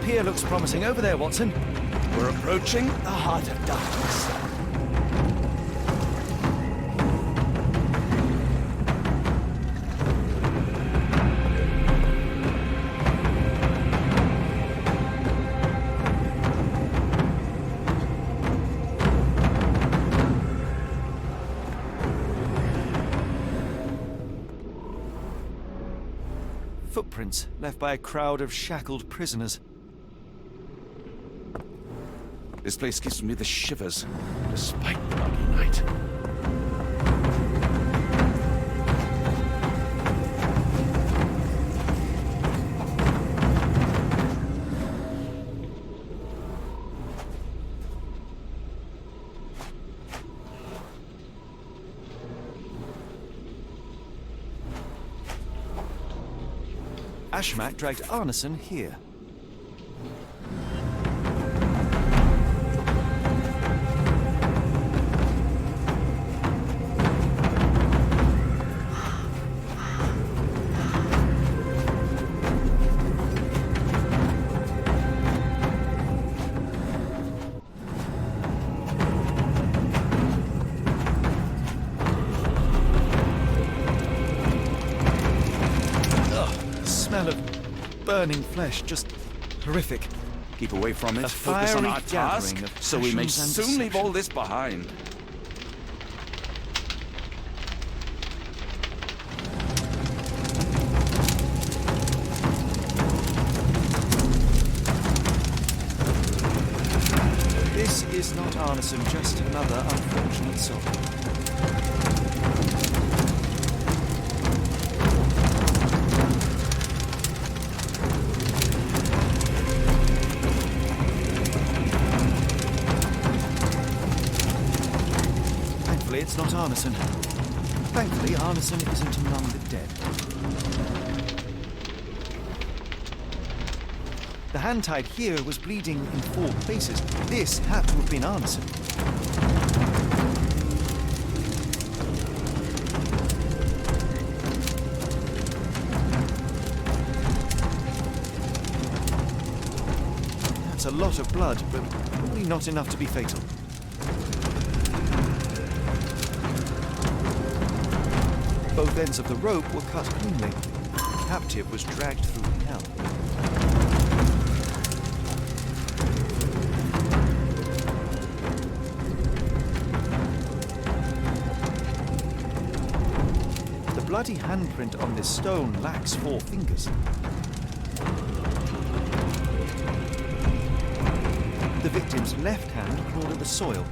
S11: here looks promising. Over there, Watson.
S2: We're approaching the heart of darkness.
S11: Footprints left by a crowd of shackled prisoners.
S2: This place gives me the shivers, despite the muggy night.
S11: Ashmak dragged Arneson here. Smell of burning flesh, just horrific.
S2: Keep away from it,
S11: A
S2: focus on
S11: fiery
S2: our task,
S11: gathering of
S2: so we may
S11: passions and
S2: soon leave
S11: deception.
S2: all this behind.
S11: This is not Arneson, just another unfortunate soul. Thankfully, it's not Arneson. Thankfully, Arneson isn't among the dead. The hand tied here was bleeding in 4 places. This had to have been Arneson. That's a lot of blood, but probably not enough to be fatal. Both ends of the rope were cut cleanly. The captive was dragged through hell. The bloody handprint on this stone lacks 4 fingers. The victim's left hand clawed at the soil.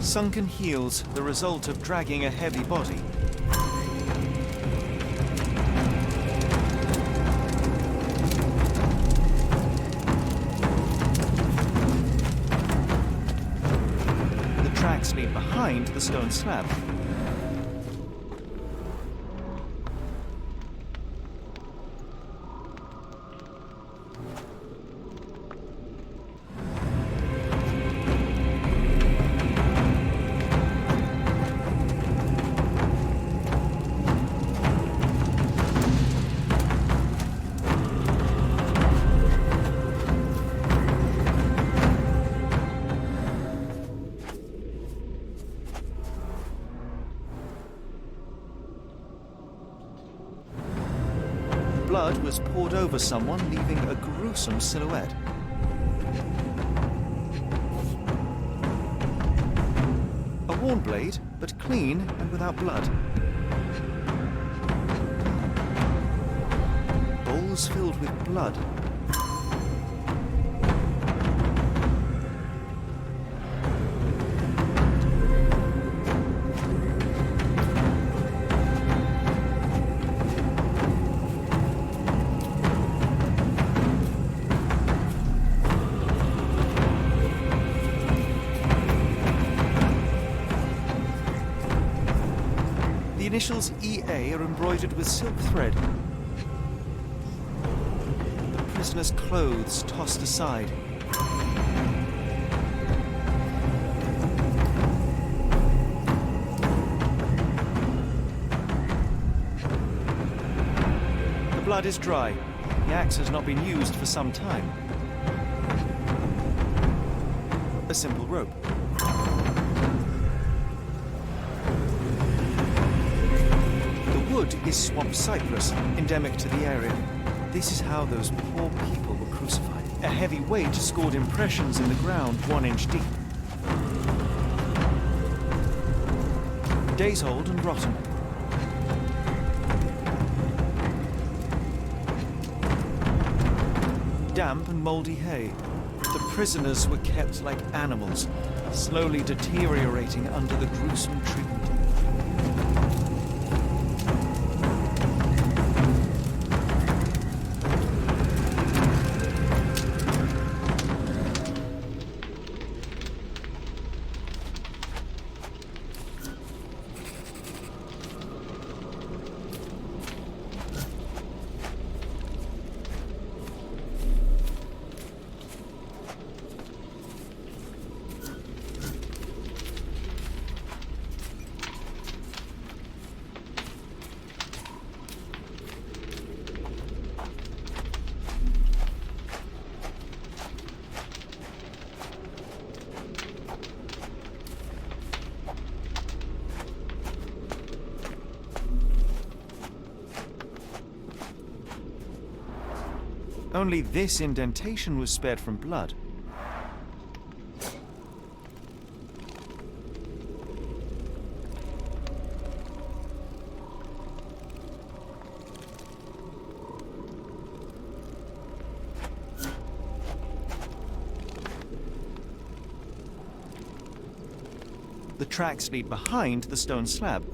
S11: Sunken heels, the result of dragging a heavy body. The tracks lead behind the stone slab. Blood was poured over someone, leaving a gruesome silhouette. A worn blade, but clean and without blood. Bowls filled with blood. The initials EA are embroidered with silk thread. The prisoner's clothes tossed aside. The
S5: blood is dry. The axe has not been used for some time. A simple rope. The wood is swamp cypress, endemic to the area. This is how those poor people were crucified. A heavy weight scored impressions in the ground 1 inch deep. Days old and rotten. Damp and mouldy hay. The prisoners were kept like animals, slowly deteriorating under the gruesome treatment. Only this indentation was spared from blood. The tracks lead behind the stone slab.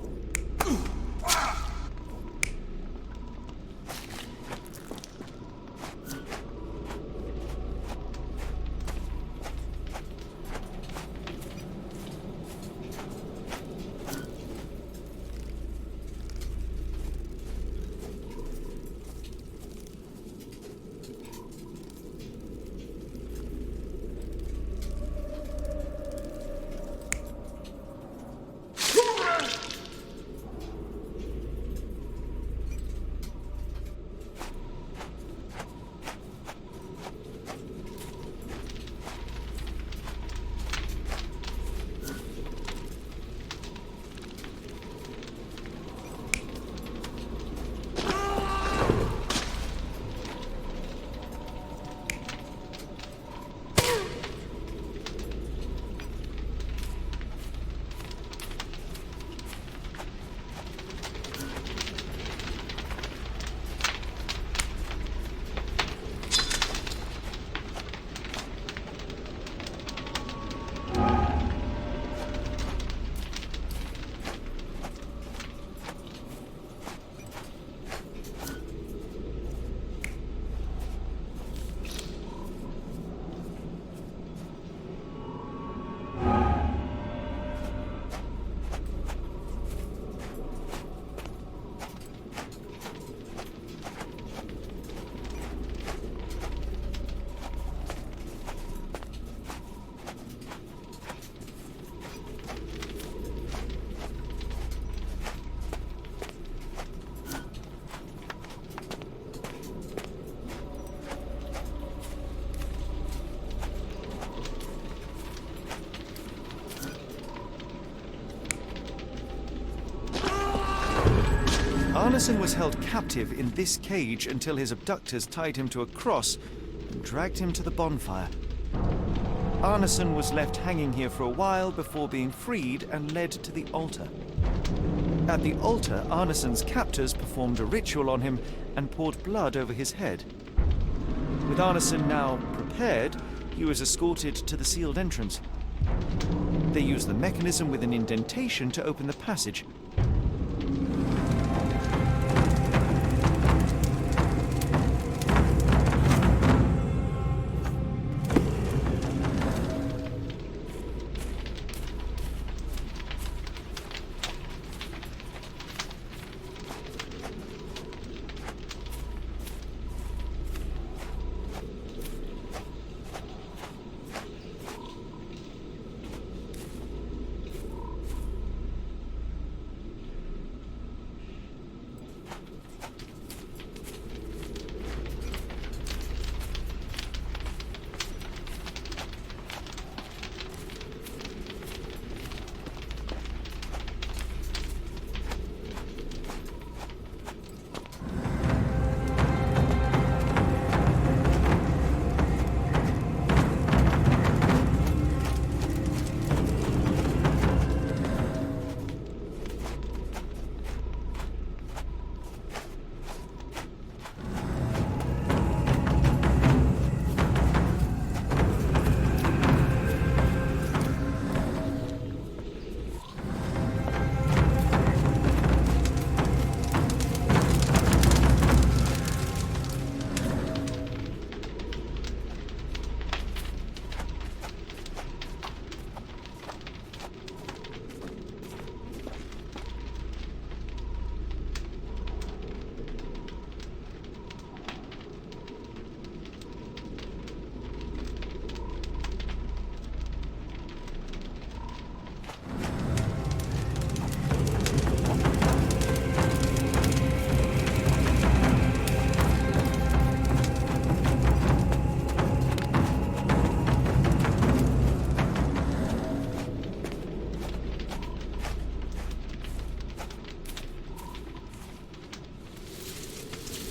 S5: Arneson was held captive in this cage until his abductors tied him to a cross and dragged him to the bonfire. Arneson was left hanging here for a while before being freed and led to the altar. At the altar, Arneson's captors performed a ritual on him and poured blood over his head. With Arneson now prepared, he was escorted to the sealed entrance. They used the mechanism with an indentation to open the passage.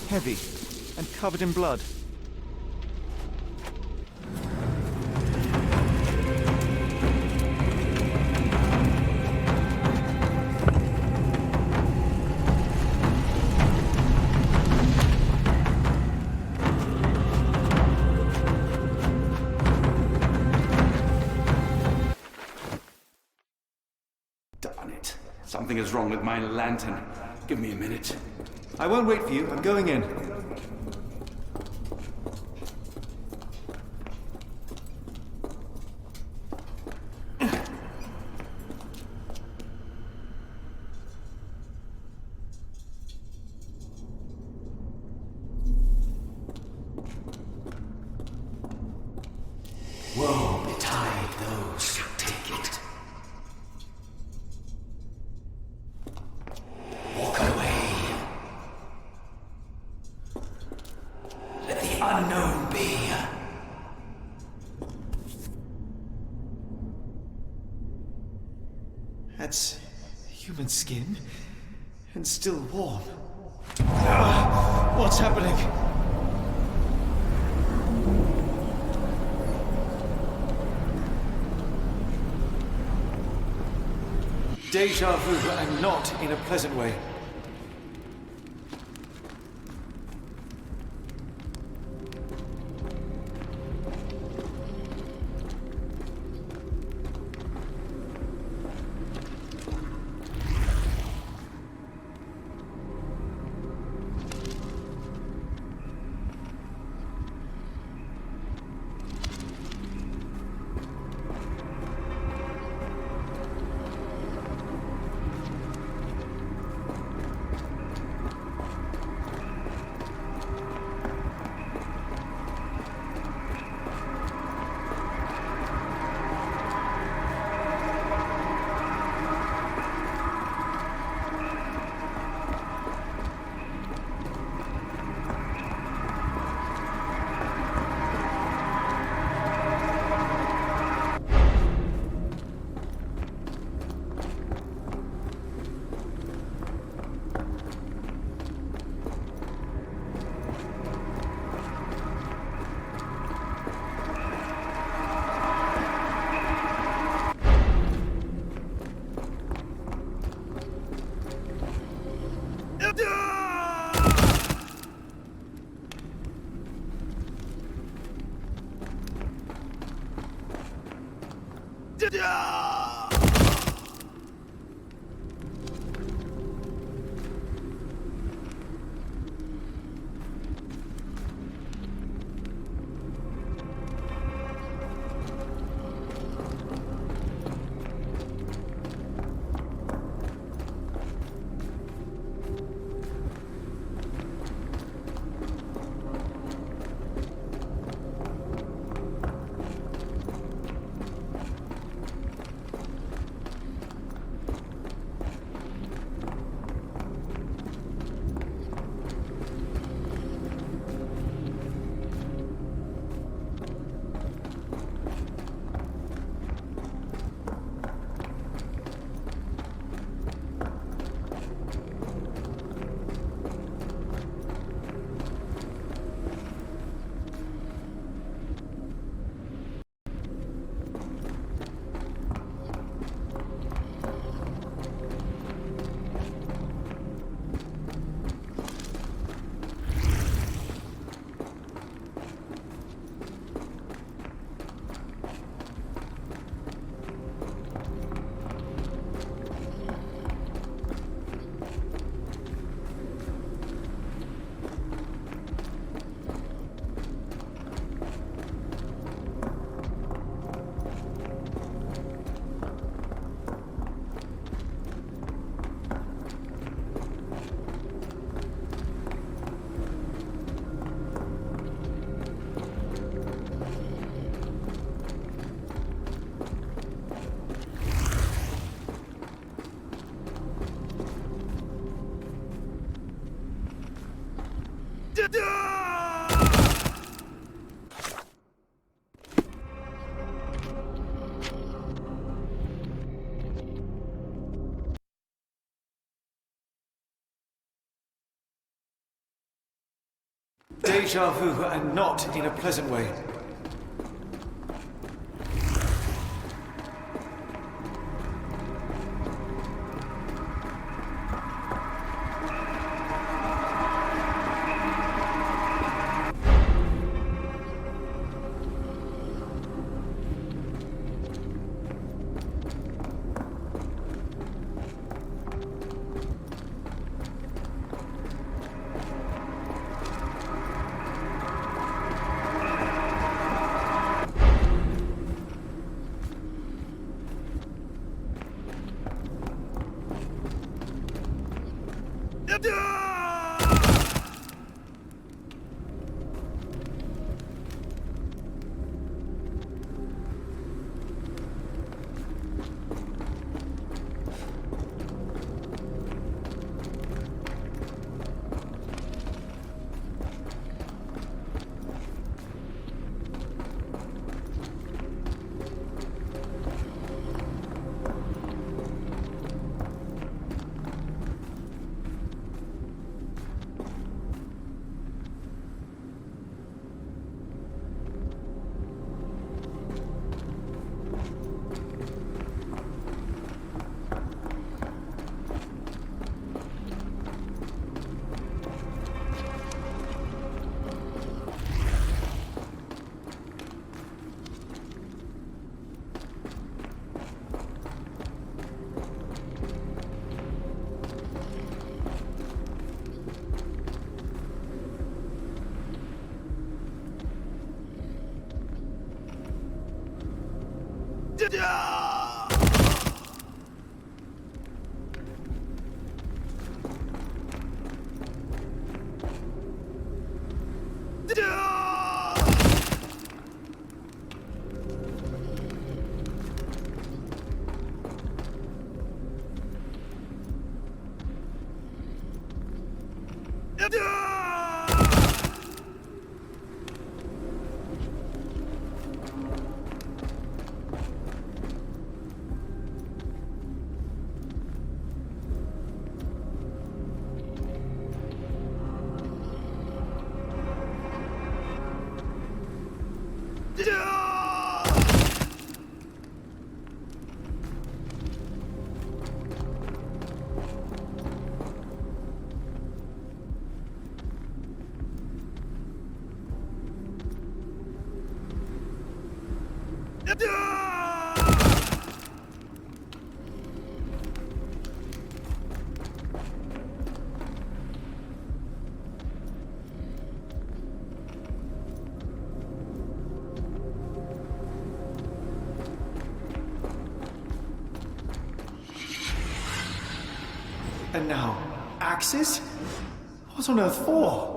S5: heavy, and covered in blood.
S2: Darn it. Something is wrong with my lantern. Give me a minute.
S5: I won't wait for you. I'm going in.
S2: Woe betide those who take it. Walk away. Let the unknown be.
S5: That's human skin, and still warm. What's happening? Deja vu, and not in a pleasant way. Deja vu, and not in a pleasant way. And now, axes? What on earth for?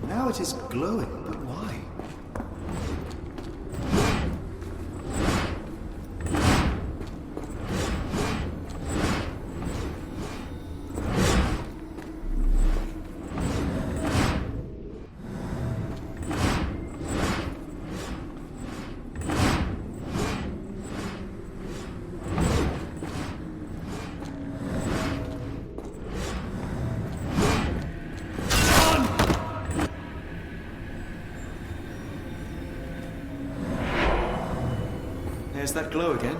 S1: Now it is glowing, but why?
S5: There's that glow again.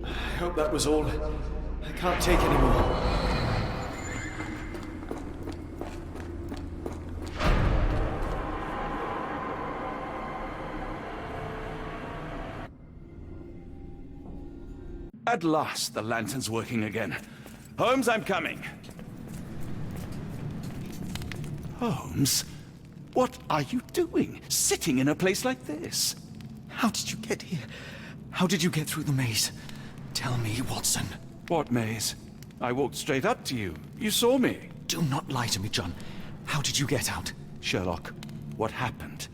S5: I hope that was all. I can't take any more.
S2: At last, the lantern's working again. Holmes, I'm coming. Holmes? What are you doing? Sitting in a place like this?
S5: How did you get here? How did you get through the maze? Tell me, Watson.
S2: What maze? I walked straight up to you. You saw me.
S5: Do not lie to me, John. How did you get out?
S2: Sherlock, what happened?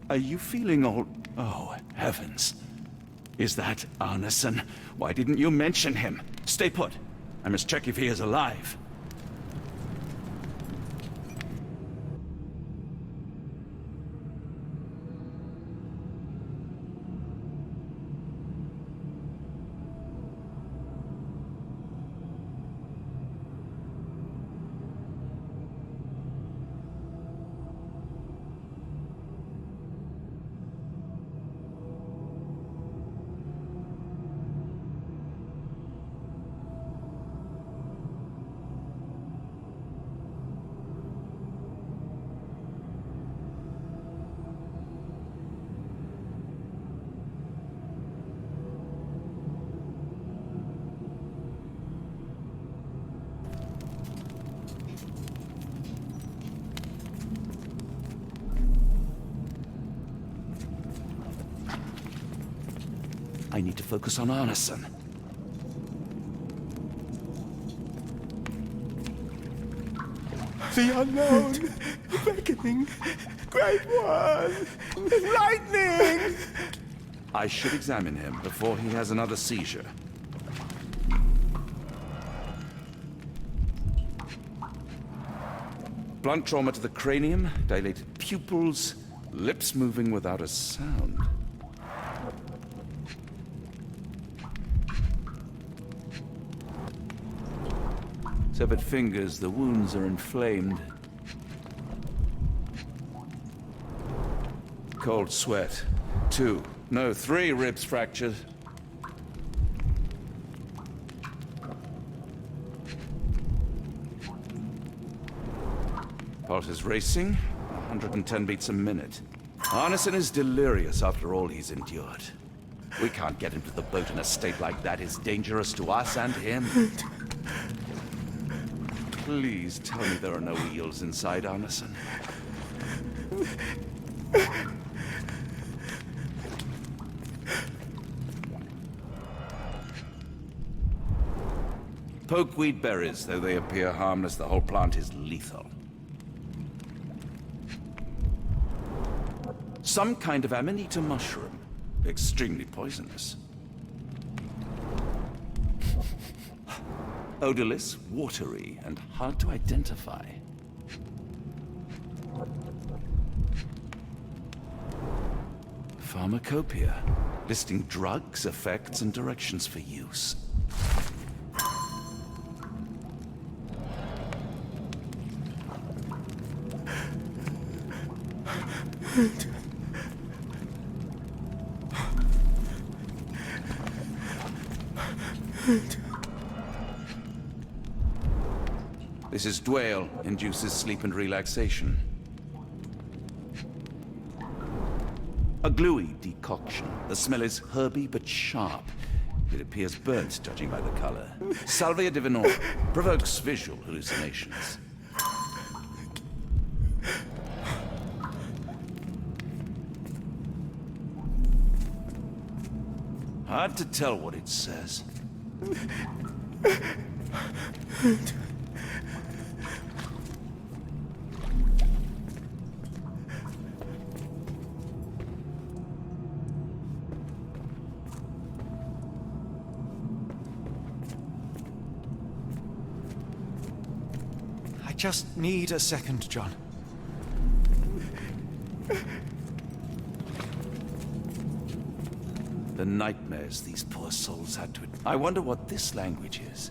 S2: Are you feeling all... Oh, heavens. Is that Arneson? Why didn't you mention him? Stay put. I must check if he is alive. I need to focus on Arneson.
S6: The unknown, beckoning, great one, lightning!
S2: I should examine him before he has another seizure. Blunt trauma to the cranium, dilated pupils, lips moving without a sound. Severed fingers, the wounds are inflamed. Cold sweat. 2, no, 3 ribs fractured. Pulse is racing, 110 beats a minute. Arneson is delirious after all he's endured. We can't get him to the boat in a state like that. It's dangerous to us and him. Please tell me there are no eels inside Arneson. Pokeweed berries, though they appear harmless, the whole plant is lethal. Some kind of amanita mushroom, extremely poisonous. Odorless, watery, and hard to identify. Pharmacopoeia, listing drugs, effects, and directions for use. This is Dwale, induces sleep and relaxation. A gluey decoction. The smell is herby but sharp. It appears burnt, judging by the color. Salvia divinorum provokes visual hallucinations. Hard to tell what it says.
S5: I just need a second, John.
S2: The nightmares these poor souls had to... I wonder what this language is.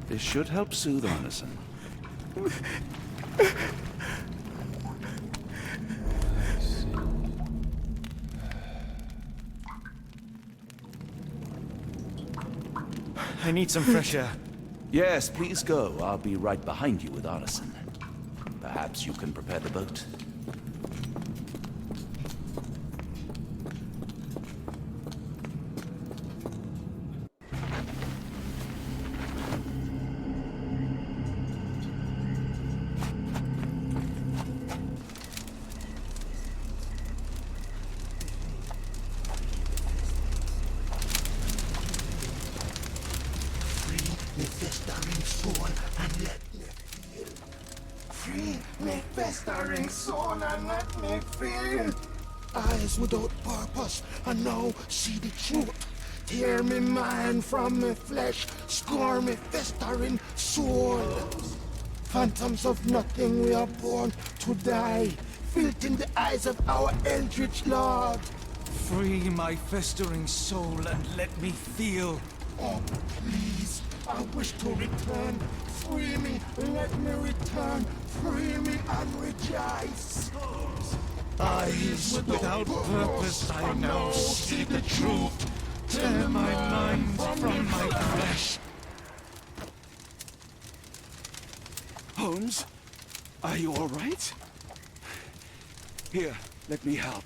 S2: This should help soothe Arneson.
S5: I need some fresh air.
S2: Yes, please go. I'll be right behind you with Arneson. Perhaps you can prepare the boat.
S4: Eyes without purpose, and now see the truth. Tear me mind from me flesh, score me festering soul. Phantoms of nothing, we are born to die, filth in the eyes of our eldritch lord.
S5: Free my festering soul and let me feel.
S4: Oh, please, I wish to return. Free me, let me return. Free me and rejoice.
S5: Eyes without purpose, I now see the truth. Tear my mind from my flesh.
S2: Holmes? Are you all right? Here, let me help.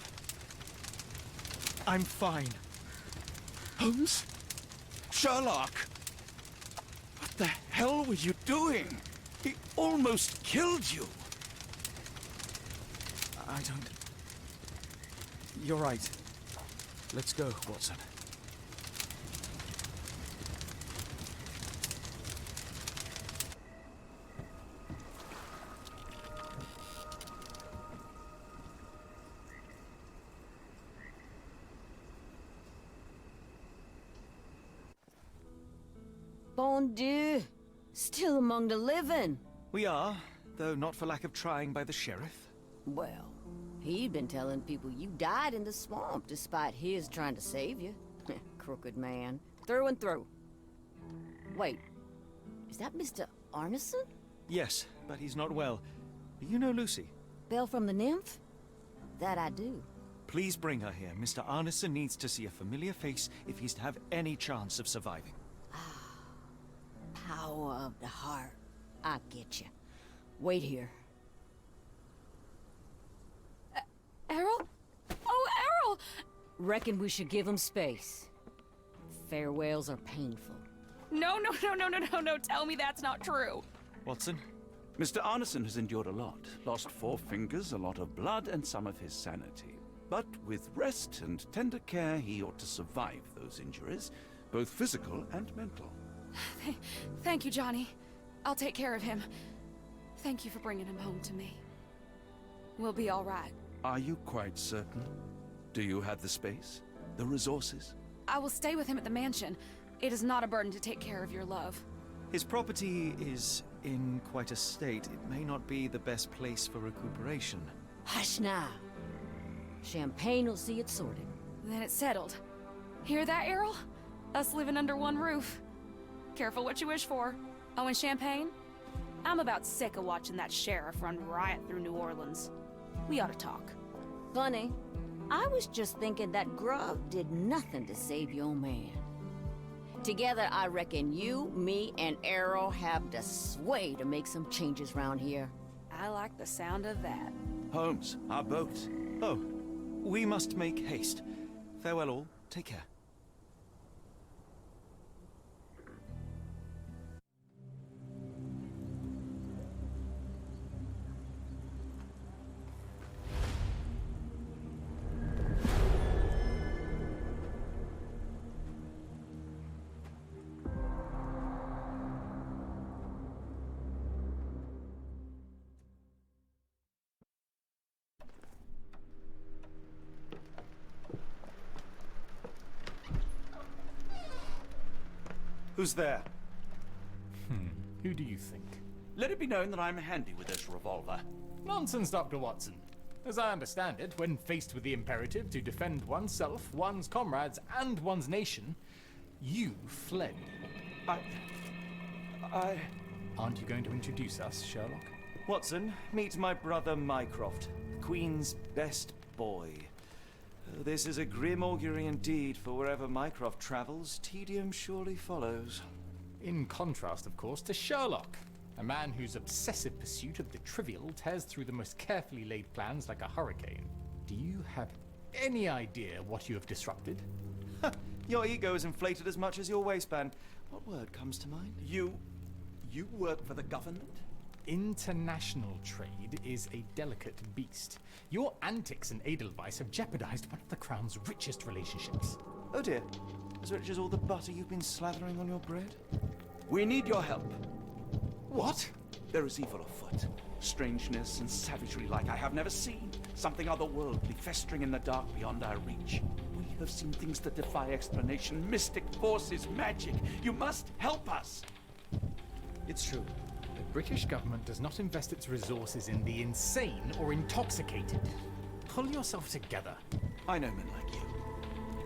S5: I'm fine.
S2: Holmes? Sherlock! What the hell were you doing? He almost killed you!
S5: I don't... You're right. Let's go, Watson.
S13: Bon Dieu! Still among the living.
S5: We are, though not for lack of trying by the sheriff.
S13: Well, he'd been telling people you died in the swamp despite his trying to save you. Crooked man. Through and through. Wait, is that Mr. Arneson?
S5: Yes, but he's not well. You know Lucy?
S13: Belle from the Nymph? That I do.
S5: Please bring her here. Mr. Arneson needs to see a familiar face if he's to have any chance of surviving.
S13: Power of the heart. I get you. Wait here.
S12: Errol? Oh, Errol!
S13: Reckon we should give him space. Farewells are painful.
S12: No, tell me that's not true.
S5: Watson?
S2: Mr. Arneson has endured a lot. Lost 4 fingers, a lot of blood, and some of his sanity. But with rest and tender care, he ought to survive those injuries, both physical and mental.
S12: Thank you, Johnny. I'll take care of him. Thank you for bringing him home to me. We'll be all right.
S2: Are you quite certain? Do you have the space? The resources?
S12: I will stay with him at the mansion. It is not a burden to take care of your love.
S5: His property is in quite a state. It may not be the best place for recuperation.
S13: Hush now. Champagne will see it sorted.
S12: Then it's settled. Hear that, Errol? Us living under one roof. Careful what you wish for. Oh, and champagne? I'm about sick of watching that sheriff run riot through New Orleans. We ought to talk.
S13: Funny. I was just thinking that grub did nothing to save your man. Together, I reckon you, me, and Errol have the sway to make some changes round here.
S12: I like the sound of that.
S2: Holmes, our boat.
S5: Oh, we must make haste. Farewell all. Take care. Who's there?
S8: Who do you think?
S2: Let it be known that I'm handy with this revolver.
S8: Nonsense, Dr. Watson. As I understand it, when faced with the imperative to defend oneself, one's comrades, and one's nation, you fled. Aren't you going to introduce us, Sherlock?
S5: Watson, meet my brother Mycroft, Queen's best boy. This is a grim augury indeed, for wherever Mycroft travels, tedium surely follows.
S8: In contrast, of course, to Sherlock, a man whose obsessive pursuit of the trivial tears through the most carefully laid plans like a hurricane. Do you have any idea what you have disrupted?
S5: Your ego is inflated as much as your waistband. What word comes to mind?
S2: You work for the government?
S8: International trade is a delicate beast. Your antics in Edelweiss have jeopardized one of the Crown's richest relationships.
S5: Oh dear. As rich as all the butter you've been slathering on your bread?
S2: We need your help.
S8: What?
S2: There is evil afoot. Strangeness and savagery like I have never seen. Something otherworldly festering in the dark beyond our reach. We have seen things that defy explanation. Mystic forces, magic. You must help us.
S5: It's true.
S8: The British government does not invest its resources in the insane or intoxicated. Pull yourself together.
S2: I know men like you.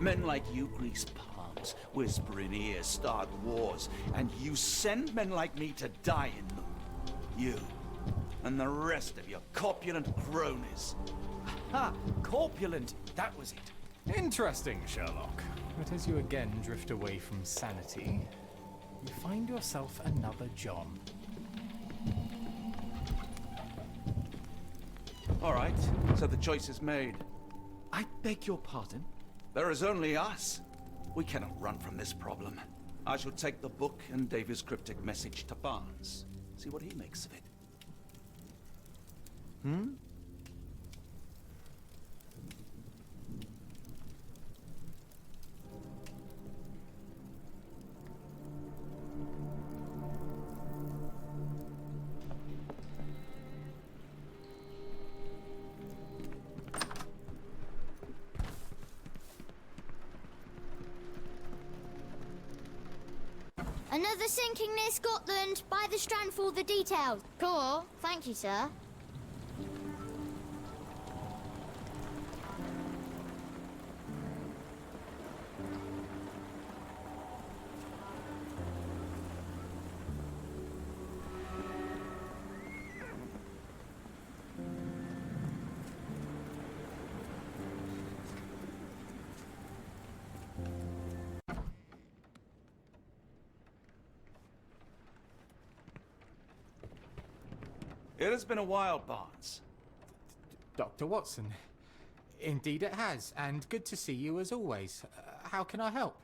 S2: Men like you grease palms, whisper in ears, start wars, and you send men like me to die in them. You and the rest of your corpulent cronies.
S5: Ha! Corpulent! That was it.
S8: Interesting, Sherlock. But as you again drift away from sanity, you find yourself another John.
S2: All right, so the choice is made.
S5: I beg your pardon?
S2: There is only us. We cannot run from this problem. I shall take the book and Davy's cryptic message to Barnes. See what he makes of it.
S5: Hmm?
S14: Another sinking near Scotland. By the Strand for all the details. Cool. Thank you, sir.
S2: It has been a while, Barnes.
S8: Dr. Watson. Indeed it has, and good to see you as always. How can I help?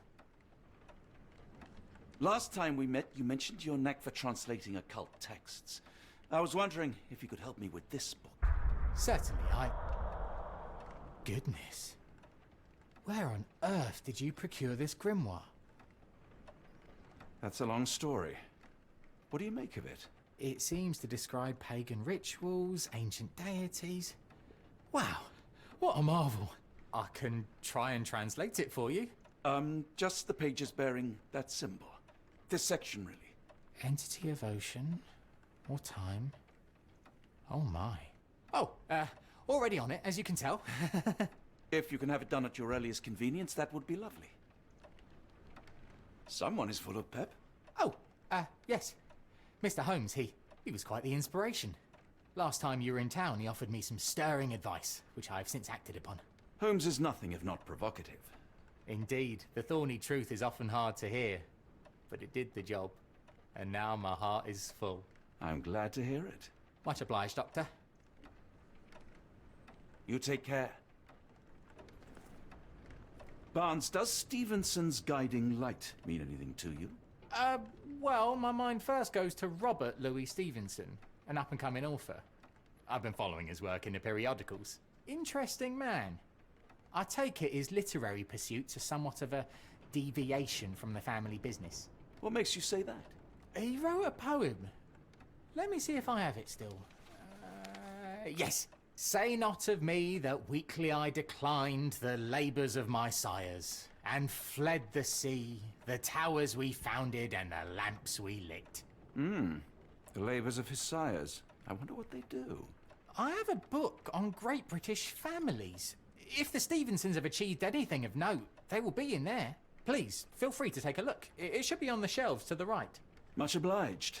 S2: Last time we met, you mentioned your knack for translating occult texts. I was wondering if you could help me with this book.
S8: Certainly, Goodness. Where on earth did you procure this grimoire?
S2: That's a long story. What do you make of it?
S8: It seems to describe pagan rituals, ancient deities. Wow, what a marvel. I can try and translate it for you.
S2: Just the pages bearing that symbol. This section, really.
S8: Entity of ocean or time. Oh my. Oh, already on it, as you can tell.
S2: If you can have it done at your earliest convenience, that would be lovely. Someone is full of pep.
S8: Oh, yes. Mr. Holmes, he was quite the inspiration. Last time you were in town, he offered me some stirring advice, which I have since acted upon.
S2: Holmes is nothing if not provocative.
S8: Indeed, the thorny truth is often hard to hear. But it did the job. And now my heart is full.
S2: I'm glad to hear it.
S8: Much obliged, Doctor.
S2: You take care. Barnes, does Stevenson's guiding light mean anything to you?
S8: Well, my mind first goes to Robert Louis Stevenson, an up-and-coming author. I've been following his work in the periodicals. Interesting man. I take it his literary pursuits are somewhat of a deviation from the family business.
S2: What makes you say that?
S8: He wrote a poem. Let me see if I have it still. Yes. Say not of me that weakly I declined the labours of my sires, and fled the sea, the towers we founded, and the lamps we lit.
S2: The labours of his sires. I wonder what they do.
S8: I have a book on great British families. If the Stevensons have achieved anything of note, they will be in there. Please, feel free to take a look. It should be on the shelves to the right.
S2: Much obliged.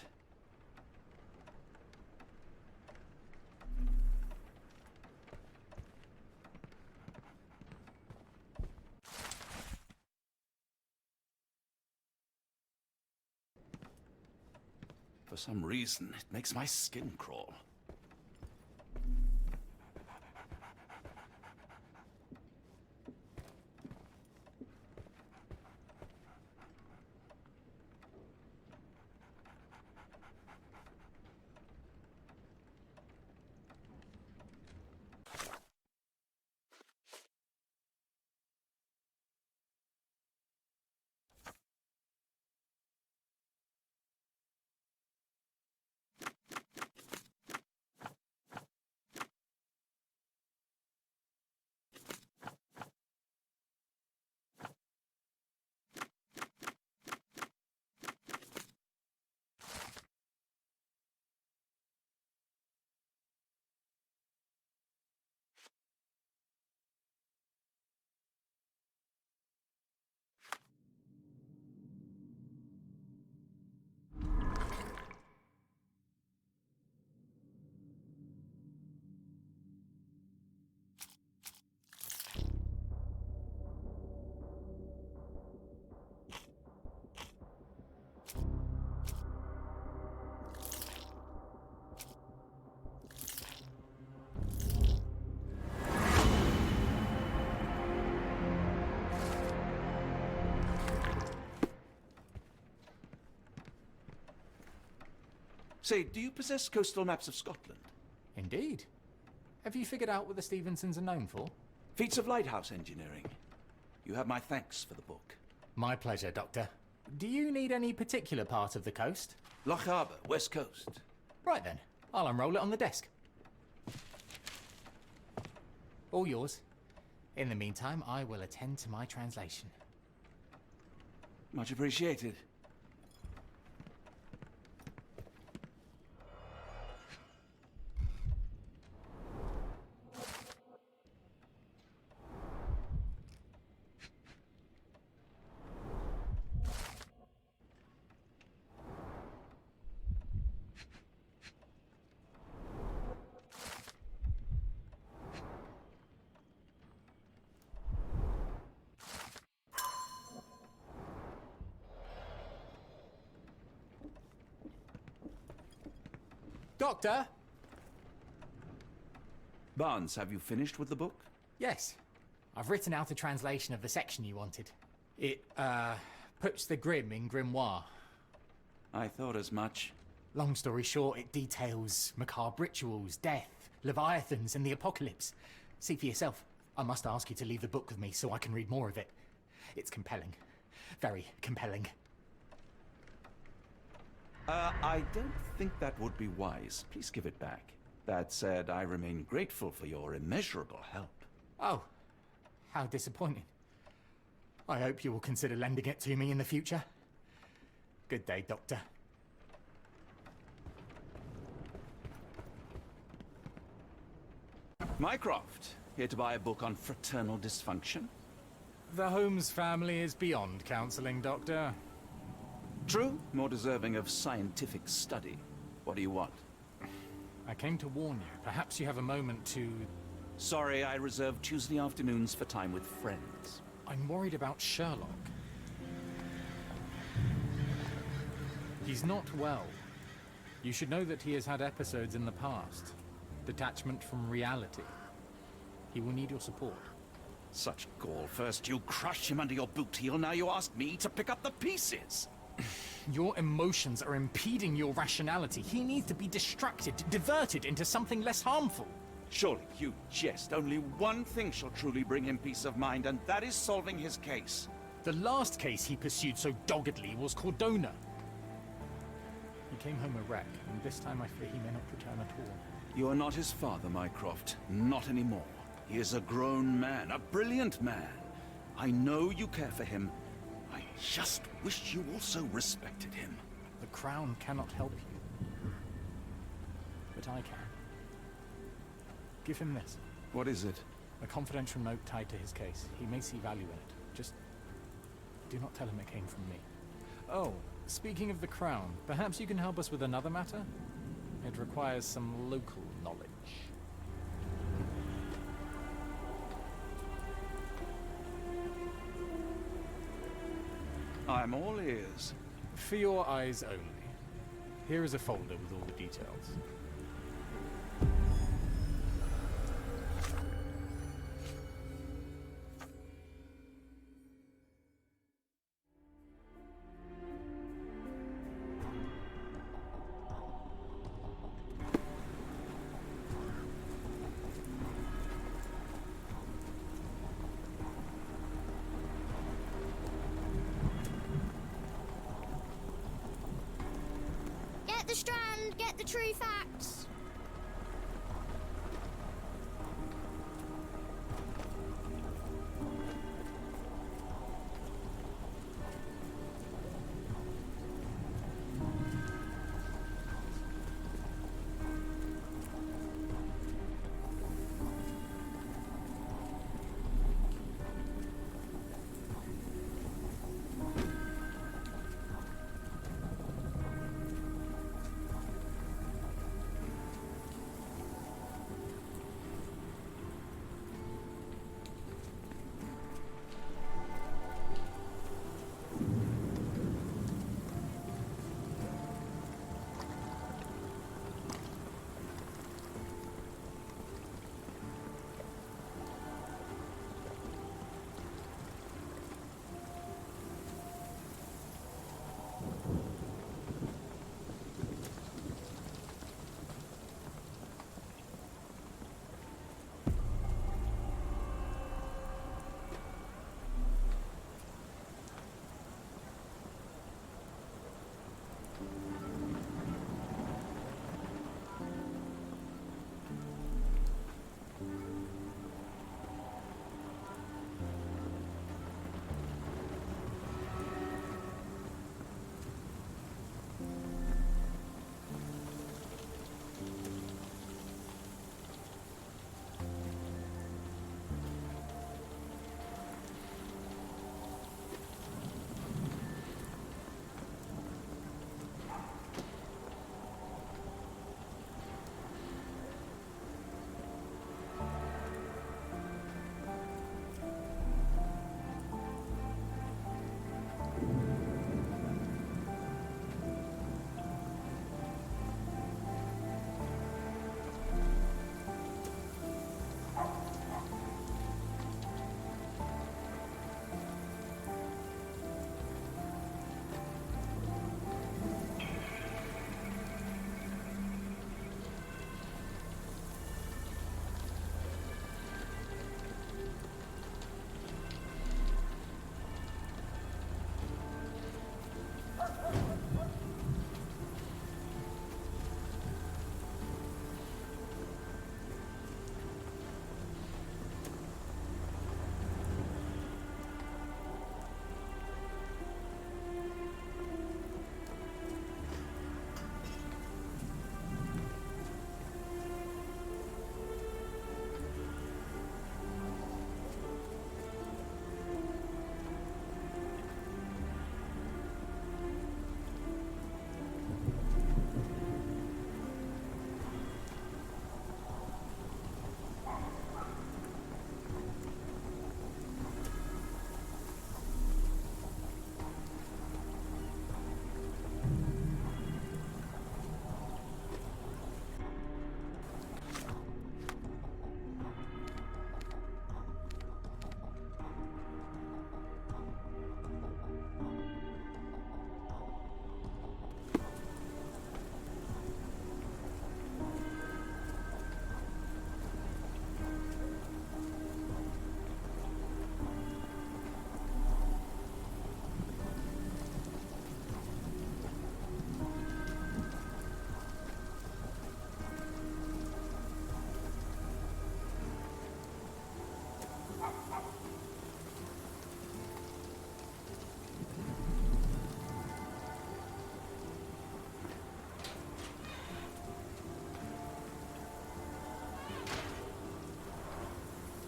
S2: For some reason, it makes my skin crawl. Say, do you possess coastal maps of Scotland?
S8: Indeed. Have you figured out what the Stevensons are known for?
S2: Feats of lighthouse engineering. You have my thanks for the book.
S8: My pleasure, Doctor. Do you need any particular part of the coast?
S2: Loch Harbour, West Coast.
S8: Right then. I'll unroll it on the desk. All yours. In the meantime, I will attend to my translation.
S2: Much appreciated.
S8: Doctor!
S2: Barnes, have you finished with the book?
S8: Yes. I've written out a translation of the section you wanted. It, puts the grim in grimoire.
S2: I thought as much.
S8: Long story short, it details macabre rituals, death, leviathans, and the apocalypse. See for yourself. I must ask you to leave the book with me so I can read more of it. It's compelling. Very compelling.
S2: I don't think that would be wise. Please give it back. That said, I remain grateful for your immeasurable help.
S8: Oh, how disappointing. I hope you will consider lending it to me in the future. Good day, Doctor.
S2: Mycroft, here to buy a book on fraternal dysfunction?
S8: The Holmes family is beyond counseling, Doctor.
S2: True, more deserving of scientific study. What do you want?
S8: I came to warn you. Perhaps you have a moment to...
S2: Sorry, I reserve Tuesday afternoons for time with friends.
S8: I'm worried about Sherlock. He's not well. You should know that he has had episodes in the past. Detachment from reality. He will need your support.
S2: Such gall. First you crush him under your boot heel, now you ask me to pick up the pieces.
S8: Your emotions are impeding your rationality. He needs to be distracted, diverted into something less harmful.
S2: Surely you jest. Only one thing shall truly bring him peace of mind, and that is solving his case.
S8: The last case he pursued so doggedly was Cordona. He came home a wreck, and this time I fear he may not return at all.
S2: You are not his father, Mycroft. Not anymore. He is a grown man, a brilliant man. I know you care for him. I just wish you also respected him.
S8: The Crown cannot help you. But I can. Give him this.
S2: What is it?
S8: A confidential note tied to his case. He may see value in it. Just do not tell him it came from me. Oh, speaking of the Crown, perhaps you can help us with another matter? It requires some local knowledge.
S2: I'm all ears.
S8: For your eyes only. Here is a folder with all the details.
S14: Get the Strand, get the true facts.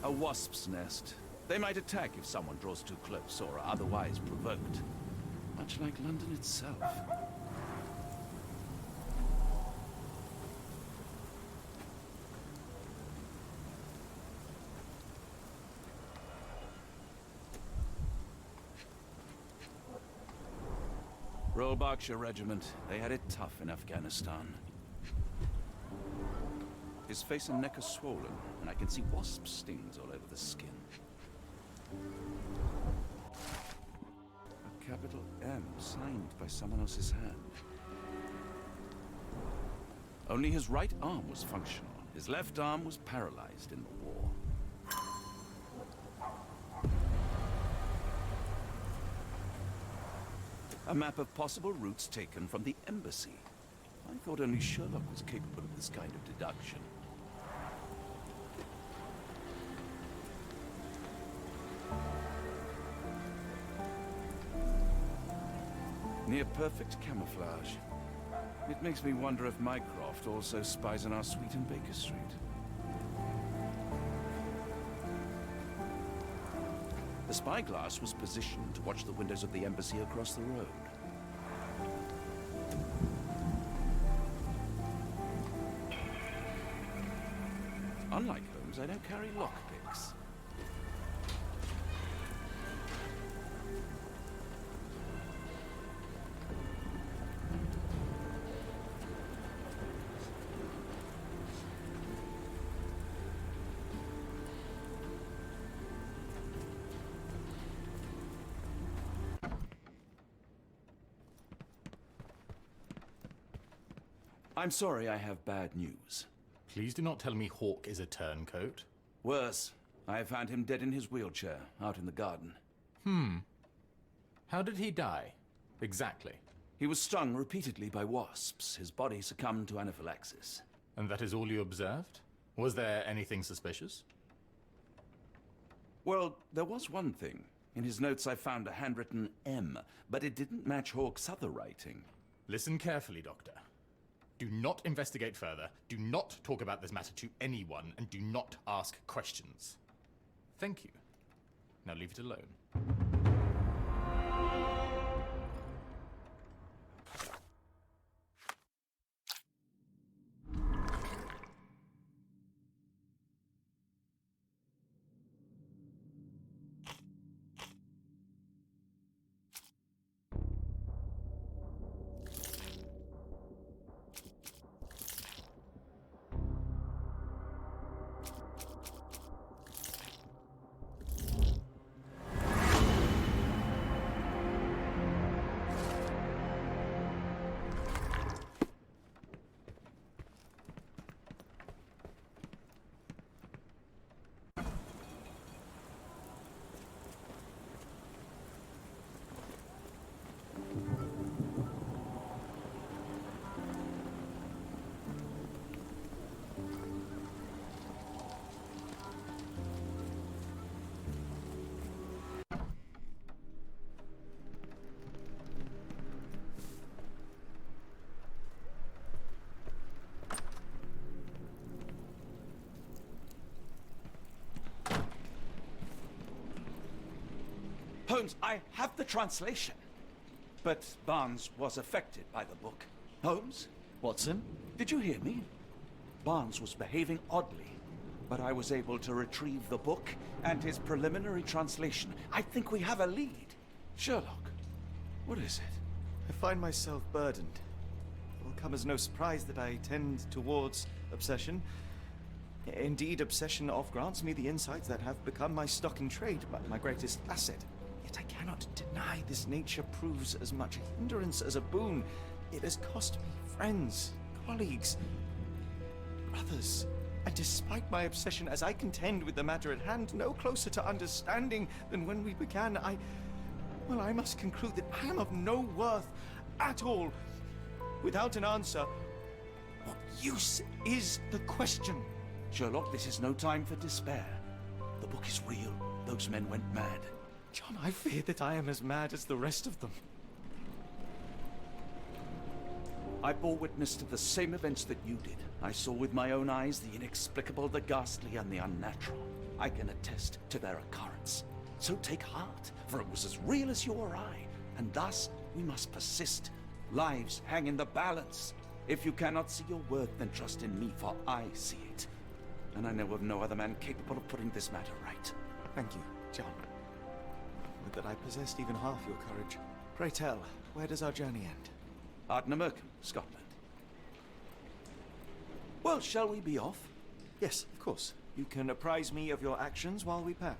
S2: A wasp's nest. They might attack if someone draws too close or are otherwise provoked. Much like London itself. Royal Berkshire Regiment. They had it tough in Afghanistan. His face and neck are swollen, and I can see wasp stings all over the skin. A capital M signed by someone else's hand. Only his right arm was functional. His left arm was paralyzed in the war. A map of possible routes taken from the embassy. I thought only Sherlock was capable of this kind of deduction. Near perfect camouflage. It makes me wonder if Mycroft also spies on our suite in Baker Street. The spyglass was positioned to watch the windows of the embassy across the road. Unlike Holmes, I don't carry lockpicks. I'm sorry, I have bad news.
S8: Please do not tell me Hawke is a turncoat.
S2: Worse, I have found him dead in his wheelchair, out in the garden.
S8: How did he die? Exactly.
S2: He was stung repeatedly by wasps. His body succumbed to anaphylaxis.
S8: And that is all you observed? Was there anything suspicious?
S2: Well, there was one thing. In his notes I found a handwritten M, but it didn't match Hawke's other writing.
S8: Listen carefully, Doctor. Do not investigate further, do not talk about this matter to anyone, and do not ask questions. Thank you. Now leave it alone.
S2: Holmes, I have the translation. But Barnes was affected by the book. Holmes?
S11: Watson?
S2: Did you hear me? Barnes was behaving oddly, but I was able to retrieve the book and his preliminary translation. I think we have a lead. Sherlock, what is it?
S5: I find myself burdened. It will come as no surprise that I tend towards obsession. Indeed, obsession oft grants me the insights that have become my stock in trade, but my greatest asset. Yet I cannot deny this nature proves as much a hindrance as a boon. It has cost me friends, colleagues, brothers. And despite my obsession as I contend with the matter at hand, no closer to understanding than when we began, I must conclude that I am of no worth at all. Without an answer, what use is the question?
S2: Sherlock, this is no time for despair. The book is real. Those men went mad.
S5: John, I fear that I am as mad as the rest of them.
S2: I bore witness to the same events that you did. I saw with my own eyes the inexplicable, the ghastly, and the unnatural. I can attest to their occurrence. So take heart, for it was as real as you or I, and thus we must persist. Lives hang in the balance. If you cannot see your worth, then trust in me, for I see it. And I know of no other man capable of putting this matter right.
S5: Thank you, John. Would that I possessed even half your courage. Pray tell, where does our journey end?
S2: Ardnamurcombe, Scotland. Well, shall we be off?
S5: Yes, of course. You can apprise me of your actions while we pack.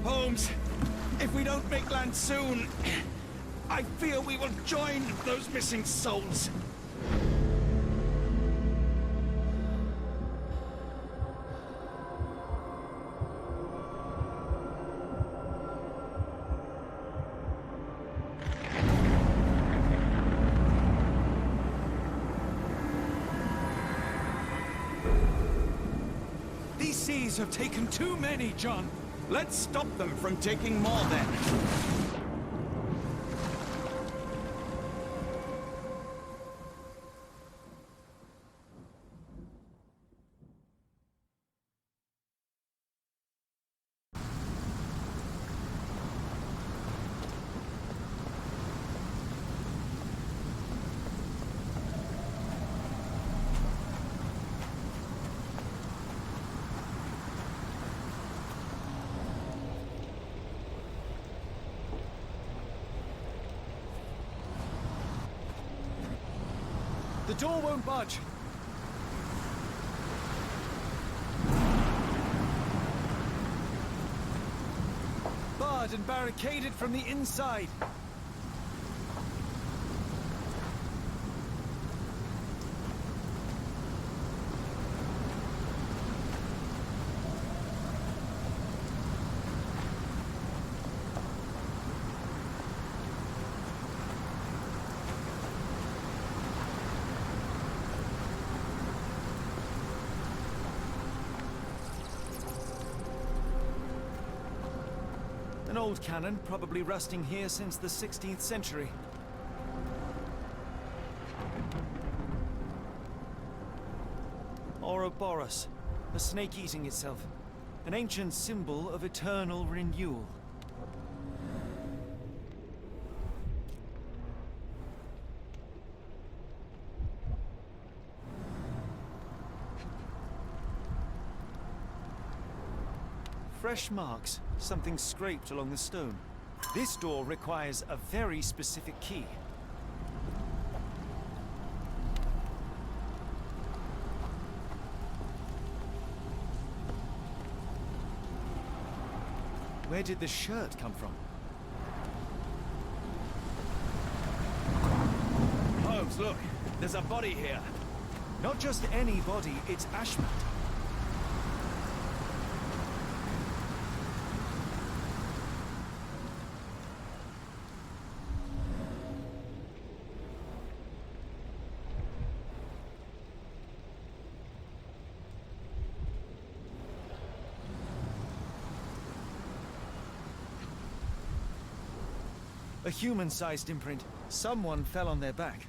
S2: Holmes, if we don't make land soon, I fear we will join those missing souls.
S5: These seas have taken too many, John.
S2: Let's stop them from taking more, then.
S5: The door won't budge. Barred and barricaded from the inside. An old cannon, probably rusting here since the 16th century. Ouroboros, a snake eating itself. An ancient symbol of eternal renewal. Fresh marks, something scraped along the stone. This door requires a very specific key. Where did the shirt come from?
S2: Holmes, look! There's a body here!
S5: Not just any body, it's Ashmat. A human-sized imprint. Someone fell on their back.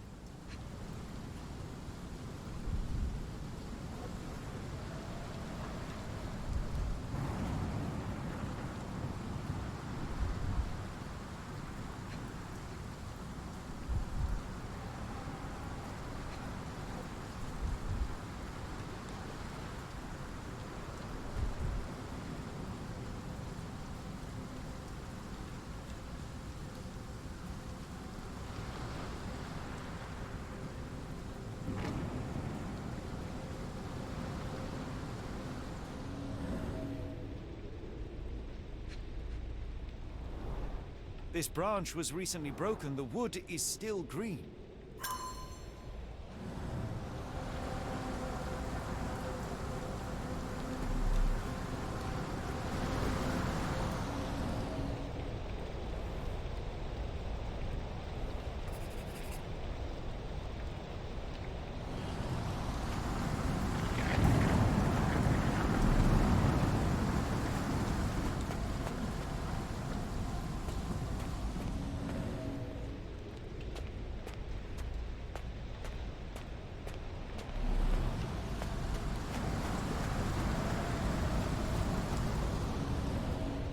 S11: This branch was recently broken. The wood is still green.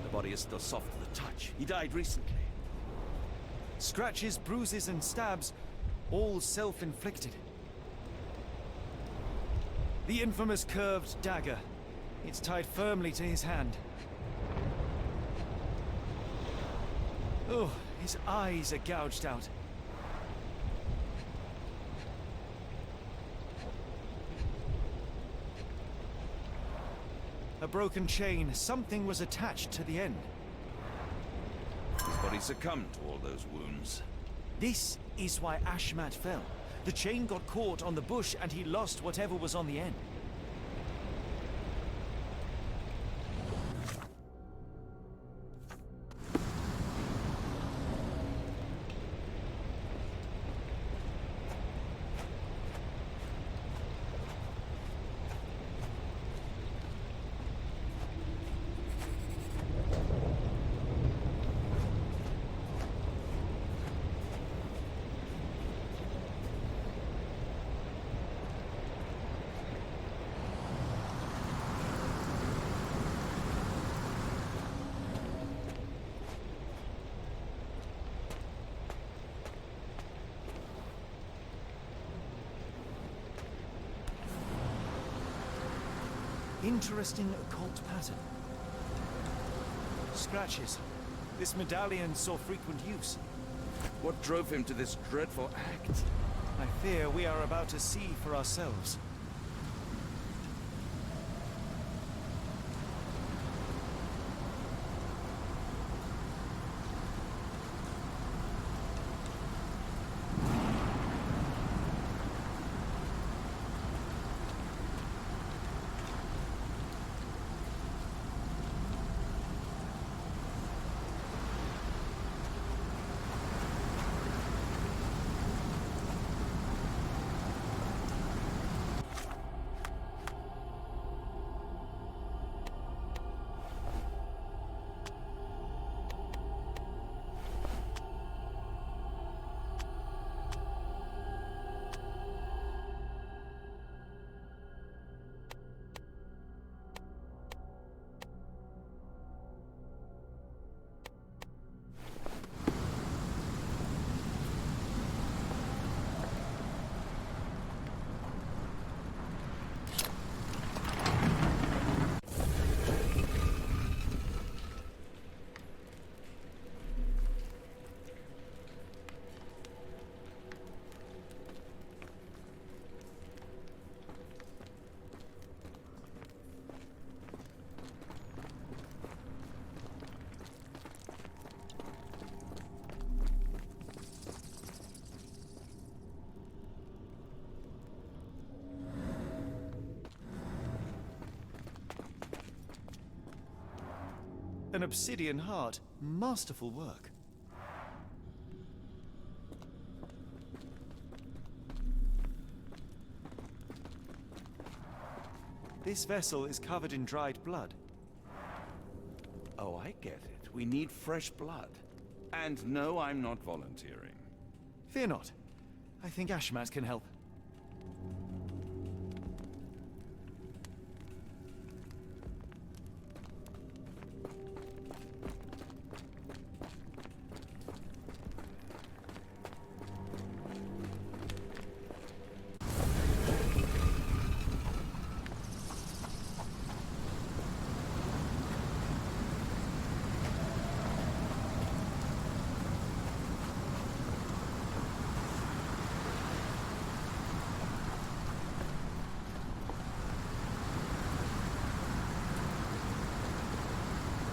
S2: The body is still soft to the touch. He died recently.
S11: Scratches, bruises, and stabs, all self-inflicted. The infamous curved dagger. It's tied firmly to his hand. Oh, his eyes are gouged out. A broken chain. Something was attached to the end.
S2: His body succumbed to all those wounds.
S11: This is why Ashmat fell. The chain got caught on the bush and he lost whatever was on the end. Interesting occult pattern. Scratches. This medallion saw frequent use.
S2: What drove him to this dreadful act?
S11: I fear we are about to see for ourselves. An obsidian heart. Masterful work. This vessel is covered in dried blood.
S2: Oh, I get it. We need fresh blood. And no, I'm not volunteering.
S11: Fear not. I think Ashmat can help.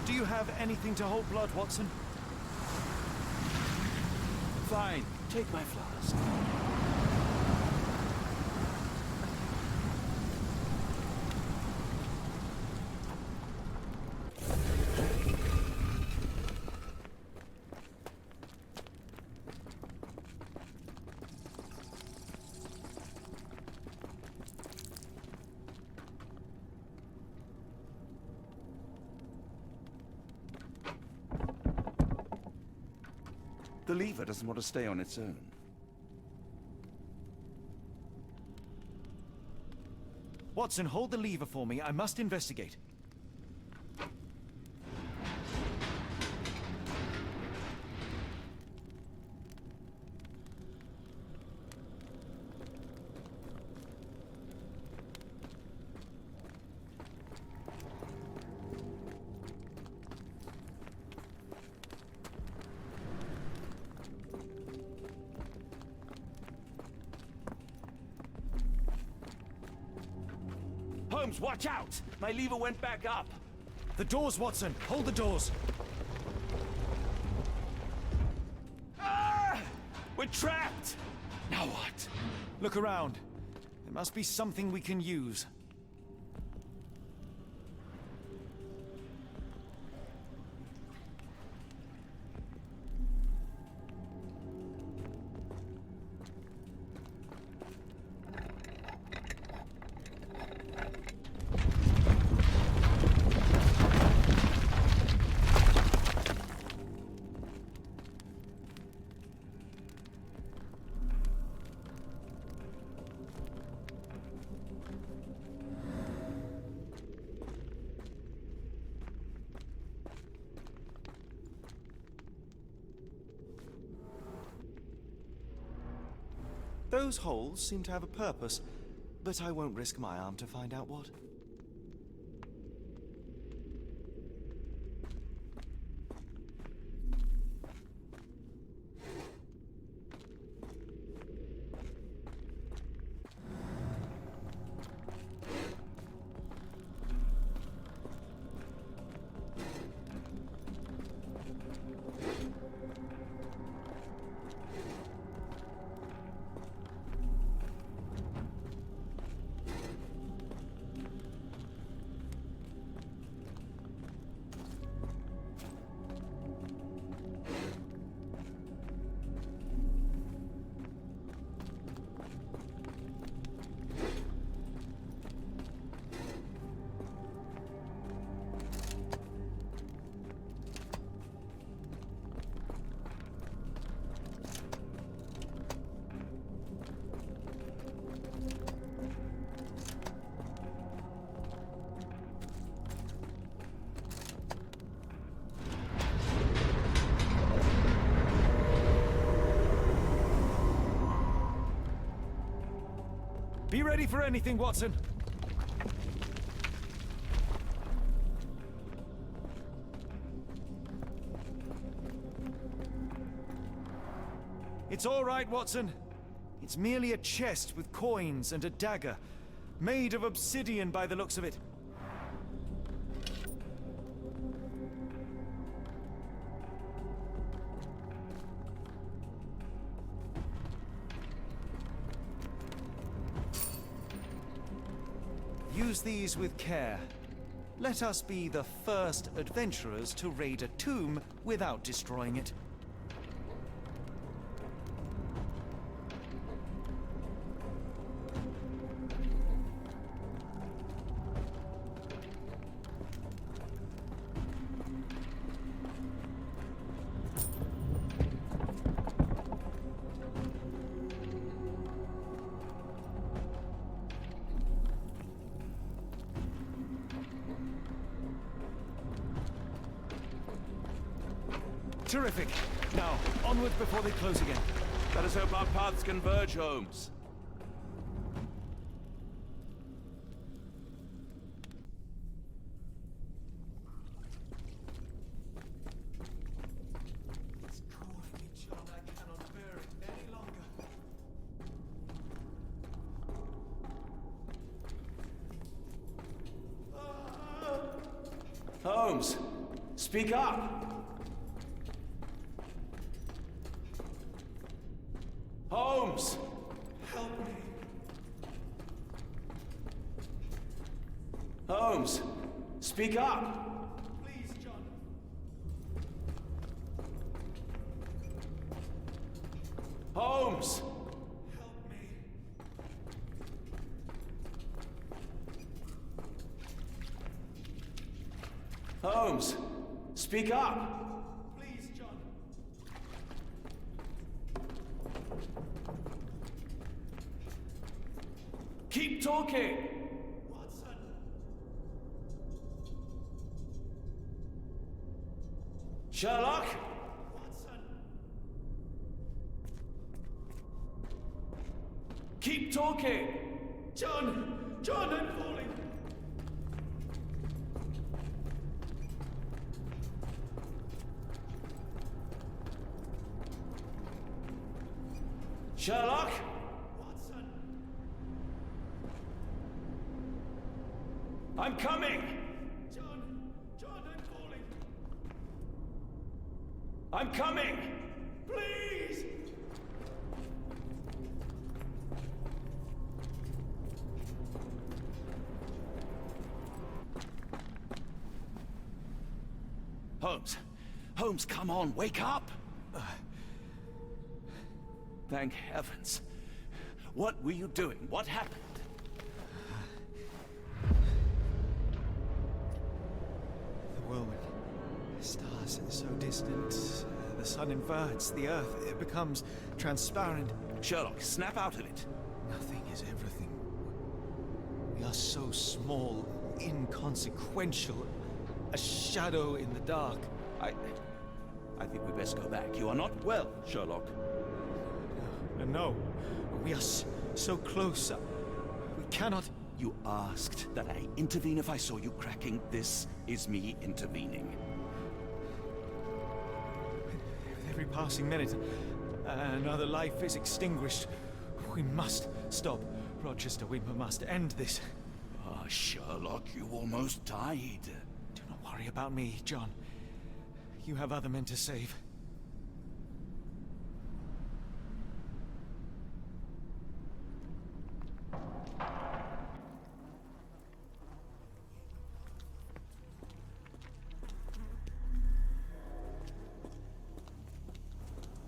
S11: Do you have anything to hold blood, Watson?
S2: Fine. Take my flask. The lever doesn't want to stay on its own.
S5: Watson, hold the lever for me. I must investigate.
S2: Holmes, watch out! My lever went back up.
S5: The doors, Watson. Hold the doors.
S2: Ah! We're trapped! Now what?
S5: Look around. There must be something we can use.
S1: Those holes seem to have a purpose, but I won't risk my arm to find out what.
S5: Be ready for anything, Watson. It's all right, Watson. It's merely a chest with coins and a dagger, made of obsidian by the looks of it. Use these with care. Let us be the first adventurers to raid a tomb without destroying it. Terrific. Now, onward before they close again.
S2: Let us hope our paths converge, Holmes.
S5: It's driving me, John. I cannot bear it any longer.
S2: Holmes, speak up! Holmes!
S5: Help me.
S2: Holmes! Speak up!
S5: Please, John.
S2: Holmes!
S5: Help me.
S2: Holmes! Speak up!
S5: Please, John.
S2: Keep talking!
S5: Watson.
S2: Sherlock?
S5: Watson.
S2: Keep talking!
S5: John! John, I'm falling!
S2: Sherlock?
S5: Watson!
S2: I'm coming!
S5: John! John, I'm falling!
S2: I'm coming!
S5: Please!
S2: Holmes! Holmes, come on, wake up! Thank heavens. What were you doing? What happened?
S5: The whirlwind. Stars so distant. The sun inverts. The earth, it becomes transparent.
S2: Sherlock, snap out of it.
S5: Nothing is everything. We are so small, inconsequential. A shadow in the dark.
S2: I think we best go back. You are not well, Sherlock.
S5: No. We are so close. We cannot...
S2: You asked that I intervene if I saw you cracking. This is me intervening.
S5: With every passing minute, another life is extinguished. We must stop. Rochester, we must end this.
S2: Ah, Sherlock, you almost died.
S5: Do not worry about me, John. You have other men to save.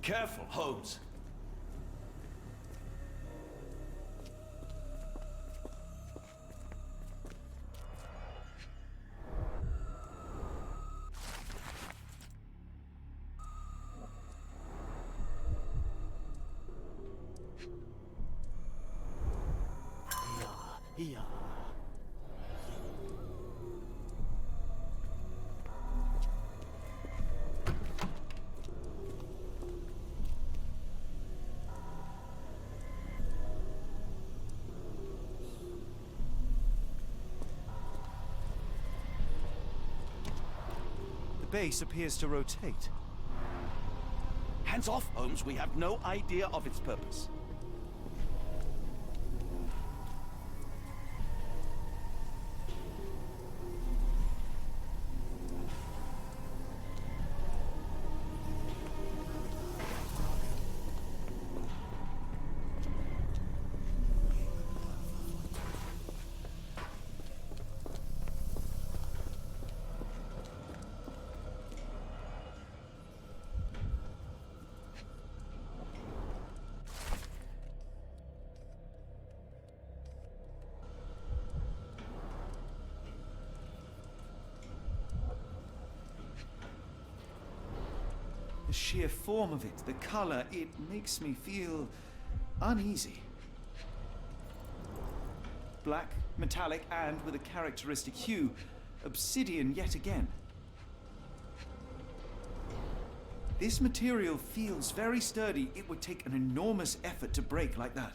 S2: Careful, Holmes.
S4: Yeah.
S5: The base appears to rotate.
S2: Hands off, Holmes. We have no idea of its purpose.
S5: The sheer form of it, the color, it makes me feel uneasy. Black, metallic, and with a characteristic hue. Obsidian yet again. This material feels very sturdy. It would take an enormous effort to break like that.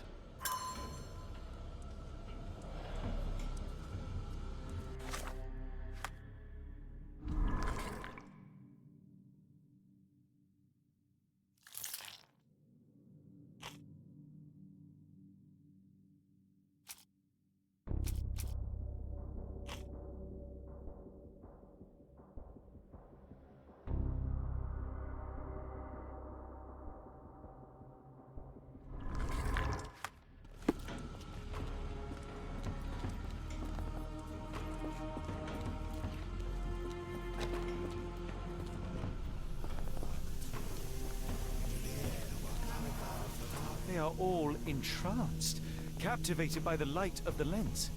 S5: They are all entranced, captivated by the light of the lens.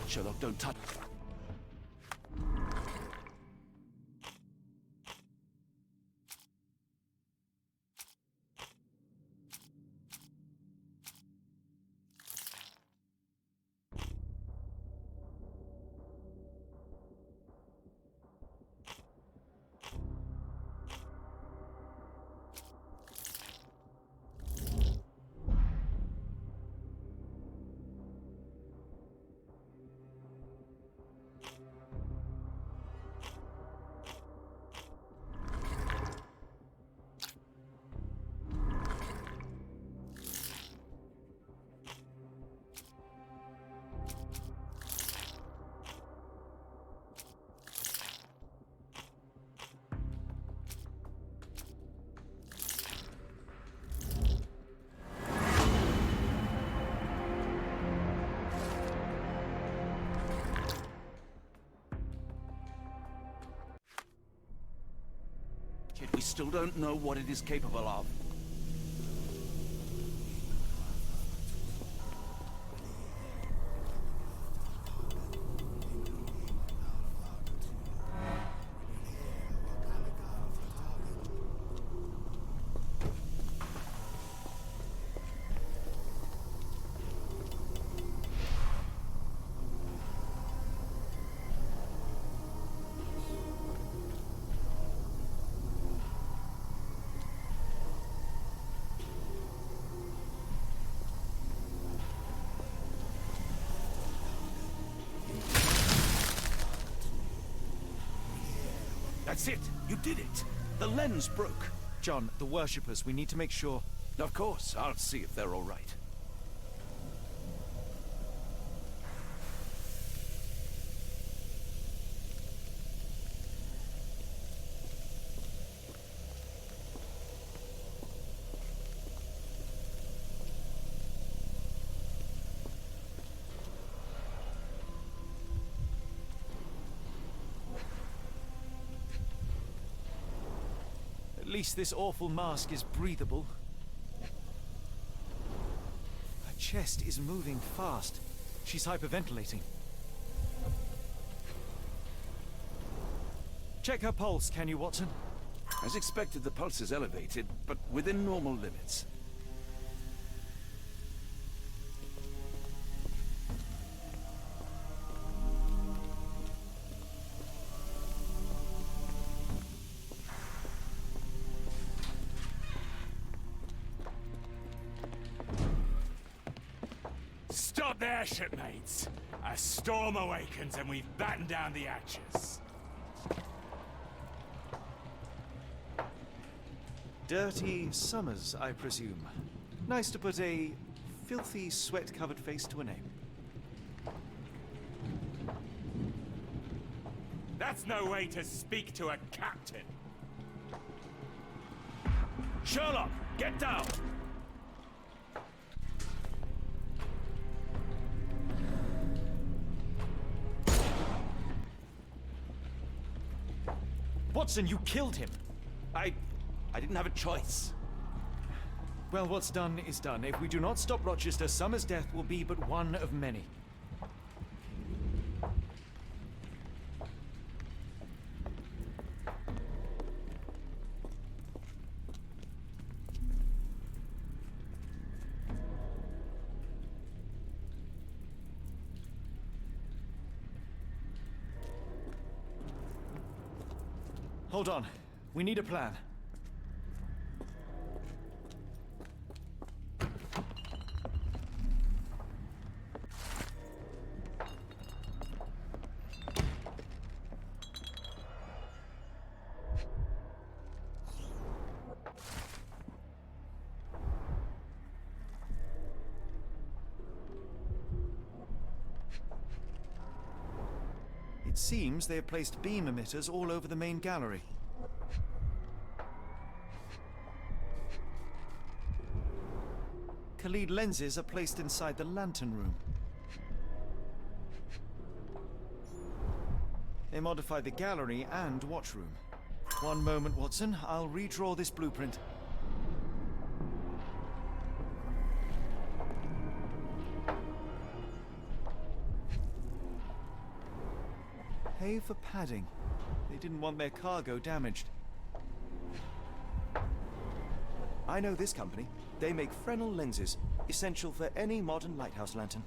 S2: Sherlock, don't touch... We still don't know what it is capable of. That's it! You did it! The lens broke!
S5: John, the worshippers, we need to make sure...
S2: Of course, I'll see if they're all right.
S5: At least this awful mask is breathable. Her chest is moving fast. She's hyperventilating. Check her pulse, can you, Watson?
S2: As expected, the pulse is elevated, but within normal limits.
S9: Stop there, shipmates! A storm awakens and we've battened down the hatches.
S5: Dirty Summers, I presume. Nice to put a filthy, sweat-covered face to a name.
S9: That's no way to speak to a captain!
S2: Sherlock, get down!
S5: Watson, you killed him!
S2: I didn't have a choice.
S5: Well, what's done is done. If we do not stop Rochester, Summers' death will be but one of many. Hold on. We need a plan. It seems they have placed beam emitters all over the main gallery. Khalid lenses are placed inside the lantern room. They modify the gallery and watchroom. One moment, Watson. I'll redraw this blueprint. Pay for padding. They didn't want their cargo damaged.
S1: I know this company. They make Fresnel lenses, essential for any modern lighthouse lantern.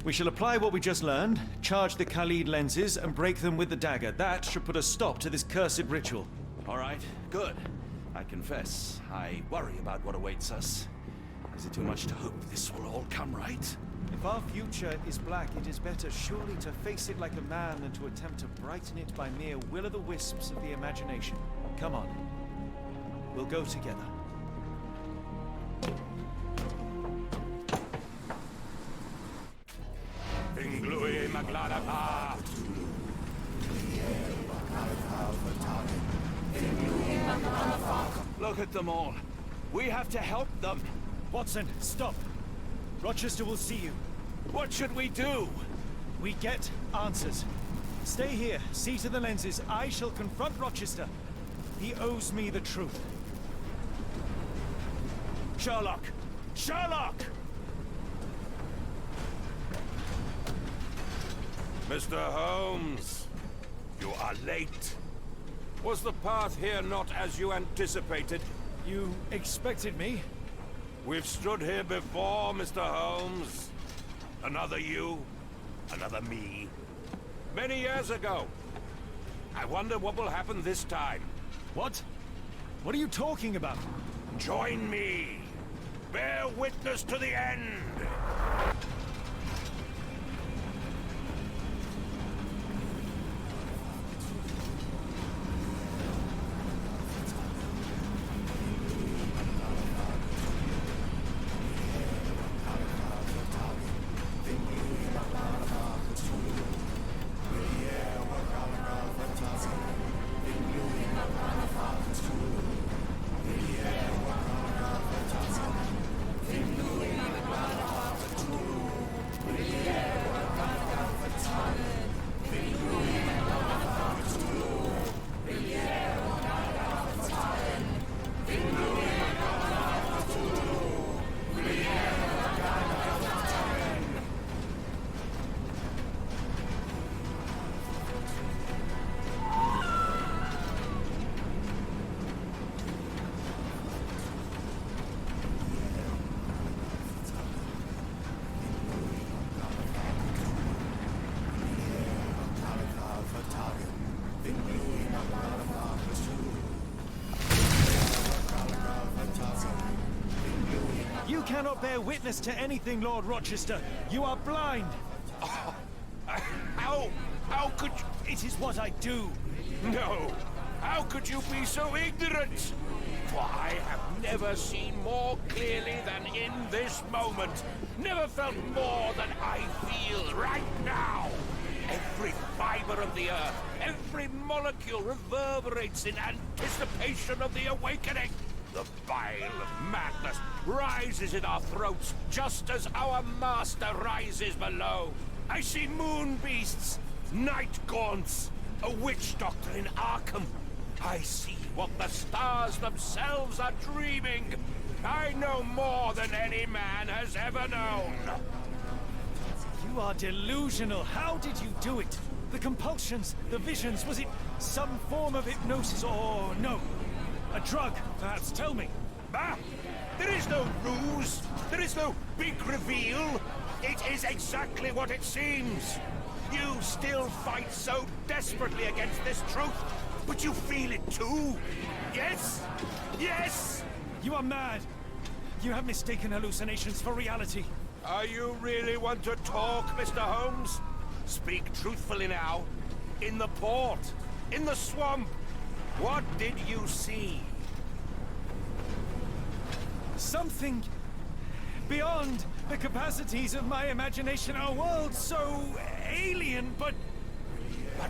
S5: We shall apply what we just learned, charge the Khalid lenses, and break them with the dagger. That should put a stop to this cursed ritual.
S2: All right, good. I confess, I worry about what awaits us. Is it too much to hope this will all come right?
S5: If our future is black, it is better surely to face it like a man than to attempt to brighten it by mere will-o'-the-wisps of the imagination. Come on. We'll go together.
S2: Look at them all. We have to help them.
S5: Watson, stop. Rochester will see you.
S2: What should we do?
S5: We get answers. Stay here, see to the lenses. I shall confront Rochester. He owes me the truth. Sherlock! Sherlock!
S17: Mr. Holmes, you are late. Was the path here not as you anticipated?
S5: You expected me?
S17: We've stood here before, Mr. Holmes. Another you, another me. Many years ago. I wonder what will happen this time.
S5: What? What are you talking about?
S17: Join me. Bear witness to the end.
S5: You cannot bear witness to anything, Lord Rochester. You are blind.
S17: Oh, how could you?
S5: It is what I do.
S17: No. How could you be so ignorant? For I have never seen more clearly than in this moment. Never felt more than I feel right now. Every fiber of the earth, every molecule reverberates in anticipation of the awakening. The bile of madness rises in our throats just as our master rises below. I see moon beasts, night gaunts, a witch doctor in Arkham. I see what the stars themselves are dreaming. I know more than any man has ever known.
S5: You are delusional. How did you do it? The compulsions, the visions, was it some form of hypnosis or no? A drug, perhaps, tell me.
S17: Bah! There is no ruse. There is no big reveal. It is exactly what it seems. You still fight so desperately against this truth, but you feel it too. Yes? Yes!
S5: You are mad. You have mistaken hallucinations for reality.
S17: Are you really want to talk, Mr. Holmes? Speak truthfully now. In the port, in the swamp, what did you see?
S5: Something beyond the capacities of my imagination. A world so alien, but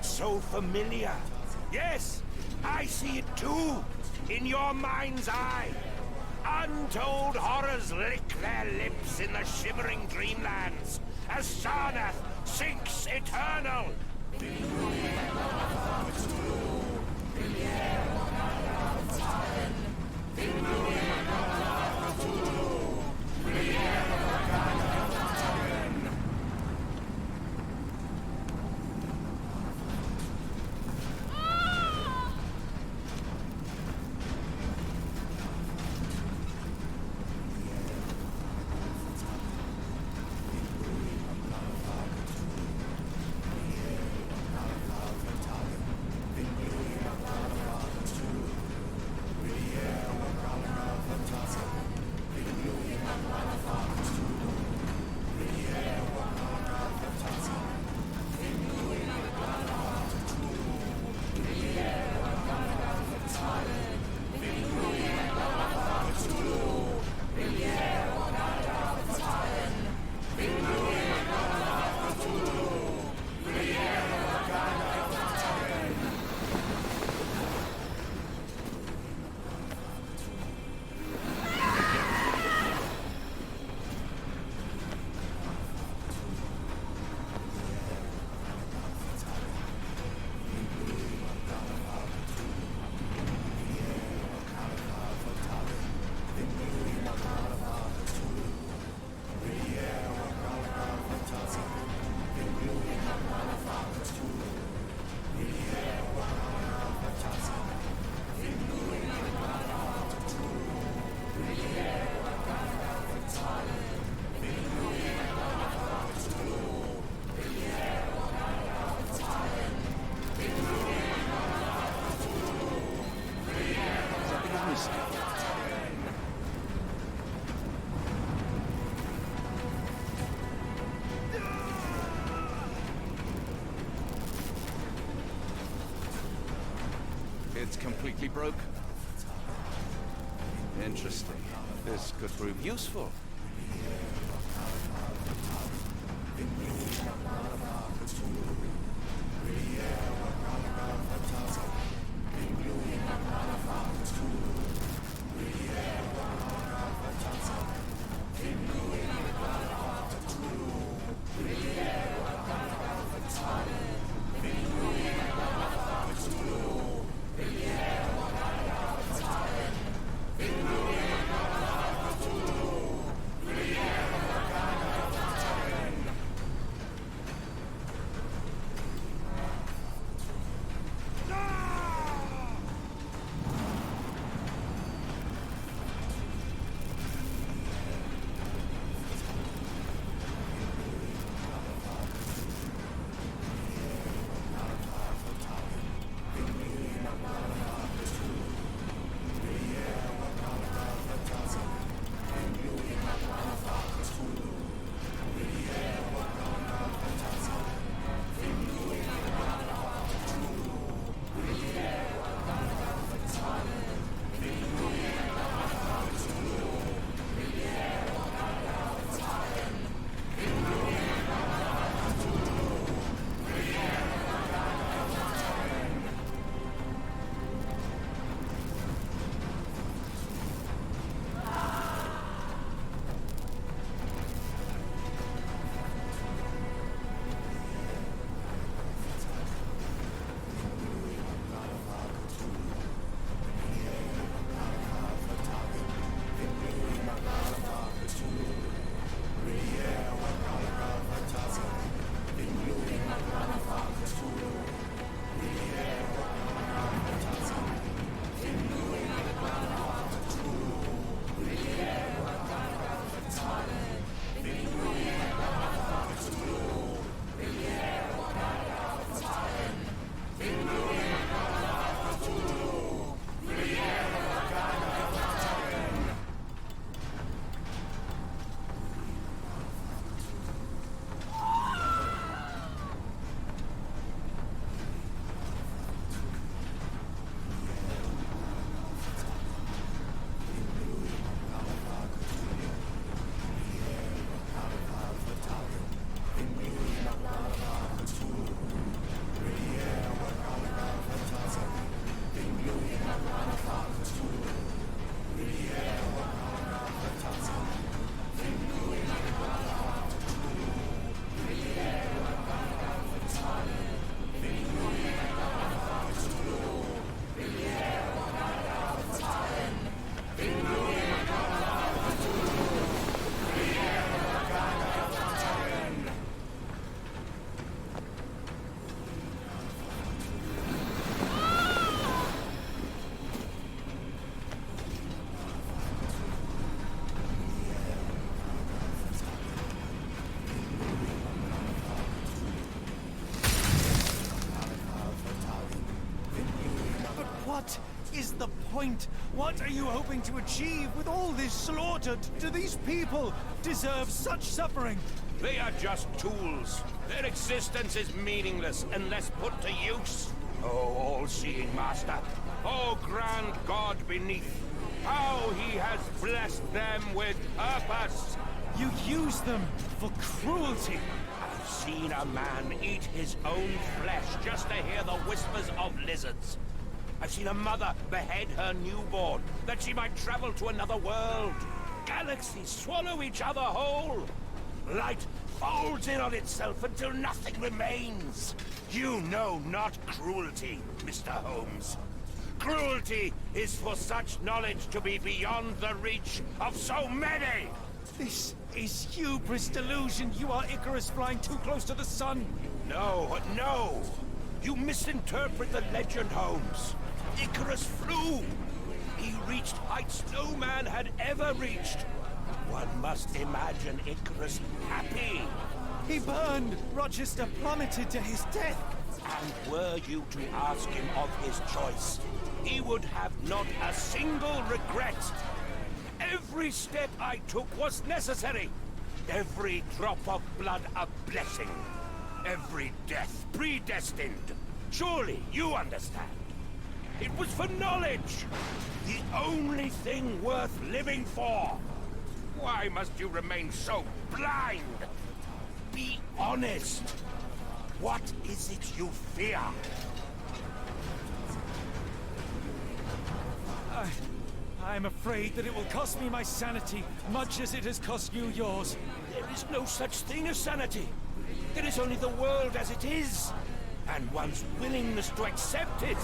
S17: so familiar. Yes, I see it too. In your mind's eye. Untold horrors lick their lips in the shimmering dreamlands as Sarnath sinks eternal.
S2: It's completely broken. Interesting. This could prove useful.
S5: What is the point? What are you hoping to achieve with all this slaughter? Do these people deserve such suffering?
S17: They are just tools. Their existence is meaningless unless put to use. Oh, all-seeing master. Oh, grand God beneath. How he has blessed them with purpose.
S5: You use them for cruelty.
S17: I've seen a man eat his own flesh just to hear the whispers of lizards. I've seen a mother behead her newborn, that she might travel to another world. Galaxies swallow each other whole. Light folds in on itself until nothing remains. You know not cruelty, Mr. Holmes. Cruelty is for such knowledge to be beyond the reach of so many.
S5: This is hubris delusion. You are Icarus flying too close to the sun.
S17: No, no. You misinterpret the legend, Holmes. Icarus flew. He reached heights no man had ever reached. One must imagine Icarus happy.
S5: He burned. Rochester plummeted to his death.
S17: And were you to ask him of his choice, he would have not a single regret. Every step I took was necessary. Every drop of blood a blessing. Every death predestined. Surely you understand. It was for knowledge. The only thing worth living for. Why must you remain so blind? Be honest. What is it you fear?
S5: I'm afraid that it will cost me my sanity, much as it has cost you yours.
S17: There is no such thing as sanity. There is only the world as it is, and one's willingness to accept it.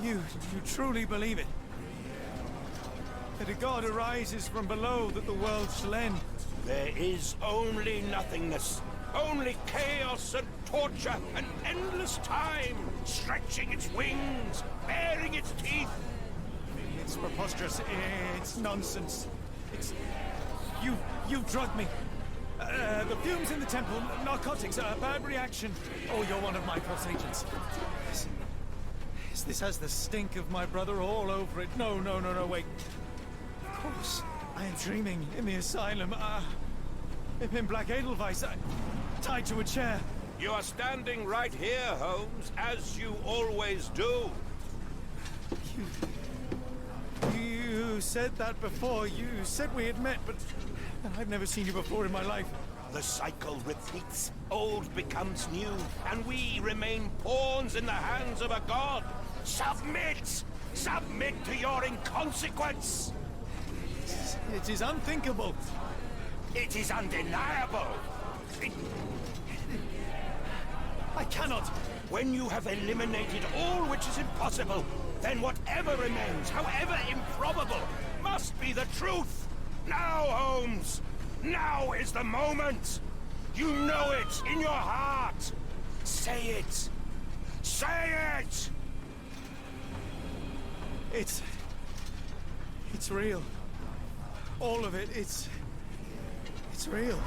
S5: You truly believe it? That a god arises from below that the world shall end?
S17: There is only nothingness. Only chaos and torture and endless time, stretching its wings, baring its teeth.
S5: It's preposterous. It's nonsense. It's... You've drugged me. The fumes in the temple, narcotics, a bad reaction. Oh, you're one of my false agents. This has the stink of my brother all over it. No, wait. Of course, I am dreaming in the asylum. In Black Edelweiss, tied to a chair.
S17: You are standing right here, Holmes, as you always do.
S5: You said that before. You said we had met, but I've never seen you before in my life.
S17: The cycle repeats. Old becomes new, and we remain pawns in the hands of a god. Submit! Submit to your inconsequence!
S5: It is unthinkable.
S17: It is undeniable.
S5: I cannot.
S17: When you have eliminated all which is impossible, then whatever remains, however improbable, must be the truth. Now, Holmes! Now is the moment! You know it in your heart! Say it! Say it!
S5: It's real. All of it, it's real.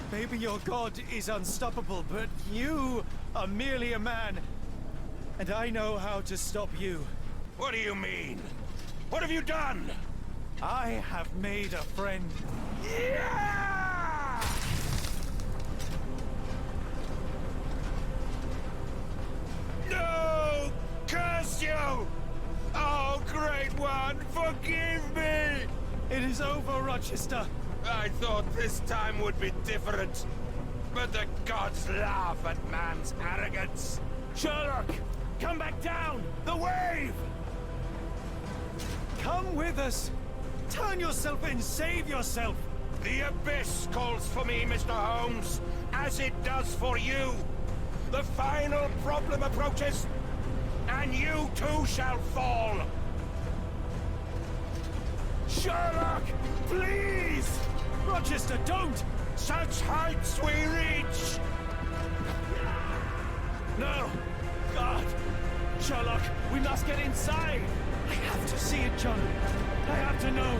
S5: Maybe your god is unstoppable, but you are merely a man. And I know how to stop you.
S17: What do you mean? What have you done?
S5: I have made a friend.
S17: Yeah! No! Curse you! Oh, Great One, forgive me!
S5: It is over, Rochester.
S17: I thought this time would be different. But the gods laugh at man's arrogance.
S5: Sherlock, come back down! The wave! Come with us! Turn yourself in, save yourself!
S17: The abyss calls for me, Mr. Holmes, as it does for you. The final problem approaches, and you too shall fall. Sherlock, please!
S11: Rochester, don't!
S17: Such heights we reach!
S11: No! God! Sherlock, we must get inside! I have to see it, John. I have to know.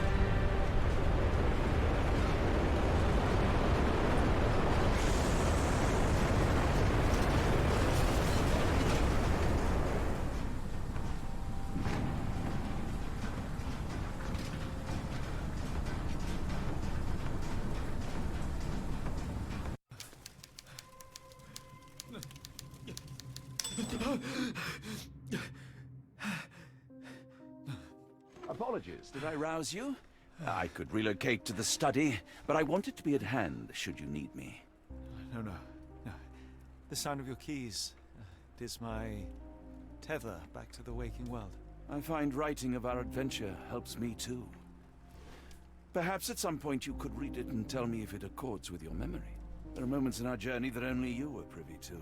S2: Apologies, did I rouse you? I could relocate to the study, but I wanted to be at hand should you need me.
S5: No. The sound of your keys. It is my tether back to the waking world.
S2: I find writing of our adventure helps me too. Perhaps at some point you could read it and tell me if it accords with your memory. There are moments in our journey that only you were privy to.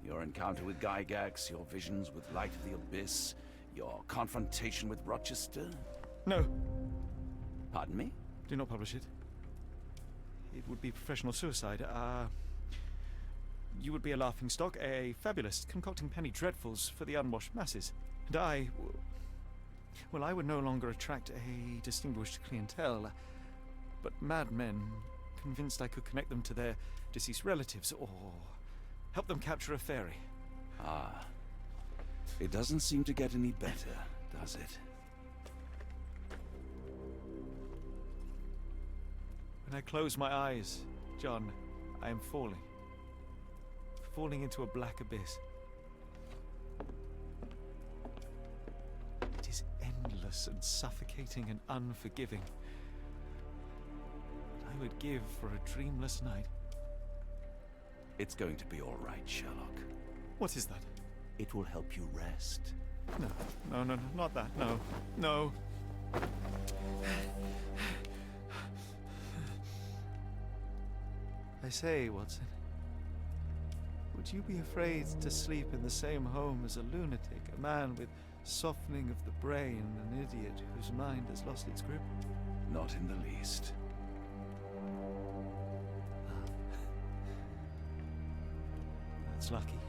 S2: Your encounter with Gygax, your visions with Light of the Abyss, your confrontation with Rochester.
S5: No.
S2: Pardon me?
S5: Do not publish it. It would be professional suicide. You would be a laughingstock, a fabulist, concocting penny dreadfuls for the unwashed masses. And I would no longer attract a distinguished clientele, but madmen convinced I could connect them to their deceased relatives or help them capture a fairy.
S2: Ah. It doesn't seem to get any better, does it?
S5: When I close my eyes, John, I am falling. Falling into a black abyss. It is endless and suffocating and unforgiving. I would give for a dreamless night.
S2: It's going to be all right, Sherlock.
S5: What is that?
S2: It will help you rest.
S5: No, not that. No. I say, Watson, would you be afraid to sleep in the same home as a lunatic, a man with softening of the brain, an idiot whose mind has lost its grip?
S2: Not in the least.
S5: That's lucky.